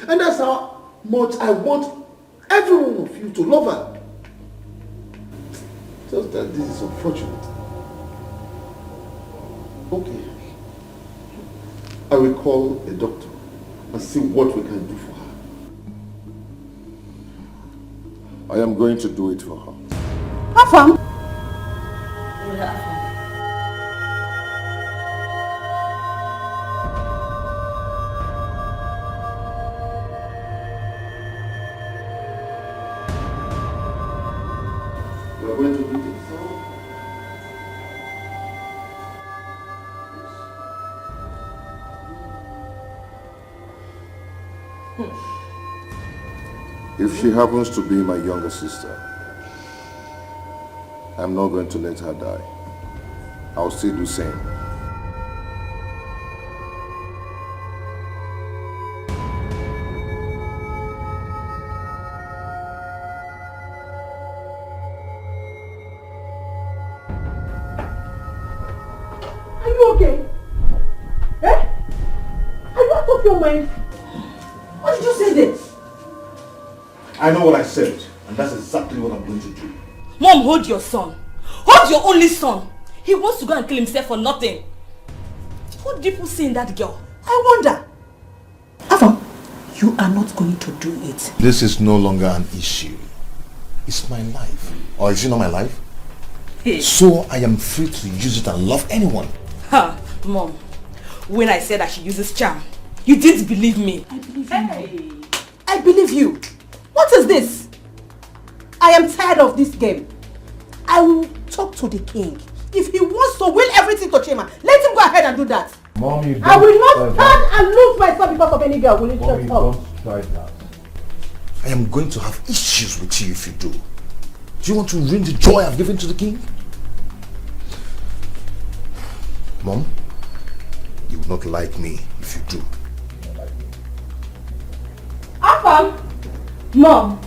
Speaker 5: And that's how much I want every one of you to love her. Just that this is unfortunate. Okay. I will call a doctor and see what we can do for her.
Speaker 9: I am going to do it for her.
Speaker 14: Afam!
Speaker 5: We are going to do this.
Speaker 9: If she happens to be my younger sister, I'm not going to let her die. I'll still do the same.
Speaker 3: Are you okay? Eh? Are you out of your mind? What did you say then?
Speaker 5: I know what I said, and that's exactly what I'm going to do.
Speaker 13: Mom, hold your son. Hold your only son. He wants to go and kill himself for nothing. What do people see in that girl?
Speaker 3: I wonder. Afam, you are not going to do it.
Speaker 9: This is no longer an issue. It's my life. Or is it not my life?
Speaker 13: Hey.
Speaker 9: So I am free to use it and love anyone.
Speaker 13: Ha, Mom. When I said that she uses charm, you didn't believe me.
Speaker 3: I believe you. I believe you. What is this? I am tired of this game. I will talk to the king. If he wants to will everything to Chima, let him go ahead and do that.
Speaker 19: Mom, you don't
Speaker 3: I will not turn and lose myself because of any girl. Will you shut up?
Speaker 19: Don't try that.
Speaker 9: I am going to have issues with you if you do. Do you want to ruin the joy I've given to the king? Mom, you will not like me if you do.
Speaker 13: Afam! Mom!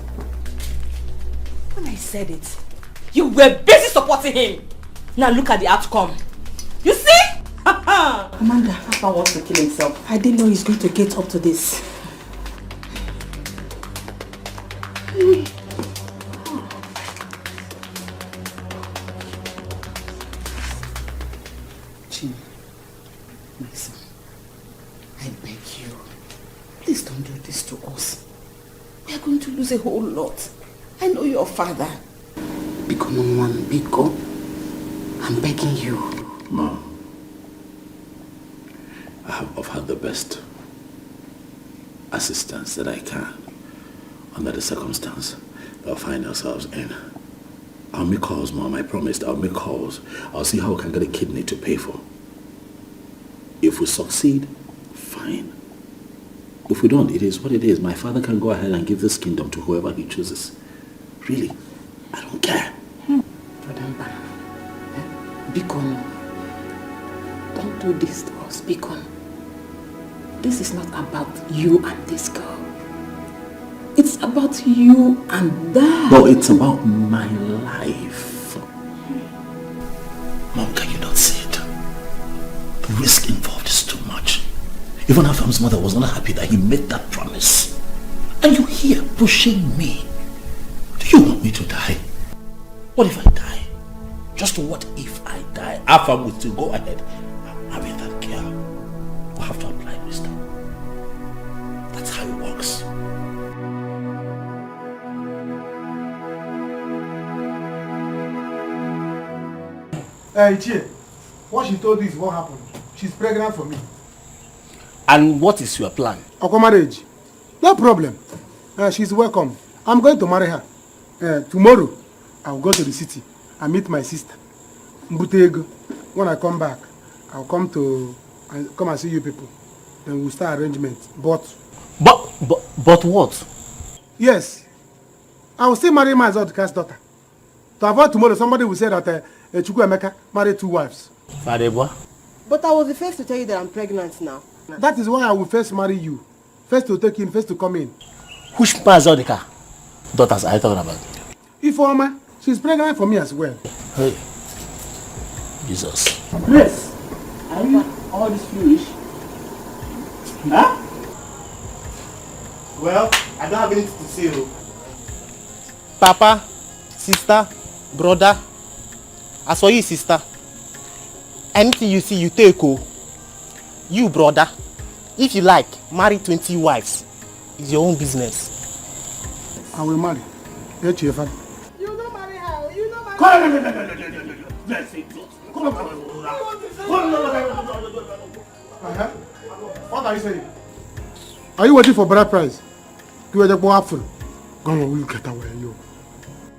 Speaker 13: When I said it, you were busy supporting him. Now look at the outcome. You see?
Speaker 3: Amanda, Papa wants to kill himself.
Speaker 1: I didn't know he's going to get up to this.
Speaker 3: Jim, my son, I beg you, please don't do this to us. We are going to lose a whole lot. I know your father. Biko, Mama, Biko, I'm begging you.
Speaker 2: Mom, I have offered the best assistance that I can under the circumstance that we find ourselves in. I'll make calls, Mom. I promised I'll make calls. I'll see how I can get a kidney to pay for. If we succeed, fine. If we don't, it is what it is. My father can go ahead and give this kingdom to whoever he chooses. Really, I don't care.
Speaker 3: Brother Mbana, Biko, don't do this to us, Biko. This is not about you and this girl. It's about you and Dad.
Speaker 2: No, it's about my life. Mom, can you not see it? The risk involved is too much. Even Afam's mother was not happy that he made that promise. And you're here pushing me. Do you want me to die? What if I die? Just what if I die? Afam will still go ahead. I mean, that girl will have to apply wisdom. That's how it works.
Speaker 12: Ichie, what she told you is what happened. She's pregnant for me.
Speaker 11: And what is your plan?
Speaker 12: Our marriage. No problem. She's welcome. I'm going to marry her. Tomorrow, I'll go to the city and meet my sister. Mbutego. When I come back, I'll come and see you people. Then we'll start arrangements. But
Speaker 11: what?
Speaker 12: Yes. I will still marry my Zodka's daughter. To avoid tomorrow, somebody will say that Chukwu Emeka married 2 wives.
Speaker 11: Fadebwa?
Speaker 7: But I was the first to tell you that I'm pregnant now.
Speaker 12: That is why I will first marry you. First to take in, first to come in.
Speaker 11: Which Mazodika daughters are you talking about?
Speaker 12: Ifeoma, she's pregnant for me as well.
Speaker 11: Hey. Jesus.
Speaker 3: Grace, are you all this foolish? Huh?
Speaker 11: Well, I don't have anything to say. Papa, sister, brother. As for you, sister, anything you see, you take. You, brother, if you like, marry 20 wives. It's your own business.
Speaker 12: I will marry. Get your father.
Speaker 7: You don't marry her. You don't marry
Speaker 12: What are you saying? Are you waiting for bride price? You are the boy after. Go on, we'll get away.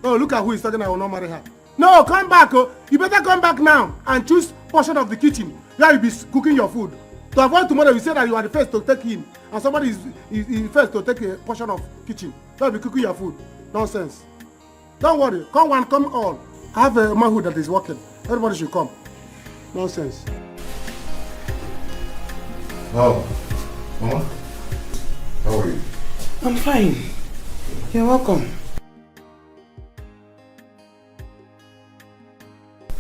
Speaker 12: Oh, look at who is talking. I will not marry her. No, come back. Oh. You better come back now and choose portion of the kitchen where you'll be cooking your food. To avoid tomorrow, you say that you are the first to take in, and somebody is first to take a portion of kitchen. You'll be cooking your food. Nonsense. Don't worry. Come one, come all. I have a manhood that is working. Everybody should come. Nonsense.
Speaker 9: Oh, Mama, how are you?
Speaker 18: I'm fine. You're welcome.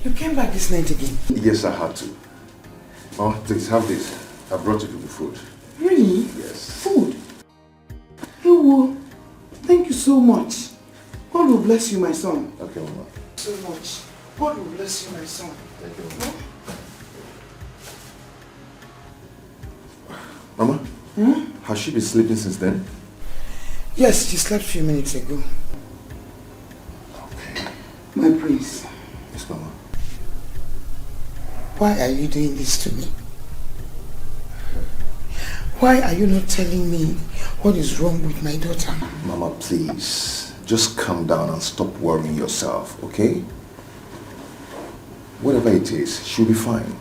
Speaker 18: You came back this night again?
Speaker 9: Yes, I had to. Oh, please have this. I brought you people food.
Speaker 18: Really?
Speaker 9: Yes.
Speaker 18: Food? Oh, thank you so much. God will bless you, my son.
Speaker 9: Okay, Mama.
Speaker 18: So much. God will bless you, my son.
Speaker 9: Thank you, Mama. Mama? Has she been sleeping since then?
Speaker 18: Yes, she slept a few minutes ago.
Speaker 9: Okay.
Speaker 18: My prince.
Speaker 9: Yes, Mama.
Speaker 18: Why are you doing this to me? Why are you not telling me what is wrong with my daughter?
Speaker 9: Mama, please. Just calm down and stop worrying yourself, okay? Whatever it is, she'll be fine.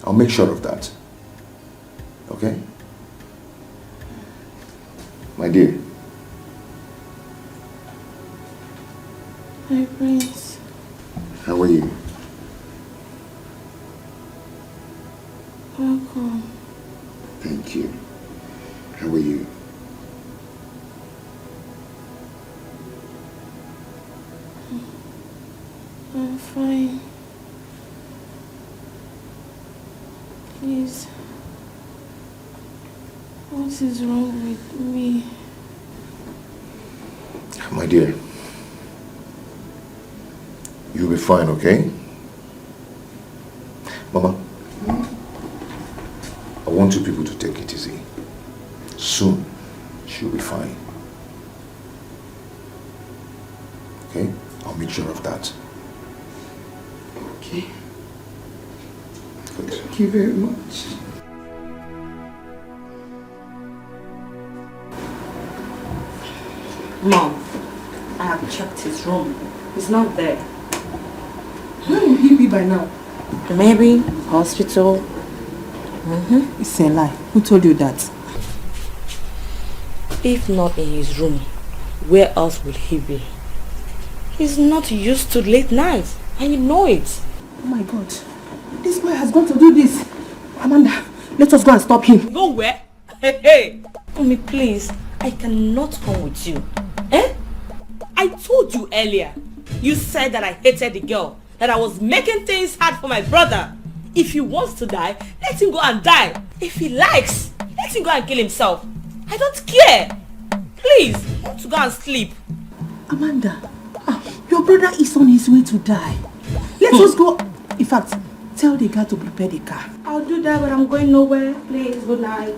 Speaker 9: I'll make sure of that. Okay? My dear.
Speaker 15: Hi, Prince.
Speaker 9: How are you?
Speaker 15: Welcome.
Speaker 9: Thank you. How are you?
Speaker 15: I'm fine. Please. What is wrong with me?
Speaker 9: My dear, you'll be fine, okay? Mama, I want you people to take it easy. Soon, she'll be fine. Okay? I'll make sure of that.
Speaker 18: Okay.
Speaker 9: Good.
Speaker 18: Thank you very much.
Speaker 13: Mom, I have checked his room. He's not there.
Speaker 18: Where would he be by now?
Speaker 13: Maybe hospital.
Speaker 18: It's a lie. Who told you that?
Speaker 13: If not in his room, where else will he be? He's not used to late nights, and you know it.
Speaker 18: Oh my God. This boy has gone to do this. Amanda, let us go and stop him.
Speaker 13: Go where? Hey! Mommy, please. I cannot come with you. Eh? I told you earlier. You said that I hated the girl. That I was making things hard for my brother. If he wants to die, let him go and die. If he likes, let him go and kill himself. I don't care. Please, I want to go and sleep.
Speaker 18: Amanda, your brother is on his way to die. Let us go. In fact, tell the guy to prepare the car.
Speaker 13: I'll do that, but I'm going nowhere. Please, good night.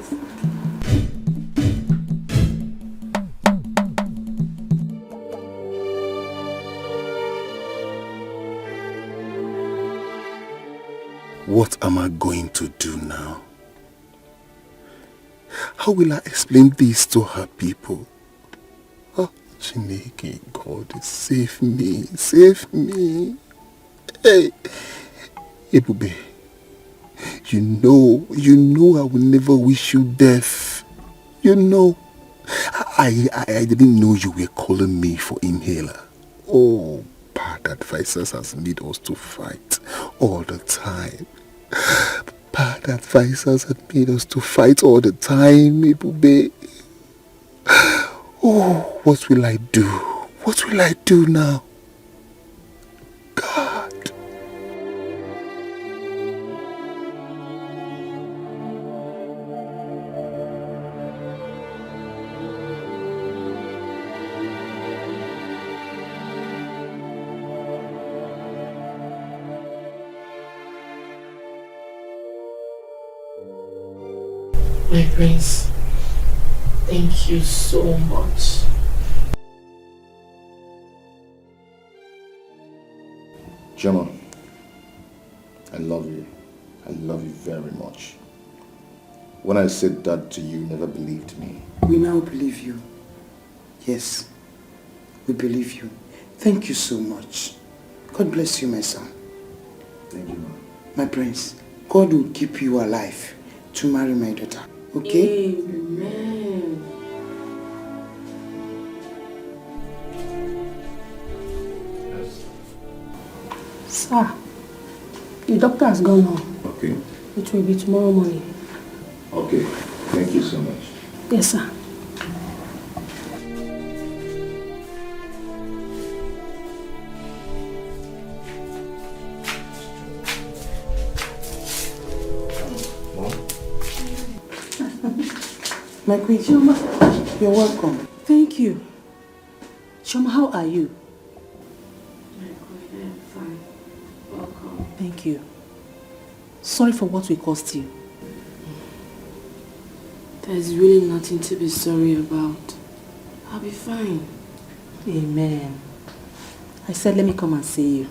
Speaker 9: What am I going to do now? How will I explain this to her people? Oh, Chineke, God, save me, save me. Hey, Ebube, you know I will never wish you death. You know, I didn't know you were calling me for inhaler. Oh, bad advisors has made us to fight all the time. Bad advisors had made us to fight all the time, Ebube. Oh, what will I do? What will I do now? God.
Speaker 16: My prince, thank you so much.
Speaker 9: Gemma, I love you. I love you very much. When I said that to you, you never believed me.
Speaker 18: We now believe you. Yes, we believe you. Thank you so much. God bless you, my son.
Speaker 9: Thank you, Mom.
Speaker 18: My prince, God will keep you alive to marry my daughter. Okay?
Speaker 16: Amen.
Speaker 4: Sir, the doctor has gone home.
Speaker 9: Okay.
Speaker 4: It will be tomorrow morning.
Speaker 9: Okay. Thank you so much.
Speaker 4: Yes, sir.
Speaker 18: My queen, Chioma, you're welcome. Thank you. Chioma, how are you?
Speaker 16: My queen, I'm fine. Welcome.
Speaker 18: Thank you. Sorry for what we caused you.
Speaker 16: There's really nothing to be sorry about. I'll be fine.
Speaker 18: Amen. I said, let me come and see you.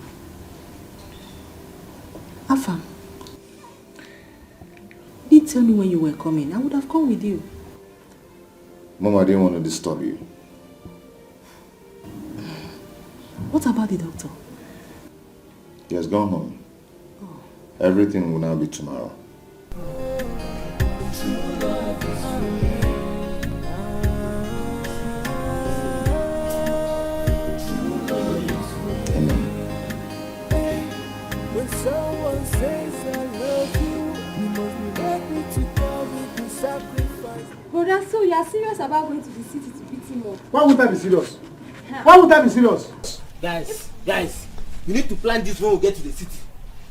Speaker 18: Afam, you didn't tell me when you were coming. I would have come with you.
Speaker 9: Mom, I didn't want to disturb you.
Speaker 18: What about the doctor?
Speaker 9: He has gone home. Everything will now be tomorrow.
Speaker 21: When someone says I love you, you must be ready to go with the sacrifice.
Speaker 10: Brother, so you are serious about going to the city to beat him up?
Speaker 12: Why would I be serious? Why would I be serious?
Speaker 17: Guys, you need to plan this when we get to the city.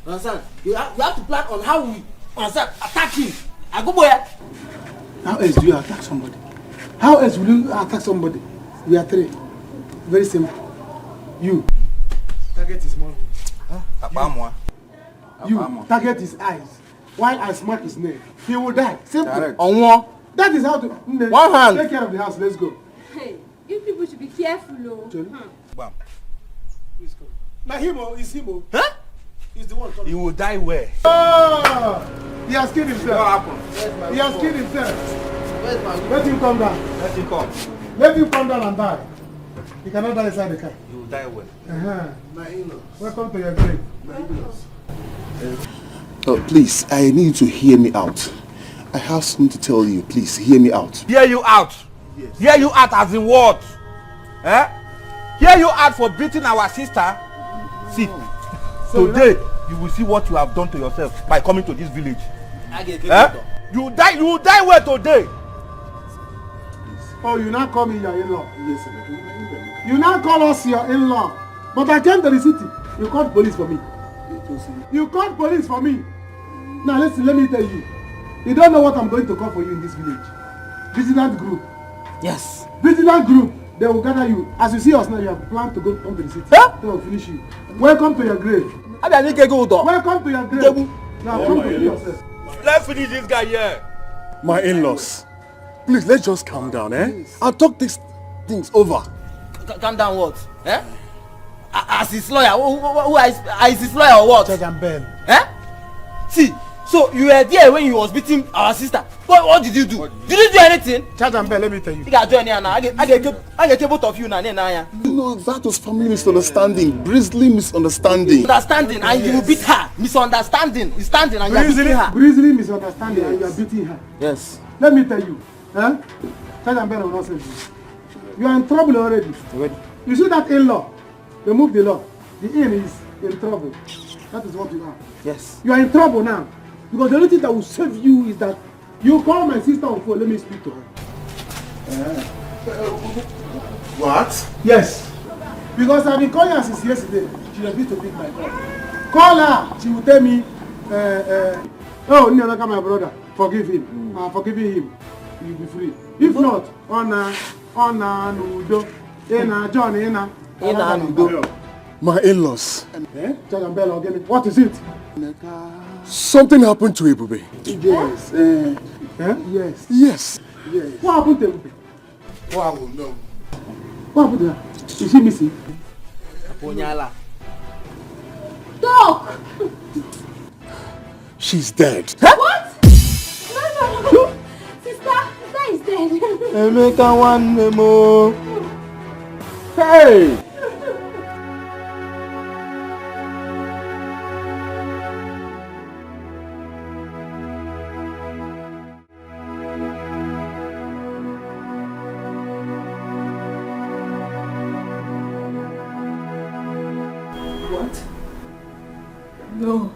Speaker 17: Understand? You have to plan on how we Attack him. I go boy.
Speaker 12: How else do you attack somebody? How else will you attack somebody? We are three. Very simple. You. Target his mouth. You. Target his eyes. While I smack his neck. He will die. Simple.
Speaker 17: On one.
Speaker 12: That is how to...
Speaker 17: One hand.
Speaker 12: Take care of the house. Let's go.
Speaker 10: Hey, you people should be careful, though.
Speaker 17: Bam.
Speaker 12: Please come. Now him, it's him.
Speaker 17: Huh?
Speaker 12: He's the one coming.
Speaker 17: He will die where?
Speaker 12: Oh! He has killed himself. What happened? He has killed himself.
Speaker 17: Where's my...
Speaker 12: Let him come down.
Speaker 17: Let him come.
Speaker 12: Let him come down and die. He cannot die inside the car.
Speaker 17: He will die where?
Speaker 12: My in-laws. Welcome to your grave. My in-laws.
Speaker 9: Oh, please, I need you to hear me out. I have something to tell you. Please, hear me out.
Speaker 17: Hear you out? Yes. Hear you out as in what? Eh? Hear you out for beating our sister? See, so today you will see what you have done to yourself by coming to this village. Eh? You will die where today?
Speaker 12: Oh, you now call me your in-law? Yes, sir. You now call us your in-law. But I came to the city. You called police for me. You called police for me. Now listen, let me tell you. You don't know what I'm going to call for you in this village. Vigilant group.
Speaker 17: Yes.
Speaker 12: Vigilant group. They will gather you. As you see us now, you have planned to go come to the city. Huh? They will finish you. Welcome to your grave. Welcome to your grave. Now come to yourself.
Speaker 17: Let's finish this guy here.
Speaker 9: My in-laws, please, let's just calm down, eh? Yes. I'll talk these things over.
Speaker 17: Calm down what? Eh? As his lawyer, who is his lawyer or what?
Speaker 12: Judge and Ben.
Speaker 17: Eh? See, so you were there when he was beating our sister. What did you do? Did you do anything?
Speaker 12: Judge and Ben, let me tell you.
Speaker 17: You got to do anything now. I get both of you now.
Speaker 9: No, that was family misunderstanding. Grisly misunderstanding.
Speaker 17: Understanding and you beat her. Misunderstanding. Is standing and you are beating her.
Speaker 12: Grisly misunderstanding and you are beating her.
Speaker 17: Yes.
Speaker 12: Let me tell you. Eh? Judge and Ben will not save you. You are in trouble already. You see that in-law? Remove the law. The in is in trouble. That is what you are.
Speaker 17: Yes.
Speaker 12: You are in trouble now. Because the only thing that will save you is that you call my sister on phone. Let me speak to her.
Speaker 9: What?
Speaker 12: Yes. Because I've been calling her since yesterday. She refused to pick my call. Call her. She will tell me, oh, Nolaka, my brother, forgive him. I'm forgiving him. You'll be free. If not, Ona, Nudo, Ena, John, Ena.
Speaker 9: My in-laws.
Speaker 12: What is it?
Speaker 9: Something happened to Ebube.
Speaker 12: Yes. Yes.
Speaker 9: Yes.
Speaker 12: Yes. What happened to Ebube?
Speaker 9: Well, I will know.
Speaker 12: What happened to her? Is she missing?
Speaker 10: Doc!
Speaker 9: She's dead.
Speaker 10: Huh? What? No. Sister is dead.
Speaker 17: Emeka one more. Hey!
Speaker 1: No.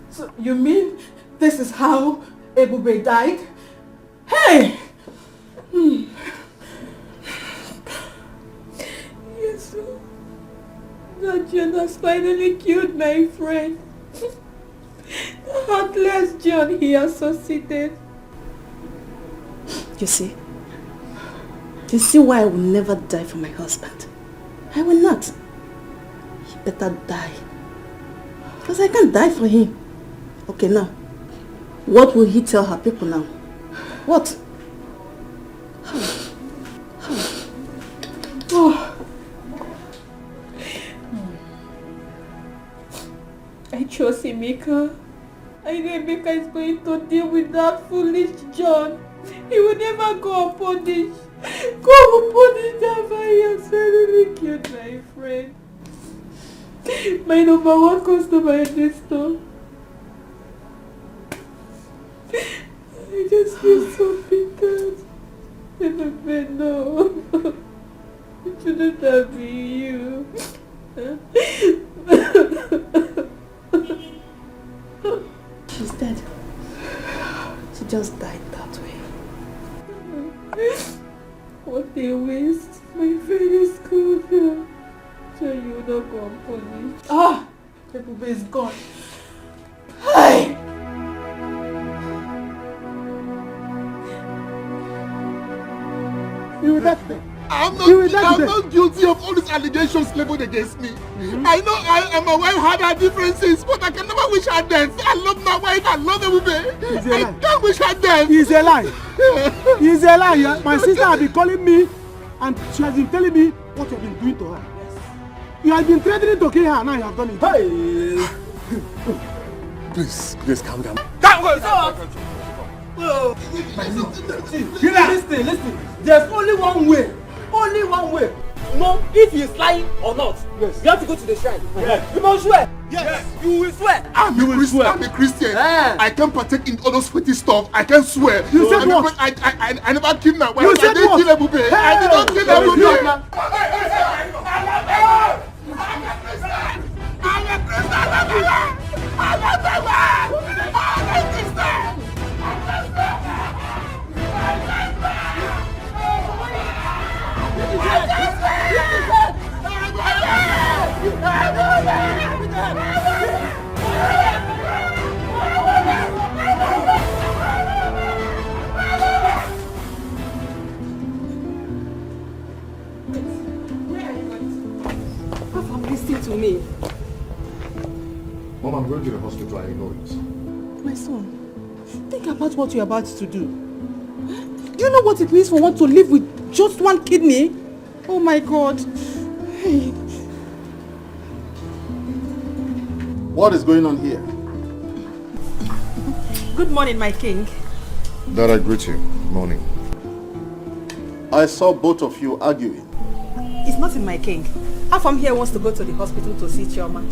Speaker 1: So you mean this is how Ebube died? Hey! Yes, sir. That has finally killed my friend. The heartless John he associated.
Speaker 7: You see why I will never die for my husband. I will not. He better die. Because I can't die for him. Okay, now. What will he tell her people now? What?
Speaker 1: Oh. I chose Emeka. I know Emeka is going to deal with that foolish John. He will never go unpunished. Go unpunished after he has finally killed my friend. My number one customer in this store. I just feel so bitter. Emeka, no. It shouldn't have been you.
Speaker 7: She's dead. She just died that way.
Speaker 1: What a waste. My friend is good now. So you will not go unpunished. Ebube is gone. Hey!
Speaker 12: You will that day.
Speaker 5: I'm not guilty of all these allegations leveled against me. I know I and my wife had our differences, but I can never wish her death. I love my wife, I love Ebube. I can't wish her death.
Speaker 12: It's a lie. It's a lie. Yeah? My sister has been calling me and she has been telling me what you have been doing to her. You have been threatening to kill her, now you have done it.
Speaker 5: Hey! Please, calm down.
Speaker 20: Listen. There's only one way. Only one way. You know, if he is lying or not, yes. You have to go to the shrine. Yes. You must swear. Yes. You will swear.
Speaker 5: I'm a Christian.
Speaker 20: Yeah.
Speaker 5: I can't partake in all those sweaty stuff. I can't swear.
Speaker 12: You said what?
Speaker 5: I never killed my wife.
Speaker 12: You said what?
Speaker 5: I didn't kill Ebube. I did not kill Ebube.
Speaker 20: Listen to me.
Speaker 9: Mom, I'm going to the hospital. I know it.
Speaker 20: My son, think about what you're about to do. Do you know what it means for one to live with just one kidney? Oh my God. Hey.
Speaker 5: What is going on here?
Speaker 20: Good morning, my king.
Speaker 9: Dad, I greet you. Morning.
Speaker 5: I saw both of you arguing.
Speaker 20: It's nothing, my king. Afam here wants to go to the hospital to see Chioma.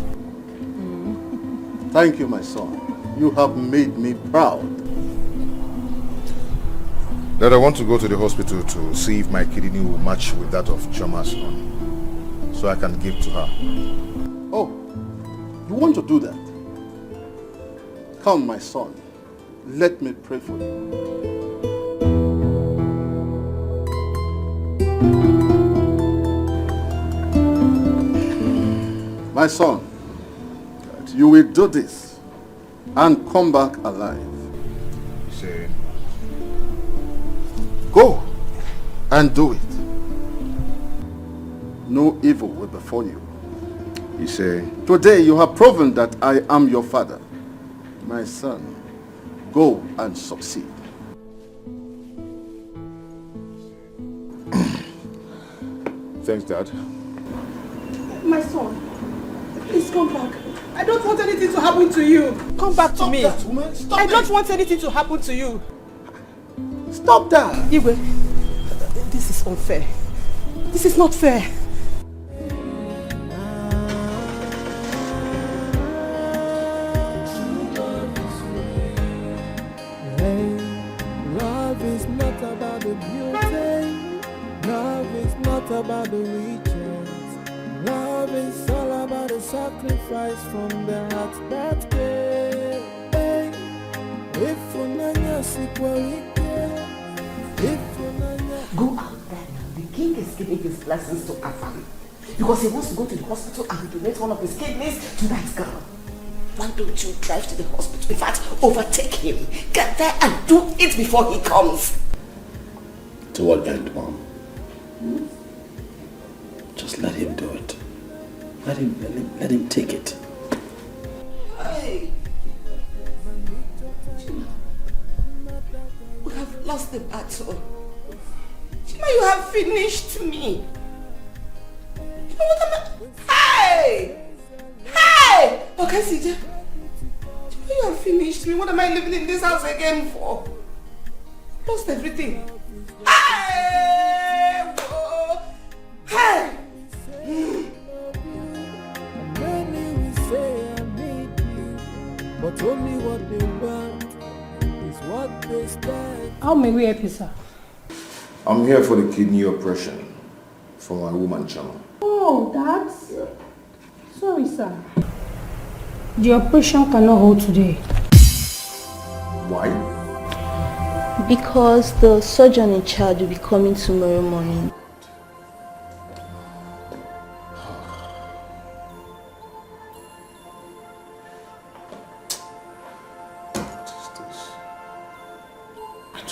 Speaker 5: Thank you, my son. You have made me proud.
Speaker 9: Dad, I want to go to the hospital to see if my kidney will match with that of Chioma's own, so I can give to her.
Speaker 5: Oh, you want to do that? Come, my son. Let me pray for you. My son, you will do this and come back alive.
Speaker 9: Say,
Speaker 5: go and do it. No evil will befall you.
Speaker 9: He say,
Speaker 5: today you have proven that I am your father. My son, go and succeed.
Speaker 9: Thanks, Dad.
Speaker 20: My son, please come back. I don't want anything to happen to you. Come back to me.
Speaker 5: Stop that, woman. Stop
Speaker 20: I don't want anything to happen to you.
Speaker 5: Stop that.
Speaker 20: Igwe, this is unfair. This is not fair.
Speaker 21: Love is not about the beauty. Love is not about the riches. Love is all about the sacrifice from the heart that gave. If unanya sikwalike, if unanya.
Speaker 3: Go out there now. The king is giving his blessings to Afam because he wants to go to the hospital and donate one of his kidneys to that girl. Why don't you drive to the hospital? In fact, overtake him. Get there and do it before he comes.
Speaker 2: To what end, Mom? Just let him do it. Let him take it.
Speaker 3: Hey. We have lost the battle. Chima, you have finished me. You know what Hey! Hey! Okay, CJ. Chima, you have finished me. What am I living in this house again for? Lost everything. Hey! Whoa. Hey!
Speaker 21: Many will say I need you, but only what they want is what they stand.
Speaker 4: How may we help you, sir?
Speaker 9: I'm here for the kidney operation for my woman, Chama.
Speaker 4: Oh, that's... Yeah. Sorry, sir. The operation cannot hold today.
Speaker 9: Why?
Speaker 8: Because the surgeon in charge will be coming tomorrow morning.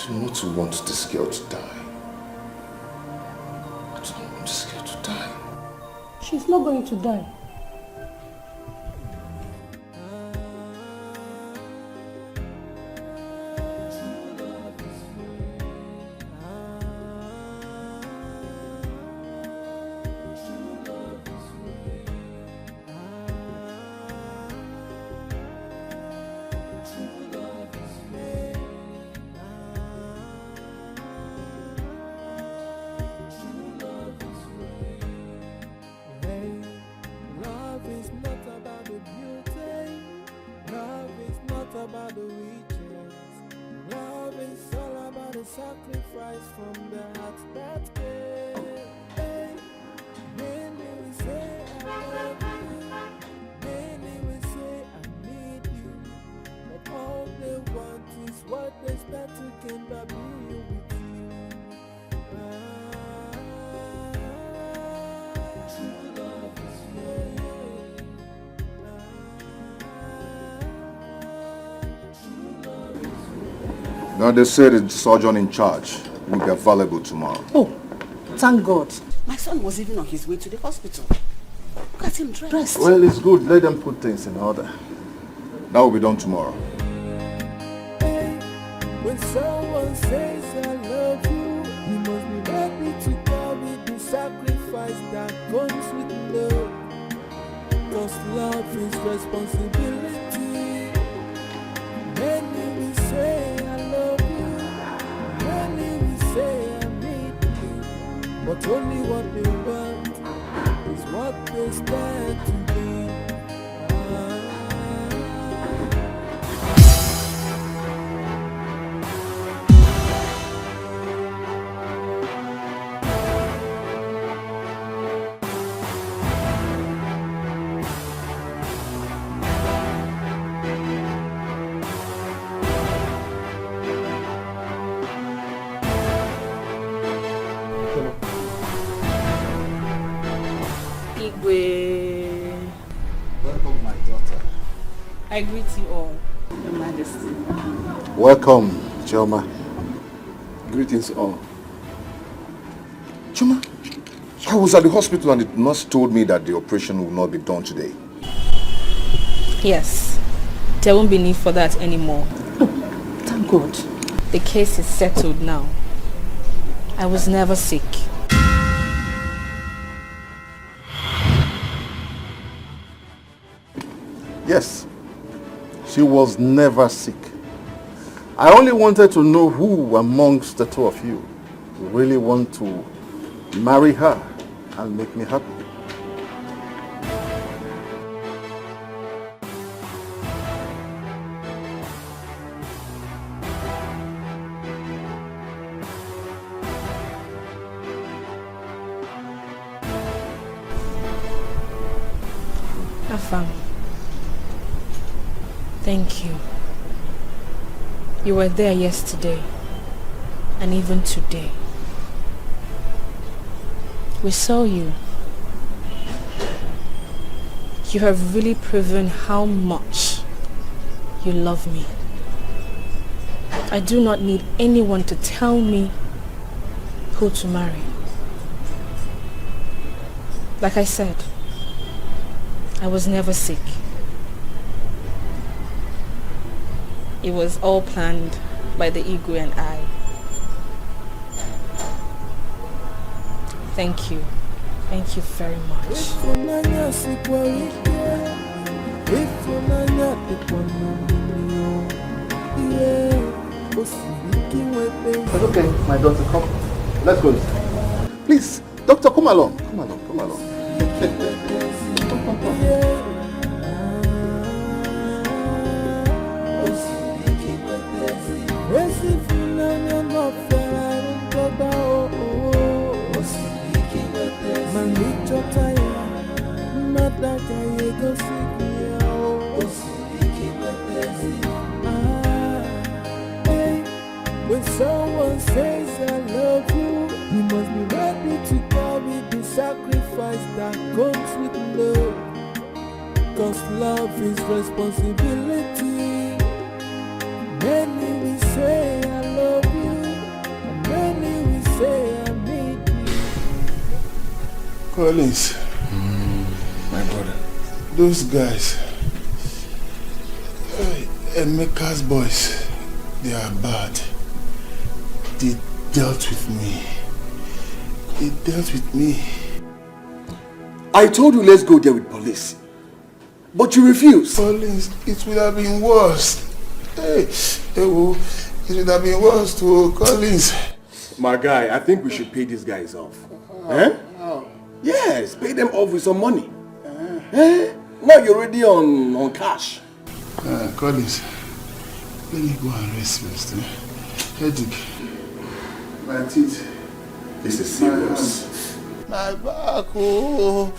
Speaker 9: do not want this girl to die. I don't want this girl to die.
Speaker 4: She's not going to die.
Speaker 9: Now they said the surgeon in charge will be available tomorrow.
Speaker 3: Oh, thank God. My son was even on his way to the hospital. Look at him dressed.
Speaker 9: Well, it's good. Let them put things in order. That will be done tomorrow.
Speaker 21: When someone says I love you, you must be ready to carry the sacrifice that comes with love. Cause love is responsibility. Many will say I love you, many will say I need you, but only what they want is what they stand to be.
Speaker 11: Welcome, my daughter.
Speaker 15: I greet you all,
Speaker 3: Your Majesty.
Speaker 9: Welcome, Choma.
Speaker 5: Greetings all.
Speaker 9: Choma, I was at the hospital and the nurse told me that the operation will not be done today.
Speaker 15: Yes, there won't be need for that anymore.
Speaker 3: Thank God.
Speaker 15: The case is settled now. I was never sick.
Speaker 9: Yes, she was never sick. I only wanted to know who amongst the two of you really want to marry her and make me happy.
Speaker 15: Afam, thank you. You were there yesterday and even today. We saw you. You have really proven how much you love me. I do not need anyone to tell me who to marry. Like I said, I was never sick. It was all planned by the ego and I. Thank you. Thank you very much.
Speaker 11: It's okay, my daughter, come. Let's go.
Speaker 9: Please, doctor, come along. Come along, come along.
Speaker 21: When someone says I love you, you must be ready to carry the sacrifice that comes with love. Cause love is responsibility. Many will say I love you,
Speaker 6: Collins, my brother, those guys, Emeka's boys, they are bad. They dealt with me. They dealt with me.
Speaker 11: I told you let's go there with police. But you refused.
Speaker 6: Collins, it would have been worse. Hey, it would have been worse to Collins.
Speaker 11: My guy, I think we should pay these guys off. Yes, pay them off with some money. Now you're already on cash.
Speaker 6: Collins, let me go and rest first. Headache. My teeth.
Speaker 11: This is serious.
Speaker 6: My back, oh.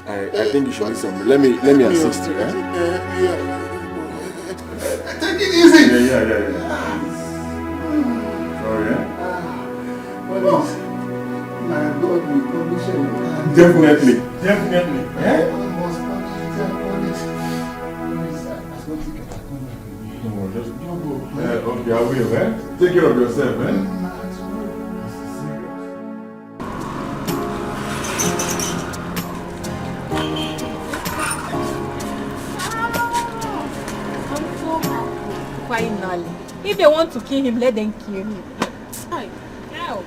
Speaker 11: I think you should need some. Let me assist you.
Speaker 6: Take it easy.
Speaker 11: Yeah. Sorry,
Speaker 6: Collins, my God will punish you.
Speaker 11: Definitely.
Speaker 6: I must punish you, Collins. I don't think I can come back with
Speaker 11: No, just go. Okay, I will, man. Take care of yourself, man.
Speaker 15: Finally. If they want to kill him, let them kill him. Hell.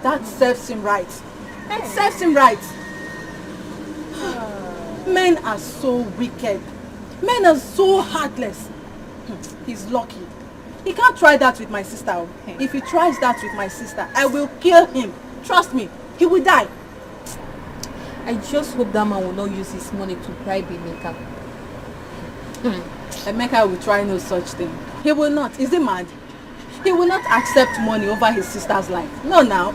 Speaker 15: That serves him right. That serves him right. Men are so wicked. Men are so heartless. He's lucky. He can't try that with my sister. If he tries that with my sister, I will kill him. Trust me, he will die.
Speaker 22: I just hope that man will not use his money to bribe Emeka.
Speaker 15: Emeka will try no such thing. He will not. Is he mad? He will not accept money over his sister's life. No, now.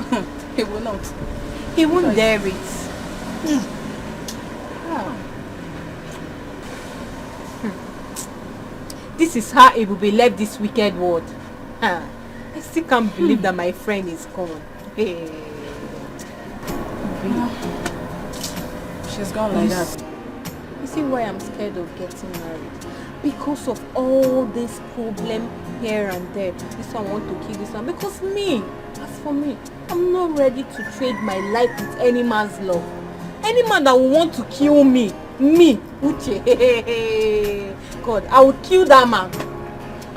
Speaker 15: He will not.
Speaker 22: He won't dare it. This is how it will be left this wicked world. I still can't believe that my friend is gone. Hey.
Speaker 15: She's gone like that.
Speaker 22: You see why I'm scared of getting married? Because of all this problem here and there. This one want to kill this one. Because me, as for me, I'm not ready to trade my life with any man's love. Any man that will want to kill me, Uche, God, I will kill that man.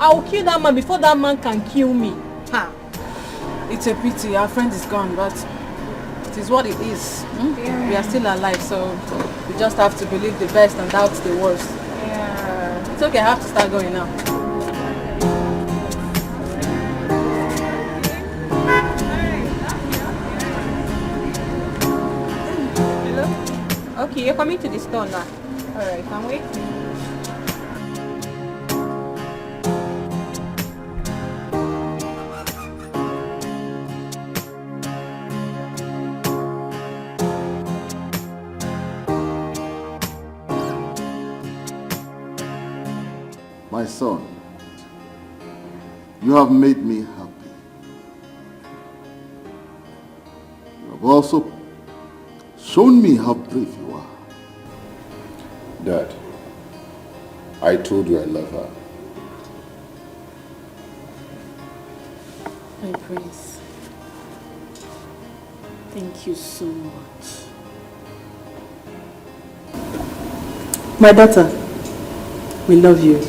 Speaker 22: I will kill that man before that man can kill me.
Speaker 15: It's a pity. Our friend is gone, but it is what it is.
Speaker 22: Yeah.
Speaker 15: We are still alive, so we just have to believe the best and doubt the worst.
Speaker 22: Yeah.
Speaker 15: It's okay, I have to start going now.
Speaker 22: Hello? Okay, you're coming to the store now. Alright, I'm waiting.
Speaker 11: My son, you have made me happy. You have also shown me how brave you are.
Speaker 23: Dad, I told you I love her.
Speaker 7: My prince, thank you so much. My daughter, we love you.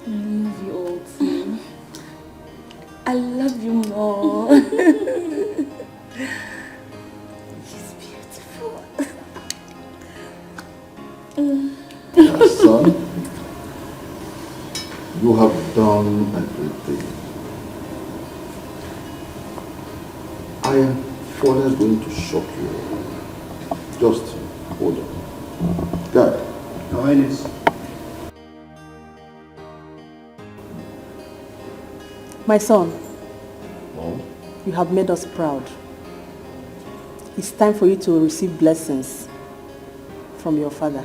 Speaker 8: I love you all too. I love you more. She's beautiful.
Speaker 11: Son, you have done a great thing. I am further going to shock you. Just hold on. God.
Speaker 19: Your Highness.
Speaker 7: My son,
Speaker 11: Mom?
Speaker 7: you have made us proud. It's time for you to receive blessings from your father,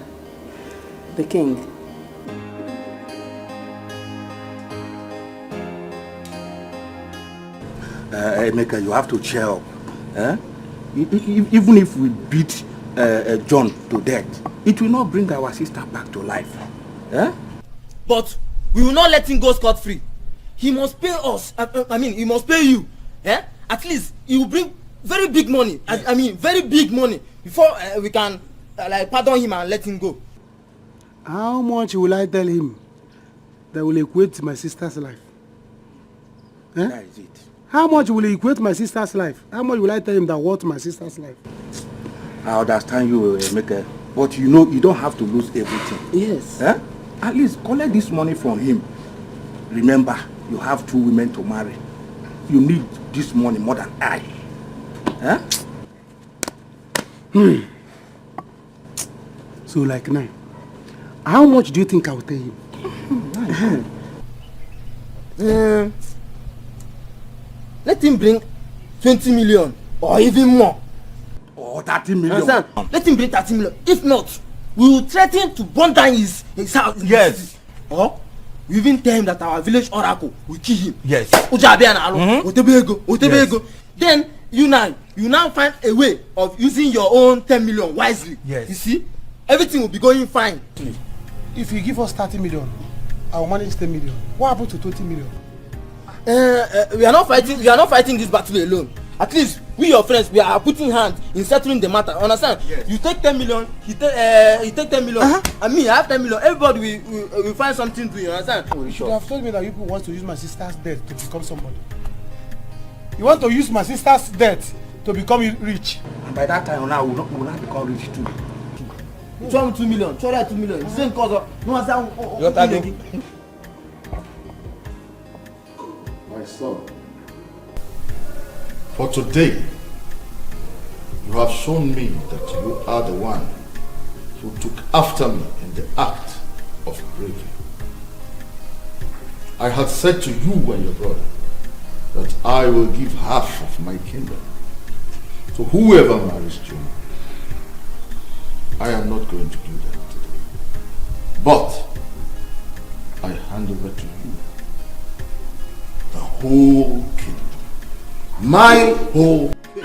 Speaker 7: the king.
Speaker 5: Emeka, you have to cheer up. Even if we beat John to death, it will not bring our sister back to life.
Speaker 24: But we will not let him go scot-free. He must pay us. I mean, he must pay you. At least he will bring very big money. Yes. I mean, very big money. before we can like pardon him and let him go.
Speaker 12: How much will I tell him that will equate to my sister's life? Eh?
Speaker 17: That is it.
Speaker 12: How much will it equate my sister's life? How much will I tell him that worth my sister's life?
Speaker 17: I understand you, Emeka, but you know you don't have to lose everything.
Speaker 12: Yes.
Speaker 17: Eh? At least collect this money from him. Remember, you have 2 women to marry. You need this money more than I. Eh?
Speaker 12: So like now, how much do you think I'll tell him?
Speaker 24: Let him bring 20 million or even more.
Speaker 17: Or 30 million.
Speaker 24: Understand? Let him bring 30 million. If not, we will threaten to burn down his house.
Speaker 17: Yes.
Speaker 24: Or we even tell him that our village oracle will kill him.
Speaker 17: Yes.
Speaker 24: Then you now find a way of using your own 10 million wisely.
Speaker 17: Yes.
Speaker 24: You see, everything will be going fine.
Speaker 12: If you give us 30 million, I will manage 10 million. What happened to 20 million?
Speaker 24: We are not fighting this battle alone. At least we your friends, we are putting hand in settling the matter. Understand? Yes. You take 10 million, he take 10 million, and me I have 10 million. Everybody will find something to do. You understand?
Speaker 12: You should have told me that you people want to use my sister's debt to become somebody. You want to use my sister's debt to become rich.
Speaker 17: And by that time now we will not become rich too.
Speaker 24: 2 million, 2 million. Same cause of no answer.
Speaker 9: My son, for today, you have shown me that you are the one who took after me in the act of bravery. I had said to you and your brother that I will give half of my kingdom to whoever marries you. I am not going to do that today. But I hand over to you the whole kingdom. My whole kingdom.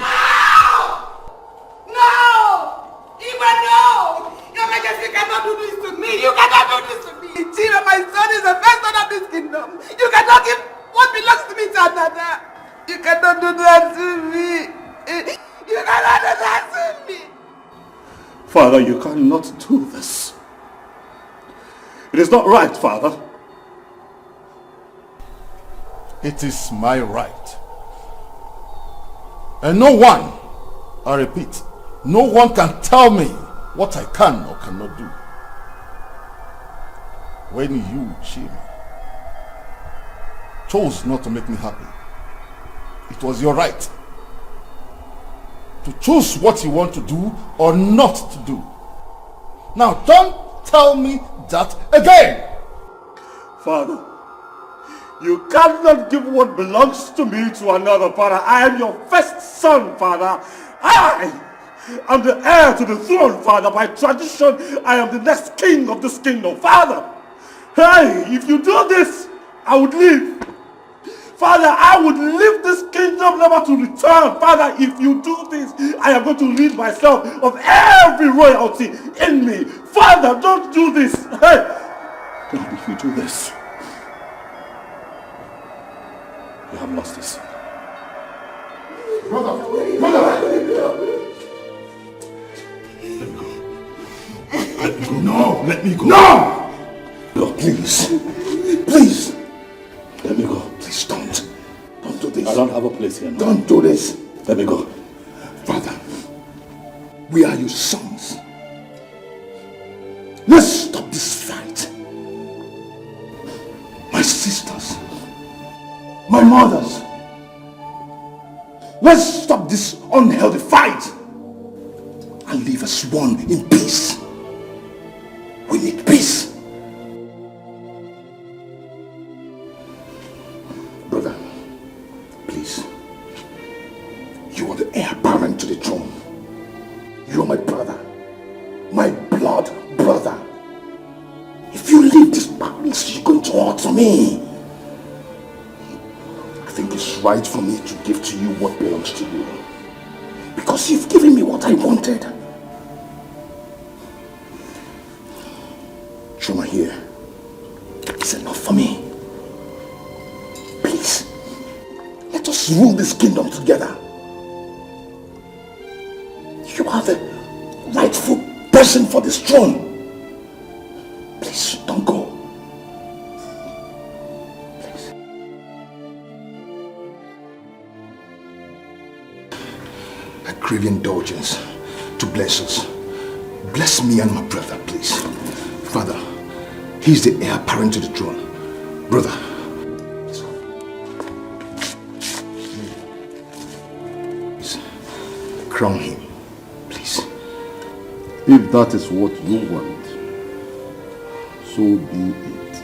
Speaker 3: No! Iba, no! Your Majesty cannot do this to me. You cannot do this to me. Chima, my son is the first son of this kingdom. You cannot give what belongs to me to another. You cannot do that to me. You cannot do that to me.
Speaker 5: Father, you cannot do this. It is not right, Father.
Speaker 9: It is my right. And no one, I repeat, no one can tell me what I can or cannot do. When you, Chima, chose not to make me happy, it was your right to choose what you want to do or not to do. Now don't tell me that again.
Speaker 5: Father, you cannot give what belongs to me to another, Father. I am your first son, Father. I am the heir to the throne, Father. By tradition, I am the next king of this kingdom, Father. Hey, if you do this, I would leave. Father, I would leave this kingdom never to return. Father, if you do this, I am going to rid myself of every royalty in me. Father, don't do this. Hey, God, if you do this, you have lost this.
Speaker 9: Brother!
Speaker 5: No, let me go.
Speaker 9: No!
Speaker 5: No, please. Please. Let me go. Please don't. Don't do this. I don't have a place here now. Don't do this. Let me go. Father, we are your sons. Let's stop this fight. My sisters. My mothers. Let's stop this unhealthy fight and leave us one in peace. We need peace. Brother, please. You are the heir apparent to the throne. You are my brother. My blood brother. If you leave this palace, you're going to hurt me. I think it's right for me to give to you what belongs to you. Because you've given me what I wanted. Shoma here. It's enough for me. Please. Let us rule this kingdom together. You are the
Speaker 9: person for this throne. Please, don't go. Please. I crave indulgence to bless us. Bless me and my brother, please. Father, he's the heir apparent to the throne. Brother, let's go. Please, crown him, please.
Speaker 13: If that is what you want, so be it.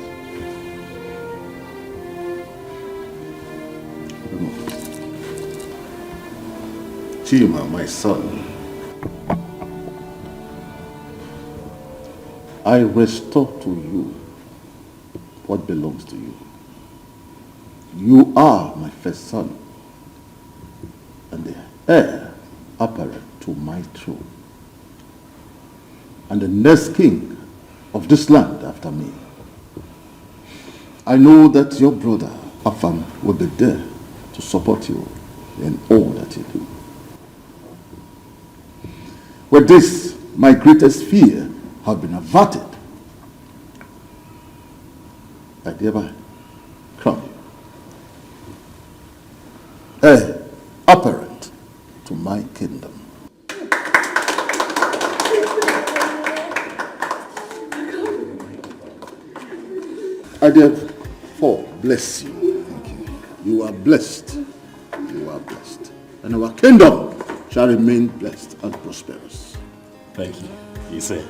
Speaker 13: Chima, my son, I restore to you what belongs to you. You are my first son and the heir apparent to my throne, and the next king of this land after me. I know that your brother Afam will be there to support you in all that you do. With this, my greatest fear have been averted. I thereby crown you heir apparent to my kingdom. I therefore bless you. Thank you. You are blessed. You are blessed. And our kingdom shall remain blessed and prosperous.
Speaker 2: Thank you. You say.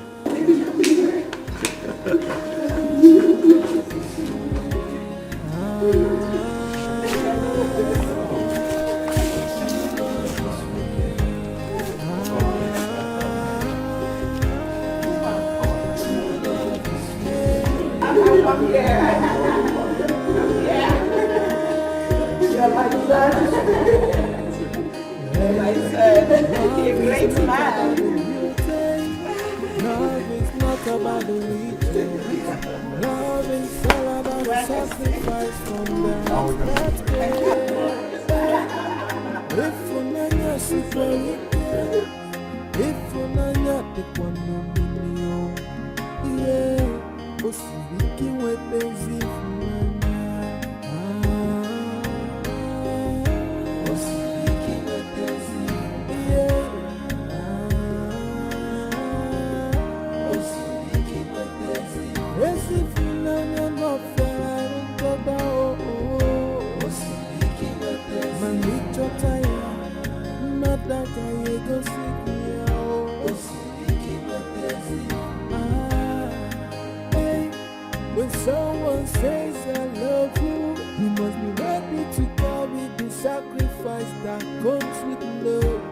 Speaker 21: Love is not about the riches. Love is all about the sacrifice from the heart that cares. If unanya sifarike, if unanya tekwanomilio, yeah, osibiki wepenzi funanya. Osibiki wepenzi, yeah. When someone says I love you, you must be ready to carry the sacrifice that comes with love.